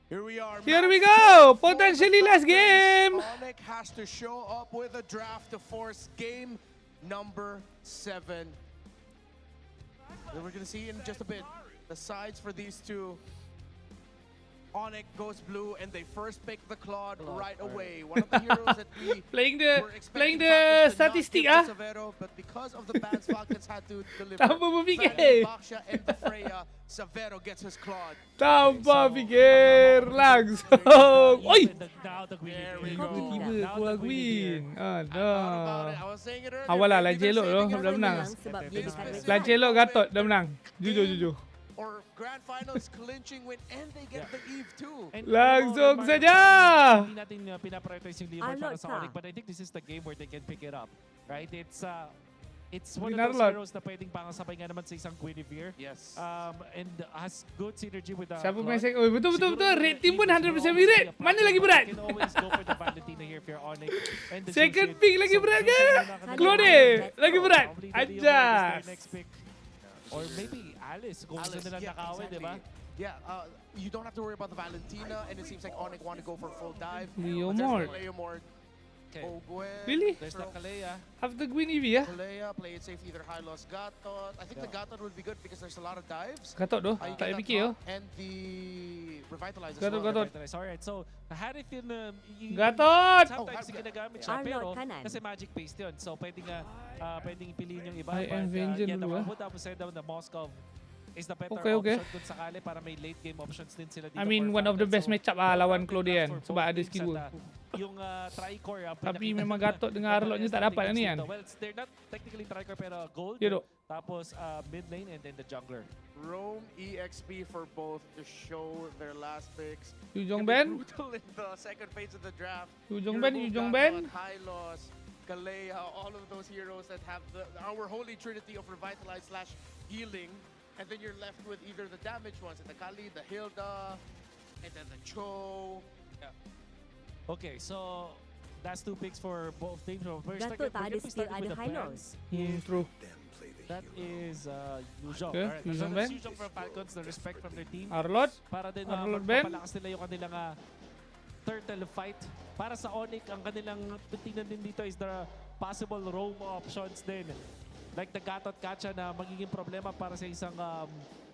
Here we are. Here we go. Potentially last game. Onyx has to show up with a draft to force game number 7. Then we're going to see in just a bit the sides for these two. Onyx goes blue, and they first pick the Claude right away. One of the heroes that we playing were the expecting Falcons to statistic not give to Severo, but because of the bans Falcons had to deliver. Tanpa berfikir. Baksha and the Freya, Severo gets his Claude. Tanpa fikir langsung. Oi. Tiba-tiba keluar win. Aduh. Awal lah Lancelot tu dah menang. Lancelot Gatot dah menang. Jujur. Or grand finals clinching win, and they get the Eve too. Langsung saja. Hindi natin pinaprioritize yung Leomord para sa Onyx, but I think this is the game where they can pick it up. Right? It's one of those heroes na pwedeng pangasabay nga naman sa isang Guinevere. Yes. And has good synergy with the Siapa main second? Oh, betul. Rate team pun 100% rate. Mana lagi berat? You can always go for the Valentina here if you're Onyx. Second pick lagi berat ke? Claude lagi berat. Ajas. Or maybe Alice kung gusto nilang nakawin, di ba? Yeah, you don't have to worry about the Valentina, and it seems like Onyx want to go for full dive. Leomord. Okay. Really? There's the Kalea. Have the Guinevere. Kalea, play it safe, either high loss Gatot. I think the Gatot would be good because there's a lot of dives. Gatot tu, tak payah fikir. And the Revitalize as Gatot. Alright, so Harith yun, Gatot! sometimes ginagamit siya, pero kasi magic based yun. So pwedeng ipiliin yung iba. I am Vengeance yeah, dulu would have said down the Moskov is the better Okay. option kung sakali para may late game options din sila dito. I mean, one of the best matchup lawan Claude yan. Sebab ada skill. Yung Tricore. Tapi memang Gatot dengan Arlot ni tak dapat ni kan. Well, they're not technically Tricore pero gold. Ya, dok. Tapos mid lane and then the jungler. Roam EXP for both to show their last picks. Yu Jong Ben. Brutal in the second phase of the draft. Yu Jong Ben. Hylos, Kalea, all of those heroes that have our holy trinity of revitalize / healing, and then you're left with either the damaged ones, the Kali, the Hilda, and then the Cho. Yeah. Okay, so that's 2 picks for both teams. So we're Gatot starting ada with skill, the ada bans. Hylos. True. That is Yuzhong. Okay, Alright, Yuzhong so Ben. that's Yuzhong from Falcons, the respect from their team. Arlot. Para din Arlot Ben. magpapalakas nila yung kanilang turtle fight. Para sa Onyx, ang kanilang tingnan din dito is the possible roam options din. Like the Gatot Kacha na magiging problema para sa isang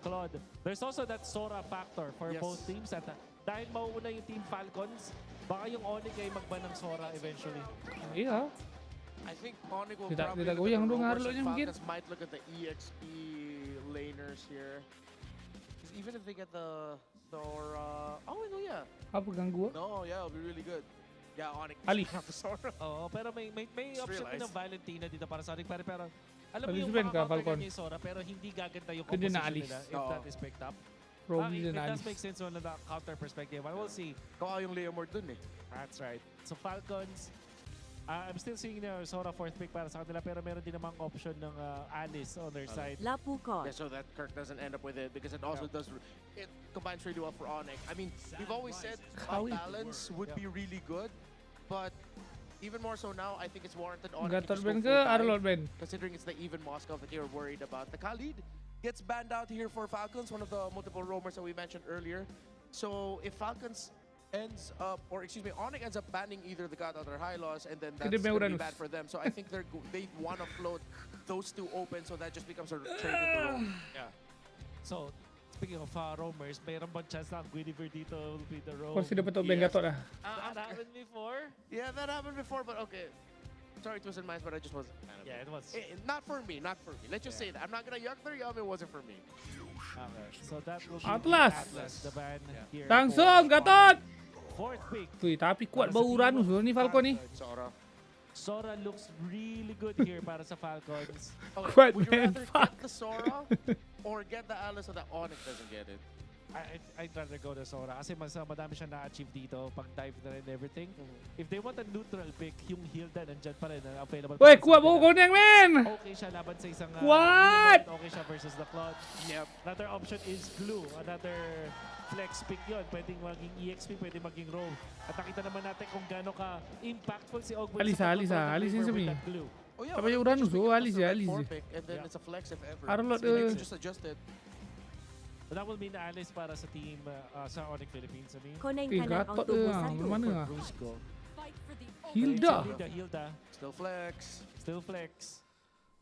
Claude. There's also that Sora factor for both teams. At dahil mauuna yung Team Falcons, baka yung Onyx ay magban ng Sora eventually. Yeah. I think Onyx will Tidak probably look goyang at the dong Rovers Arlot and niya mungkin. Falcons might look at the EXP laners here. Because even if they get the Sora... Oh, no, yeah. Apa ganggu? No, yeah, it'll be really good. Yeah, Onyx. Ali. Not the Sora. Oo, pero may option din ng Valentina dito para sa Onyx. Pero alam mo Alis yung Ben ka, makaka-counter Falcon. niya yung Sora, pero hindi gaganda yung Kundi na composition alis. nila if that is picked up. Probably It na does alis. make sense on the counter perspective. I will see. Kaya yung Leomord dun eh. That's right. So Falcons, I'm still seeing the Sora 4th pick para sa kanila, pero meron din namang option ng Alice on their side. Lapukot. Yeah, so that Kirk doesn't end up with it because it also does... It combines really well for Onyx. I mean, we've always said balance would be really good, but even more so now, I think it's warranted Onyx. Gatot Ben ke Arlot Ben? Considering it's the even Moscow that you're worried about. The Khalid gets banned out here for Falcons, one of the multiple roamers that we mentioned earlier. So if Falcons ends up, or excuse me, Onyx ends up banning either the Gatot or Hylos, and then that's going to be bad for them. So I think they want to float those two open, so that just becomes a trade in the roam. Yeah. So, speaking of roamers, mayroon bang chance na ang Guinevere dito will be the roam? Consider pa to Ben Gatot ah. That happened before? Yeah, that happened before, but okay. Sorry, Twisted Minds, but I just wasn't a fan of Yeah, it was. Not for me, not for me. Let's just say that. I'm not going to yuck their yum, it wasn't for me. Okay, so that will be Atlas. the ban here. Langsung Gatot. 4th pick. Uy, tapi kuat bau Uranus ni Falcon ni. Sora looks really good here para sa Falcons. Okay, Quite would you man, rather fuck. get the Sora or get the Alice so that Onyx doesn't get it? I'd rather go to Sora kasi mas madami siya na-achieve dito pag dive na rin and everything. If they want a neutral pick, yung Hilda nandyan pa rin available. Weh, kuat bau koneng men. Okay siya laban sa isang Kuat! okay siya versus the Claude. Yep. Another option is Glue. Another flex pick yun. Pwedeng maging EXP, pwedeng maging roam. At nakita naman natin kung gaano ka impactful si Ogwen Alis sa alis pagkontrol ng alis Reaper ni with that Glue. Oh yeah, Tapi Uranus alis ya alis. And then it's a flex if ever. Arlot So you can just adjust it. So that will mean Alice para sa team sa Onyx Philippines. I mean, Koneng Eh, ka ng Gatot autobus ah. satu. Mana ah? Brusco. Hilda. Hilda. Still flex. Still flex.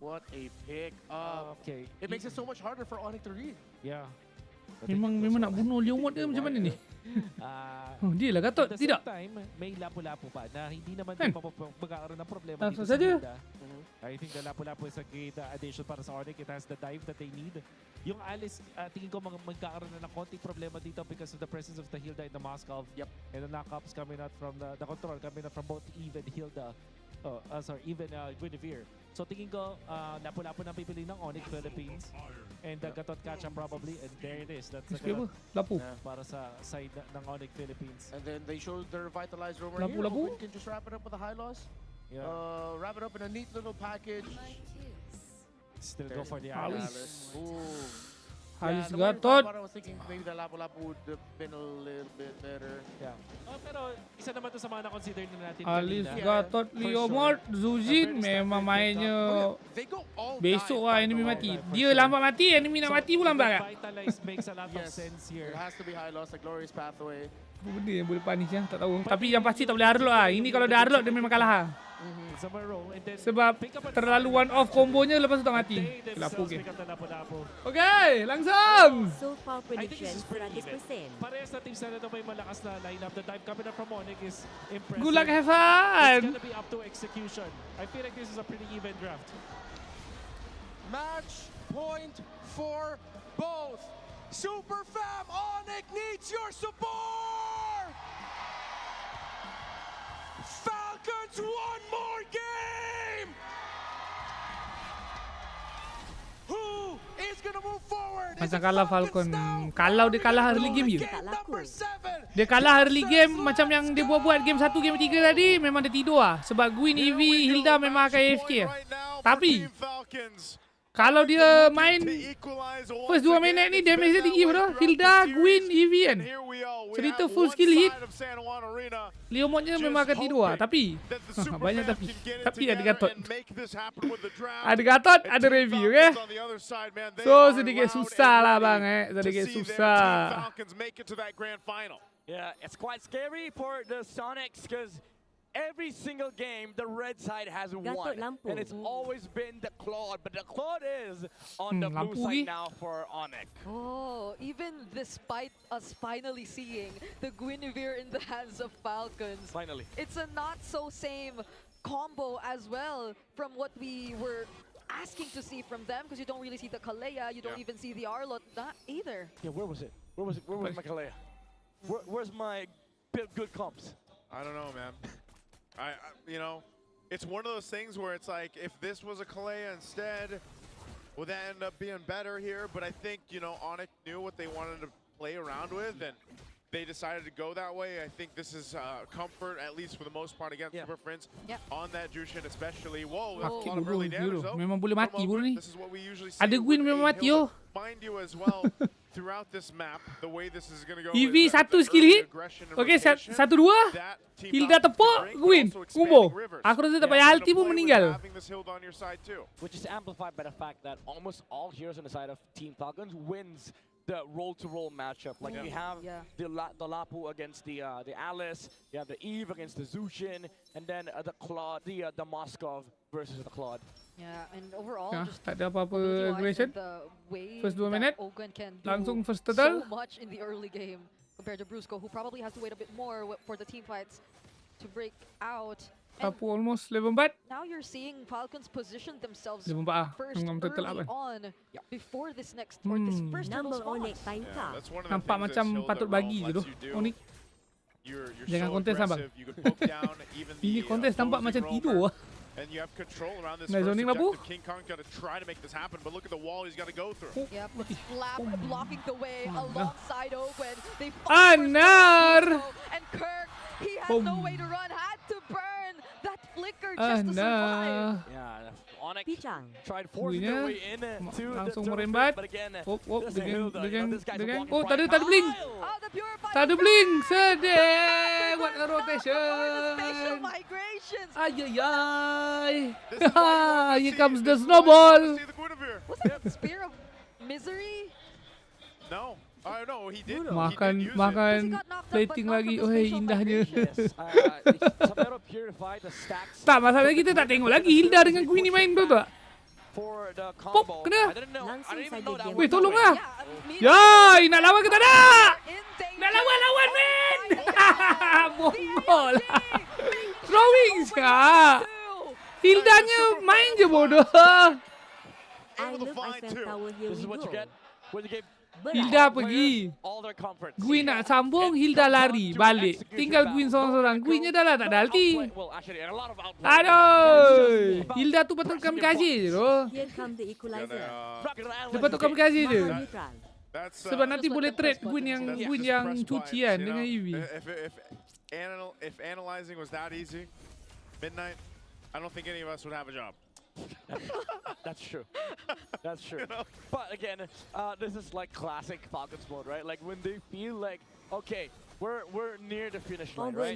What a pick up. Okay. It makes it so much harder for Onyx to read. Yeah. Memang nak bunuh Leomord dia macam mana ni? Dia lah Gatot, At the tidak. same time, may lapu-lapu pa na hindi naman Kan? magkakaroon ng problema Langsung dito sa saja. Hilda. I think the lapu-lapu is a great addition para sa Onyx. It has the dive that they need. Yung Alice, tingin ko magkakaroon na ng konting problema dito because of the presence of the Hilda in the Moscow. Yep. And the knockups coming out from the control coming out from both Eve and Hilda. Even Guinevere. So tingin ko, lapu-lapu na pipili ng Onyx Philippines. And Gatot Kacha probably. And there it is. That's Sige ba? Lapu. para sa side ng Onyx Philippines. And then they showed their revitalized roamer Lapu, here. lapu. Hope we can just wrap it up with a high loss. Yeah. Wrap it up in a neat little package. Still go for the Alice. Alice. Ooh. Alice the more you Gatot. talk about it, I was thinking maybe the lapu-lapu would have been a little bit better. Yeah. Pero isa naman to sa mga na-consider din natin Alice kanina. Gatot, Leomord, Zujin memang mainnya They go all besok lah enemy mati. Dia lambat mati, enemy nak mati pun lambat. Vitalize makes a lot of Yes, sense here. it has to be high loss, a glorious pathway. Apa benda yang boleh panis ya? Tak tahu. Tapi yang pasti tak boleh Arlot lah. Ini kalau dah Arlot dia memang kalah lah. Sebab terlalu one off kombonya lepas tu tak mati. Lapu ke. Okay, langsung. So far predictions 100%. Parehas na teams na ito may malakas na lineup. The dive coming up from Onyx is impressive. Good luck, have fun. It's gonna be up to execution. I feel like this is a pretty even draft. Match point for both. Super Fam, Onyx needs your support! Falcons, one more game! Who is gonna move forward? Macam kalah Falcon. Kalau dia kalah early game je. Dia kalah early game macam yang dia buat game 1, game 3 tadi, memang dia tidur lah. Sebab Gwyn, Eevee, Hilda memang akan AFK lah. Tapi kalau dia main first 2 minit ni, damage dia tinggi bro. Hilda, Gwyn, Eevee kan. Cerita full skill hit, Leomodnya memang akan tidur lah. Tapi banyak tapi ada Gatot. Ada Gatot, ada Review, okay? So sedikit susah lah bang, sedikit susah. Yeah, it's quite scary for the Sonics because every single game the red side has won, and it's always been the Claude, but the Claude is on the blue side now for Onyx. Oh, even despite us finally seeing the Guinevere in the hands of Falcons, finally, it's a not so same combo as well from what we were asking to see from them, because you don't really see the Kalea, you don't even see the Arlot, not either. Yeah, where was it? Where was my Kalea? Where's my good comps? I don't know, man. You know, it's one of those things where it's like, if this was a Kalea instead, would that end up being better here? But I think, you know, Onyx knew what they wanted to play around with, and they decided to go that way. I think this is comfort, at least for the most part, against Super Prince on that Jushin especially. Whoa, that's a lot of early damage though. Memang boleh mati bro ni. This is what we usually see. Ada Gwyn memang mati oh. Mind you as well, throughout this map, the way this is going to go Eevee satu skill hit. Okay, 1-2. Hilda tepuk, Gwyn kumbo. Aku rasa tak payah ulti pun meninggal. Which is amplified by the fact that almost all heroes on the side of Team Falcons wins the roll-to-roll matchup. Like you have the Lapu against the Alice, you have the Eve against the Zushin, and then the Claude, the Moskov versus the Claude. Yeah, and overall, just tak ada apa-apa aggression. First 2 minit, can langsung first total. So much in the early game compared to Brusco, who probably has to wait a bit more for the team fights to break out. Lapu almost level 4. Now you're seeing Falcons position themselves level 4 first early on before this next or this first Number Onyx nampak macam patut bagi je tu Onyx. Jangan kontes lah bang. Ini kontes nampak macam tidur lah. And you have control around this first objective. King Kong's got to try to make this happen, but look at the wall he's got to go through. Yep, Slap blocking the way alongside Owen. They Anar! And Kirk, he has no way to run, had to burn that flicker just to survive. Yeah, Onyx tried forcing their way in to langsung the merembat. but again, Dengan. Oh, tak ada blink. Tak ada blink. Sedih. What a rotation. Ayayay. Here comes the snowball. Was that the Spear of Misery? No. No, he didn't. Makan plating lagi. Oh, indahnya. Tak, masalahnya kita tak tengok lagi Hilda dengan Gwyn ni main betul tak? Pop, kena. Weh, tolonglah. Yai, nak lawan ke tak nak? Nak lawan, men. Bongol. Throwing sekak. Hildanya main je bodoh. This is what you get when you get Hilda pergi. Gwyn nak sambung, Hilda lari balik. Tinggal Gwyn seorang-seorang. Gwynnya dah lah tak ada ulti. Aduh. Hilda tu patut kamikaze je tu. Dia patut kamikaze je. Sebab nanti boleh trade Gwyn yang cucian dengan Eevee. If analyzing was that easy, Midnight, I don't think any of us would have a job. That's true. That's true. You know? But again, this is like classic Falcons mode, right? Like when they feel like, okay, we're near the finish line, right?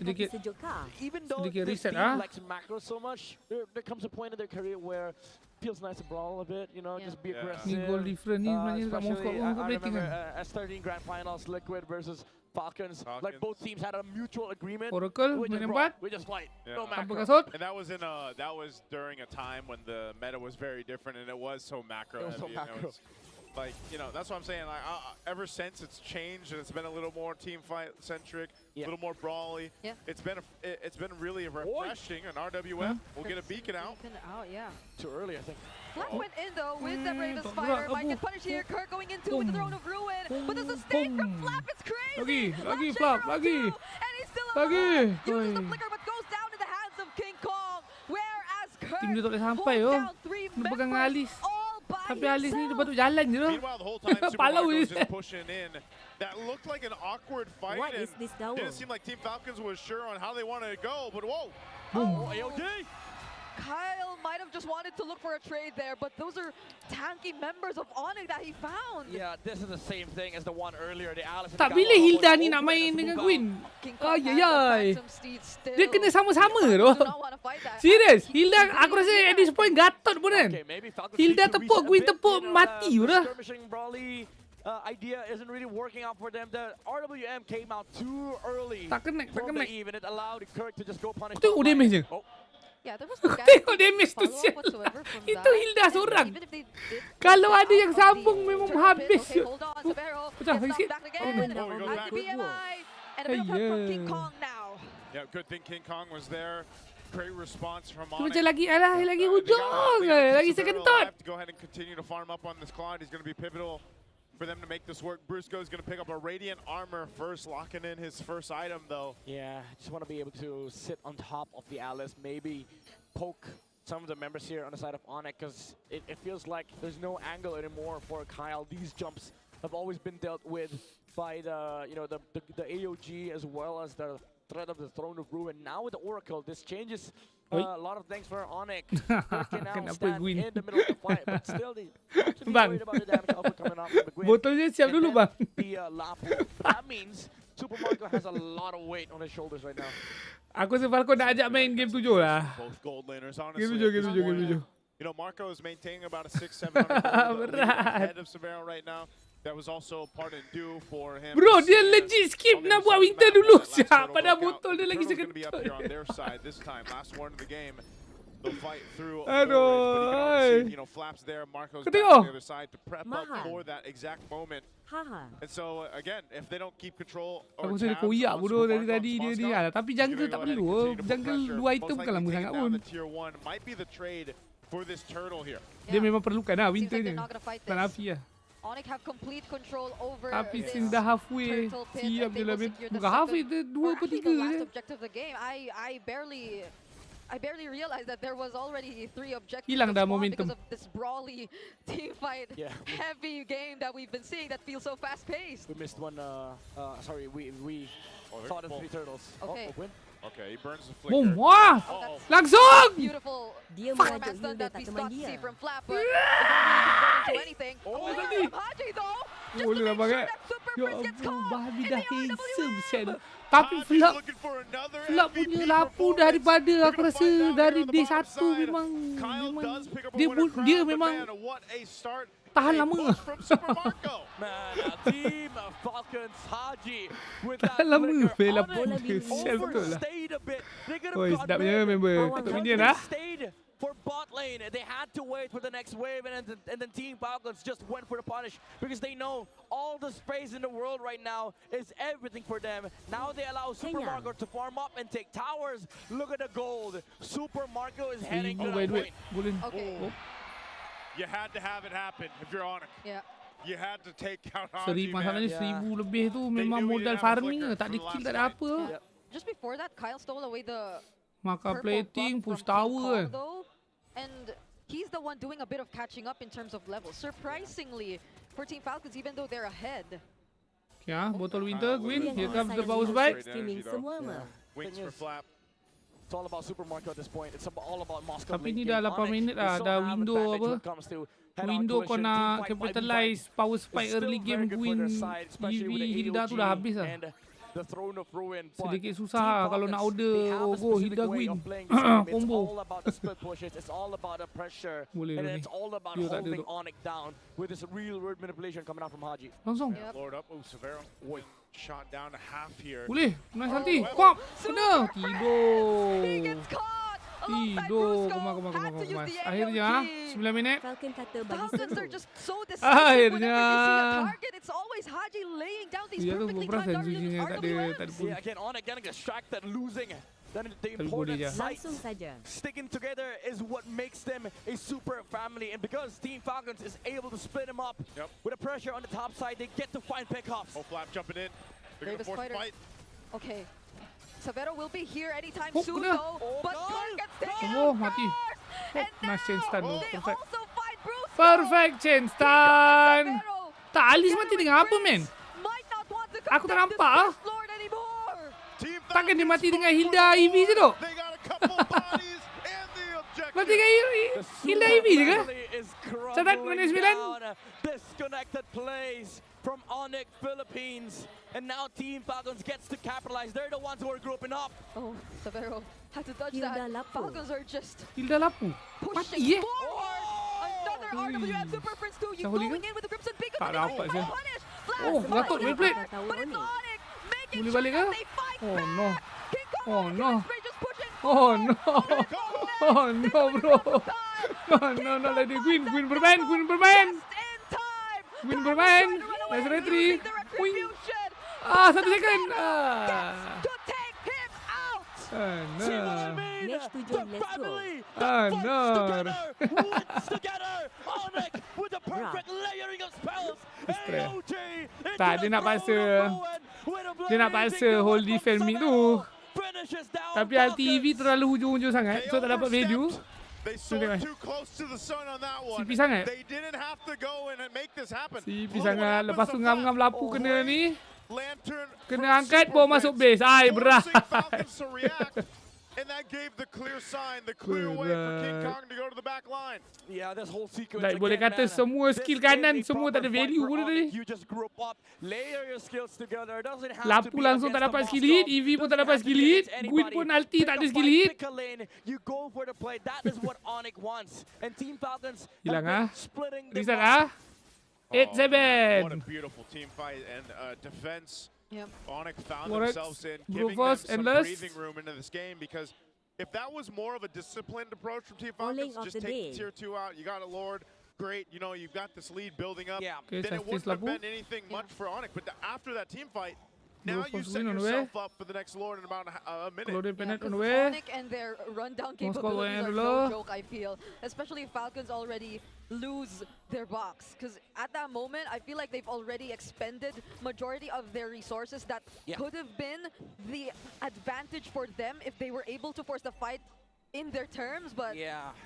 Even though this team likes macro so much, there comes a point in their career where it feels nice to brawl a bit, you know, just be aggressive. Especially, I remember S13 Grand Finals, Liquid versus Falcons. Like both teams had a mutual agreement. Oracle, we just fight. No macro. And that was during a time when the meta was very different and it was so macro heavy. Like, you know, that's what I'm saying. Like, ever since it's changed and it's been a little more team fight centric, a little more brawly. Yeah. It's been really refreshing. An RWF will get a beacon out. Yeah. Too early, I think. Flap went in though with the Bravest Fighter. Might get punished here. Kirk going into with the Throne of Ruin. But the sustain from Flap is crazy. Lagi Flap, lagi. And he's still alive. Uses the flicker but goes down in the hands of King Kong. Whereas Kirk Tim dia tak boleh sampai down 3 Dia pegang Alis. all by Tapi Alis ni dia patut jalan je tu. Meanwhile, the whole time, Super Palau Marco's je. just pushing in. That looked like an awkward fight. What and is this now? didn't seem like Team Falcons was sure on how they wanted to go, but whoa. Oh, AOD! Kyle might have just wanted to look for a trade there, but those are tanky members of Onyx that he found. Yeah, this is the same thing as the one earlier. The Alice. Tak bila Hilda ni nak main dengan Queen. Ayayay. Dia kena sama-sama tu. Serius, Hilda aku rasa at this point gatot pun kan. Hilda tepuk, Queen tepuk, mati dah. Idea isn't really working out for them. The RWM came out too early. Tak connect. Even it allowed Kirk to just go punish. Tengok damage je. Yeah, there was no tengok damage tu sial. Itu Hilda seorang. Kalau ada yang sambung memang habis. Pecah sikit. Yeah, good thing King Kong was there. Great response from Onyx. Onyx. Macam lagi hujung. Lagi second thought. Go ahead and continue to farm up on this Claude. He's going to be pivotal for them to make this work. Brusco is going to pick up a Radiant Armor first, locking in his first item, though. Yeah, just want to be able to sit on top of the Alice, maybe poke some of the members here on the side of Onyx, because it feels like there's no angle anymore for Kyle. These jumps have always been dealt with by the the AOG as well as the threat of the Throne of Ruin. Now with the Oracle, this changes a lot of things for Onyx. They can now stand in the middle of the fight, but still they actually worried about the damage output coming off from the Gwyn. Botolnya siap dulu bang. The Lapu. That means Super Marco has a lot of weight on his shoulders right now. Aku rasa Falcon nak ajak main game 7 lah. Both gold laners, honestly. Game 7. You know, Marco is maintaining about a 600-700 ahead of Severo right now. That was also part and due for him. Bro, dia legit skip nak buat winter dulu siap. Padahal botol dia lagi second. second. Be up here on their side this time. Last one of the game. They'll fight through. Aduh. You know, Flaps there. Marco's back on the other side to prep up for that exact moment. And so again, if they don't keep control or aku rasa dia koyak bodoh dari tadi dia ni lah. Tapi jungle tak perlu. Jungle 2 item kan lama sangat pun. Might be the trade for this turtle here. Dia memang perlukan lah winter ni. Tanah api lah. Onyx have complete control over Tapi this since dah halfway, turtle pit, siap and je they lah. will secure the Bukan halfway, dia 2 or ke actually 3 the last je. objective of the game. I barely realized that there was already 3 objectives. Hilang dah momentum. Because of this brawly team fight, heavy game that we've been seeing that feels so fast paced. We missed one. Sorry, we thought of 3 turtles. Okay. Okay, he burns the flicker. Boom! Wah! Langsung! Beautiful Dia format merajuk stun Hilda that tak we teman start to see dia. from Flap, but it didn't really convert into anything. tadi. Haji though, just Boleh to lah make sure banget. that Super Ya Prince gets ampun, caught Bahabi in dah the handsome siap. Tapi Flap punya lapu daripada aku rasa dari day 1 memang dia memang tahan lama. Team Falcons Haji with that Tahan lama flicker. lapu dia siap betul lah. Overstayed a bit. They could Oi, have sedapnya member Ketuk Minion lah. stayed for bot lane. They had to wait for the next wave, and then Team Falcons just went for the punish because they know all the space in the world right now is everything for them. Now they allow Super Marco to farm up and take towers. Look at the gold. Super Marco is heading to the point. Okay. You had to have it happen if you're Onyx. Yeah. You had to take out Haji, Masalahnya 1000 lebih tu memang modal farming lah. Tak ada kill, tak ada apa. Just before that, Kyle stole away the Maka purple plating, buff push from King tower Kong, kan. though, and he's the one doing a bit of catching up in terms of level. Surprisingly, for Team Falcons, even though they're ahead. Okay, botol winter, Gwyn. Here comes the bounce back. Wings for Flap. It's all about Super Marco at this point. It's all about Moscow. Tapi ni dah 8 minit lah. Dah window apa. Window kau nak capitalize power spike early game Gwyn. EV Hilda tu dah habis lah. The Throne of Ruin. Sedikit susah lah kalau nak order Ogo Hilda Gwyn. It's Combo. all about the split pushes. It's all about the pressure. And it's all about holding Onyx down with this real world manipulation coming out from Haji. Langsung. Lord up. Oh, Severo. Shot down to half here. Boleh. Nice nanti. Kuap. Kena. Tidur. He gets caught. Tidur, kemas. Akhirnya 9 minit. Falcon kata bagi Falcons are seru. just so decisive whenever they see a Akhirnya. target. It's always Haji laying down these Dia tu perfectly perasan timed Sujinya tak ada RWMs. pun. Yeah, again, Onyx getting distracted, losing. Then the Tadi important boleh je. sites Langsung saja. sticking together is what makes them a super family. And because Team Falcons is able to split them up with the pressure on the top side, they get to find pickoffs. Oh, Flap jumping in. They're gonna Bravest force fighter. fight. Okay. Savero will be here anytime Oh, soon kena. though. But Clark gets taken Oh, out mati. first. And Nice chain stun tu. they Perfect. also find Bruce. Perfect chain stun. Tak, Alice mati dengan apa, men? Might not want to Aku tak contest nampak this ah. First Lord anymore. Takkan dia mati dengan Hilda EV je tu? They got a couple bodies and the objective. Mati dengan Hilda EV je ke? Catat mana 9? Disconnected plays from Onyx Philippines. And now Team Falcons gets to capitalize. They're the ones who are grouping up. Oh, Savero had to dodge Hilda that. Lapo. Falcons are just Hilda lapu. pushing Mati forward. Another RWM Super Prince 2. You Sahuli going ke? in with the Crimson Beacon. Tak but dapat it's je. punished. Oh, Flash Gatot fight. main plate. But it's Onyx making Boleh sure balik ke? that they fight Oh back. no. King Kong Oh and no. Spray just pushing Oh no. Oh no, bro. Oh no, no, lady Queen bermain. just in time. Queen bermain. Trying to run away Nice using retry. the Queen. retribution. 1 second. To take him out. No. Match 7, let's go. No. Wins together. Onyx with the perfect layering of spells. AOG into Tak, dia the nak throne paksa. of ruin with a Dia nak blazing paksa duel hold from defense mid tu. finishes down Tapi LTV Falcons. terlalu hujung-hujung sangat. So tak dapat value. They soared too close to the sun on that one. CP sangat. They didn't have to go and make this happen. CP Look what sangat. happens Lepas to tu Flap. ngam-ngam lapu kena ni. Lantern Kena from angkat, Super bawa masuk Prince, base. Ai, berat. forcing Falcons to react. And that gave the clear sign, the clear way for King Berat. Kong to go to the back line. Yeah, this whole sequence Like, boleh again, kata man. semua This skill is kanan, a semua tak ada proper fight value for pun Onyx. tadi. You just group up, layer your skills together. Doesn't have to Lapu be langsung tak against dapat the skill Moscow. hit. EV pun tak Doesn't dapat have to skill be hit. against Gwyn anybody. pun ulti tak ada Pick a skill fight, hit. pick a lane, you go for the play. That is what Onyx wants. And Team Falcons Hilang have been ah. splitting the Reset map. ah. 8-7. What a beautiful team fight and defense. Yep. Onyx found Onyx, themselves in, Blue giving them Force, some Endless. breathing room into this game because if that was more of a disciplined approach from Team Falling Falcons, of just the take day. tier 2 out, you got a Lord, great, you know, you've got this lead building up, Yeah. Okay, then it Justice wouldn't have Labu. been anything much for Onyx, but after that team fight, Blue now you Force set win on the way. yourself up for the next Lord in about a minute. Loaded Penet on the Because way. Onyx and their rundown Moscow capabilities going are dulu. no joke, I feel. Especially if Falcons already lose their box. Because at that moment, I feel like they've already expended majority of their resources that could have been the advantage for them if they were able to force the fight in their terms, but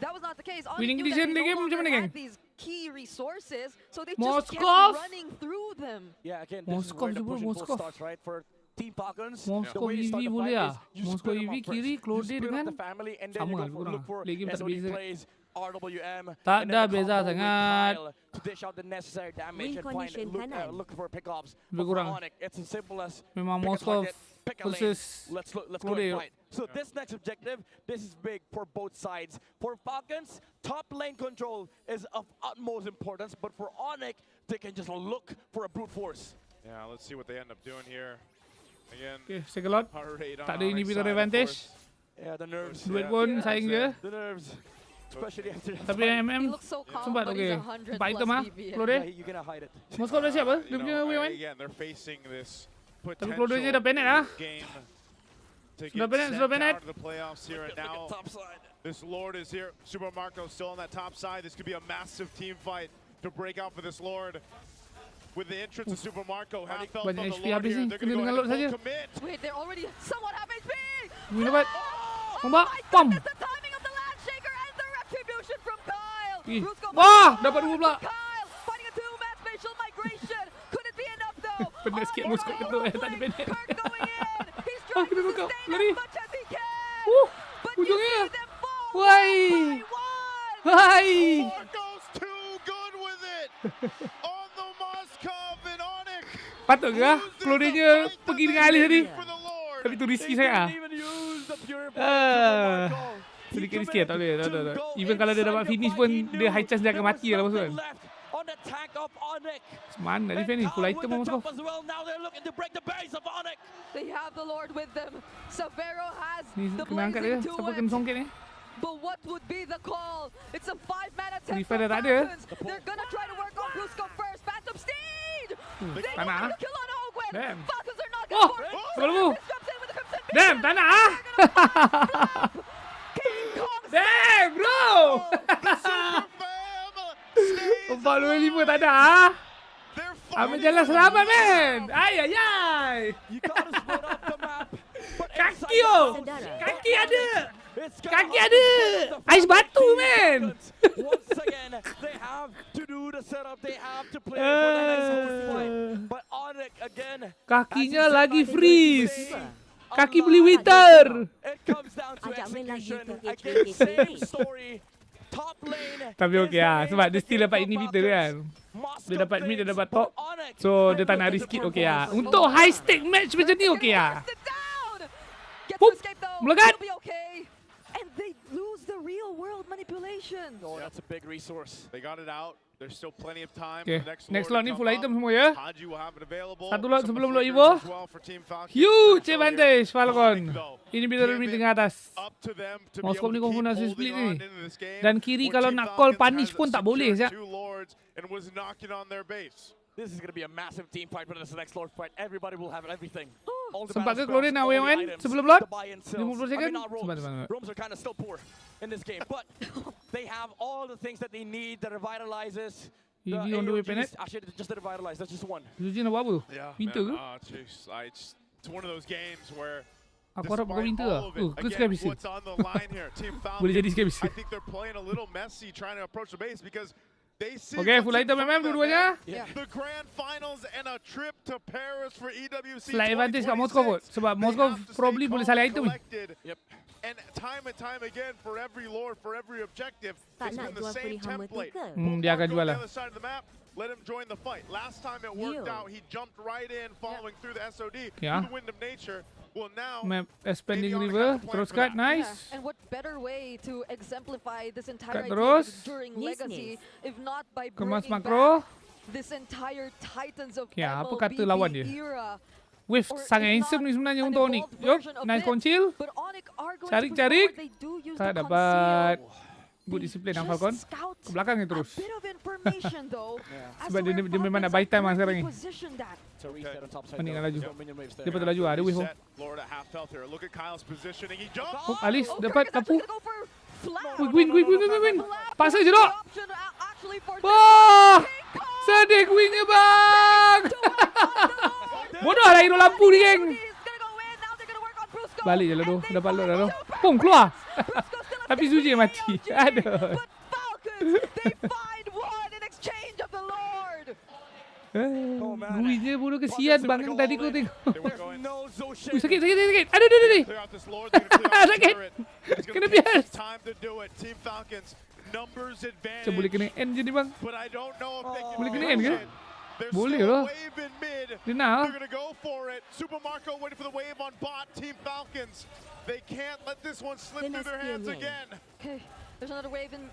that was not the case. Onyx Winning knew that condition they dia game no macam longer mana, had geng? these key resources, so they just Moskov. kept running through them. Yeah, again, this is Moskov where the juga, push and pull Moskov. starts, right? For Team Falcons, Moskov the way you start EV the boleh fight ah. is you Moskov split them EV up kiri, first. Claude You split up dengan the family and then sama you lah go kurang. look for Lagi tak SOD beza. plays, RWM, Tak and ada then the beza combo with sangat. Kyle to dish out the necessary damage Win and find condition kanan. look for pickups. Lebih But for kurang. Onyx, it's as simple as Memang pick a Moskov target, pick a lane. versus Let's go Claude. and fight. So this next objective, this is big for both sides. For Falcons, top lane control is of utmost importance, but for Onyx, they can just look for a brute force. Yeah, let's see what they end up doing here. Again, Okay, second lot. heart rate on Tak ada Onyx inhibitor side, of advantage. course. Yeah, the nerves. Duet pun saing je. The nerves. Especially after that Tapi fight. MM He looks so calm, sempat but okey. he's 100 Empat item plus ah. BB. Claude. Yeah, you're gonna hide it. Moskov dah siap ah. Dia You punya know, way one. again, they're facing this Tapi Claude je dah potential Penet ah. game to Sudah get Penet, sent sudah Penet. out of the playoffs here and now. Top side. This Lord is here. Super Marco still on that top side. This could be a massive team fight to break out for this Lord. With the entrance of Super Marco, half health on Banyak the HP Lord habis here. ni. They're Kena going to dengan go Lord ahead and saja. full commit. Wait, they're already somewhat half HP! Win dapat. Oh Tombak. my Pam. goodness, the timing of the land shaker and the retribution from Kyle! Ih. Bruce go Wah, back. dapat dua pula. Kyle finding a two-man spatial migration. Could it be enough though? Penet sikit Moskov tu tak ada Penet. Kirk going in. He's Ah, trying kena to tangkap. sustain Lari. as much as he can. But you Ujungnya. see them fall Wai. by one. Hai. Marco's too good with it. On the Moskov and Onyx. Patut ke ah? Claude-nya pergi dengan Alice tadi. Tapi tu risky sangat ah. Sedikit risky tak boleh. Tak. Even kalau dia dapat finish pun dia high chance dia akan mati lah lepas tu kan. On the tank of Onyx. Mana nak defend ni? Full item With the Moskov. jump as well. Now they're looking to break the base of Onyx. They have the Lord with them. Savero has Ni the kena angkat dia. blazing Siapa duet. kena songket ni? But what would be the call? It's a 5-man attempt Reaper for dah tak ada. Falcons. They're gonna try to work on Brusco first. Phantom Steed! They tak nak, want to kill on Ogwen. Damn. Falcons are not Oh, gonna force. sebelum tu. Chris comes in with the Crimson Beam. Damn, tak nak ah. Damn, bro. 45 tak ada ah. Ambil jalan selamat, man. Ay, ay, ay. Kaki oh. Kaki ada. Kaki ada. Ais batu, man. Once again, they have to do the setup. They have to play for the nice host play. But Onyx again. Kakinya lagi freeze. Kaki beli winter. It comes down to execution. Again, same story. Top lane. Tapi okey lah. Sebab dia still dapat inhibitor kan. Dia dapat mid, dia dapat top. So dia tak nak risk it, okey lah. Untuk high stake match macam ni okey lah. Pup. Melekat. And they lose the real world manipulation. Oh, that's a big resource. They got it out. There's still plenty of time Okay, for the next lord lot ni to full come item up. semua ya. Haji will have it available. Satu lot Some sebelum lot flickers Evo. as well for Team Falcons. Huge So advantage here, Falcon. Onyx, though, Ini bila give mid it tengah atas. up to them to be Moskov able ni to keep konfirmasi holding split on ni. into this game, Dan kiri where kalau Team nak call Falcons punish has pun tak boleh secured siap. 2 lords and was knocking on their base. This is going to be a massive team fight for this next Lord fight. Everybody will have everything. All the Sempat ke battle keluarin spells, all the AWN items, sebelum lot? the buy-in 50 sells. second? Not Sempat. Roams. Roams are kind of still poor in this game, but they have all the things that they need. The revitalizes. The EV on the way, Penet. Actually, just the revitalize. That's just one. Suji nak buat apa? Yeah, Winter ke? man, jeez, it's one of those games where Aku harap bukan despite winter all lah. of it, Ke again, sky bisa? what's on the line here, Team Boleh jadi Falcons, sky bisa. I think they're playing a little messy trying to approach the base because they see Okay, what's full in item front of them, dua-duanya. man. The grand finals and a trip to Paris for EWC Slight advantage kat Moskov kot. 2026. Sebab They Moskov have to stay probably boleh calm salah and item ni. collected. And time again, for every lord, for every objective, Tak it's nak been the jual same perihama tu template. ke? Dia akan Go jual on lah. the other side of the map, let him join the fight. Last time it worked Yo. out, he jumped right in, following through the SOD, Yeah. through the wind of nature. Well, now, Map expanding maybe Onyx river. has a plan Terus for kat, that. nice. And what better way to exemplify this entire Cut idea terus. during Yes, Legacy, if not by Kemas bringing makro. back this entire Titans of Okay, apa MLBB kata lawan dia? era. Wave Or sangat if handsome not, ni sebenarnya an untuk Onyx. evolved Yup, version of nice it. conceal. But Onyx are going to Carik, push carik. forward. They do use Tak the dapat. conceal. Good discipline Just Falcon. scout Ke belakang ni a terus. bit of information though. as Sebab to dia, where dia memang nak buy Falcons time lah are sekarang ni. currently positioned at. So reset on top side. Panik nak though. laju. There's no minion waves there. Dia patut laju lah. Ada wave oh. Reset, Lord at half health here. Look at Kyle's positioning. He jumps. Oh, Alice Oh, dapat Kirk is actually tapu. gonna go for flat. Win. Flat Paksa was je the dok. option actually for Wah! Sedih wingnya bang. Bodoh lah hero lampu ni geng. Balik je lah tu. Dapat load dah tu. Pum keluar. Tapi Suji yang mati. Aduh. They find one in exchange of the Lord. Guinya bodoh kesian bang yang tadi kau tengok. No Zoshin. Ui, sakit. Aduh. Clear out this Lord. They're gonna clear out this Sakit. turret. It's Kena gonna take bias. some time to do it. Team Falcons, numbers Macam boleh advantage. kena end je ni bang. But I don't know if they can Boleh kena finish end ke? it. There's Boleh still lah. a wave in mid. Dia nak. They're gonna go for it. Super Marco waiting for the wave on bot. Team Falcons, they can't let this one slip through their hands again. Okay, there's another wave in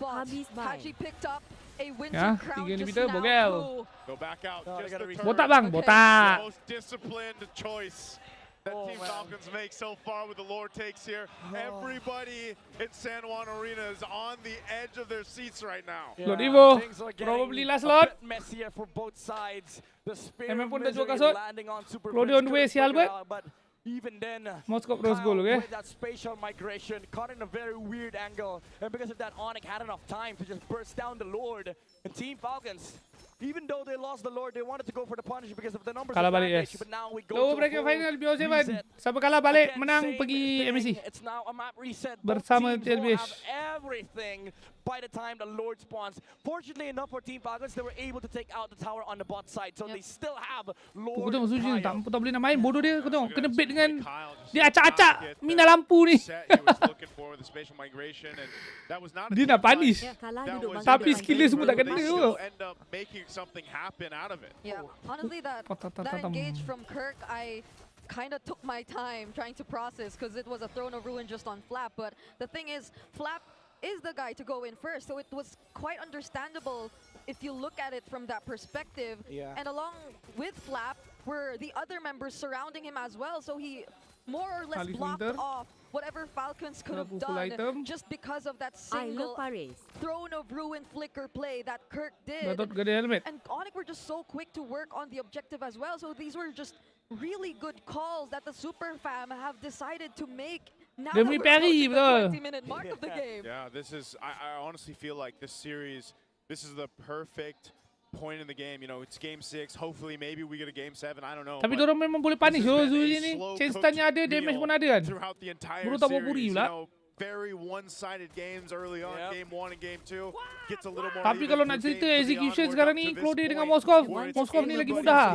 bot. Habis bye. Haji picked up a winter Ya, crown 3 just inhibitor, now. bogel. Ooh. Go back out. No, they Just gotta the reset. Botak turret. bang, botak. The most disciplined choice that Oh, Team man. Falcons make so far with the Lord takes here. Everybody in San Juan Arena is on the edge of their seats right now. Lord Evo. Things are getting Probably last a lot. bit messier for both sides. The spear MM pun dah misery jual kasut. landing on Super Claudio Prince on the way, couldn't si Albert. figure it out, but even then, Moskov rose Kyle goal, okay? with that spatial migration, caught in a very weird angle, and because of that, Onyx had enough time to just burst down the Lord. And Team Falcons, even though they lost the Lord, they wanted to go for the punish because of the numbers Kalah balik, advantage, yes. but now we go Low to a bracket full final BO7. reset. Siapa kalah balik Again, menang same pergi thing. MSC. It's now a map reset. Both Bersama teams will TLBH. have everything by the time the Lord spawns. Fortunately enough for Team Falcons, they were able to take out the tower on the bot side, so they still have Kau Lord tengok Suji ni Kyle. tak boleh nak main. Bodoh dia. Kau tengok kena bait dengan Kyle just dia did not acak-acak get mina the lampu ni. set he was looking for with the spatial migration, and that was not a Dia team nak fight. punish. Kalah That duduk was bangsa Tapi depan. skill dia semua tak but kena they tu. still end up making something happen out of it. Yeah, honestly, that engage from Kirk, I kind of took my time trying to process because it was a throne of ruin just on Flap. But the thing is, Flap is the guy to go in first, so it was quite understandable if you look at it from that perspective. Yeah. And along with Flap were the other members surrounding him as well, so he more or less Alice blocked Winter. off whatever Falcons could have full item. done just because of that I single love Paris. throne of ruin flicker play that Kirk did. Dapat gede helmet. And Onyx were just so quick to work on the objective as well. So these were just really good calls that the Super Fam have decided to make. Now that Demi we're Perry, approaching the betul. 20-minute mark of the game. Yeah, this is, I honestly feel like this series, this is the perfect point in the game. You know, it's game 6. Hopefully, maybe we get a game 7. I don't know. Tapi but dorang memang boleh punish. this has Oh, been a Zuzi ni slow chance cooked tanya ada, damage meal pun ada kan. throughout the entire Baru tak series. buri You pula. know, very one-sided games early on. Game 1 and game 2 gets a little more. Tapi kalau nak cerita execution sekarang ni, Claude dengan Moskov ni lagi mudah.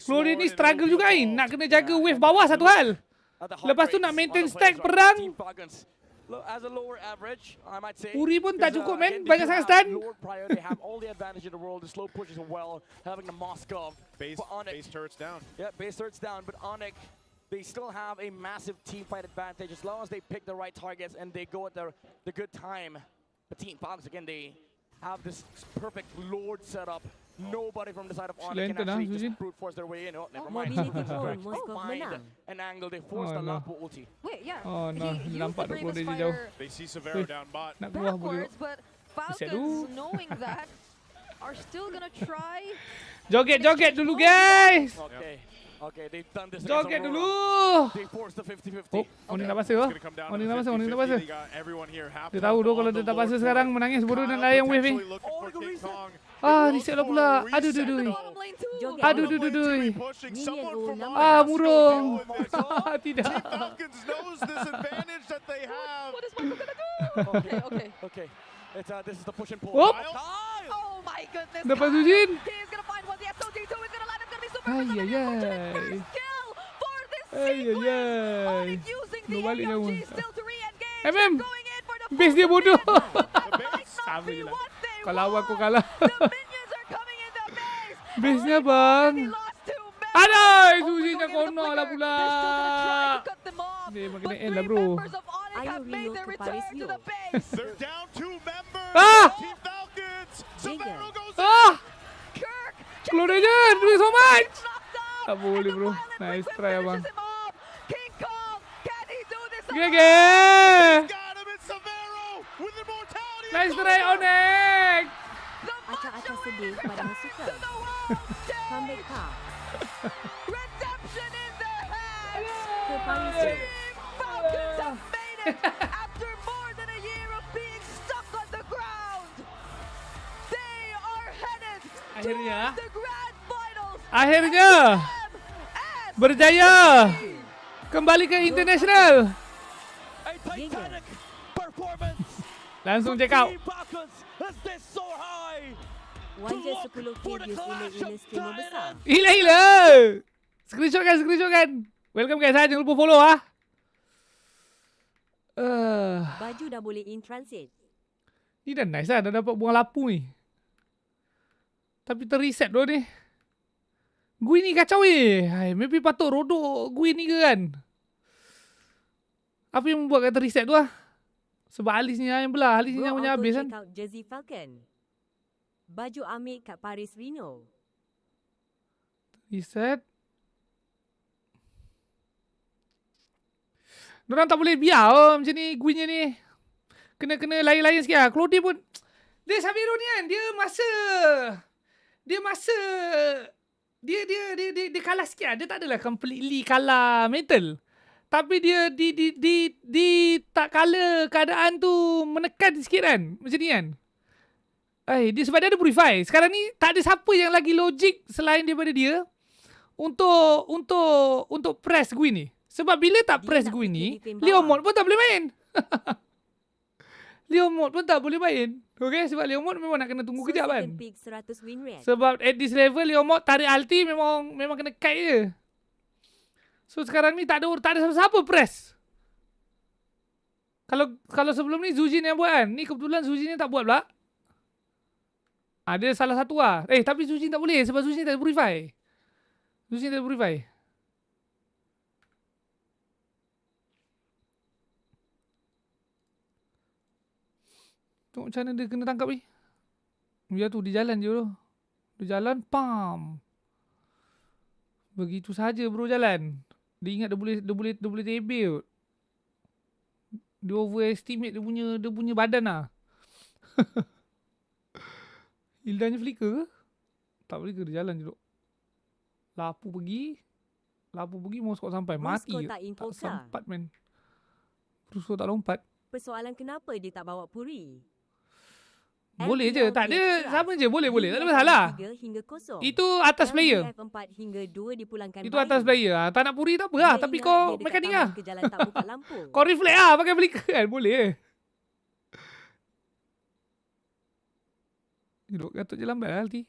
Claude ni struggle juga ni. Nak kena jaga wave bawah satu hal. Lepas tu nak maintain stack perang. As a lower average, I might say. Uri pun tak cukup men, again, banyak they do sangat have stun. lower prior, they have all the advantage in the world, the slow push as well, having the Moskov. Base turrets down. Yeah, base turrets down, but Onyx, they still have a massive team fight advantage as long as they pick the right targets and they go at the good time. But Team Falcons, again, they have this perfect Lord setup. Nobody from the side of Onyx can actually just brute force their way in. Oh, never mind. Find an angle, they force the Lapo ulti. Wait, yeah. Oh no, nampak tu Claude dia jauh. They see Severo down bot. Nak keluar boleh. Backwards, but Falcons, knowing that, are still gonna try. Joget dulu guys. Okay, they've done this. Joget dulu. They forced the 50-50. Oh, ni nak pasal oh. Ni nak pasal. Dia tahu tu kalau dia tak pasal sekarang menangis bodoh dan layang wave ni. Ah, reset lah pula. Aduh. Ah, murung. Tidak. Okay. This is the push and pull. Oh my goodness. Dapat Zujin. He's gonna find one. The SOG2 is gonna land. It's gonna be super. Ay. Kill for this sequence. Using the AOG still to re-engage. MM. Base dia bodoh. Sama je lah. Kalau aku kalah. Base-nya bang. Aduh, Zuzi nya kono lah pula. Dia makin end lah bro. Ayo Rio ke Paris Rio. They're down 2 members. Team Falcons. Severo goes Claude je, doing so much. Tak boleh bro. Nice try abang. GG. Nice try Onyx. Acak-acak sedih pada suka. Comeback car. Redemption in their hands. Ke Paris Rio. Falcons have made it after more than a year of being stuck on the ground. They are headed Akhirnya. towards the grand finals. Akhirnya. Berjaya. Kembali ke international. A titanic performance. Langsung check out. Is this so high? Wajar 10 views ini streamer besar. Gila. Screenshot kan. Welcome guys, jangan lupa follow ah. Baju dah boleh in transit. Ni dah nice lah, dah dapat buang lapu ni. Tapi terreset doh ni. Gue ni kacau maybe patut rodok gue ni ke kan. Apa yang membuat kata reset tu lah? Sebab alisnya yang belah, alisnya yang punya habis kan. Check out jersey Falcon. Baju ambil kat Paris Reno. Reset. Diorang tak boleh biar macam ni, guinya ni. Kena lain-lain sikit lah. Claude pun, dia Severo ni kan, dia kalah sikit lah. Dia tak adalah completely kalah mental. Tapi dia tak kalah keadaan tu menekan sikit kan. Macam ni kan. Dia sebab dia ada purify. Sekarang ni tak ada siapa yang lagi logik selain daripada dia untuk press gue ni. Sebab bila tak press gue ni, Leo Mod pun tak boleh main. Leo Mod pun tak boleh main. Okay, sebab Leo Mod memang nak kena tunggu kejap kan. Sebab at this level Leo Mod tarik ulti memang kena kite je. So sekarang ni tak ada siapa-siapa press. Kalau sebelum ni Zujin yang buat kan. Ni kebetulan Zujin ni tak buat pula. Dia salah satu lah. Tapi Zujin tak boleh sebab Zujin tak ada purify. Tengok macam mana dia kena tangkap ni. Dia tu, dia jalan je bro. Dia jalan, pam. Begitu saja bro jalan. Dia ingat dia boleh tebel kot. Dia overestimate dia punya badan lah. Hildanya flicker ke? Tak flicker, dia jalan je duk. Lapu pergi Moskov sampai. Mati Brusko je. tak info Tak kah? sempat men. Brusko tak lompat. Persoalan kenapa dia tak bawa puri? Boleh je. Tak ada. Sama je. Boleh. Tak ada masalah. 3 hingga 0. Itu atas player. LGF 4 hingga 2 dipulangkan Itu atas player. Tak nak puri tak apa lah. Tapi kau mekanik lah. Ke jalan tak buka lampu. Kau reflect lah pakai flicker kan. Boleh. Duduk Gatot je lambat lah Alti.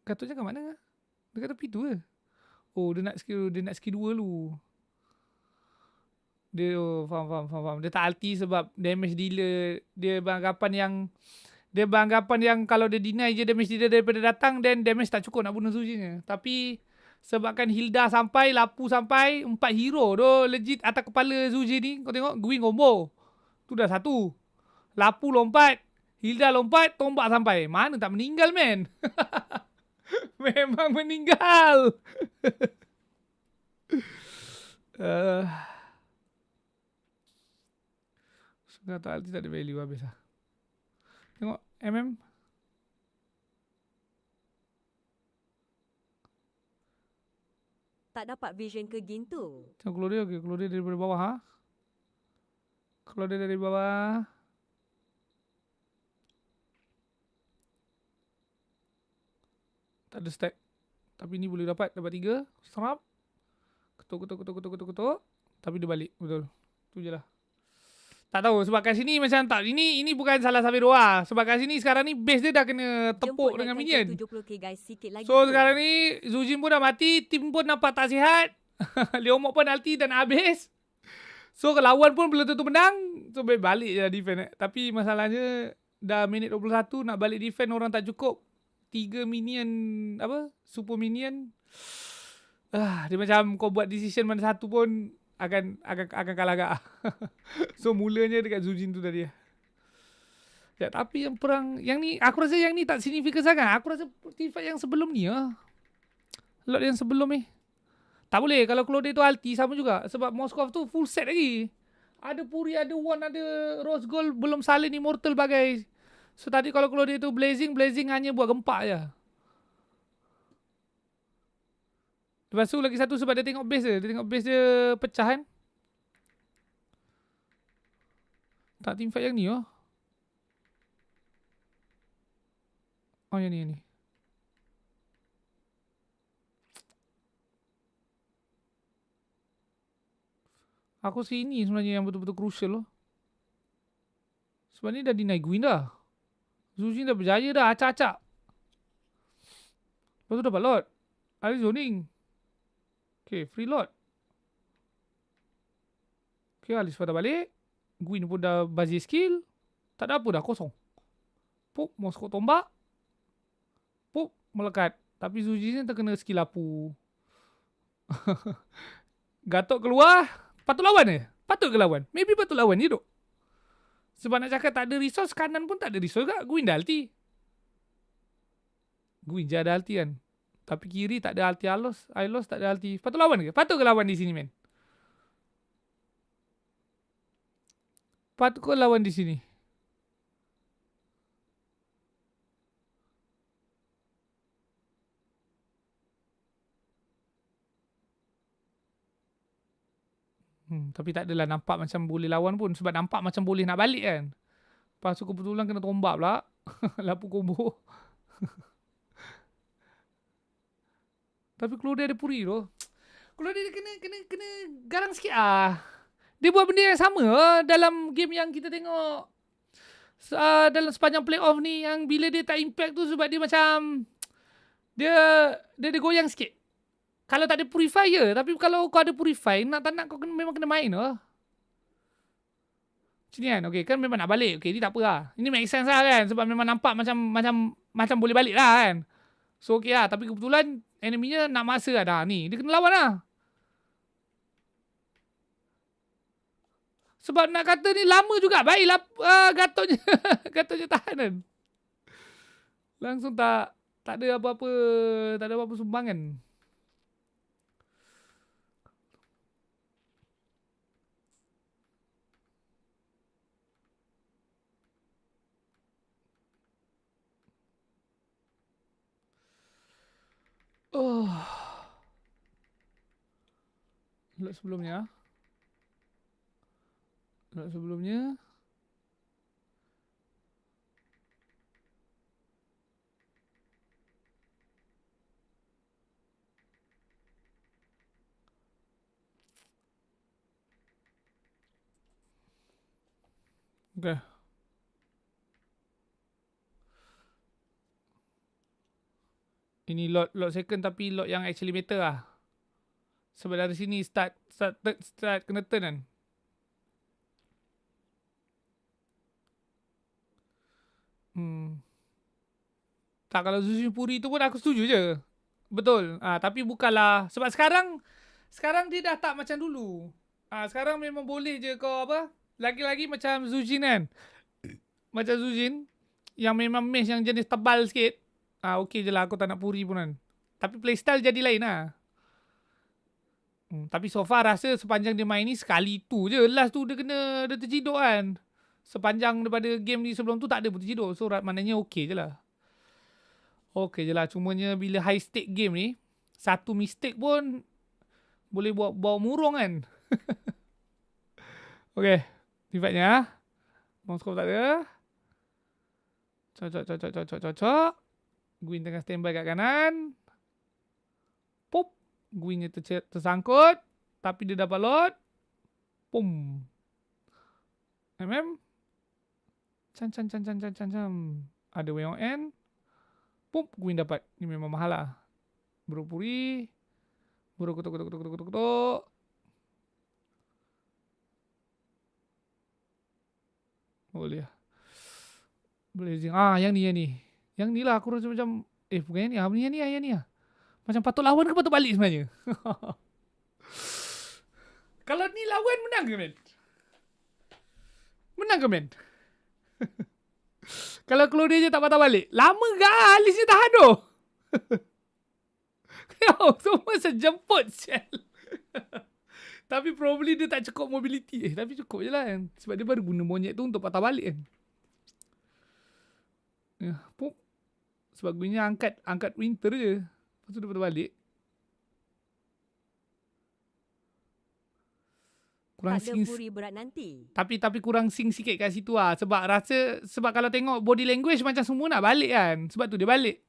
Gatot je kat mana lah? Dekat tepi tu ke? Oh, dia nak skill 2 dulu. Dia faham. Dia tak ulti sebab damage dealer. Dia beranggapan yang kalau dia deny je damage dealer daripada datang, then damage tak cukup nak bunuh Zujinya. Tapi sebabkan Hilda sampai, Lapu sampai, 4 hero tu legit atas kepala Zuji ni. Kau tengok Gwyn combo. Tu dah 1. Lapu lompat, Hilda lompat, tombak sampai. Mana tak meninggal men. Memang meninggal. Kata Alti tak ada value habis lah. Tengok MM. Tak dapat vision ke Gintu. Tengok keluar dia. Okay. Keluar dia daripada bawah. Ha? Keluar dia dari bawah. Tak ada stack. Tapi ni boleh dapat 3. Serap. Ketuk. Tapi dia balik. Betul. Tu je lah. Tak tahu sebab kat sini macam tak. Ini bukan salah Saviro lah. Sebab kat sini sekarang ni base dia dah kena tepuk dengan minion. 70k guys, sikit lagi. So sekarang ni Zujin pun dah mati, tim pun nampak tak sihat. Leomok pun ulti dan habis. So lawan pun belum tentu menang. So balik je lah defend. Tapi masalahnya dah minit 21 nak balik defend orang tak cukup. 3 minion super minion. Dia macam kau buat decision mana satu pun akan kalah agak. So mulanya dekat Zujin tu tadi. Ya, tapi yang perang yang ni aku rasa yang ni tak signifikan sangat. Aku rasa team fight yang sebelum ni lot yang sebelum ni. Tak boleh kalau Claude tu ulti sama juga sebab Moskov tu full set lagi. Ada Puri, ada One, ada Rose Gold, belum salin Immortal bagai. So tadi kalau Claude tu blazing hanya buat gempak je. Lepas tu lagi satu sebab dia tengok base dia. Dia tengok base dia pecah kan. Tak team fight yang ni Oh yang ni. Aku sini sebenarnya yang betul-betul crucial Sebab ni dah deny Gwyn dah. Zujin dah berjaya dah. Acak-acak. Lepas tu dapat lot. Ada zoning. Okay, free lot. Okay, Alis dah balik. Gwyn pun dah bazir skill. Tak ada apa dah, kosong. Pup, Moskov tombak. Pup, melekat. Tapi Zuji ni terkena skill Lapu. Gatot keluar. Patut lawan ke? Patut ke lawan? Maybe patut lawan je duk. Sebab nak cakap tak ada resource, kanan pun tak ada resource kak. Gwyn dah ulti. Gwyn je ada ulti kan. Tapi kiri tak ada ulti Ailos tak ada ulti. Patut lawan ke? Patut ke lawan di sini men? Patut ke lawan di sini? Tapi tak adalah nampak macam boleh lawan pun. Sebab nampak macam boleh nak balik kan. Lepas tu kebetulan kena tombak pula. Lapu combo. Tapi keluar dia ada puri tu. Keluar dia kena garang sikit Dia buat benda yang sama dalam game yang kita tengok. Dalam sepanjang playoff ni. Yang bila dia tak impact tu sebab dia macam. Dia goyang sikit. Kalau tak ada purify je. Tapi kalau kau ada purify, nak tak nak kau memang kena main Macam ni kan. Okay, kan memang nak balik. Okay, ni tak apa lah. Ini make sense lah kan. Sebab memang nampak macam boleh balik lah kan. So okay lah. Tapi kebetulan enemy-nya nak masa lah. Ni, dia kena lawan lah. Sebab nak kata ni lama juga. Baiklah Gatotnya tahan kan. Langsung tak ada apa-apa. Tak ada apa-apa sumbangan. Lot sebelumnya. Lot sebelumnya. Okay. Ini lot second tapi lot yang actually better lah. Sebab dari sini start kena turn kan. Tak, kalau Sushi Puri tu pun aku setuju je. Betul. Tapi bukanlah sebab sekarang dia dah tak macam dulu. Sekarang memang boleh je kau apa? Lagi-lagi macam Zujin kan. Macam Zujin yang memang mesh yang jenis tebal sikit. Okey je lah, aku tak nak Puri pun kan. Tapi playstyle jadi lain lah. Tapi so far rasa sepanjang dia main ni sekali tu je. Last tu dia terciduk kan. Sepanjang daripada game ni sebelum tu tak ada pun terciduk. So maknanya okey je lah. Okey je lah. Cumanya bila high stake game ni, satu mistake pun boleh bawa murung kan. Okey. Sifatnya. Mouse tak ada. Cocok. Gwyn tengah standby kat kanan. Pop. Gwynnya tersangkut. Tapi dia dapat load. Pum. Cam. Ada way on end. Pum. Gwyn dapat. Ni memang mahal lah. Berupuri. Buru kutuk. Boleh lah. Boleh zing. Yang ni. Yang ni lah aku rasa macam bukan yang ni lah. Macam patut lawan ke patut balik sebenarnya. Kalau ni lawan menang ke men? Menang ke men? Kalau keluar dia je tak patah balik. Lama ke Alisnya tahan tu? Semua sejemput sial. Tapi probably dia tak cukup mobility. Tapi cukup je lah kan. Sebab dia baru guna monyet tu untuk patah balik kan. Pop. Sebab gunanya angkat winter je. Lepas tu dia patah balik. Kurang tak ada Puri berat nanti. Tapi kurang sing sikit kat situ lah. Sebab kalau tengok body language macam semua nak balik kan. Sebab tu dia balik.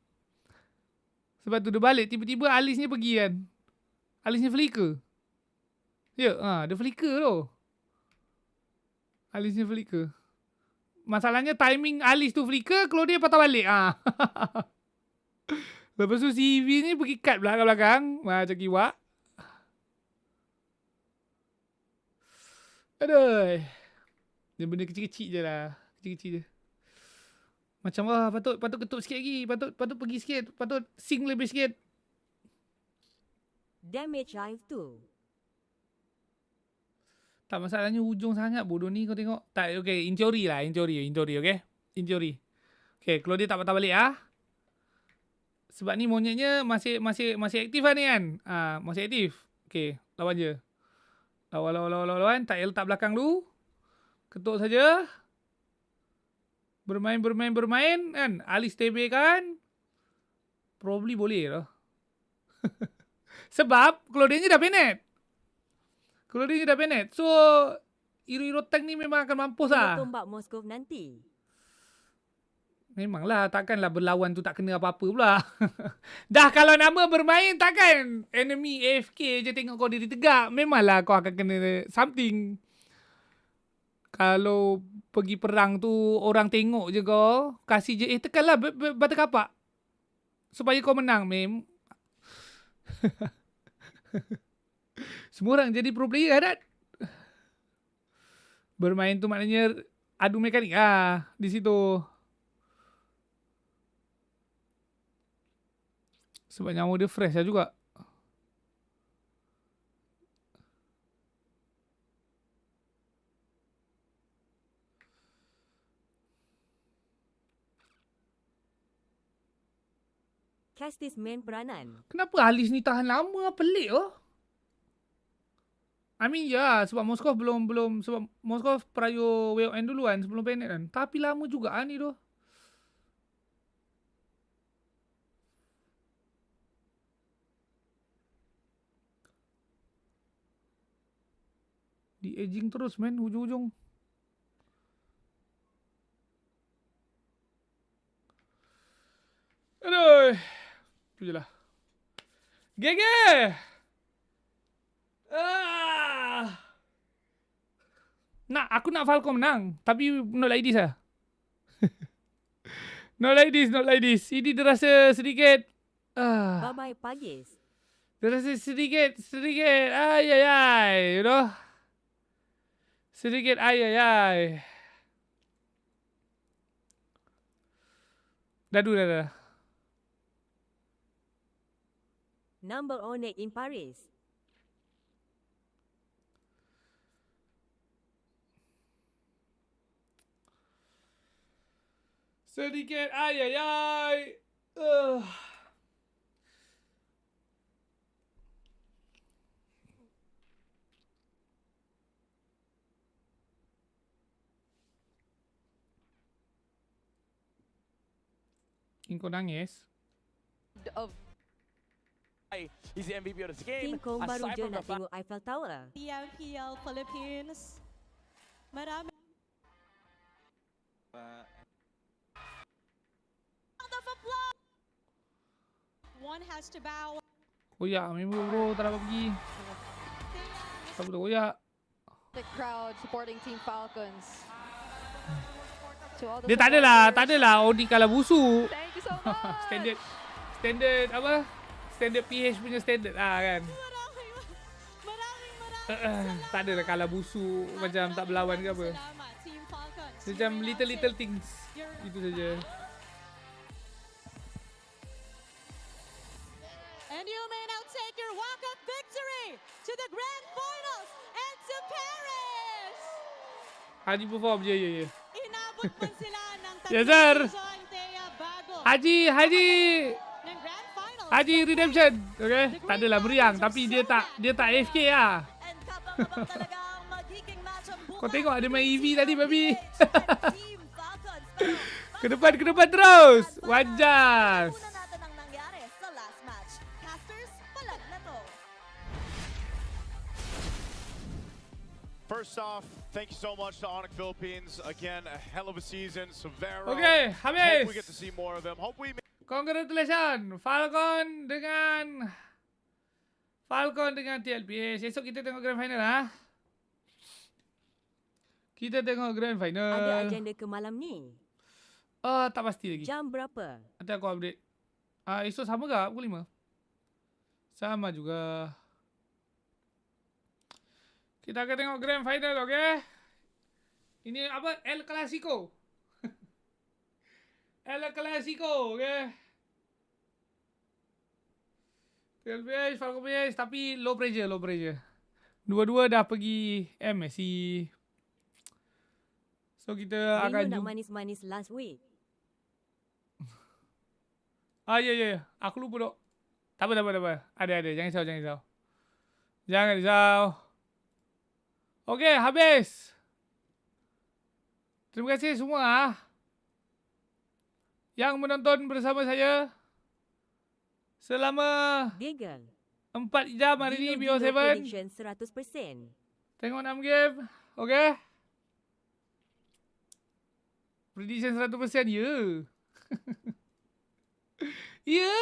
Tiba-tiba alisnya pergi kan. Alisnya flicker. Ya, dia flicker tu. Alisnya flicker. Masalahnya timing alis tu flicker, kalau dia patah balik. Lepas tu CV ni pergi cut belakang. Macam kiwak. Aduh. Dia benda kecil-kecil je lah. Kecil-kecil je. Macam patut ketuk sikit lagi. Patut pergi sikit. Patut sing lebih sikit. Damage hive tu. Tak, masalahnya hujung sangat bodoh ni kau tengok. Tak, okay. Injury, okay. Injury. Okay, kalau dia tak patah balik sebab ni monyetnya masih aktif lah ni kan. Masih aktif. Okay, lawan je. Lawan. Tak payah letak belakang dulu. Ketuk saja. Bermain kan. Alis TB kan. Probably boleh lah. Sebab Claudia dah penet. So Hero tank ni memang akan mampus lah. Tombak Moskov nanti. Memanglah, takkanlah berlawan tu tak kena apa-apa pula. Dah kalau nama bermain takkan enemy AFK je tengok kau diri tegak. Memanglah kau akan kena something. Kalau pergi perang tu orang tengok je kau, kasih je tekanlah batu kapak supaya kau menang mem. Semua orang jadi pro player kan? Bermain tu maknanya adu mekanik di situ. Sebab nyawa dia fresh lah juga. Castis main peranan. Kenapa Alis ni tahan lama? Pelik I mean sebab Moskov belum sebab Moskov prayo WON dulu kan sebelum Bennett kan. Tapi lama juga ni tu. Di aging terus men, hujung-hujung. Aduh. Itu je lah. GG! Nak, aku nak Falcon menang. Tapi not like this lah. Not like this, not like this. Ini terasa sedikit. Bye-bye Pagis. Terasa sedikit. Ay. You know? Sedikit ay. Dah. Number Onyx in Paris. Sedikit ay. Kau nangis. He's the MVP of this game. King Kong baru Aside je from nak the tengok Eiffel Tower. The MPL Philippines. Marami. Round of applause. One has to bow. Koyak member bro, tak dapat pergi. Tak boleh koyak. The crowd supporting Team Falcons. Dia tak adalah Odi kalah busu. Thank you so much. Standard apa? Standard PH punya standard kan. Tak adalah kalah busu macam tak berlawan ke apa. Macam little things. Itu saja. And you may now take your walk of victory to the grand finals and to Paris. Haji perform je. Inabot pa sila ng Yes sir. season, Thea Bago. Haji redemption. Okay? Tak adalah meriang tapi dia tak AFK lah. Kau tengok ada main EV tadi babi. Ke depan terus. Wajar. First off, thank you so much to Onyx Philippines. Again, a hell of a season. Severo. Okay, habis. Hope we get to see more of them. Hope we. Congratulations. Falcon dengan TLPS. Esok kita tengok grand final lah. Kita tengok grand final. Ada agenda ke malam ni? Tak pasti lagi. Jam berapa? Nanti aku update. Esok sama ke? Pukul 5? Sama juga. Kita akan tengok grand final, okay? Ini apa? El Clasico. El Clasico, okay? TLPS, Falcon PS, tapi low pressure. Dua-dua dah pergi MSC. So kita akan nak manis-manis last week. Ya. Aku lupa dok. Tak apa. Ada. Jangan risau. Okey, habis. Terima kasih semua yang menonton bersama saya selama 4 jam hari ni BO7. Prediction 100%. Tengok 6 game. Okey. Prediction 100% ya. Ya,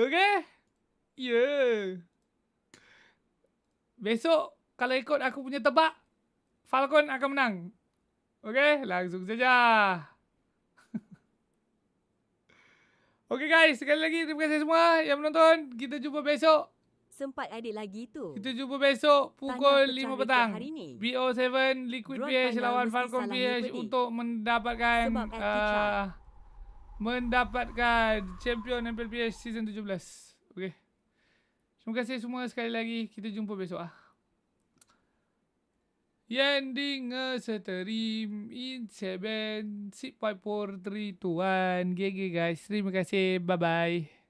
okey. Ya. Besok kalau ikut aku punya tebak, Falcon akan menang. Okay, langsung saja. Okay guys, sekali lagi terima kasih semua yang menonton. Kita jumpa besok. Sempat edit lagi tu. Kita jumpa besok pukul 5 petang. Hari ni. BO7 Liquid PH lawan Falcon PH untuk mendapatkan champion MPLPHS season 17. Okay. Terima kasih semua sekali lagi. Kita jumpa besok Ending stream in 7, 6.4, 3, 2, 1. GG guys. Terima kasih. Bye-bye.